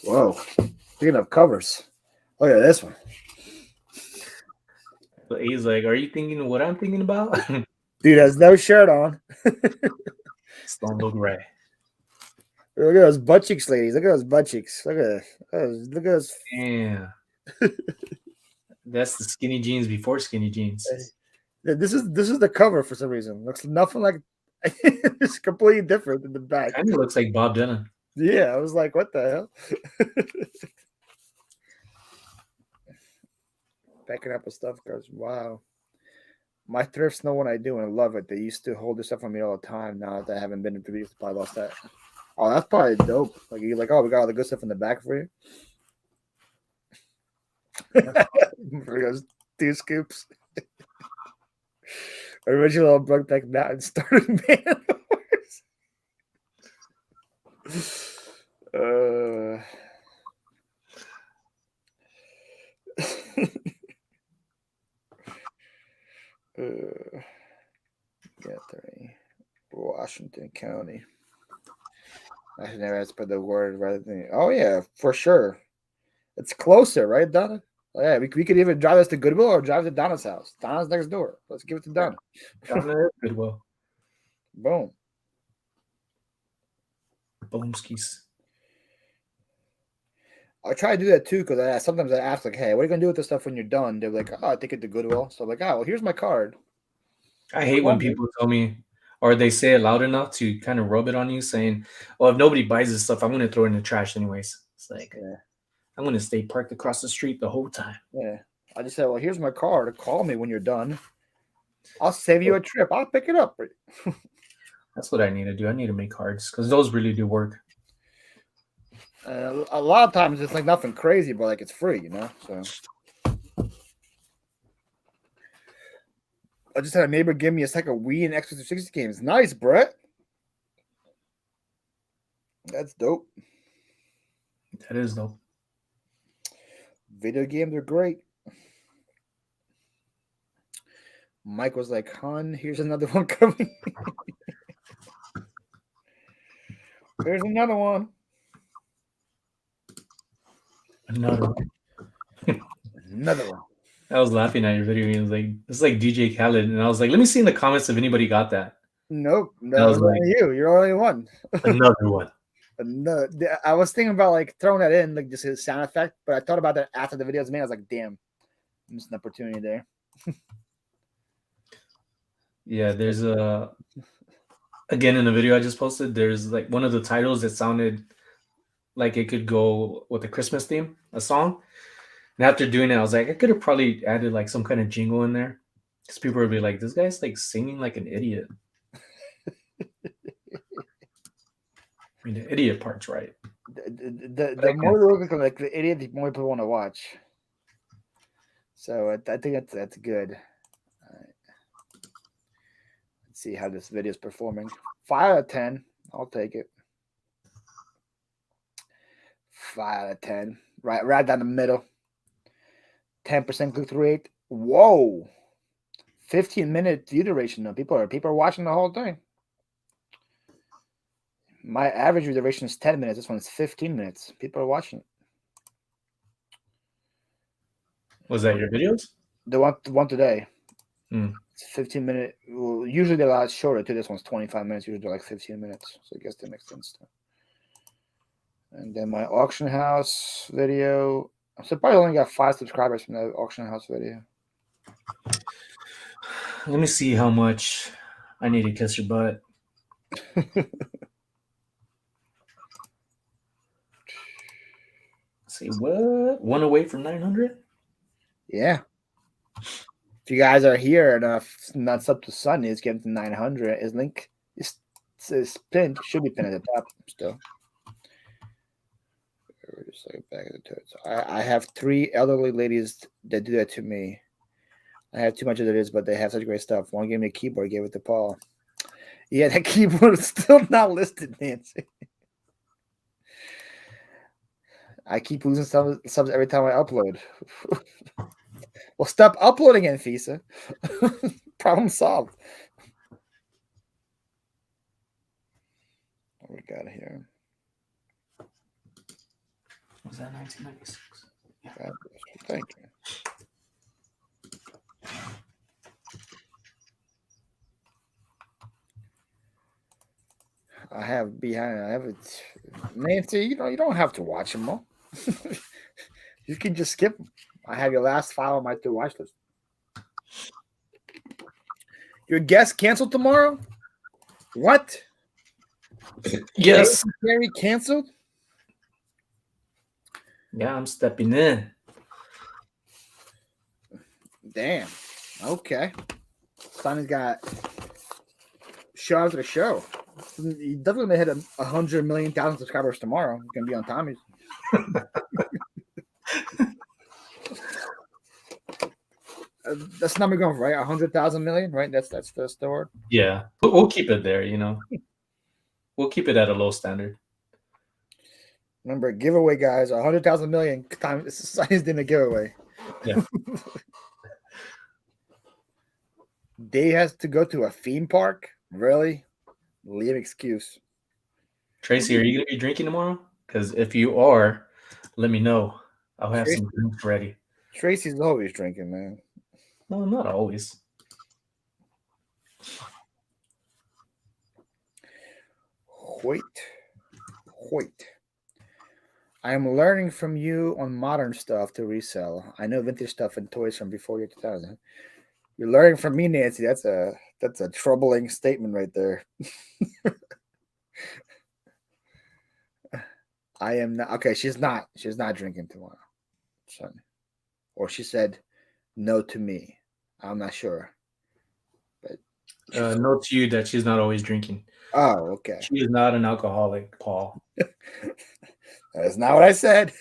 Whoa. Speaking of covers. Look at this one. But he's like, "Are you thinking what I'm thinking about?" Dude has no shirt on. Don't look right. Look at those butt cheeks, ladies. Look at those butt cheeks. Look at those. Yeah. That's the skinny jeans before skinny jeans. This is the cover for some reason. Looks nothing like. It's completely different than the back. Kind of looks like Bob Dylan. Yeah, I was like, what the hell? Backing up with stuff goes, wow. My thrifts know what I do and I love it. They used to hold this stuff on me all the time. Now that I haven't been to the probably lost that. Oh, that's probably dope. Like you're like, oh, we got all the good stuff in the back for you. For those 2 scoops. Original Brokeback Mountain started Man yeah, 3. Washington County. I should never have to put the word rather than. Oh yeah, for sure. It's closer, right, Donna? Oh, yeah, we could even drive this to Goodwill or drive to Donna's house. Donna's next door. Let's give it to Donna. Donna Goodwill. Boom. Boomskis. I try to do that too because sometimes I ask like, "Hey, what are you gonna do with this stuff when you're done?" They're like, "Oh, I take it to Goodwill." So I'm like, "Oh, well, here's my card." I hate when people tell me, or they say it loud enough to kind of rub it on you, saying, "Oh, if nobody buys this stuff, I'm going to throw it in the trash anyways." It's like, yeah. I'm going to stay parked across the street the whole time. Yeah. I just said, "Well, here's my card. Call me when you're done. I'll save you a trip. I'll pick it up." That's what I need to do. I need to make cards because those really do work. A lot of times it's like nothing crazy, but like it's free, you know. So I just had a neighbor give me a stack of Wii and Xbox 360 games. Nice, Brett. That's dope. That is dope. Video games are great. Mike was like, "Hun, here's another one coming." There's another one. Another one. Another one. I was laughing at your video. He was like, "It's like DJ Khaled," and I was like, "Let me see in the comments if anybody got that." Nope. No, it's only you. You're only one. Another one. No, I was thinking about like throwing that in, like just a sound effect, but I thought about that after the video was made. I was like, damn, missed an opportunity there. Yeah, there's again in the video I just posted, there's like one of the titles that sounded like it could go with a Christmas theme, a song. And after doing it, I was like, I could have probably added like some kind of jingle in there. Because people would be like, this guy's like singing like an idiot. I mean, the idiot part's right. The more they look like the idiot, the more people want to watch. So I think that's good. All right. Let's see how this video is performing. 5 out of 10. I'll take it. 5 out of 10. Right down the middle. 10% click-through rate. Whoa. 15-minute view duration. Though. People are watching the whole thing. My average view duration is 10 minutes. This one's 15 minutes. People are watching it. Was that your videos? The one today. Hmm. It's 15 minute. Well, usually they're a lot shorter too. This one's 25 minutes. Usually they're like 15 minutes. So I guess that makes sense too. And then my auction house video. So probably only got 5 subscribers from the auction house video. Let me see how much I need to kiss your butt. See what? One away from 900? Yeah. If you guys are here and not up to Sunday, it's getting to 900. His link is pinned. Should be pinned at the top still. Just like back at the so I have 3 elderly ladies that do that to me. I have too much of this, but they have such great stuff. One gave me a keyboard, gave it to Paul. Yeah, that keyboard is still not listed, Nancy. I keep losing subs every time I upload. Well, stop uploading, Anfisa. Problem solved. What we got here? Was that 1996? Yeah. Thank you. I have it. Nancy, you don't have to watch them all. You can just skip them. I have your last file on my to watch list. Your guest canceled tomorrow? What? Yes. Gary canceled? Yeah, I'm stepping in. Damn. Okay. Simon's got show after the show. He's definitely gonna hit 100 million thousand subscribers tomorrow. He's gonna be on Tommy's. That's the number going for, right? 100,000 million, right? That's the word. Yeah, we'll keep it there. We'll keep it at a low standard. Remember, giveaway, guys. 100,000 million times. Sonny's doing a giveaway. Yeah. Dave has to go to a theme park. Really? Leave excuse. Tracy, are you gonna be drinking tomorrow? Because if you are, let me know. I'll have some drinks ready. Tracy's always drinking, man. No, not always. Wait. I am learning from you on modern stuff to resell. I know vintage stuff and toys from before year 2000. You're learning from me, Nancy. That's a troubling statement right there. I am not okay. She's not drinking tomorrow, son. Or she said no to me. I'm not sure. But Note to you that she's not always drinking. Oh, okay. She is not an alcoholic, Paul. That's not what I said.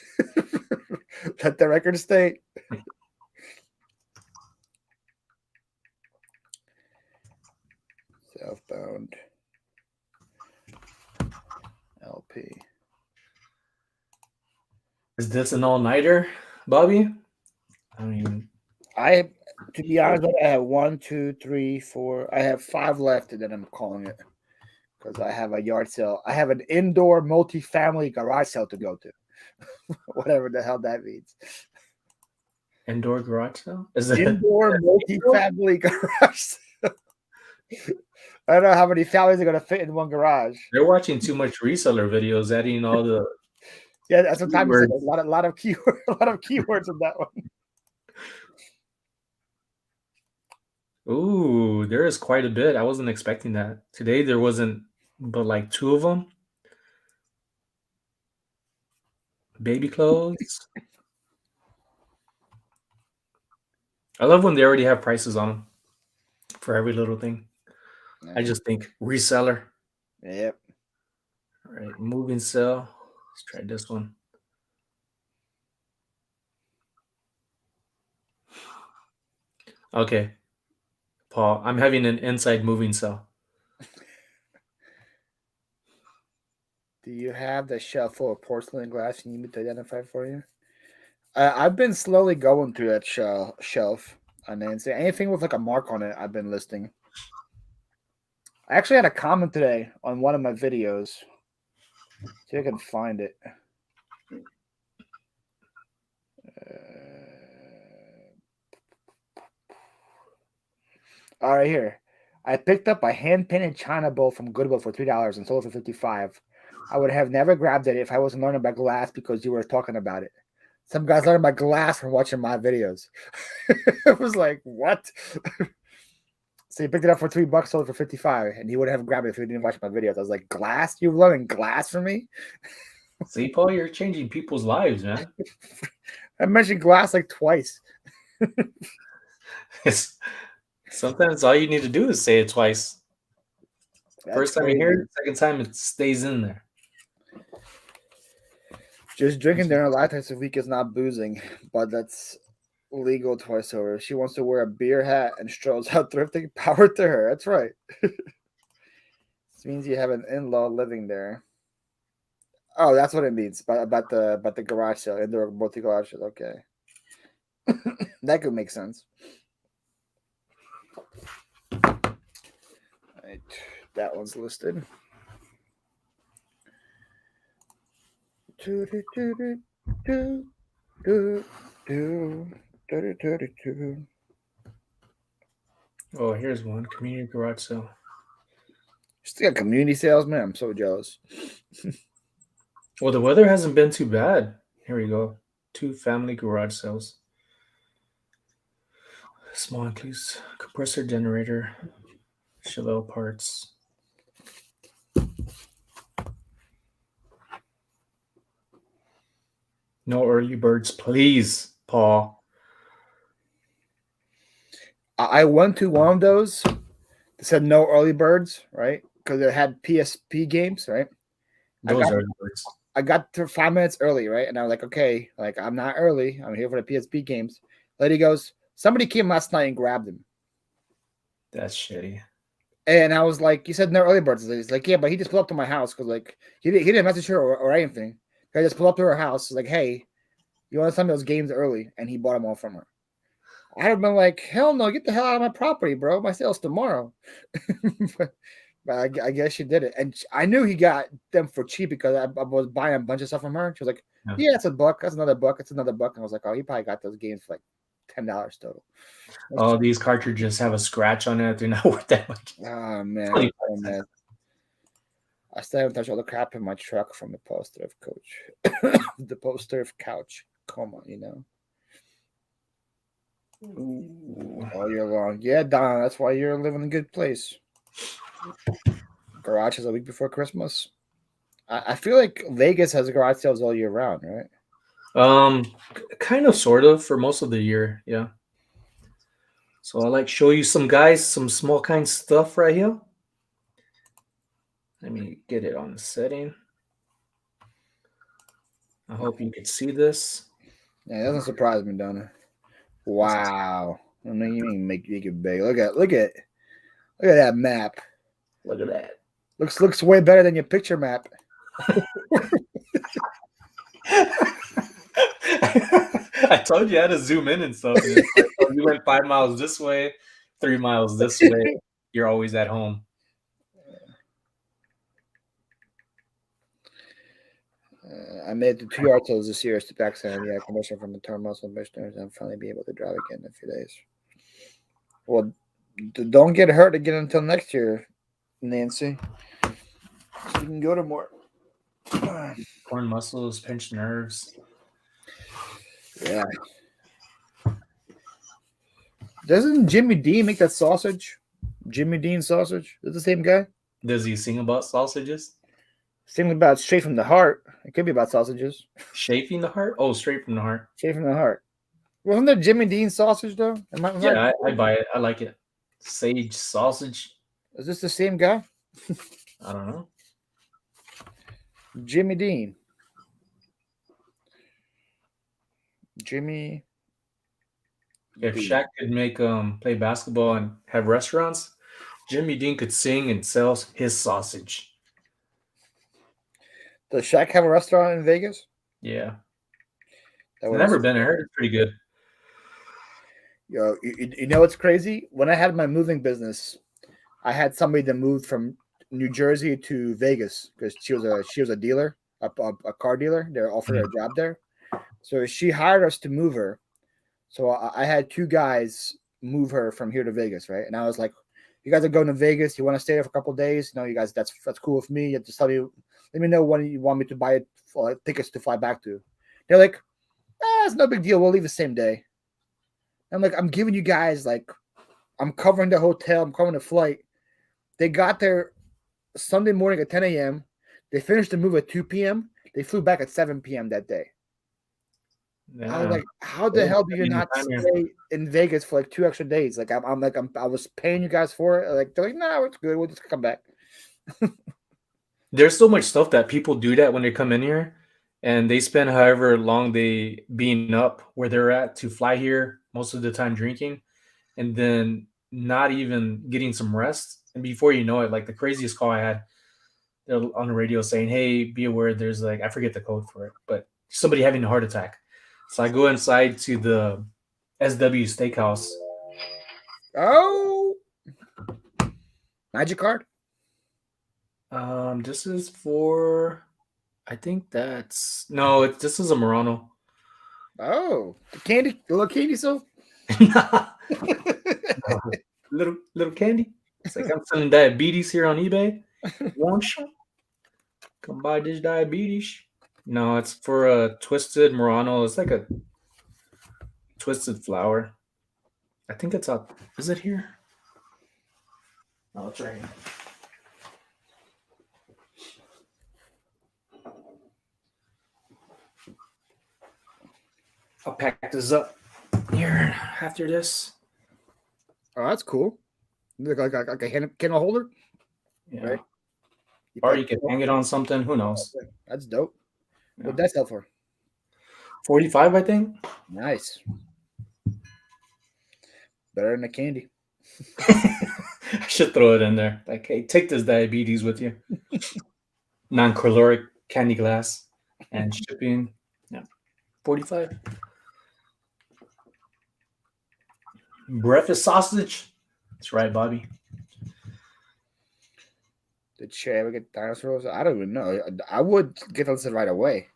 Let the record state. Southbound LP. Is this an all-nighter, Bobby? I don't even. To be honest, I have 1, 2, 3, 4. I have 5 left, and then I'm calling it because I have a yard sale. I have an indoor multi-family garage sale to go to. Whatever the hell that means. Indoor garage sale? Is it indoor multi-family garage sale? I don't know how many families are going to fit in one garage. They're watching too much reseller videos, adding all the. Yeah, that's what time is. A lot of keywords in that one. Ooh, there is quite a bit. I wasn't expecting that. Today there wasn't but like 2 of them. Baby clothes. I love when they already have prices on them for every little thing. I just think reseller. Yep. All right, move and sell. Let's try this one. Okay, Paul, I'm having an inside moving sell. Do you have the shelf full of porcelain glass you need me to identify for you? I've been slowly going through that shelf. Nancy, anything with like a mark on it, I've been listing. I actually had a comment today on one of my videos. See if I can find it. All right, here. I picked up a hand-painted china bowl from Goodwill for $3 and sold it for $55. I would have never grabbed it if I wasn't learning about glass because you were talking about it. Some guys learn about glass from watching my videos. It was like, what? So he picked it up for $3, sold it for $55, and he would have grabbed it if he didn't watch my videos. I was like, glass? You're learning glass from me? See, Paul, you're changing people's lives, man. I mentioned glass like twice. Sometimes all you need to do is say it twice. That's First time crazy. you hear it, second time it stays in there. Just drinking during a lifetime a week is not boozing, but that's legal twice over. She wants to wear a beer hat and strolls out thrifting. Power to her. That's right. This means you have an in-law living there. Oh, that's what it means about the garage sale, indoor multi garage sale. Okay, that could make sense. Right. That one's listed. Do, do, do, do, do, do, do, do, do, do, do. Oh, here's one community garage sale. Still got community sales, man. I'm so jealous. Well, the weather hasn't been too bad. Here we go. 2 family garage sales. Small includes compressor generator, Chevelle parts. No early birds, please, Paul. I went to one of those. They said no early birds, right? Because it had PSP games, right? Those early birds. I got to 5 minutes early, right? And I was like, okay, like I'm not early. I'm here for the PSP games. Lady goes, somebody came last night and grabbed him. That's shitty. And I was like, you said no early birds. He's like, yeah, but he just pulled up to my house because like he didn't message her or anything. I just pulled up to her house, like, hey, you want to send those games early? And he bought them all from her. I'd have been like, hell no, get the hell out of my property, bro. My sale's tomorrow. But I guess she did it. And I knew he got them for cheap because I was buying a bunch of stuff from her. She was like, yeah, it's $1. That's another $1. It's another $1. And I was like, oh, he probably got those games for like $10 total. Oh, these cartridges have a scratch on it. They're not worth that much. Oh, man. Oh, man. I still haven't touched all the crap in my truck from the poster of Coach. The poster of Couch. Come on, you know. Ooh, all year long. Yeah, Donna, that's why you're living in a good place. Garage is a week before Christmas. I feel like Vegas has garage sales all year round, right? Kind of, sort of, for most of the year, yeah. So I'll like show you some guys, some small kind stuff right here. Let me get it on the setting. I hope you can see this. Yeah, it doesn't surprise me, Donna. Wow. I mean, you can make it big. Look at that map. Look at that. Looks way better than your picture map. I told you I had to zoom in and stuff. And like, oh, you went 5 miles this way, 3 miles this way. You're always at home. I made the 2 articles this year. Step back saying, yeah, commission from the term muscle missioners and finally be able to drive again in a few days. Well, don't get hurt again until next year, Nancy. So you can go to more. Torn muscles, pinched nerves. Yeah. Doesn't Jimmy Dean make that sausage? Jimmy Dean sausage? Is it the same guy? Does he sing about sausages? Sing about straight from the heart. It could be about sausages. Shaping the heart? Oh, straight from the heart. Straight from the heart. Wasn't there Jimmy Dean sausage though? Yeah, I buy it. I like it. Sage sausage. Is this the same guy? I don't know. Jimmy Dean. Jimmy. If Dean. Shaq could make play basketball and have restaurants, Jimmy Dean could sing and sell his sausage. Does Shaq have a restaurant in Vegas? Yeah. I've never been. I heard it's pretty good. Yo, you know what's crazy? When I had my moving business, I had somebody that moved from New Jersey to Vegas because she was a dealer, a car dealer. They offered her a job there, so she hired us to move her. So I had 2 guys move her from here to Vegas, right? And I was like, "You guys are going to Vegas. You want to stay there for a couple of days? No, you guys, that's cool with me. You have to tell me, let me know when you want me to buy tickets to fly back to." They're like, "It's no big deal. We'll leave the same day." I'm like, I'm giving you guys I'm covering the hotel. I'm covering the flight. They got there Sunday morning at 10 a.m. They finished the move at 2 p.m. They flew back at 7 p.m. that day. Yeah. I was like, how the hell do you not stay in Vegas for 2 extra days? I was paying you guys for it. They're like, no, it's good. We'll just come back. There's so much stuff that people do that when they come in here, and they spend however long they being up where they're at to fly here, most of the time drinking, and then not even getting some rest. And before you know it, the craziest call I had, they're on the radio saying, "Hey, be aware, there's I forget the code for it, but somebody having a heart attack." So I go inside to the SW Steakhouse. Oh, Magic card? This is for. I think that's no. This is a Murano. Oh, the little candy soap. little candy. It's like I'm selling diabetes here on eBay. Want you? Come buy this diabetes. No, it's for a twisted Murano. It's like a twisted flower. I think it's up. Is it here? Oh, it's right here. I'll pack this up here after this. Oh, that's cool. Look like a candle holder. Yeah. Right. Or you can hang it on something. Who knows? That's dope. Yeah. What'd that sell for? 45, I think. Nice. Better than the candy. I should throw it in there. Like, hey, take this diabetes with you. Non-caloric candy glass and shipping. Yeah, 45. Breakfast sausage. That's right, Bobby. Did she ever get dinosaurs? I don't even know. I would get those right away.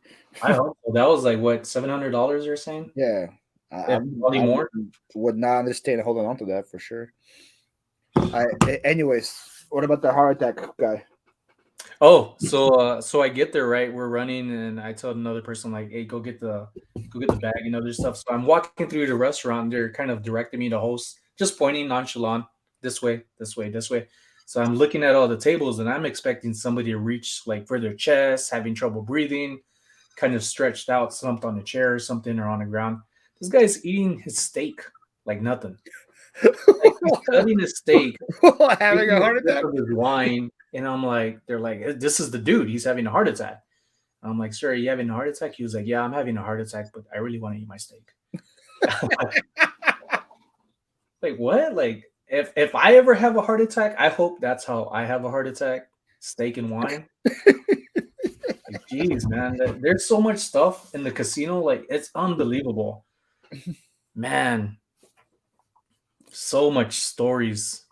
I hope so. That was like what, $700 you're saying? Yeah. I more? would not understand holding on to that for sure. Anyways, what about the heart attack guy? Oh, so I get there, right? We're running, and I told another person like, "Hey, go get the bag and other stuff." So I'm walking through the restaurant. They're kind of directing me to host, just pointing nonchalant, this way, this way, this way. So I'm looking at all the tables, and I'm expecting somebody to reach like for their chest, having trouble breathing, kind of stretched out, slumped on a chair or something, or on the ground. This guy's eating his steak like nothing. Like he's cutting his steak, having a heart attack. With wine, and I'm like, they're like, this is the dude. He's having a heart attack. I'm like, sir, are you having a heart attack? He was like, yeah, I'm having a heart attack, but I really want to eat my steak. Like what? Like if I ever have a heart attack, I hope that's how I have a heart attack. Steak and wine. Like, geez, man, there's so much stuff in the casino. Like it's unbelievable, man. So much stories.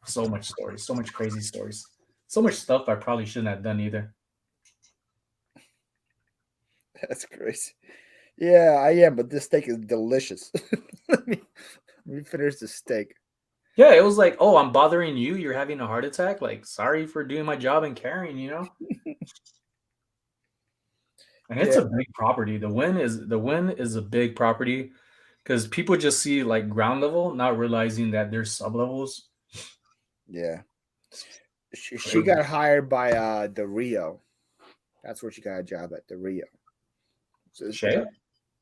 So much stories. So much crazy stories. So much stuff I probably shouldn't have done either. That's crazy. Yeah, I am, but this steak is delicious. let me finish the steak. Yeah, it was like, oh, I'm bothering you. You're having a heart attack. Like, sorry for doing my job and carrying, you know. And it's a big property. The win is a big property because people just see like ground level, not realizing that there's sub levels. Yeah, she got hired by the Rio. That's where she got a job at, the Rio. So Shay?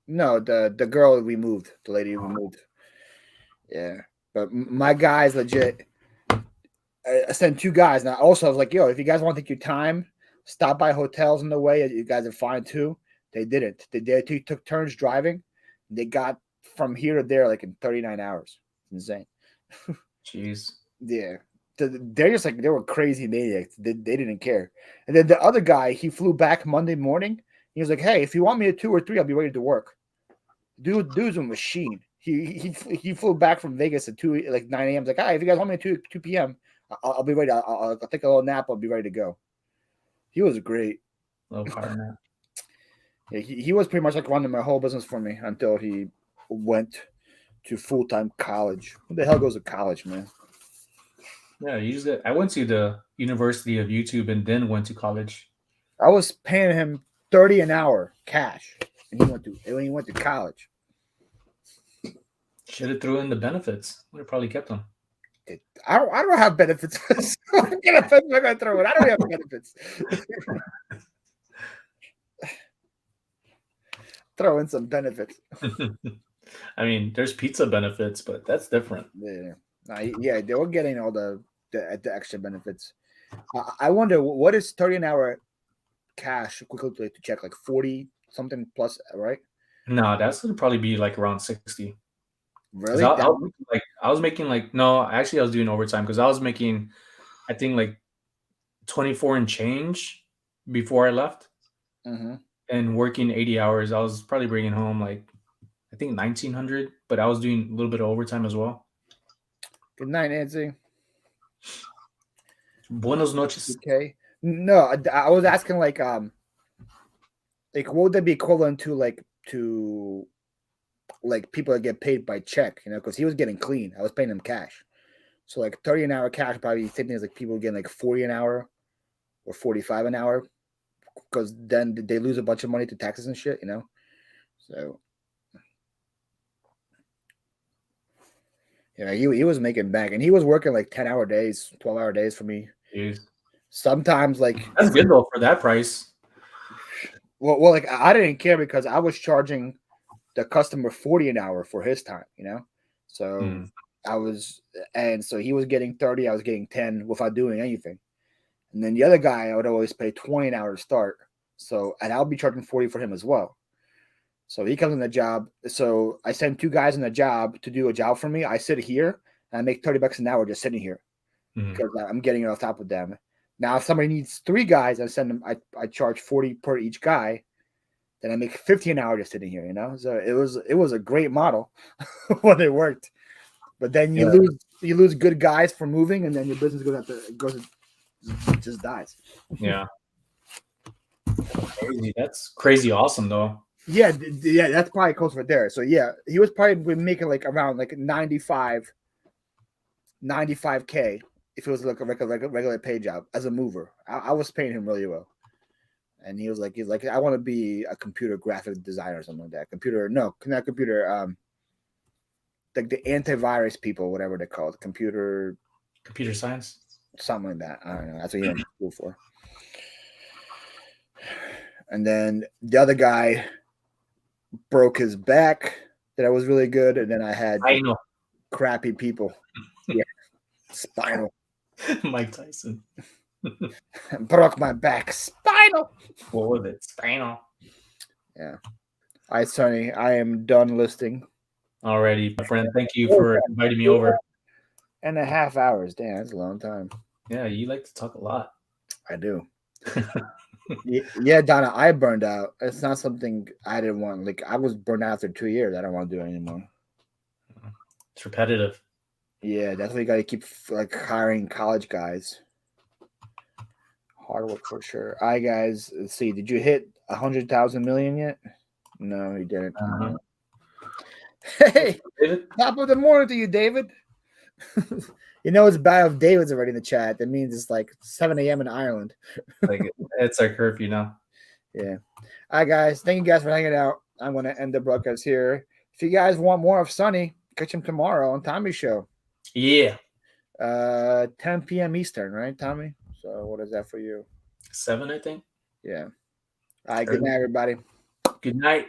No, the girl we moved, the lady we moved. Yeah, but my guys legit. I sent 2 guys. Now also I was like, yo, if you guys want to take your time, stop by hotels on the way. You guys are fine too. They didn't. They took turns driving. They got from here to there like in 39 hours. It's insane. Jeez. Yeah. They're just like, they were crazy maniacs. They didn't care. And then the other guy, he flew back Monday morning. He was like, hey, if you want me at 2 or 3, I'll be ready to work. Dude's a machine. He flew back from Vegas at 9 a.m. He's like, if you guys want me at 2 p.m., I'll be ready. I'll take a little nap. I'll be ready to go. He was great. Little power nap. Yeah, he was pretty much like running my whole business for me until he went to full-time college. Who the hell goes to college, man? Yeah, I went to the University of YouTube and then went to college. I was paying him $30 an hour cash, and he went to college. Should have threw in the benefits. Would have probably kept them. I don't have benefits. What benefits am I gonna throw in? I don't have benefits. Throw in some benefits. I mean, there's pizza benefits, but that's different. Yeah, they were getting all the extra benefits. I wonder what is 30 an hour cash quickly to check, like 40 something plus, right? No, that's gonna probably be like around 60. Really? I was making like, no, actually I was doing overtime because I was making, I think like 24 and change before I left. Mm-hmm. And working 80 hours. I was probably bringing home like, I think 1,900, but I was doing a little bit of overtime as well. Good night, Nancy. Buenos noches. Okay. No, I was asking like what would that be equivalent to like people that get paid by check, because he was getting clean. I was paying him cash. So like 30 an hour cash probably same thing as like people getting like 40 an hour or 45 an hour, because then they lose a bunch of money to taxes and shit, So yeah, he was making bank, and he was working like 10-hour days, 12-hour days for me. Jeez. Sometimes like That's good though for that price. well, like I didn't care because I was charging the customer 40 an hour for his time, So so he was getting 30, I was getting 10 without doing anything. And then the other guy, I would always pay 20 an hour to start. So, and I'll be charging 40 for him as well. So he comes in the job. So I send 2 guys in the job to do a job for me. I sit here and I make $30 an hour just sitting here because I'm getting it off top of them. Now, if somebody needs 3 guys, I send them. I charge 40 per each guy. Then I make 50 an hour just sitting here. So it was a great model when it worked. But then you lose good guys for moving, and then your business just dies. Yeah. That's crazy awesome though. Yeah, that's probably close right there. So yeah, he was probably making like around like 95K if it was like a regular pay job as a mover. I was paying him really well. And he's like, I want to be a computer graphic designer or something like that. Not computer, like the antivirus people, whatever they're called, computer science, something like that. I don't know. That's what he went to school for. And then the other guy broke his back. That was really good. And then I had crappy people. Yeah, spinal. Mike Tyson. Broke my back. Spinal. What was it? Spinal. Yeah. All right, Sonny, I am done listing. Alrighty, my friend. Thank you for inviting me over. 4.5 hours. Damn, that's a long time. Yeah, you like to talk a lot. I do. Yeah, Donna, I burned out. It's not something I didn't want. Like, I was burned out after 2 years. I don't want to do it anymore. It's repetitive. Yeah, that's why you got to keep like hiring college guys. Hard work for sure. All right, guys. Let's see. Did you hit 100,000 million yet? No, you didn't. Hey, David? Top of the morning to you, David. It's bad if David's already in the chat. That means it's like 7 a.m. in Ireland. Like it's our curfew now. Yeah. All right, guys. Thank you guys for hanging out. I'm going to end the broadcast here. If you guys want more of Sonny, catch him tomorrow on Tommy's show. Yeah. 10 p.m. Eastern, right, Tommy? So what is that for you? 7, I think. Yeah. All right. Good night, everybody. Good night.